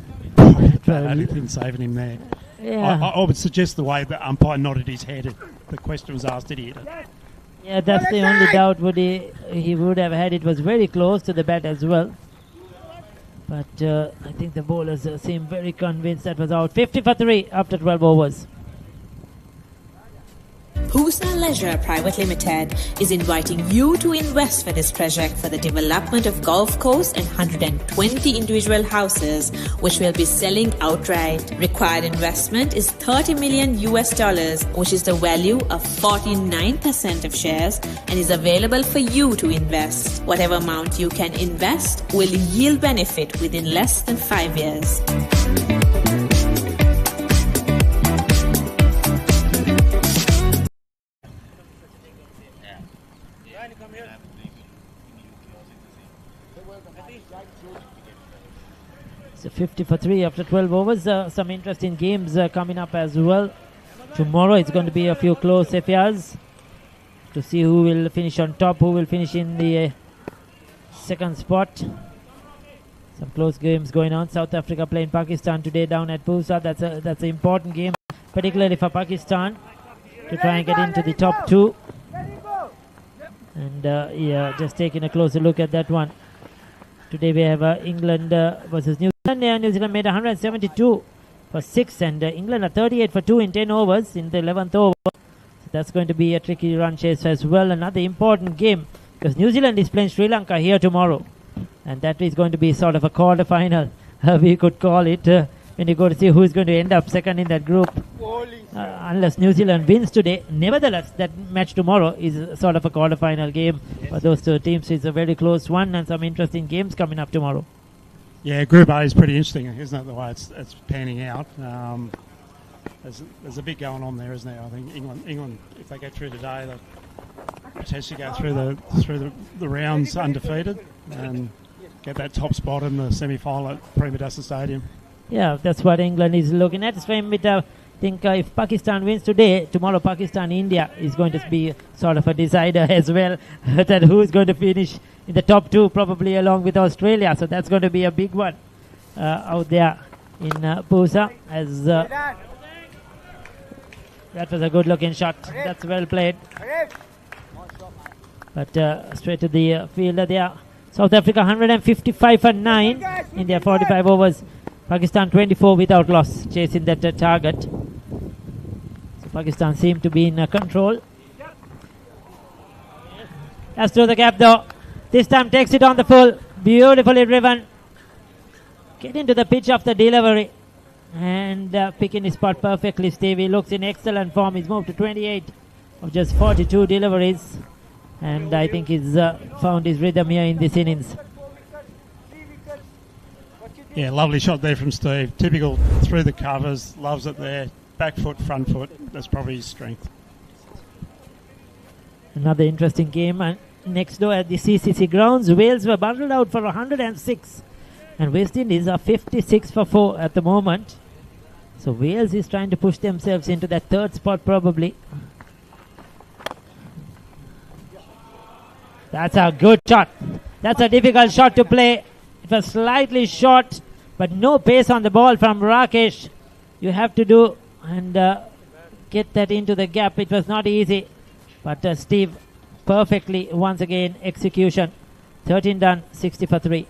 bad. Didn't saving him there. Yeah. I would suggest the way the umpire nodded his head. The question was asked, did he hit it? Yeah, that's the only doubt he would have had. It was very close to the bat as well. But I think the bowlers seem very convinced that was out. 50 for 3 after 12 overs. Husa Leisure Private Limited is inviting you to invest for this project for the development of Gulf Coast and 120 individual houses, which will be selling outright. Required investment is $30 million, which is the value of 49% of shares, and is available for you to invest. Whatever amount you can invest will yield benefit within less than 5 years. So 50 for 3 after 12 overs. Some interesting games coming up as well. Tomorrow it's going to be a few close affairs to see who will finish on top, who will finish in the second spot. Some close games going on. South Africa playing Pakistan today down at Pusa. That's an important game, particularly for Pakistan, to try and get into the top 2. And just taking a closer look at that one. Today we have England versus New Zealand. New Zealand made 172 for 6, and England are 38 for 2 in 10 overs in the 11th over. So that's going to be a tricky run chase as well. Another important game because New Zealand is playing Sri Lanka here tomorrow, and that is going to be sort of a quarter-final, we could call it, when you go to see who is going to end up second in that group. Unless New Zealand wins today. Nevertheless, that match tomorrow is sort of a quarter-final game for those two teams. It's a very close one, and some interesting games coming up tomorrow. Yeah, Group A is pretty interesting, isn't it, the way it's panning out. There's a bit going on there, isn't there? I think England, if they get through today, they'll potentially go through the rounds undefeated and get that top spot in the semi-final at Premadasa Stadium. Yeah, that's what England is looking at. Same with, I think if Pakistan wins today, tomorrow Pakistan-India is going to be sort of a decider as well, that who is going to finish in the top 2, probably along with Australia. So that's going to be a big one out there in Pusa. As that was a good-looking shot. That's well played. But straight to the fielder there. South Africa 155 for 9 in their 45 overs. Pakistan 24 without loss, chasing that target. So Pakistan seem to be in control. That's through the gap though. This time takes it on the full. Beautifully driven. Get into the pitch of the delivery. And picking his spot perfectly. Stevie looks in excellent form. He's moved to 28 of just 42 deliveries. And I think he's found his rhythm here in this innings. Yeah, lovely shot there from Steve. Typical through the covers, loves it there. Back foot, front foot, that's probably his strength. Another interesting game. And next door at the NCC Grounds, Wales were bundled out for 106. And West Indies are 56 for 4 at the moment. So Wales is trying to push themselves into that third spot probably. That's a good shot. That's a difficult shot to play. It was slightly short, but no pace on the ball from Rakesh. You have to do and get that into the gap. It was not easy, but Steve perfectly once again execution. 13 done, 60 for 3.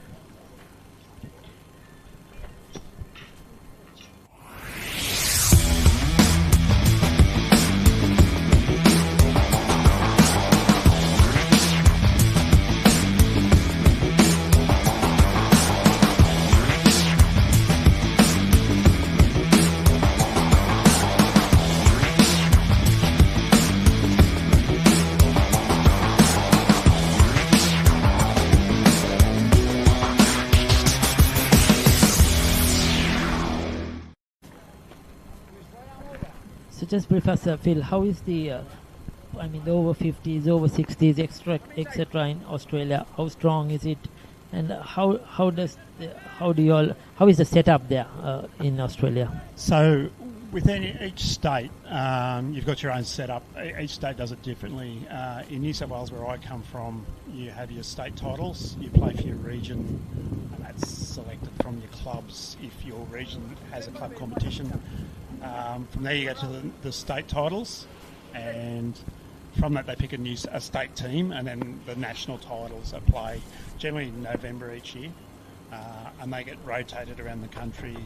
Just brief us, Phil, how is the the over-50s, over-60s, etc. in Australia? How strong is it, and how is the setup there in Australia? So within each state, you've got your own setup. Each state does it differently. In New South Wales, where I come from, you have your state titles. You play for your region, and that's selected from your clubs if your region has a club competition. From there you go to the state titles, and from that they pick a state team, and then the national titles are played generally in November each year, and they get rotated around the country.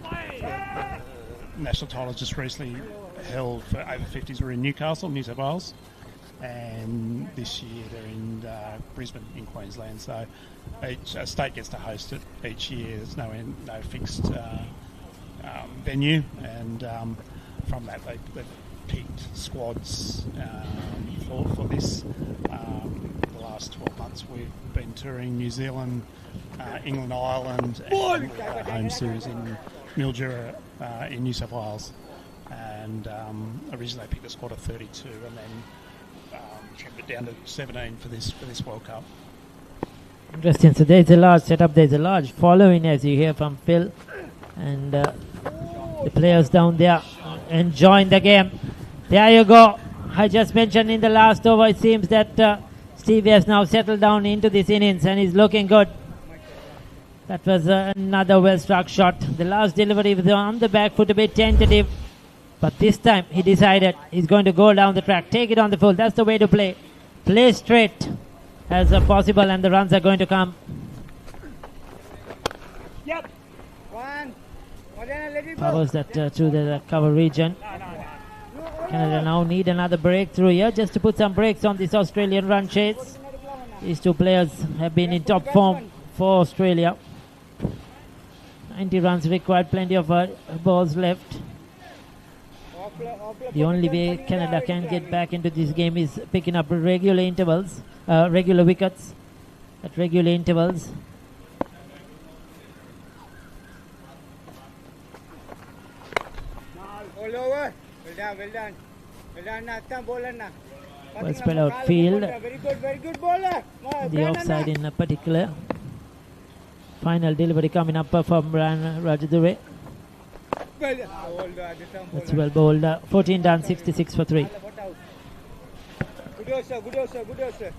The national titles just recently held for over-50s were in Newcastle, New South Wales, and this year they're in Brisbane in Queensland. So each state gets to host it each year. There's no fixed venue, and from that they've picked squads for this. The last 12 months we've been touring New Zealand, England, Ireland, and our home series in Mildura in New South Wales. And originally they picked a squad of 32, and then trimmed it down to 17 for this World Cup. Interesting. So there's a large setup, there's a large following, as you hear from Phil, and the players down there enjoying the game. There you go. I just mentioned in the last over, it seems that Stevie has now settled down into this innings and is looking good. That was another well-struck shot. The last delivery was on the back foot, a bit tentative, but this time he decided he's going to go down the track, take it on the full. That's the way to play. Play straight as possible, and the runs are going to come. Yep. One. Powers that to the cover region. Canada now need another breakthrough here just to put some brakes on this Australian run chase. These two players have been in top form for Australia. 90 runs required, plenty of balls left. The only way Canada can get back into this game is picking up regular intervals, regular wickets at regular intervals. All over. Well done, well done. Well done, Nathan, bowler na. Well spread out field. Very good bowler. The offside in particular. Final delivery coming up from Brian Rajadure. That's well bowled. 14 done, 66 for 3. Good sir, good sir, good sir.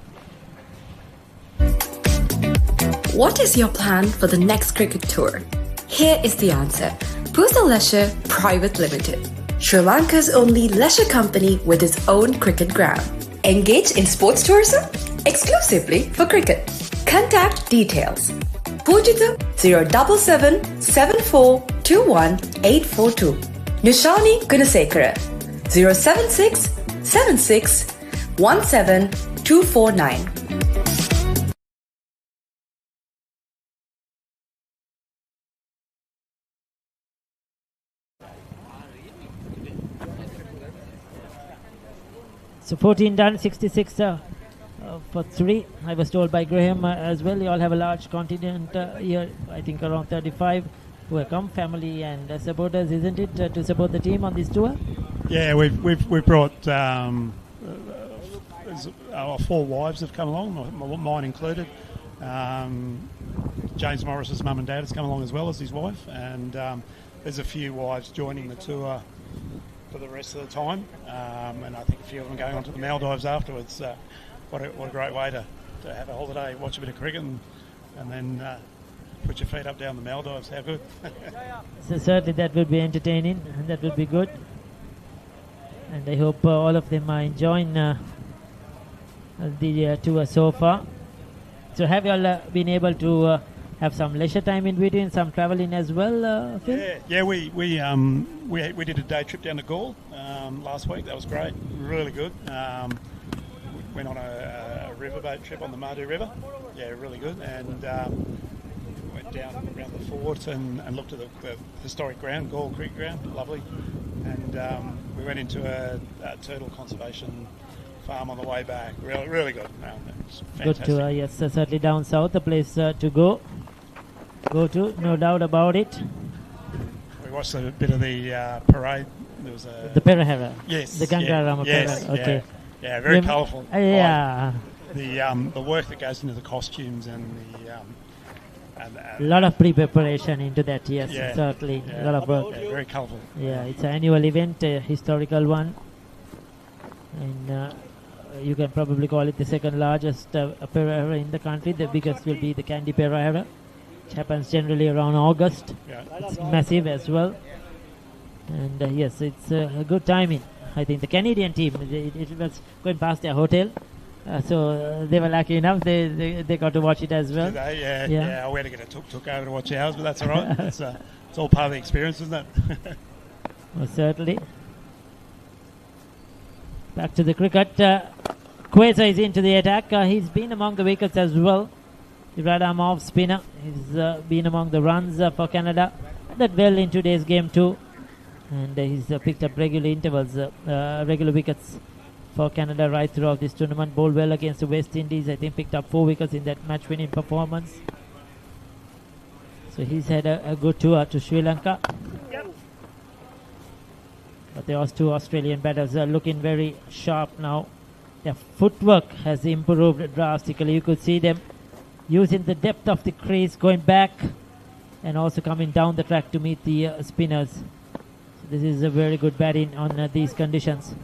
What is your plan for the next cricket tour? Here is the answer. Pusa Leisure Private Limited, Sri Lanka's only leisure company with its own cricket ground. Engage in sports tourism exclusively for cricket. Contact details. Pujita 077 7421 842. Nishani Gunasekara 076 76 17 249. So 14 done, 66 for 3. I was told by Graham as well. You all have a large contingent here, I think around 35, who have come, family and supporters, isn't it, to support the team on this tour? Yeah, we've brought our 4 wives have come along, mine included. James Morris's mum and dad has come along as well as his wife, and there's a few wives joining the tour for the rest of the time, and I think a few of them going on to the Maldives afterwards. what a great way to have a holiday, watch a bit of cricket, and then put your feet up down the Maldives. How good! So certainly that would be entertaining, and that would be good. And I hope all of them are enjoying the tour so far. So have you all been able to have some leisure time in between, some travelling as well, Phil? Yeah. We did a day trip down to Gaul last week. That was great, really good. Went on a riverboat trip on the Mardu River. Yeah, really good. And went down around the fort and looked at the historic ground, Gaul Creek ground, lovely. And we went into a turtle conservation farm on the way back. Really good. Good tour, yes, certainly down south, a place to go to, no doubt about it. We watched a bit of the parade. There was the Papare. Yes. The Gangarama yes, Papare. Okay. Yeah, very colourful. Yeah. The work that goes into the costumes and a lot of pre-preparation into that, yes, yeah, certainly. Yeah. A lot of work. Yeah, very colourful. Yeah, it's an annual event, a historical one. And you can probably call it the second largest Papare in the country. The biggest will be the Candy Papare, which happens generally around August. Yeah. It's massive as well. And yes, it's a good timing. I think the Canadian team, it was going past their hotel. So they were lucky enough, they got to watch it as well. Yeah. We had to get a tuk-tuk over to watch ours, but that's all right. It's all part of the experience, isn't it? Well, certainly. Back to the cricket. Quasar is into the attack. He's been among the wickets as well. The right arm off spinner. He's been among the runs for Canada. That well in today's game too. And he's picked up regular intervals, regular wickets for Canada right throughout this tournament. Bowled well against the West Indies. I think picked up 4 wickets in that match-winning performance. So he's had a good tour to Sri Lanka. But the two Australian batters are looking very sharp now. Their footwork has improved drastically. You could see them using the depth of the crease, going back and also coming down the track to meet the spinners. So this is a very good batting on these conditions.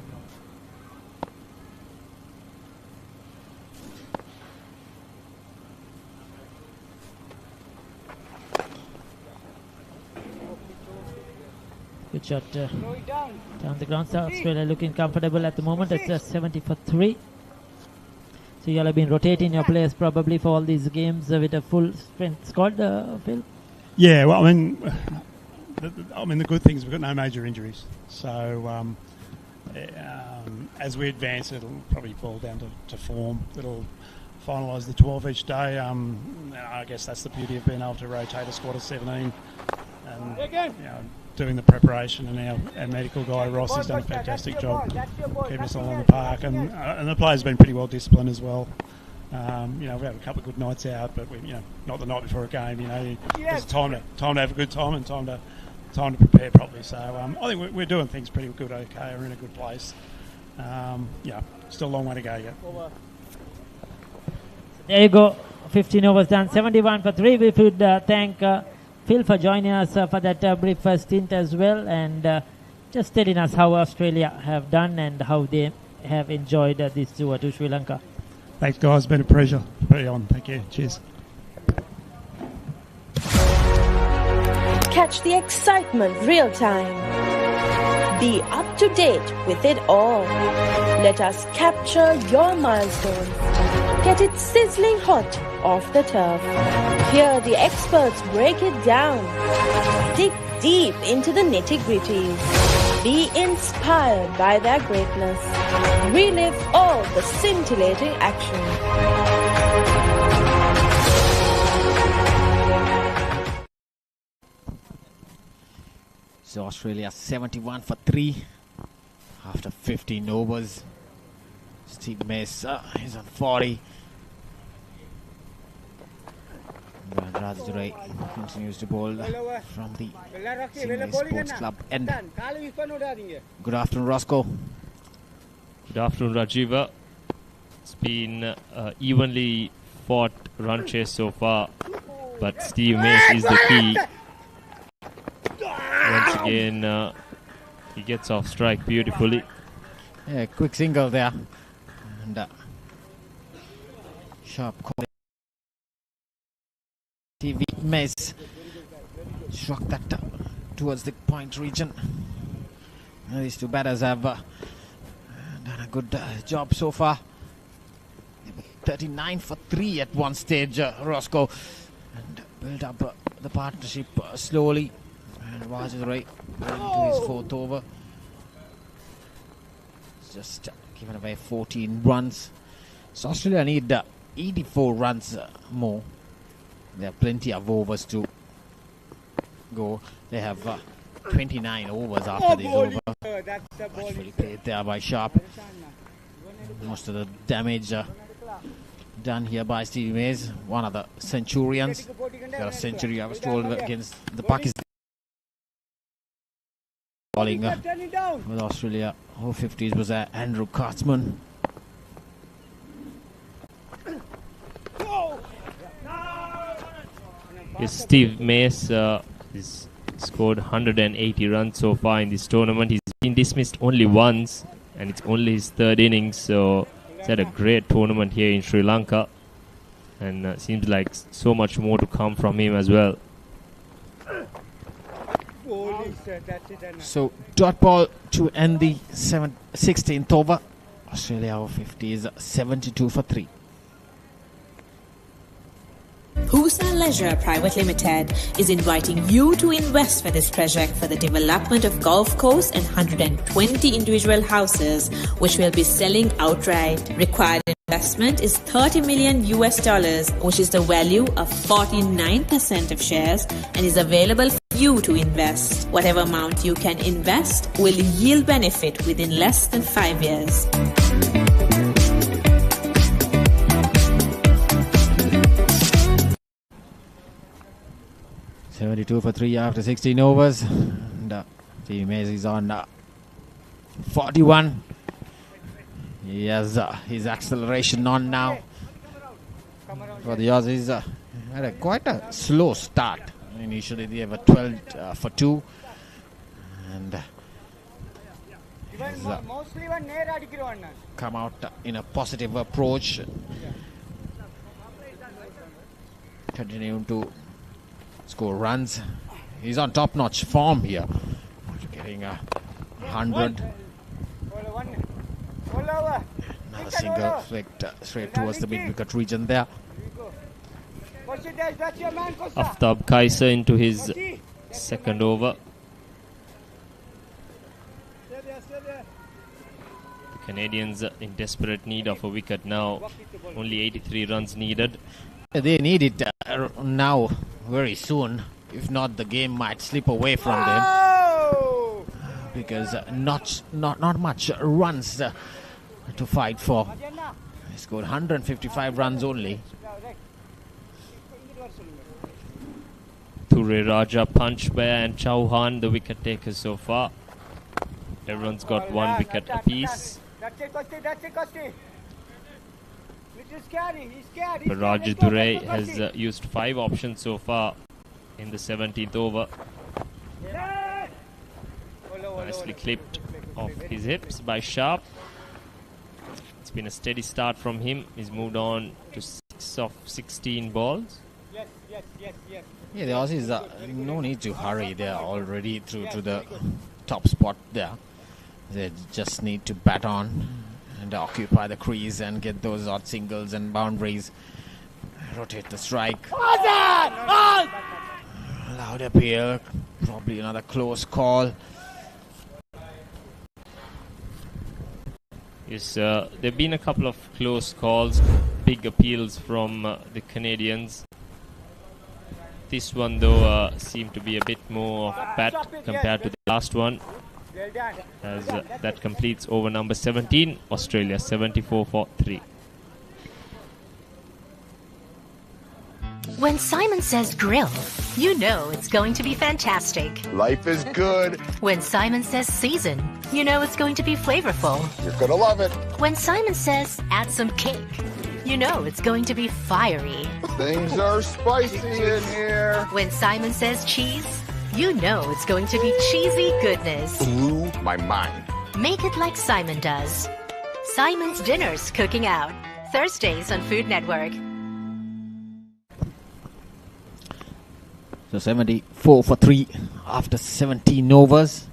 Good shot down the ground. South Australia looking comfortable at the moment. It's just 70 for 3. So you all have been rotating your players probably for all these games with a full strength squad, Phil? Yeah, well, I mean, the good thing is we've got no major injuries. So as we advance, it'll probably fall down to form. It'll finalise the 12 each day. I guess that's the beauty of being able to rotate a squad of 17. And, doing the preparation, and our medical guy Ross has done a fantastic job keeping us all on the park, and the players have been pretty well disciplined as well. We've had a couple of good nights out, but not the night before a game. There's time to have a good time and time to prepare properly. So I think we're doing things pretty good. Okay, we're in a good place. Still a long way to go yet. There you go. 15 overs done. 71 for 3. We should thank Phil for joining us for that brief stint as well, and just telling us how Australia have done and how they have enjoyed this tour to Sri Lanka. Thanks, guys. It's been a pleasure to be on. Thank you. Cheers. Catch the excitement real time. Be up to date with it all. Let us capture your milestones. Get it sizzling hot off the turf. Hear the experts break it down. Dig deep into the nitty-gritties. Be inspired by their greatness. Relive all the scintillating action. So Australia 71 for 3 after 15 overs. Steve Mesa is on 40. Rajdurai continues to bowl from the Sydney Sports Club end. Good afternoon, Roscoe. Good afternoon, Rajiva. It's been evenly fought run chase so far, but Steve Mace is the key. Once again, he gets off strike beautifully. Yeah, quick single there. And Sharp call. DTV Ch struck that towards the point region. These two batters have done a good job so far. 39 for 3 at one stage, Roscoe, and build up the partnership slowly. And Rajadure into his fourth over. It's just given away 14 runs. So Australia need 84 runs more. There are plenty of overs to go. They have 29 overs after this over. Actually played there by Sharp. Most of the damage done here by Stevie Mays, one of the Centurions. Got a century, I was told, against the Pakistan. Bowling with Australia Over-50s was Andrew Kartsman. Steve Mays is scored 180 runs so far in this tournament. He's been dismissed only once, and it's only his third innings, so he's had a great tournament here in Sri Lanka, and seems like so much more to come from him as well. So dot ball to end the 16th over. Australia Over-50s 72 for 3. Husa Leisure Private Limited is inviting you to invest for this project for the development of Gulf Coast and 120 individual houses, which will be selling outright. Required investment is $30 million, which is the value of 49% of shares, and is available for you to invest. Whatever amount you can invest will yield benefit within less than 5 years. 72 for 3 after 16 overs. And Stevie Mays is on 41. He has his acceleration on now. For the Aussies, had quite a slow start. Initially they were 12 for 2. And has come out in a positive approach. Continuing to score runs. He's on top-notch form here. Getting 100. Another single straight towards the mid-wicket region there. Aftab Kaiser into his second over. The Canadians in desperate need of a wicket now. Only 83 runs needed. They need it now, very soon. If not, the game might slip away from them, because not much runs to fight for. They scored 155 runs only. Ture Raja, Panchbaya and Chauhan, the wicket takers so far. Everyone's got one wicket apiece. But Rajadure has used 5 options so far in the 17th over. Nicely clipped off his hips by Sharp. It's been a steady start from him. He's moved on to 6 of 16 balls. Yeah, the Aussies, no need to hurry. They're already through to the top spot there. They just need to bat on and occupy the crease and get those odd singles and boundaries. Rotate the strike. Loud appeal. Probably another close call. Yes, there have been a couple of close calls, big appeals from the Canadians. This one, though, seemed to be a bit more of a bat compared to the last one. As that completes over number 17, Australia 74 for 3. When Simon says grill, you know it's going to be fantastic. Life is good. When Simon says season, you know it's going to be flavorful. You're gonna love it. When Simon says add some cake, you know it's going to be fiery. Things are spicy in here. When Simon says cheese, you know it's going to be cheesy goodness. Blew my mind. Make it like Simon does. Simon's Dinner's cooking out. Thursdays on Food Network. So 74 for 3 after 17 overs.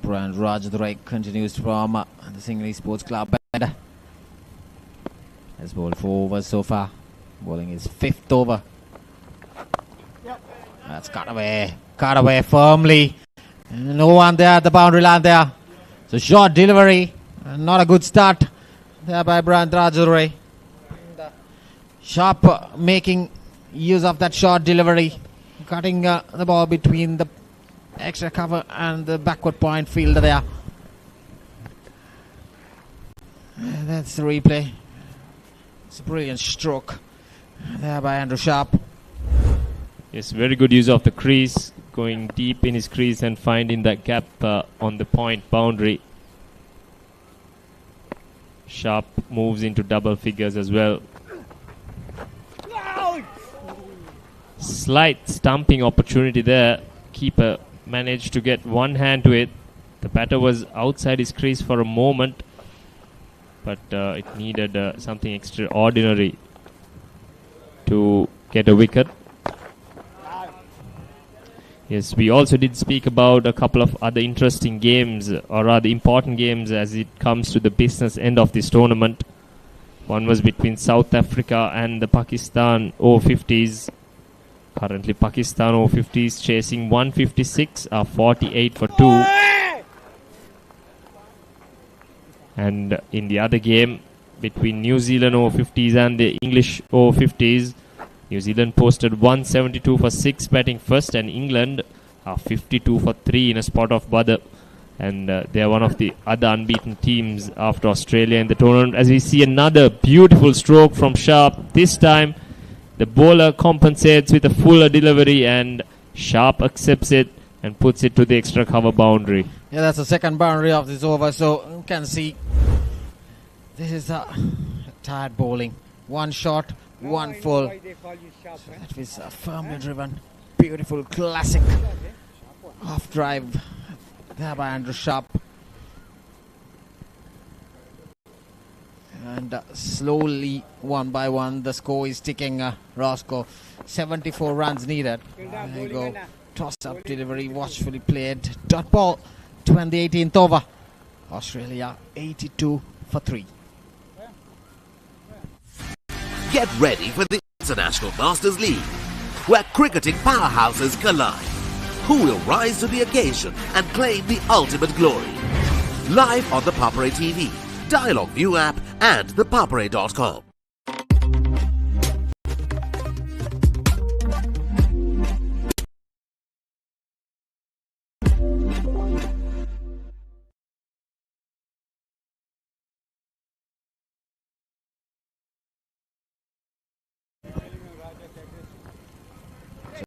Brian Rajadhuri continues from the Singley Sports Club. Has bowled 4 overs so far. Bowling his 5th over. That's cut away firmly. No one there at the boundary line there. It's a short delivery. Not a good start there by Brian Rajadhuri. Sharp making use of that short delivery, cutting the ball between the extra cover and the backward point fielder there. That's the replay. It's a brilliant stroke there by Andrew Sharp. Yes, very good use of the crease, going deep in his crease and finding that gap on the point boundary. Sharp moves into double figures as well. Slight stumping opportunity there. Keeper managed to get one hand to it. The batter was outside his crease for a moment, but it needed something extraordinary to get a wicket. Yes, we also did speak about a couple of other interesting games, or rather important games as it comes to the business end of this tournament. One was between South Africa and the Pakistan Over-50s. Currently Pakistan Over-50s chasing 156, are 48 for 2. And in the other game between New Zealand Over-50s and the English Over-50s, New Zealand posted 172 for 6 batting first, and England are 52 for 3 in a spot of bother. And they are one of the other unbeaten teams after Australia in the tournament. As we see another beautiful stroke from Sharp. This time the bowler compensates with a fuller delivery, and Sharp accepts it and puts it to the extra cover boundary. Yeah, that's the second boundary of this over, so you can see this is tired bowling. One shot, one full. That was a firmly driven, beautiful, classic half drive there by Andrew Sharp. And slowly, one by one, the score is ticking. Roscoe, 74 runs needed. There you go. Toss-up delivery, watchfully played. Dot ball to end the 18th over. Australia 82 for 3. Get ready for the International Masters League, where cricketing powerhouses collide. Who will rise to the occasion and claim the ultimate glory? Live on the Papare TV, Dialog ViU app and ThePapare.com.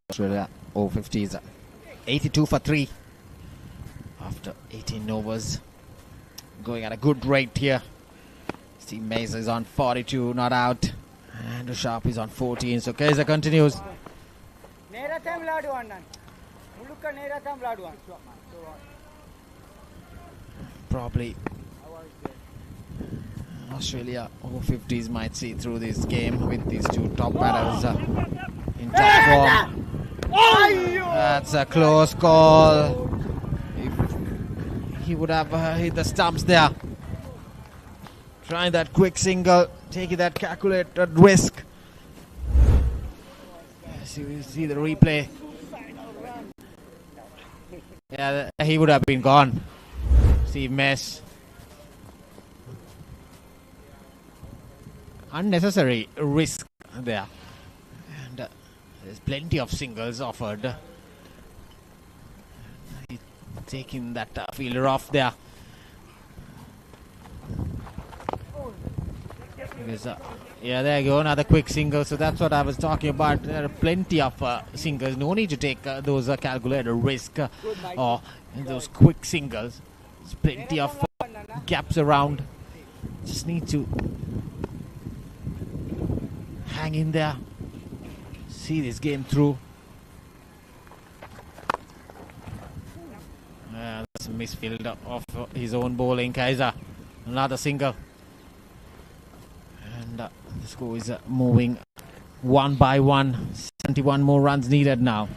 Australia Over-50s 82 for 3 after 18 overs. Going at a good rate here. Steve Mason is on 42, not out. Andrew Sharp is on 14, so Kaiser continues. Probably Australia Over-50s might see through this game with these two top batters in top form. That's a close call. If he would have hit the stumps there. Trying that quick single, taking that calculated risk. See the replay. Yeah, he would have been gone. Steve Mess. Unnecessary risk there. And there's plenty of singles offered. He's taking that fielder off there. Yeah, there you go, another quick single. So that's what I was talking about. There are plenty of singles. No need to take those calculated risk or those quick singles. There's plenty of gaps around. Just need to hang in there. See this game through. That's misfield of his own bowling. Kaiser, another single. And the score is moving 1 by 1. 71 more runs needed now.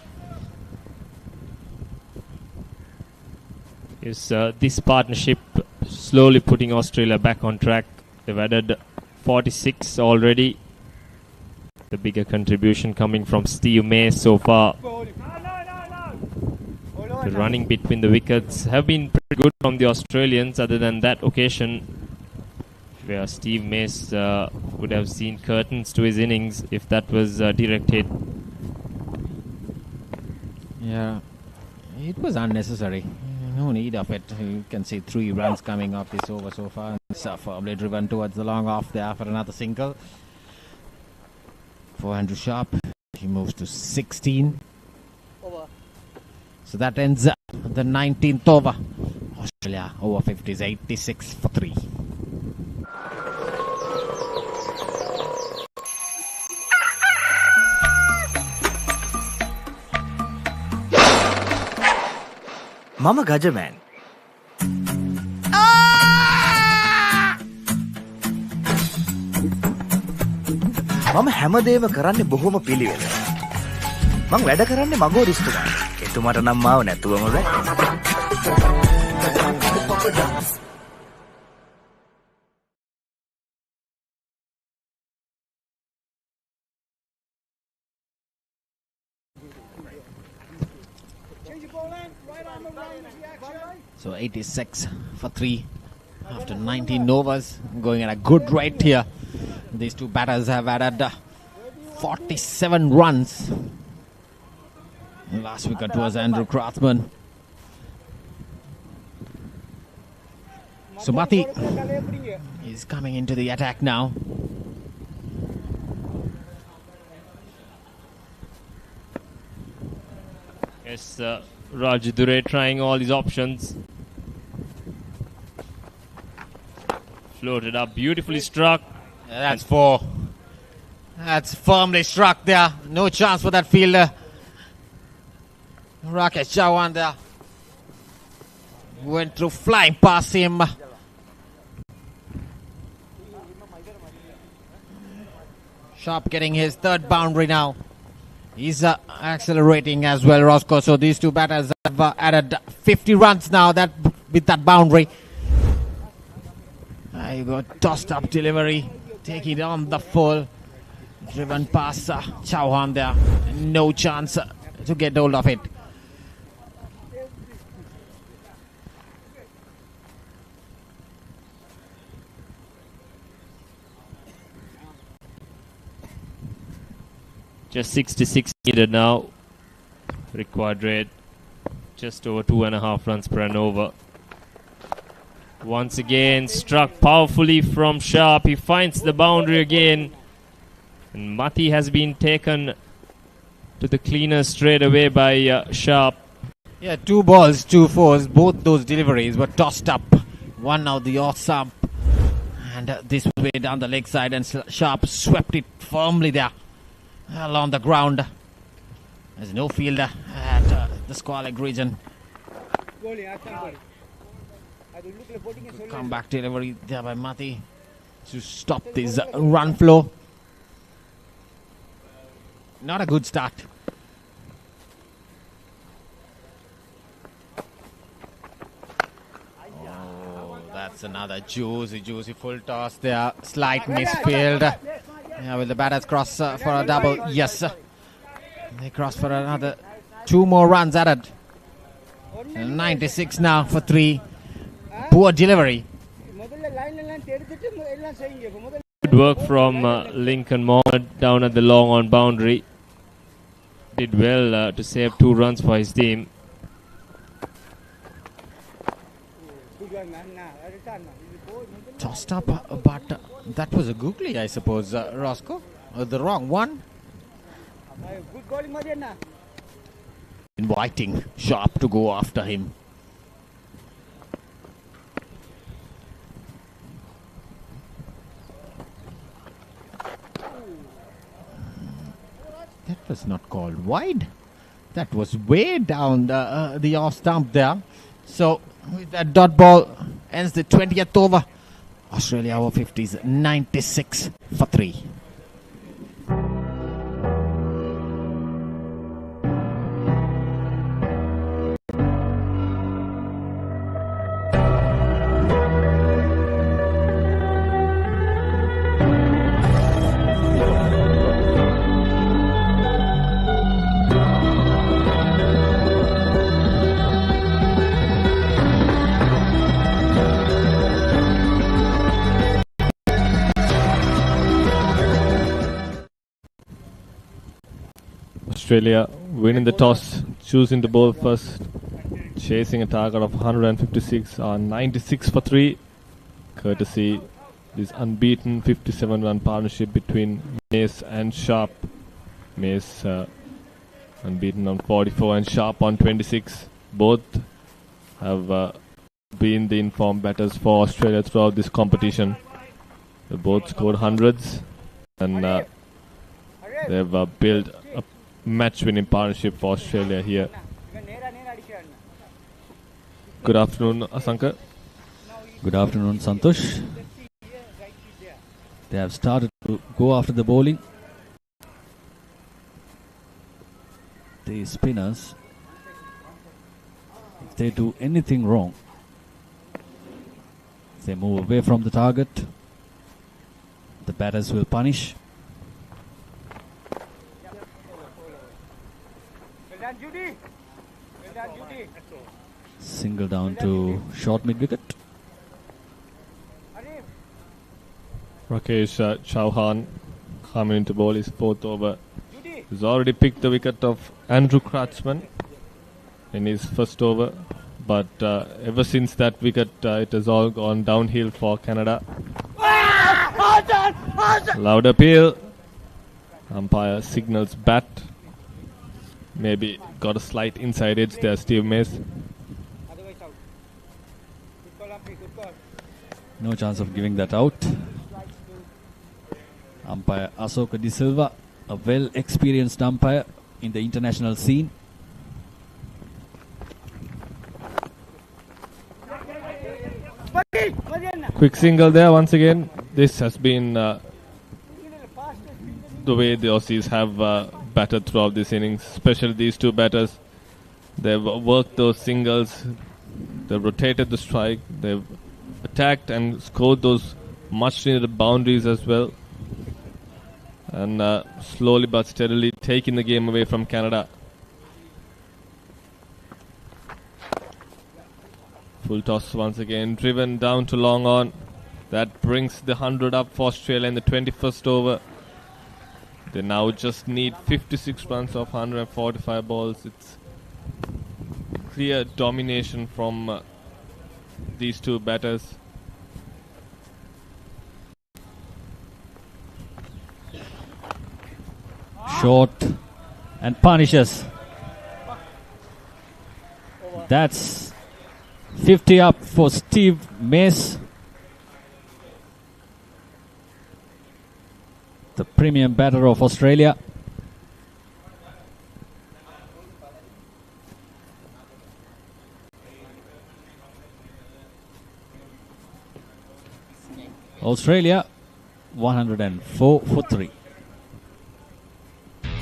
Is this partnership slowly putting Australia back on track? They've added 46 already. The bigger contribution coming from Steve Mace so far. The running between the wickets have been pretty good from the Australians, other than that occasion where Steve Mace would have seen curtains to his innings if that was direct hit. Yeah, it was unnecessary. No need of it. You can see 3 runs coming off this over so far. It's firmly driven towards the long off there for another single. For Andrew Sharp, he moves to 16. Over. So that ends the 19th over. Australia over 50s 86 for 3. Mama Gajaman. මම හැමදේම කරන්නේ බොහොම පිළිවෙල. මං වැඩ කරන්නේ මගෝරිස්තුමා. එතුමාට නම් මාව නැතුවම බෑ. So 86 for 3 after 19 overs, going at a good rate here. These two batters have added 47 runs. Last wicket was Andrew Kratzman. Sumati is coming into the attack now. Yes, Raj Dure trying all his options. Floated up, beautifully struck. That's 4. That's firmly struck there. No chance for that fielder. Rakesh Chauhan there. Went through flying past him. Sharp getting his 3rd boundary now. He's accelerating as well, Roscoe. So these two batters have added 50 runs now with that boundary. You got tossed up delivery. Take it on the full. Driven past Chauhan there. No chance to get hold of it. Just 66 needed now. Required rate just over 2.5 runs per an over. Once again struck powerfully from Sharp. He finds the boundary again. And Mati has been taken to the cleaner straight away by Sharp. Yeah, 2 balls, 2 fours. Both those deliveries were tossed up. One out the off stump. And this was way down the leg side. And Sharp swept it firmly there along the ground. There's no fielder at the square-leg region. Comeback delivery there by Mati to stop this run flow. Not a good start. Oh, that's another juicy full toss there. Slight misfield. Yeah, will the batters cross for a double? Yes. They cross for another 2 more runs added. 96 now for 3. Poor delivery. Good work from Lincoln Mohammed down at the long on boundary. Did well to save 2 runs for his team. Tossed up, but that was a googly, I suppose, Roscoe. The wrong one. Inviting Sharp to go after him. That was not called wide. That was way down the off stump there. So with that dot ball ends the 20th over. Australia Over-50s 96 for 3. Australia winning the toss, choosing the ball first, chasing a target of 156 on 96 for 3, courtesy this unbeaten 57-run partnership between Mace and Sharp. Mace unbeaten on 44 and Sharp on 26. Both have been the informed batters for Australia throughout this competition. They both scored hundreds, and they've built a match-winning partnership for Australia here. Good afternoon, Asanka. Good afternoon, Santosh. They have started to go after the bowling. The spinners, if they do anything wrong, if they move away from the target, the batters will punish. Single down to short mid-wicket. Rakesh Chauhan coming into bowl his 4th over. He's already picked the wicket of Andrew Kratzmann in his first over, but ever since that wicket it has all gone downhill for Canada. Loud appeal. Umpire signals bat. Maybe got a slight inside edge there, Steve Mace. No chance of giving that out. Umpire Asoka De Silva, a well-experienced umpire in the international scene. Quick single there once again. This has been the way the Aussies have batted throughout this innings, especially these two batters. They've worked those singles, they've rotated the strike, they've attacked and scored those much needed boundaries as well, and slowly but steadily taking the game away from Canada. Full toss once again, driven down to long on. That brings the 100 up for Australia in the 21st over. They now just need 56 runs of 145 balls. It's clear domination from these two batters. Short and punishes. That's 50 up for Steve Mace, the premium batter of Australia. Australia 104 for 3.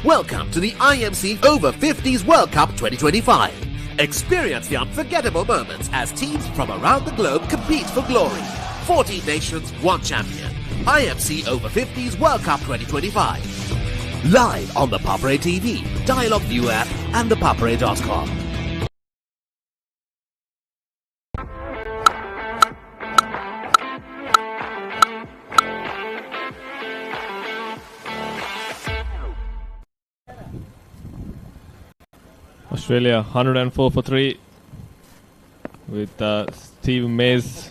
Welcome to the IMC Over-50s World Cup 2025. Experience the unforgettable moments as teams from around the globe compete for glory. 14 nations, 1 champion. IMC Over-50s World Cup 2025. Live on the Papare TV, Dialog ViU app and ThePapare.com. Australia 104 for 3 with Steve Mace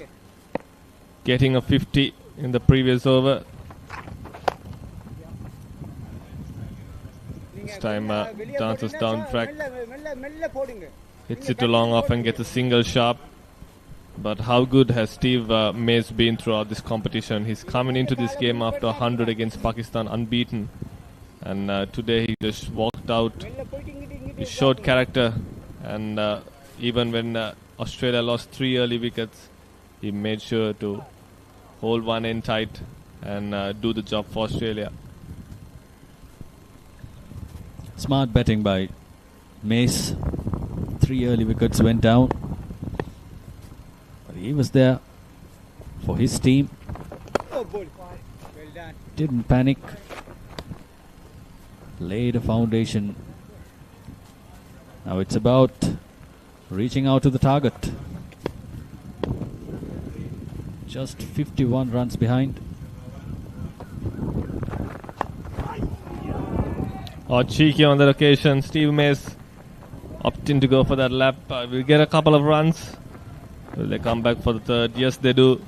getting a 50 in the previous over. This time dances down track, hits it too long off and gets a single sharp. But how good has Steve Mace been throughout this competition? He's coming into this game after 100 against Pakistan unbeaten, and today he just walked out. He showed character, and even when Australia lost 3 early wickets, he made sure to hold one end tight and do the job for Australia. Smart batting by Mace. 3 early wickets went down. But he was there for his team. Oh, ball. Well done. Didn't panic. Laid a foundation. Now it's about reaching out to the target. Just 51 runs behind. Oh, cheeky on that occasion. Steve Mace opting to go for that lap. We'll get a couple of runs. Will they come back for the third? Yes, they do.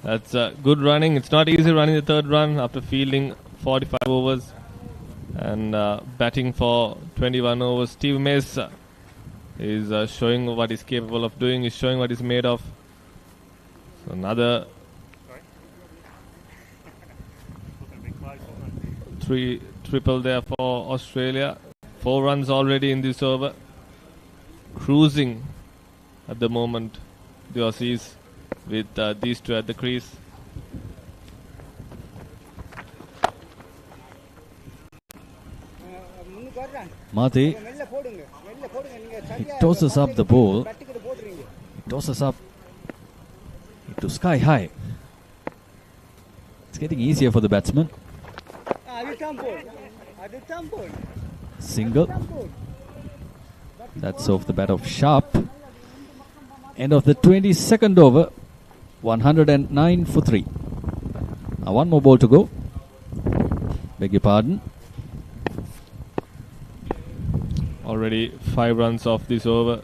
That's good running. It's not easy running the third run after fielding 45 overs and batting for 21 overs. Steve Mace is showing what he's capable of doing. He's showing what he's made of. So another 3 triple there for Australia. 4 runs already in this over. Cruising at the moment, the Aussies, with these two at the crease. Mati, he tosses up the ball. He tosses up to sky high. It's getting easier for the batsman. Single. That's off the bat of Sharp. End of the 22nd over. 109 for 3. Now one more ball to go. Beg your pardon. Already 5 runs off this over.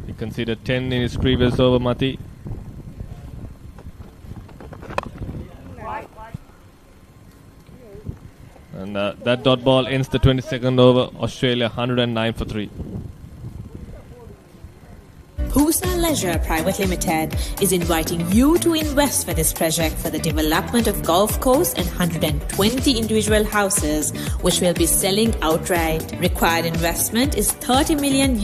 He conceded 10 in his previous over, Mati. And that dot ball ends the 22nd over. Australia 109 for 3. Husa Leisure Private Limited is inviting you to invest for this project for the development of Gulf Coast and 120 individual houses, which will be selling outright. Required investment is $30 million,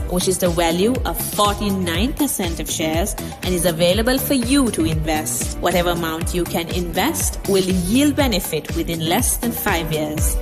which is the value of 49% of shares, and is available for you to invest. Whatever amount you can invest will yield benefit within less than 5 years.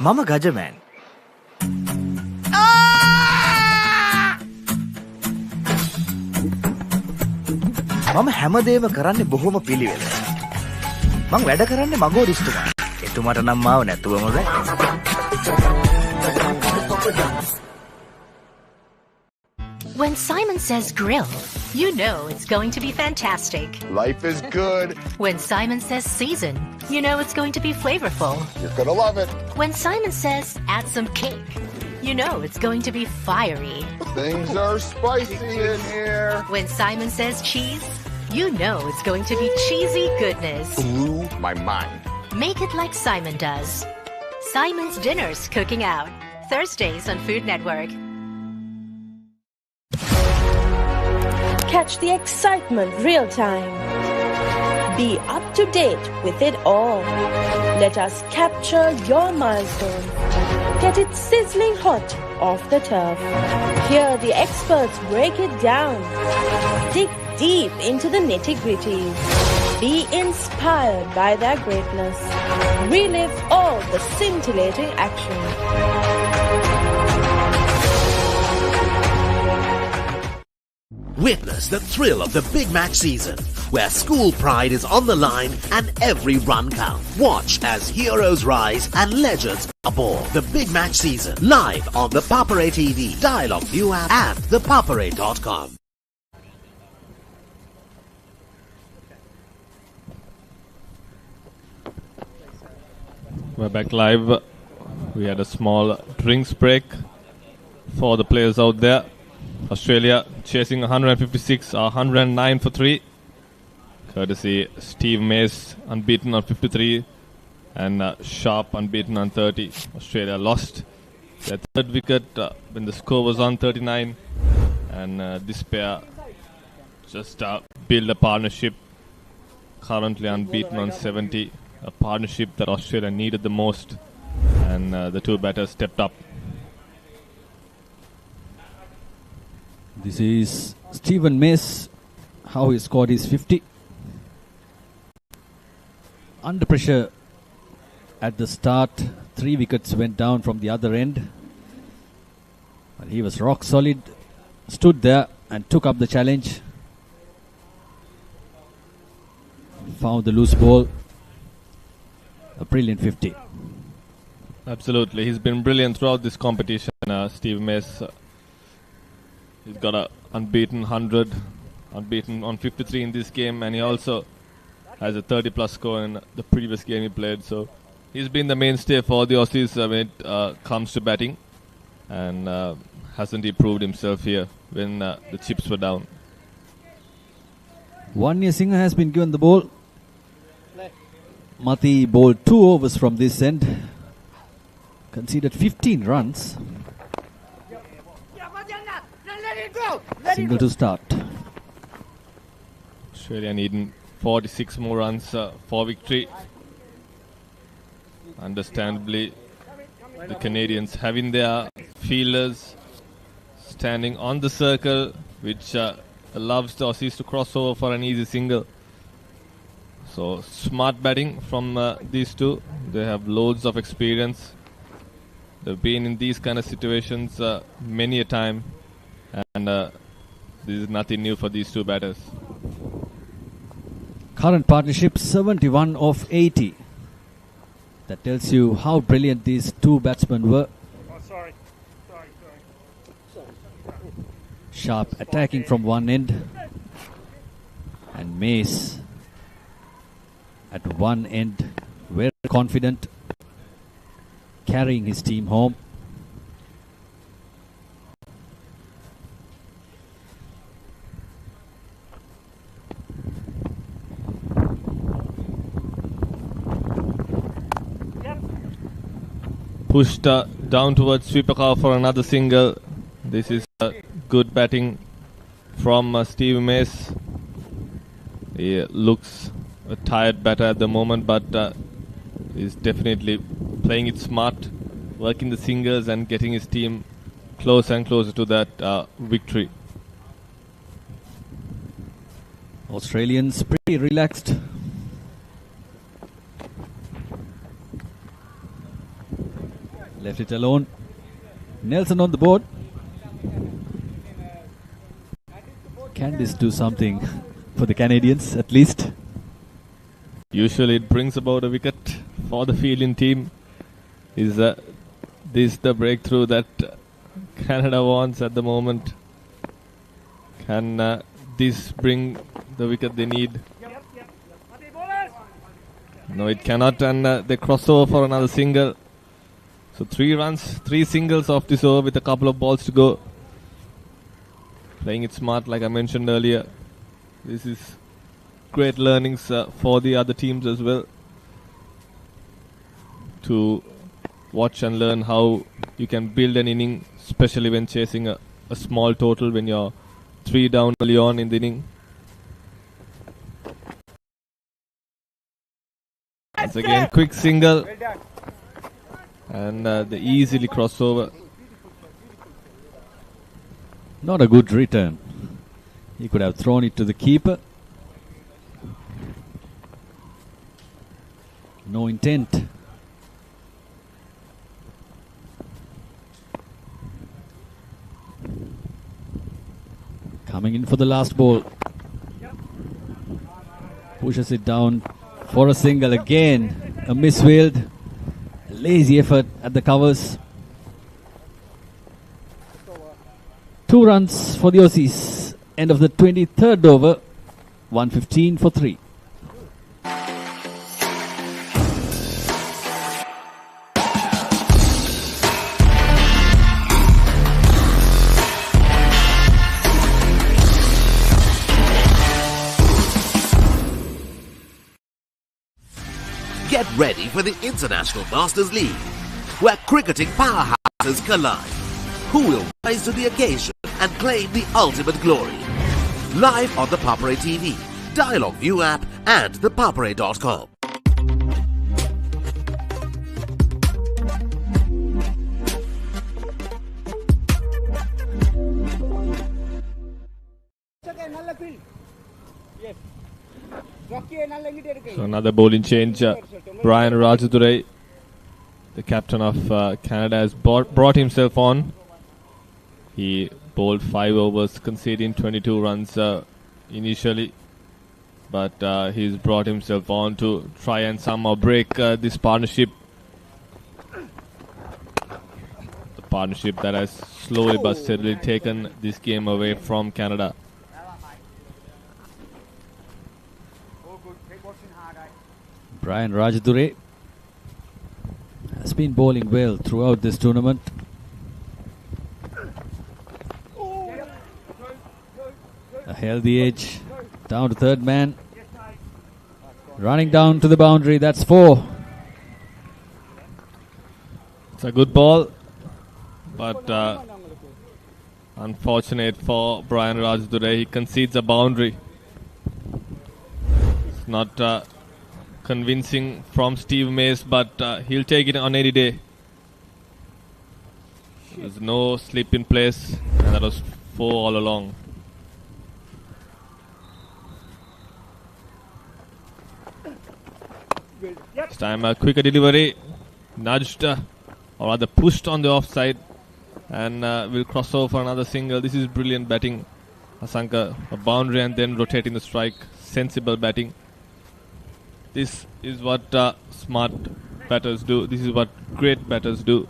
මම ගජමෑන්. මම හැමදේම කරන්නේ බොහොම පිළිවෙලට. මං වැඩ කරන්නේ මගෝරිස්තුමා. එතුමාට නම් මාව නැතුවම බෑ. When Simon says grill, you know it's going to be fantastic. Life is good. When Simon says season, you know it's going to be flavorful. You're gonna love it. When Simon says add some cake, you know it's going to be fiery. Things are spicy in here. When Simon says cheese, you know it's going to be cheesy goodness. Blew my mind. Make it like Simon does. Simon's Dinners Cooking Out. Thursdays on Food Network. Catch the excitement real time. Be up to date with it all. Let us capture your milestones. Get it sizzling hot off the turf. Hear the experts break it down. Dig deep into the nitty-gritties. Be inspired by their greatness. Relive all the scintillating action. Witness the thrill of the big match season, where school pride is on the line and every run counts. Watch as heroes rise and legends are born. The big match season, live on the Papare TV, Dialog ViU app and ThePapare.com. We're back live. We had a small drinks break for the players out there. Australia chasing 156, 109 for 3. Courtesy Steve Mace unbeaten on 53 and Sharp unbeaten on 30. Australia lost their third wicket when the score was on 39, and this pair just build a partnership, currently unbeaten on 70. A partnership that Australia needed the most, and the two batters stepped up. This is Stephen Mace, how he scored his 50. Under pressure at the start, 3 wickets went down from the other end. But he was rock solid, stood there and took up the challenge. Found the loose ball. A brilliant 50. Absolutely, he's been brilliant throughout this competition. Steve Mace, he's got a unbeaten 100, unbeaten on 53 in this game, and he also has a 30 plus score in the previous game he played. So he's been the mainstay for the Aussies when it comes to batting, and hasn't he proved himself here when the chips were down. Vanya Singh has been given the ball. Mati bowled 2 overs from this end. Conceded 15 runs. Single to start. Australia needing 46 more runs for victory. Understandably, the Canadians having their fielders standing on the circle, which allows the Aussies to cross over for an easy single. So smart batting from these two. They have loads of experience. They've been in these kind of situations many a time, and this is nothing new for these two batters. Current partnership 71 of 80. That tells you how brilliant these two batsmen were. Oh, sorry. Sharp attacking from one end, and Mace at one end, very confident, carrying his team home. Pushed down towards sweeper cover for another single. This is good batting from Steve Mace. He looks a tired batter at the moment, but he's definitely playing it smart, working the singles and getting his team closer and closer to that victory. Australians pretty relaxed. Left it alone. Nelson on the board. Can this do something for the Canadians at least? Usually it brings about a wicket for the fielding team. Is this the breakthrough that Canada wants at the moment? Can this bring the wicket they need? No, it cannot, and they cross over for another single. So 3 runs, 3 singles off this over with a couple of balls to go. Playing it smart, like I mentioned earlier. This is great learnings for the other teams as well, to watch and learn how you can build an inning, especially when chasing a small total when you're 3 down early on in the inning. Once again, quick single, and they easily cross over. Not a good return. He could have thrown it to the keeper. No intent. Coming in for the last ball. Pushes it down for a single again. A misfield. Lazy effort at the covers. 2 runs for the Aussies. End of the 23rd over. 115 for 3. Get ready for the International Masters League, where cricketing powerhouses collide. Who will rise to the occasion and claim the ultimate glory? Live on the Papare TV, Dialog ViU app and ThePapare.com. So another bowling change. Brian Rajadure, the captain of Canada, has brought himself on. He bowled 5 overs, conceding 22 runs initially, but he's brought himself on to try and somehow break this partnership. The partnership that has slowly but steadily taken this game away from Canada. Brian Rajadure has been bowling well throughout this tournament. A healthy edge down to third man. Running down to the boundary. That's 4. It's a good ball, but unfortunate for Brian Rajadure. He concedes a boundary. It's not convincing from Steve Mays, but he'll take it on any day. There's no slip in place, and that was 4 all along. This time a quicker delivery, nudged or rather pushed on the offside, and will cross over for another single. This is brilliant batting. Asanka, a boundary and then rotating the strike. Sensible batting. This is what smart batters do. This is what great batters do.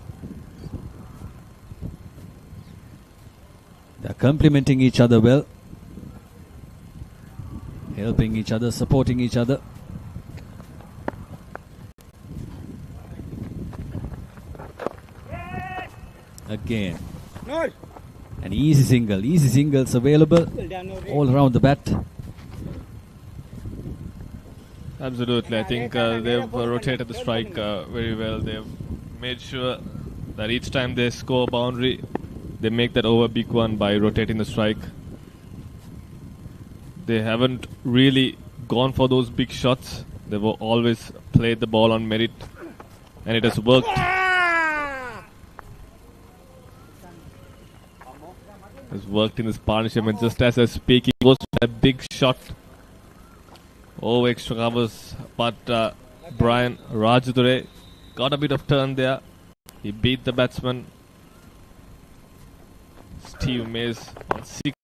They're complementing each other well. Helping each other, supporting each other. Again. An easy single. Easy singles available all around the bat. Absolutely. I think they've rotated the strike very well. They've made sure that each time they score a boundary, they make that over big one by rotating the strike. They haven't really gone for those big shots. They've always played the ball on merit, and it has worked. Has worked in this partnership, and just as I speak, he goes for a big shot over extra covers, but Brian Rajadure got a bit of turn there. He beat the batsman Steve Mays on 60,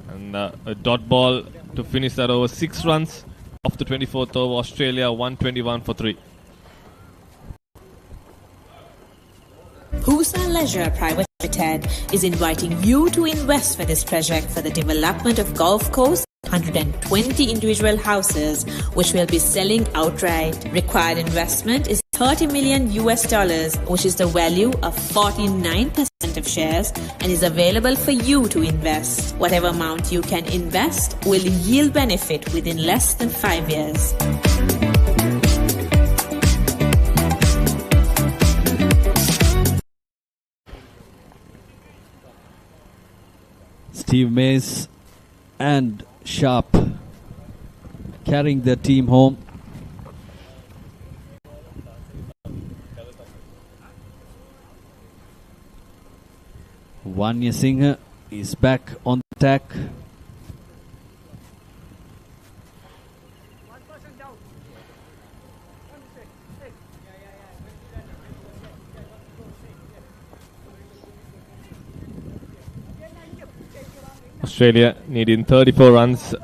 and a dot ball to finish that over. 6 runs off the 24th over. Australia 121 for 3. Who's Leisure Private Limited is inviting you to invest for this project for the development of Gulf Coast. 120 individual houses, which will be selling outright. Required investment is $30 million, which is the value of 49% of shares, and is available for you to invest. Whatever amount you can invest will yield benefit within less than 5 years. Steve Mays and Sharp carrying their team home. Vanya Singh is back on the attack. Australia needing 34 runs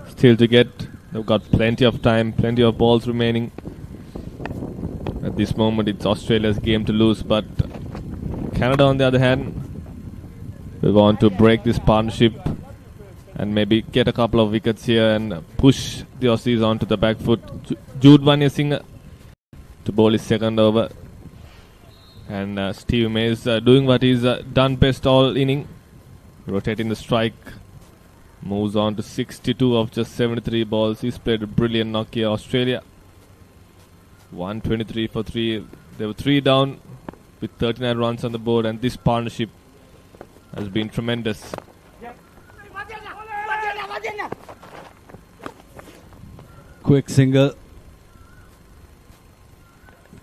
still to get. They've got plenty of time, plenty of balls remaining. At this moment, it's Australia's game to lose, but Canada, on the other hand, we want to break this partnership and maybe get a couple of wickets here and push the Aussies onto the back foot. Jude Vanya Singh to bowl his second over, and Steve Mays doing what he's done best all inning. Rotating the strike, moves on to 62 of just 73 balls. He's played a brilliant knock here. Australia 123 for 3. They were 3 down with 39 runs on the board, and this partnership has been tremendous. Quick single,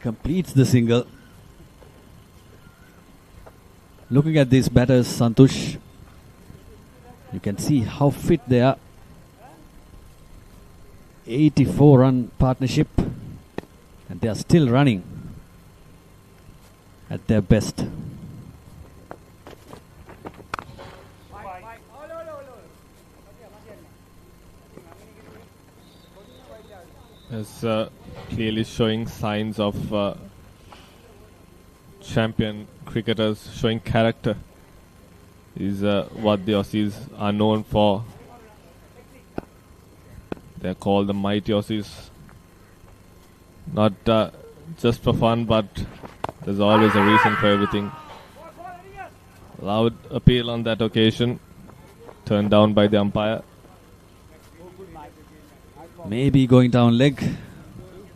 completes the single. Looking at these batters, Santush, you can see how fit they are. 84-run partnership, and they are still running at their best. Is clearly showing signs of champion cricketers, showing character. Is what the Aussies are known for. They're called the mighty Aussies. Not just for fun, but there's always a reason for everything. Loud appeal on that occasion, turned down by the umpire. Maybe going down leg,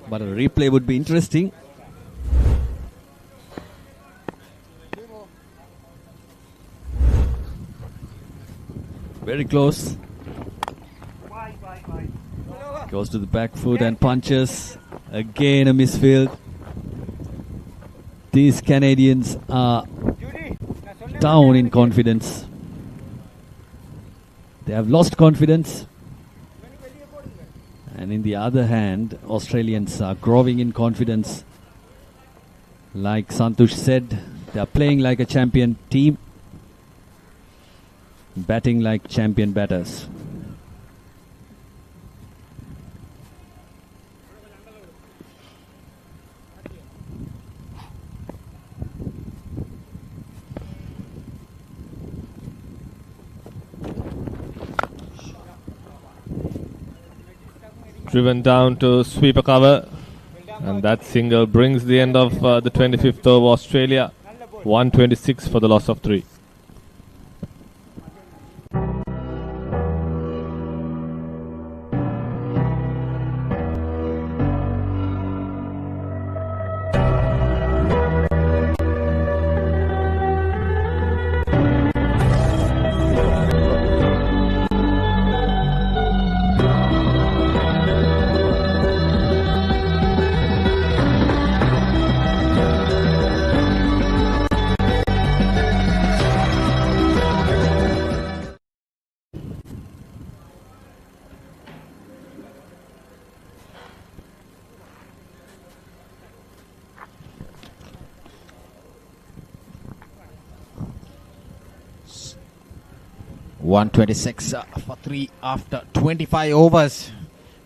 but a replay would be interesting. Very close. Goes to the back foot and punches. Again a misfield. These Canadians are down in confidence. They have lost confidence. And in the other hand, Australians are growing in confidence. Like Santush said, they are playing like a champion team, batting like champion batters. Driven down to sweep a cover, and that single brings the end of the 25th over. Australia 126 for the loss of 3. .126 for 3 after 25 overs.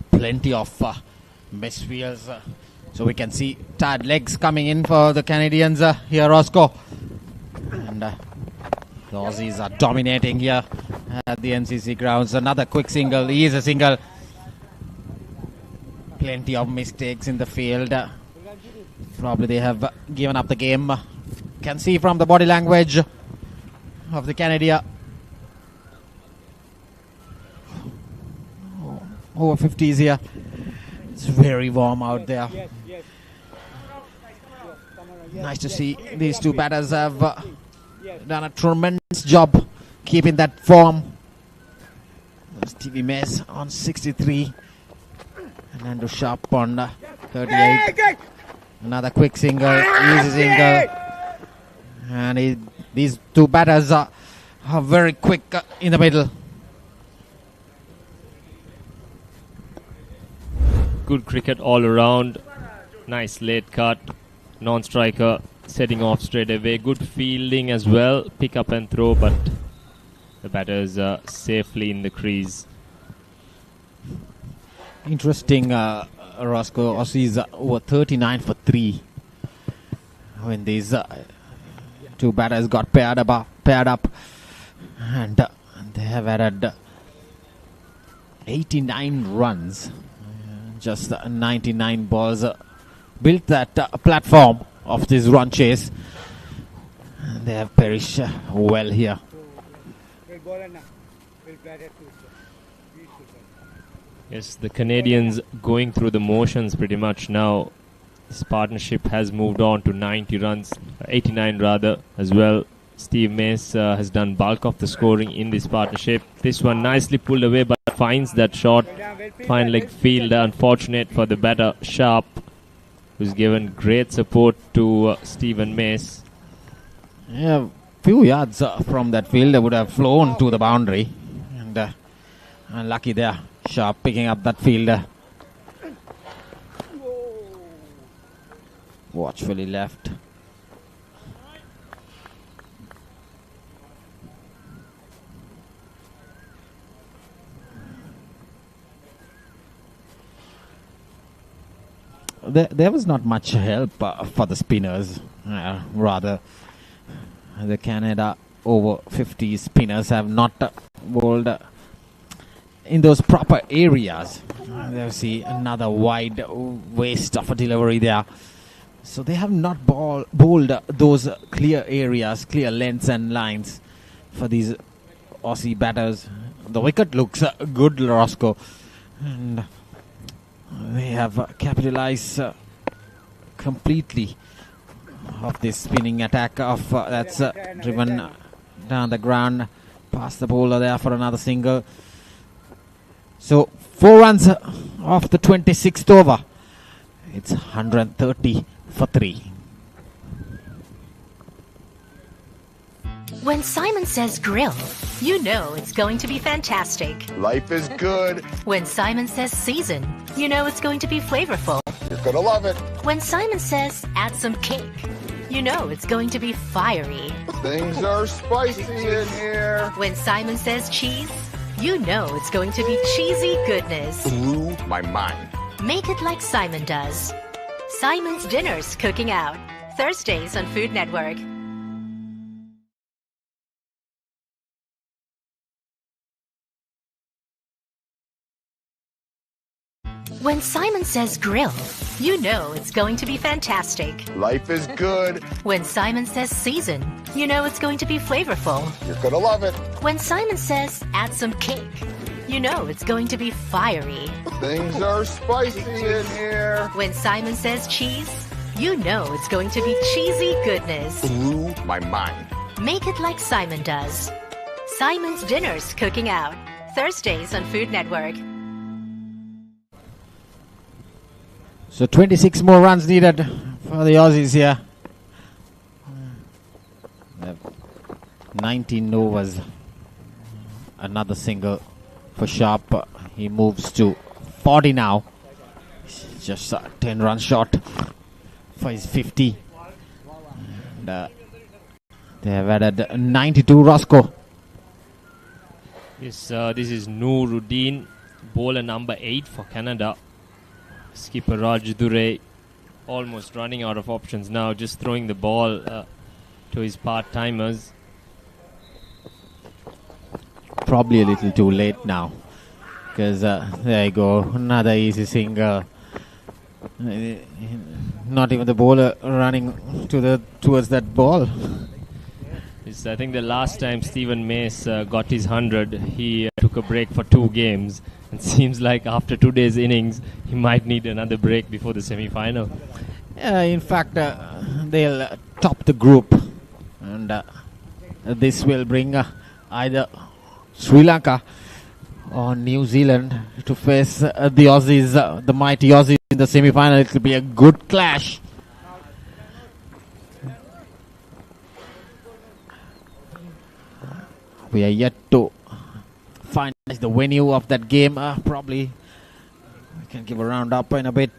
Plenty of misfields. So we can see tired legs coming in for the Canadians here, Roscoe. And And the Aussies are dominating here at the NCC Grounds. Another quick single. He is a single. Plenty of mistakes in the field. Probably they have given up the game. Can see from the body language of the Canada. Over 50s here. It's very warm out there. Nice to see these two batters have done a tremendous job keeping that form. There's TV Mess on 63 and Andrew Sharp on 38. Another quick single, easy single. And these two batters are very quick in the middle. Good cricket all around. Nice late cut. Non-striker setting off straight away. Good fielding as well. Pick up and throw, but the batters are safely in the crease. Interesting, Roscoe. Aussies were 39 for 3 when these two batters got paired up, and they have added 89 runs. Just 99 balls built that platform of this run chase. And they have perished well here. Yes, the Canadians going through the motions pretty much now. This partnership has moved on to 90 runs, 89 rather, as well. Steve Mace has done bulk of the scoring in this partnership. This one nicely pulled away, but finds that shot. Fine leg field, unfortunate for the batter Sharp, who's given great support to Stephen Mace. Yeah, few yards from that field, they would have flown to the boundary. And unlucky there, Sharp picking up that fielder. Watchfully left. There was not much help for the spinners. Rather, the Canada over-50 spinners have not bowled in those proper areas. There see another wide waste of a delivery there. So they have not bowled those clear areas, clear lengths and lines for these Aussie batters. The wicket looks good, Roscoe. And they have capitalized completely of this spinning attack of that's driven down the ground past the bowler there for another single. So 4 runs off the 26th over. It's 130 for 3. When Simon says grill, you know it's going to be fantastic. Life is good. When Simon says season, you know it's going to be flavorful. You're gonna love it. When Simon says add some cake, you know it's going to be fiery. Things are spicy in here. When Simon says cheese, you know it's going to be cheesy goodness. Blew my mind. Make it like Simon does. Simon's Dinners Cooking Out. Thursdays on Food Network. When Simon says grill, you know it's going to be fantastic. Life is good. When Simon says season, you know it's going to be flavorful. You're gonna love it. When Simon says add some cake, you know it's going to be fiery. Things are spicy in here. When Simon says cheese, you know it's going to be cheesy goodness. Blew my mind. Make it like Simon does. Simon's Dinners Cooking Out. Thursdays on Food Network. So 26 more runs needed for the Aussies here. 19 overs. Another single for Sharp. He moves to 40 now. Just 10 runs short for his 50. And, they have added 92, Roscoe. This is Nuruddin, bowler number 8 for Canada. Skipper Raj Dure almost running out of options now, just throwing the ball to his part-timers. Probably a little too late now, because there you go, another easy single. Not even the bowler running towards that ball. It's, I think the last time Stephen Mace got his 100, he took a break for 2 games. It seems like after today's innings, he might need another break before the semi-final. In fact, they'll top the group, and this will bring either Sri Lanka or New Zealand to face the Aussies, the mighty Aussies in the semi-final. It will be a good clash. We are yet to finalize the venue of that game. Probably we can give a round up in a bit.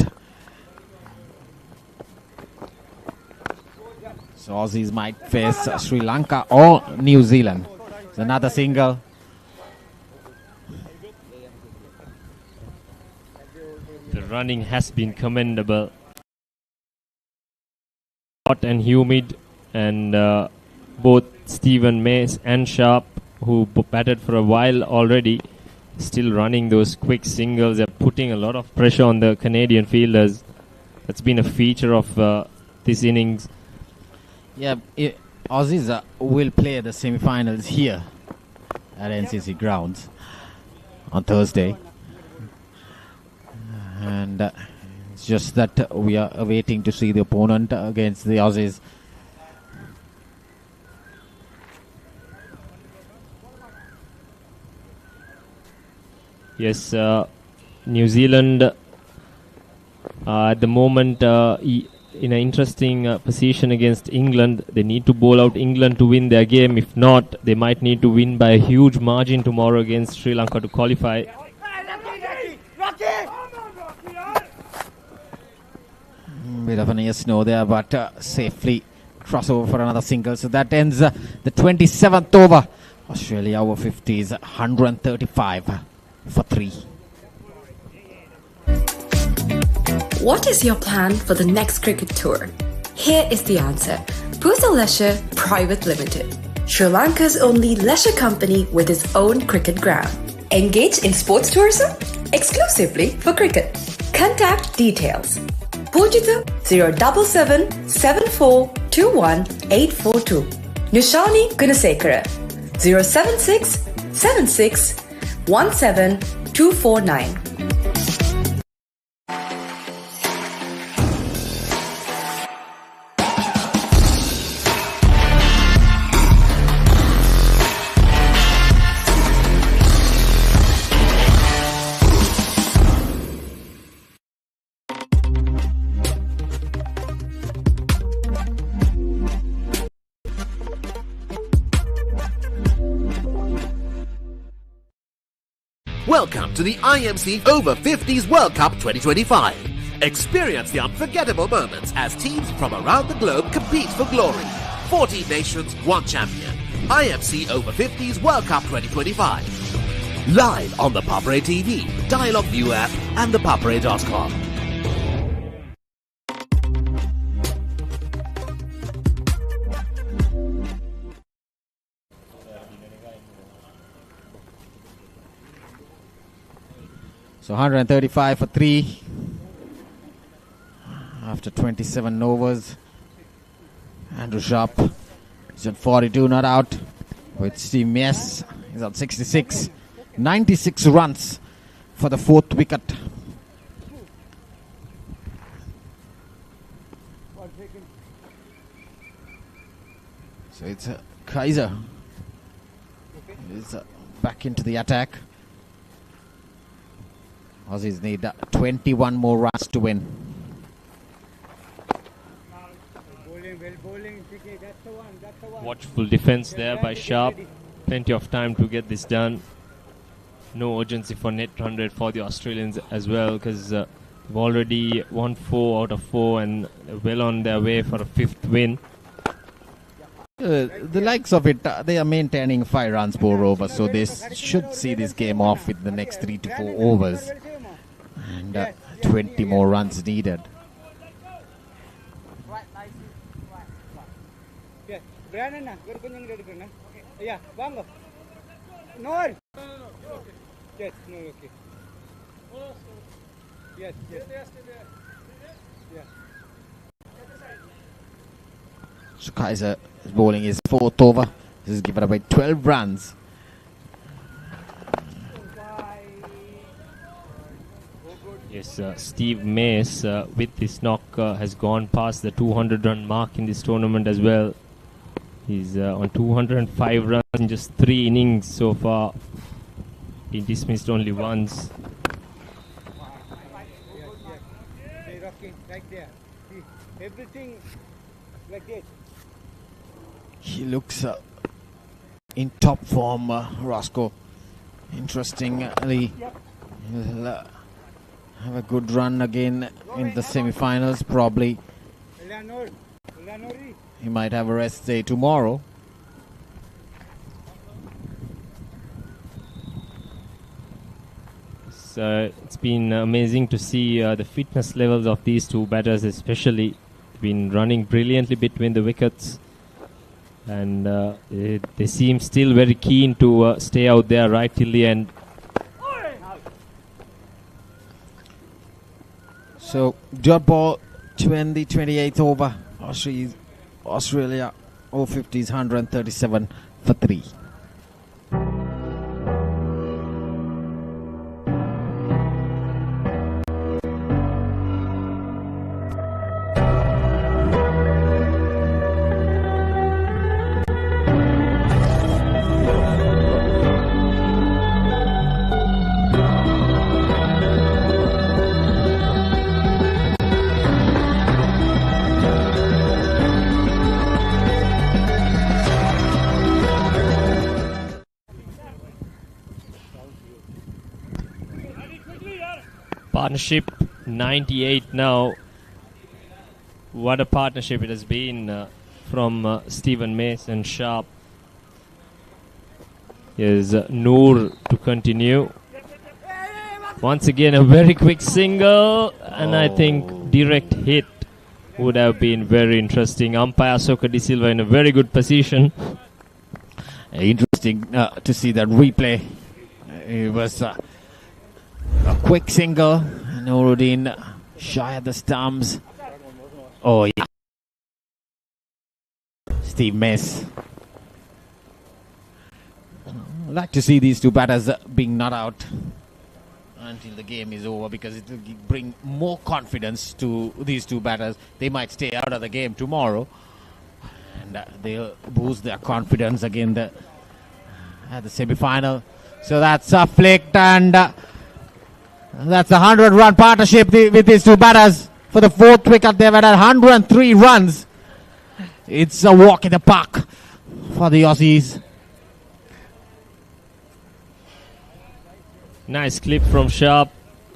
So Aussies might face Sri Lanka or New Zealand. It's another single. The running has been commendable. Hot and humid, and both Stephen Mace and Sharp, who batted for a while already, still running those quick singles. They're putting a lot of pressure on the Canadian fielders. That's been a feature of this innings. Yeah, Aussies will play the semi-finals here at NCC Grounds on Thursday. And it's just that we are waiting to see the opponent against the Aussies. Yes, New Zealand at the moment in an interesting position against England. They need to bowl out England to win their game. If not, they might need to win by a huge margin tomorrow against Sri Lanka to qualify. Bit of a near snow there, but safely crossover for another single. So that ends the 27th over. Australia Over-50s 135 for 3. What is your plan for the next cricket tour? Here is the answer. Pusa Leisure Private Limited, Sri Lanka's only leisure company with its own cricket ground. Engage in sports tourism exclusively for cricket. Contact details. Pujita 077 7421 842. Nishani Gunasekara 076 76 17 249. Welcome to the IMC Over-50s World Cup 2025. Experience the unforgettable moments as teams from around the globe compete for glory. 14 nations, 1 champion. IMC Over-50s World Cup 2025. Live on the Papare TV, Dialog ViU app, and ThePapare.com. So 135 for 3 after 27 overs. Andrew Sharp is on 42, not out. With Steve Mace, he's on 66. 96 runs for the 4th wicket. So it's Kaiser is back into the attack. Aussies need 21 more runs to win. Watchful defense there by Sharp. Plenty of time to get this done. No urgency for net run rate for the Australians as well, because they've already won 4 out of 4 and well on their way for a 5th win. The likes of it, they are maintaining 5 runs per over, so they should see this game off with the next 3 to 4 overs. And 20 more runs needed. Yes. Brandon, yeah, Bango. No. Yes, no, okay. Yes, yes. Yeah. So Kaiser is bowling his fourth over. This is given away 12 runs. Yes, Steve Mace with this knock has gone past the 200-run mark in this tournament as well. He's on 205 runs in just 3 innings so far. Been dismissed only once. They're rocking right there. See, everything like this. He looks in top form, Roscoe. Interestingly, he'll have a good run again in the semi-finals, probably. He might have a rest day tomorrow. It's been amazing to see the fitness levels of these two batters especially. Been running brilliantly between the wickets, and they seem still very keen to stay out there right till the end. So dot ball 28th over. Australia Over-50s 137 for 3. Partnership 98 now. What a partnership it has been from Stephen Mace and Sharp. Here's Noor to continue. Once again a very quick single, and I think direct hit would have been very interesting. Umpire Soka De Silva in a very good position. Interesting to see that replay. It was a quick single. Nuruddin shy at the stumps. Oh yeah. Steve Mace. I'd like to see these two batters being not out until the game is over, because it will bring more confidence to these two batters. They might stay out of the game tomorrow, and they'll boost their confidence again at the semi-final. So that's flicked, and that's a 100-run partnership with these two batters. For the fourth wicket, they've had 103 runs. It's a walk in the park for the Aussies. Nice clip from Sharp,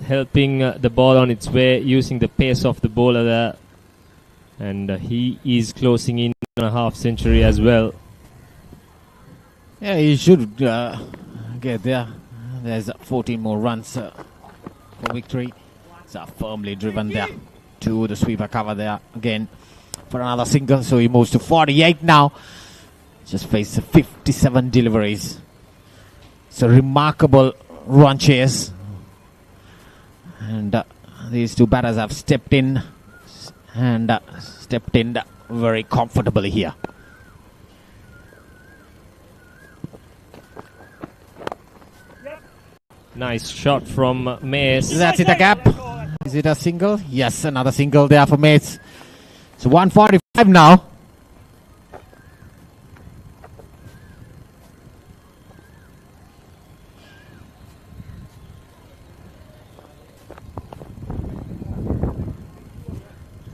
helping the ball on its way, using the pace of the bowler there. And he is closing in on a half century as well. Yeah, he should get there. There's 14 more runs for victory. It's firmly driven there to the sweeper cover there again for another single. So he moves to 48 now. Just faced 57 deliveries. It's a remarkable run chase, and these two batters have stepped in very comfortably here. Nice shot from Mace. That's it, a gap. Is it a single? Yes, another single there for Mace. So 145 now.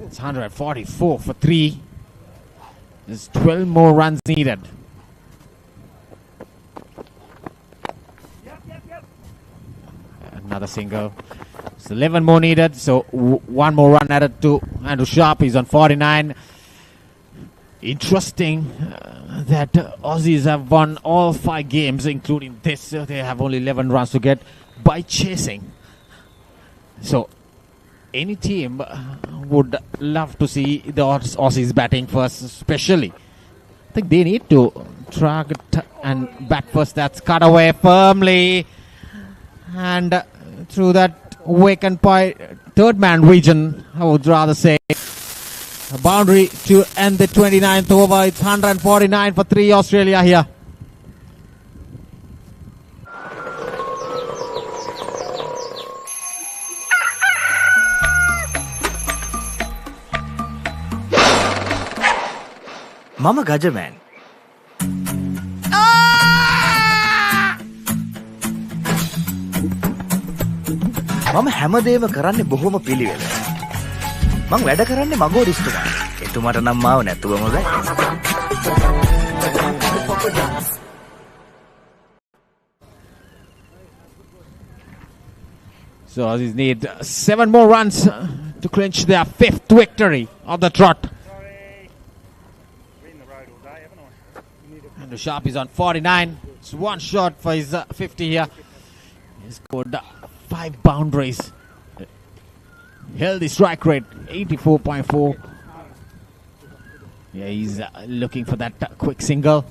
It's 144 for 3. There's 12 more runs needed. Another single. It's 11 more needed, so one more run added to Andrew Sharp. He's on 49. Interesting that Aussies have won all 5 games, including this. They have only 11 runs to get by chasing. So any team would love to see the Aussies batting first, especially I think they need to target and bat first. That's cut away firmly. And through that vacant third man region, I would rather say. A boundary to end the 29th over. It's 149 for 3 Australia here. Mama Gajaman. මම හැමදේම කරන්නේ බොහොම පිළිවෙල. මං වැඩ කරන්නේ මගෝරිස්තුමා. එතුමාට නම් මාව නැතුවම බෑ. So Aussies need 7 more runs to clinch their 5th victory of the trot. And the Sharp is on 49. It's one shot for his 50 here. He scored 5 boundaries. Healthy strike rate, 84.4. Yeah, he's looking for that quick single.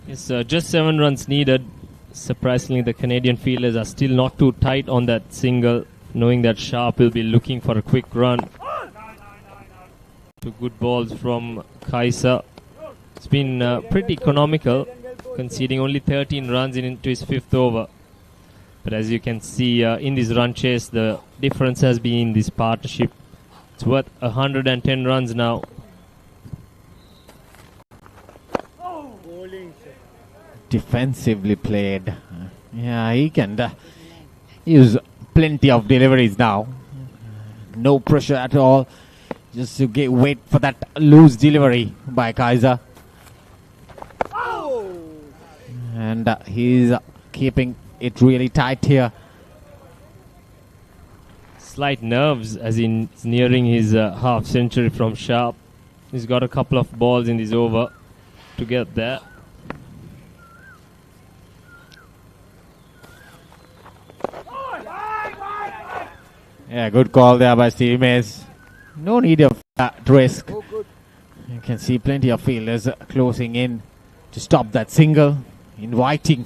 It's just 7 runs needed. Surprisingly, the Canadian fielders are still not too tight on that single, knowing that Sharp will be looking for a quick run. 2 good balls from Kaiser. It's been pretty economical, conceding only 13 runs into his 5th over. But as you can see in this run chase, the difference has been this partnership. It's worth 110 runs now. Defensively played. Yeah, he can use plenty of deliveries now. No pressure at all. Just to wait for that loose delivery by Kaiser. And he's keeping it really tight here. Slight nerves as he's nearing his half century from Sharp. He's got a couple of balls in this over to get there. Yeah, good call there by Steve Mays. No need of that risk. You can see plenty of fielders closing in to stop that single, inviting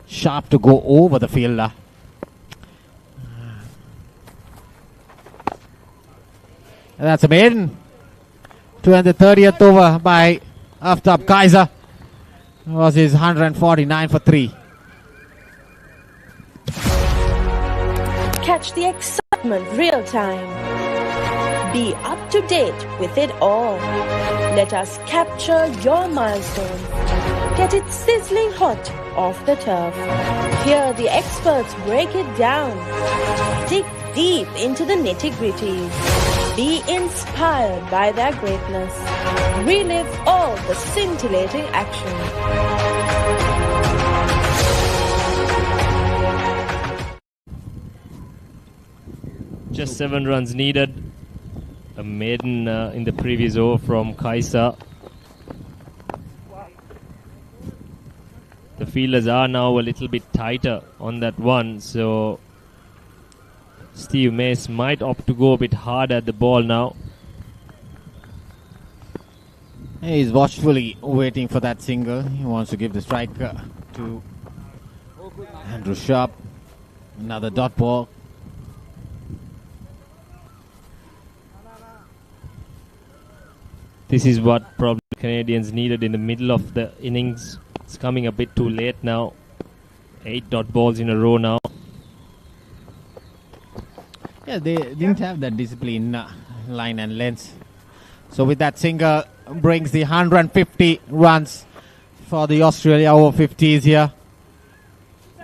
Sharp to go over the fielder. And that's a maiden to end the 30th over by Aftab Kaiser. Was his 149 for 3. Catch the excitement real time. Be up to date with it all. Let us capture your milestones. Get it sizzling hot off the turf. Hear the experts break it down. Dig deep into the nitty-gritties. Be inspired by their greatness. Relive all the scintillating action. Just 7 runs needed. A maiden in the previous over from Kaiser. The fielders are now a little bit tighter on that one, so Steve Mace might opt to go a bit hard at the ball now. He's watchfully waiting for that single. He wants to give the strike to Andrew Sharp. Another dot ball. This is what probably Canadians needed in the middle of the innings. It's coming a bit too late now. 8 dot balls in a row now. Yeah, they didn't have that discipline, line and length. So with that single, brings the 150 runs for the Australia Over-50s here.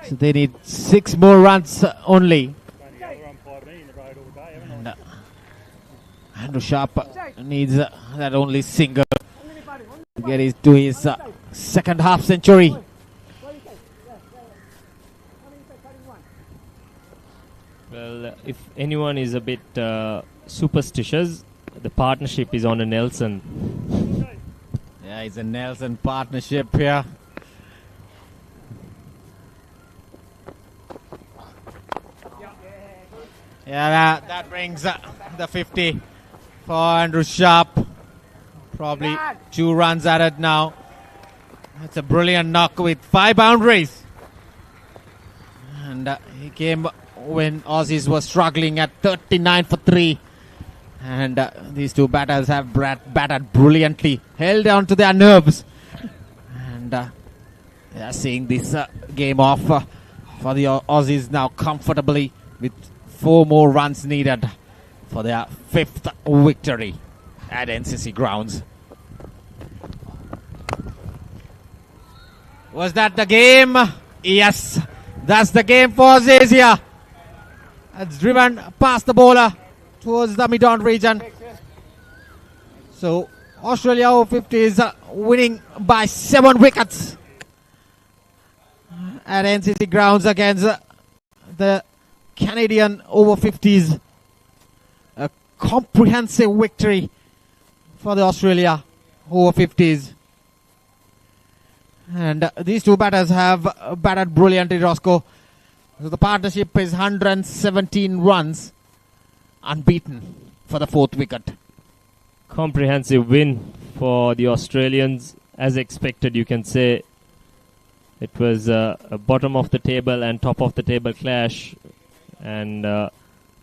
So they need 6 more runs only. And, Andrew Sharp needs that only single to get to his second half century. Well, if anyone is a bit superstitious, the partnership is on a Nelson. Yeah, it's a Nelson partnership here. Yeah, that brings the 50 for Andrew Sharp. Probably 2 runs at it now. That's a brilliant knock with 5 boundaries. And he came when Aussies were struggling at 39 for 3. And these 2 batters have batted brilliantly, held on to their nerves. And they are seeing this game off for the Aussies now comfortably with 4 more runs needed for their 5th victory at NCC Grounds. Was that the game? Yes, that's the game for Aussies here. It's driven past the bowler towards the mid-on region. So Australia Over-50s winning by 7 wickets at NCC Grounds against the Canadian Over-50s. A comprehensive victory for the Australia Over-50s. And these 2 batters have batted brilliantly, Roscoe. So the partnership is 117 runs, unbeaten for the 4th wicket. Comprehensive win for the Australians. As expected, you can say. It was a bottom of the table and top of the table clash. And the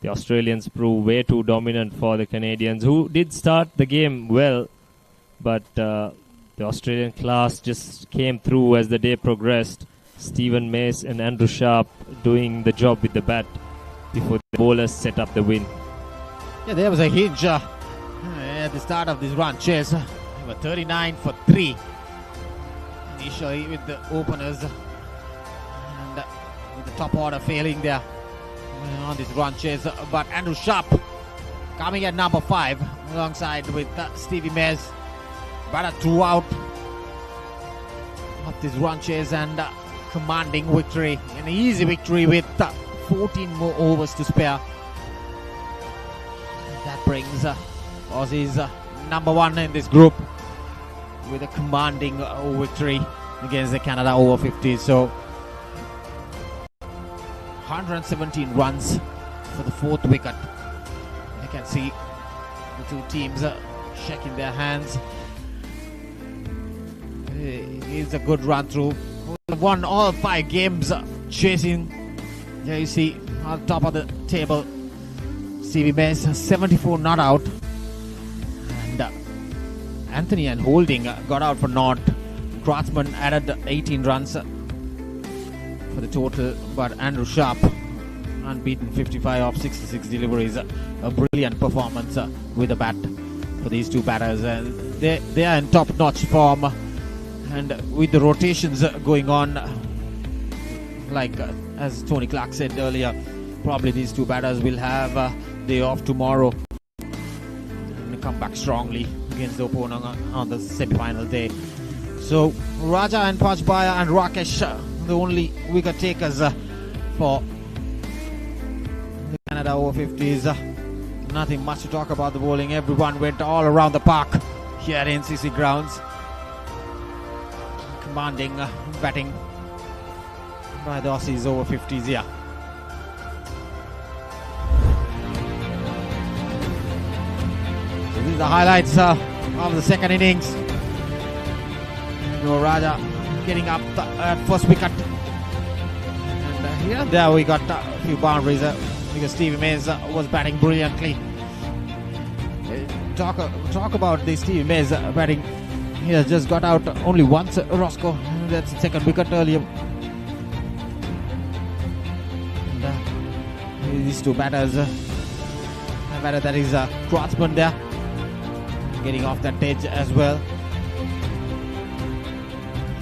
Australians proved way too dominant for the Canadians, who did start the game well. But the Australian class just came through as the day progressed. Stephen Mace and Andrew Sharp doing the job with the bat before the bowlers set up the win. Yeah, there was a hinge at the start of this run chase. They were 39 for 3 initially with the openers, and with the top order failing there on this run chase. But Andrew Sharp coming at number 5 alongside with Stevie Mays. Batted throughout of this run chase and commanding victory, an easy victory with 14 more overs to spare. That brings Aussies number 1 in this group with a commanding victory against the Canada Over-50s. So 117 runs for the 4th wicket. You can see the 2 teams shaking their hands. It's a good run through. Won all 5 games chasing. There you see on top of the table Stevie Mays 74 not out, and Anthony and Holding got out for naught. Kratzman added 18 runs for the total, but Andrew Sharp unbeaten, 55 off 66 deliveries. A brilliant performance with the bat for these 2 batters. They are in top-notch form. And with the rotations going on, like as Tony Clark said earlier, probably these 2 batters will have a day off tomorrow and come back strongly against the opponent on the semi-final day. So Raja and Pajbaya and Rakesh, the only wicket takers for the Canada Over-50s. Nothing much to talk about the bowling. Everyone went all around the park here at NCC Grounds. Commanding batting by the Aussies Over-50s here. So these are the highlights of the 2nd innings. Raja getting up at 1st wicket. And here and there we got a few boundaries because Stevie Mays was batting brilliantly. Talk about the Stevie Mays batting. He has just got out only once, Roscoe. That's the 2nd wicket earlier. And, these 2 batters. A batter that is Kratzman there, getting off that edge as well.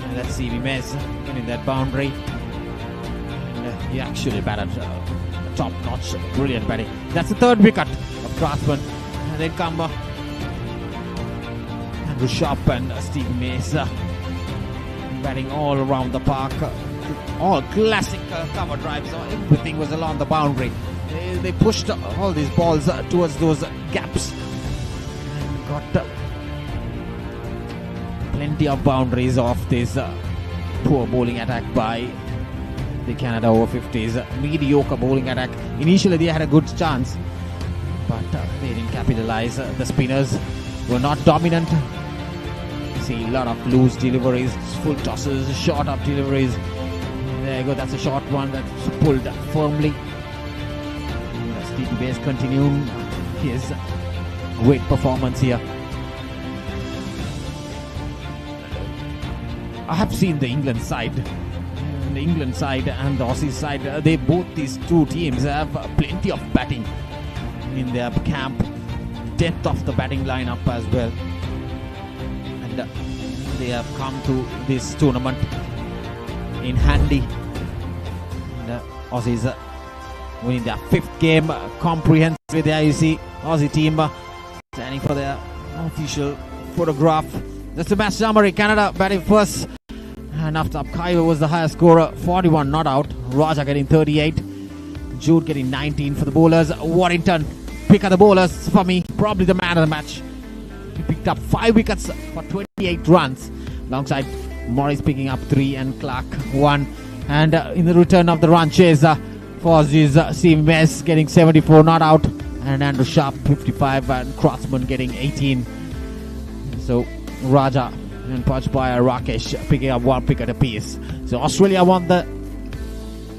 And that's Stevie Mays getting that boundary. And he actually batted top-notch, brilliant batting. That's the 3rd wicket of Kratzman. And then come Andrew Sharp and Stevie Mays batting all around the park. All classic cover drives. Everything was along the boundary. They pushed all these balls towards those gaps and got plenty of boundaries off this poor bowling attack by the Canada Over-50s. Mediocre bowling attack. Initially they had a good chance, but they didn't capitalize. The spinners were not dominant. see a lot of loose deliveries, full tosses, short up deliveries. There you go, that's a short one that's pulled firmly. As DTV is continuing his great performance here. I have seen the England side. The England side and the Aussie side, these two teams have plenty of batting in their camp. Depth of the batting lineup as well. And they have come to this tournament in handy. And Aussies winning their 5th game comprehensively. There you see Aussie team standing for their official photograph. That's the match summary. Canada batting first. And after Kaiwa was the highest scorer, 41 not out. Raja getting 38. Jude getting 19 for the bowlers. Warrington, pick of the bowlers for me. Probably the man of the match. He picked up 5 wickets for 28 runs. Alongside Morris picking up 3 and Clark 1. And in the return of the run chase for Aussies, Steve Mess getting 74 not out. And Andrew Sharp 55 and Crossman getting 18. So Raja and Pajpaya Rakesh picking up 1 wicket apiece. So Australia won the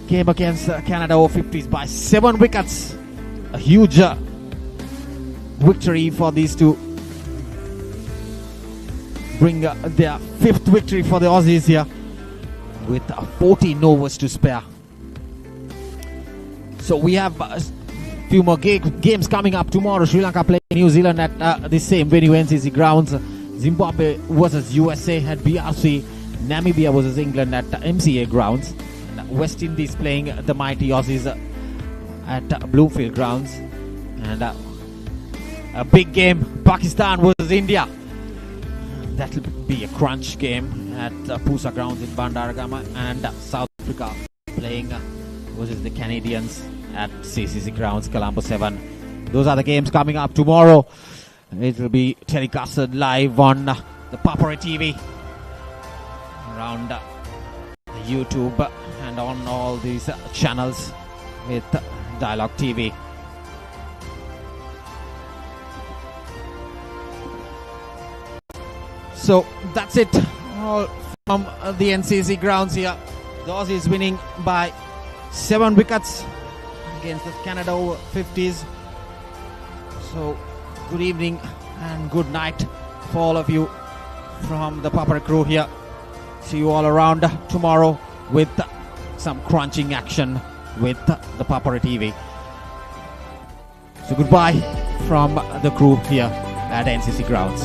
game against Canada Over-50s by 7 wickets. A huge victory for these two. Bring their 5th victory for the Aussies here with 14 overs to spare. So we have a few more games coming up tomorrow. Sri Lanka playing New Zealand at the same venue, NCC Grounds. Zimbabwe versus USA at BRC. Namibia versus England at MCA Grounds. West Indies playing the mighty Aussies at Bloomfield Grounds. And a big game, Pakistan versus India. That'll be a crunch game at Pusa Grounds in Bandaragama. And South Africa playing versus the Canadians at CCC Grounds, Colombo 7. Those are the games coming up tomorrow. It will be telecasted live on the Papare TV, around YouTube, and on all these channels with Dialog TV. So that's it all from the NCC Grounds here. The Aussies winning by 7 wickets against the Canada Over-50s. So good evening and good night for all of you from the Papare crew here. See you all around tomorrow with some crunching action with the Papare TV. So goodbye from the crew here at NCC Grounds.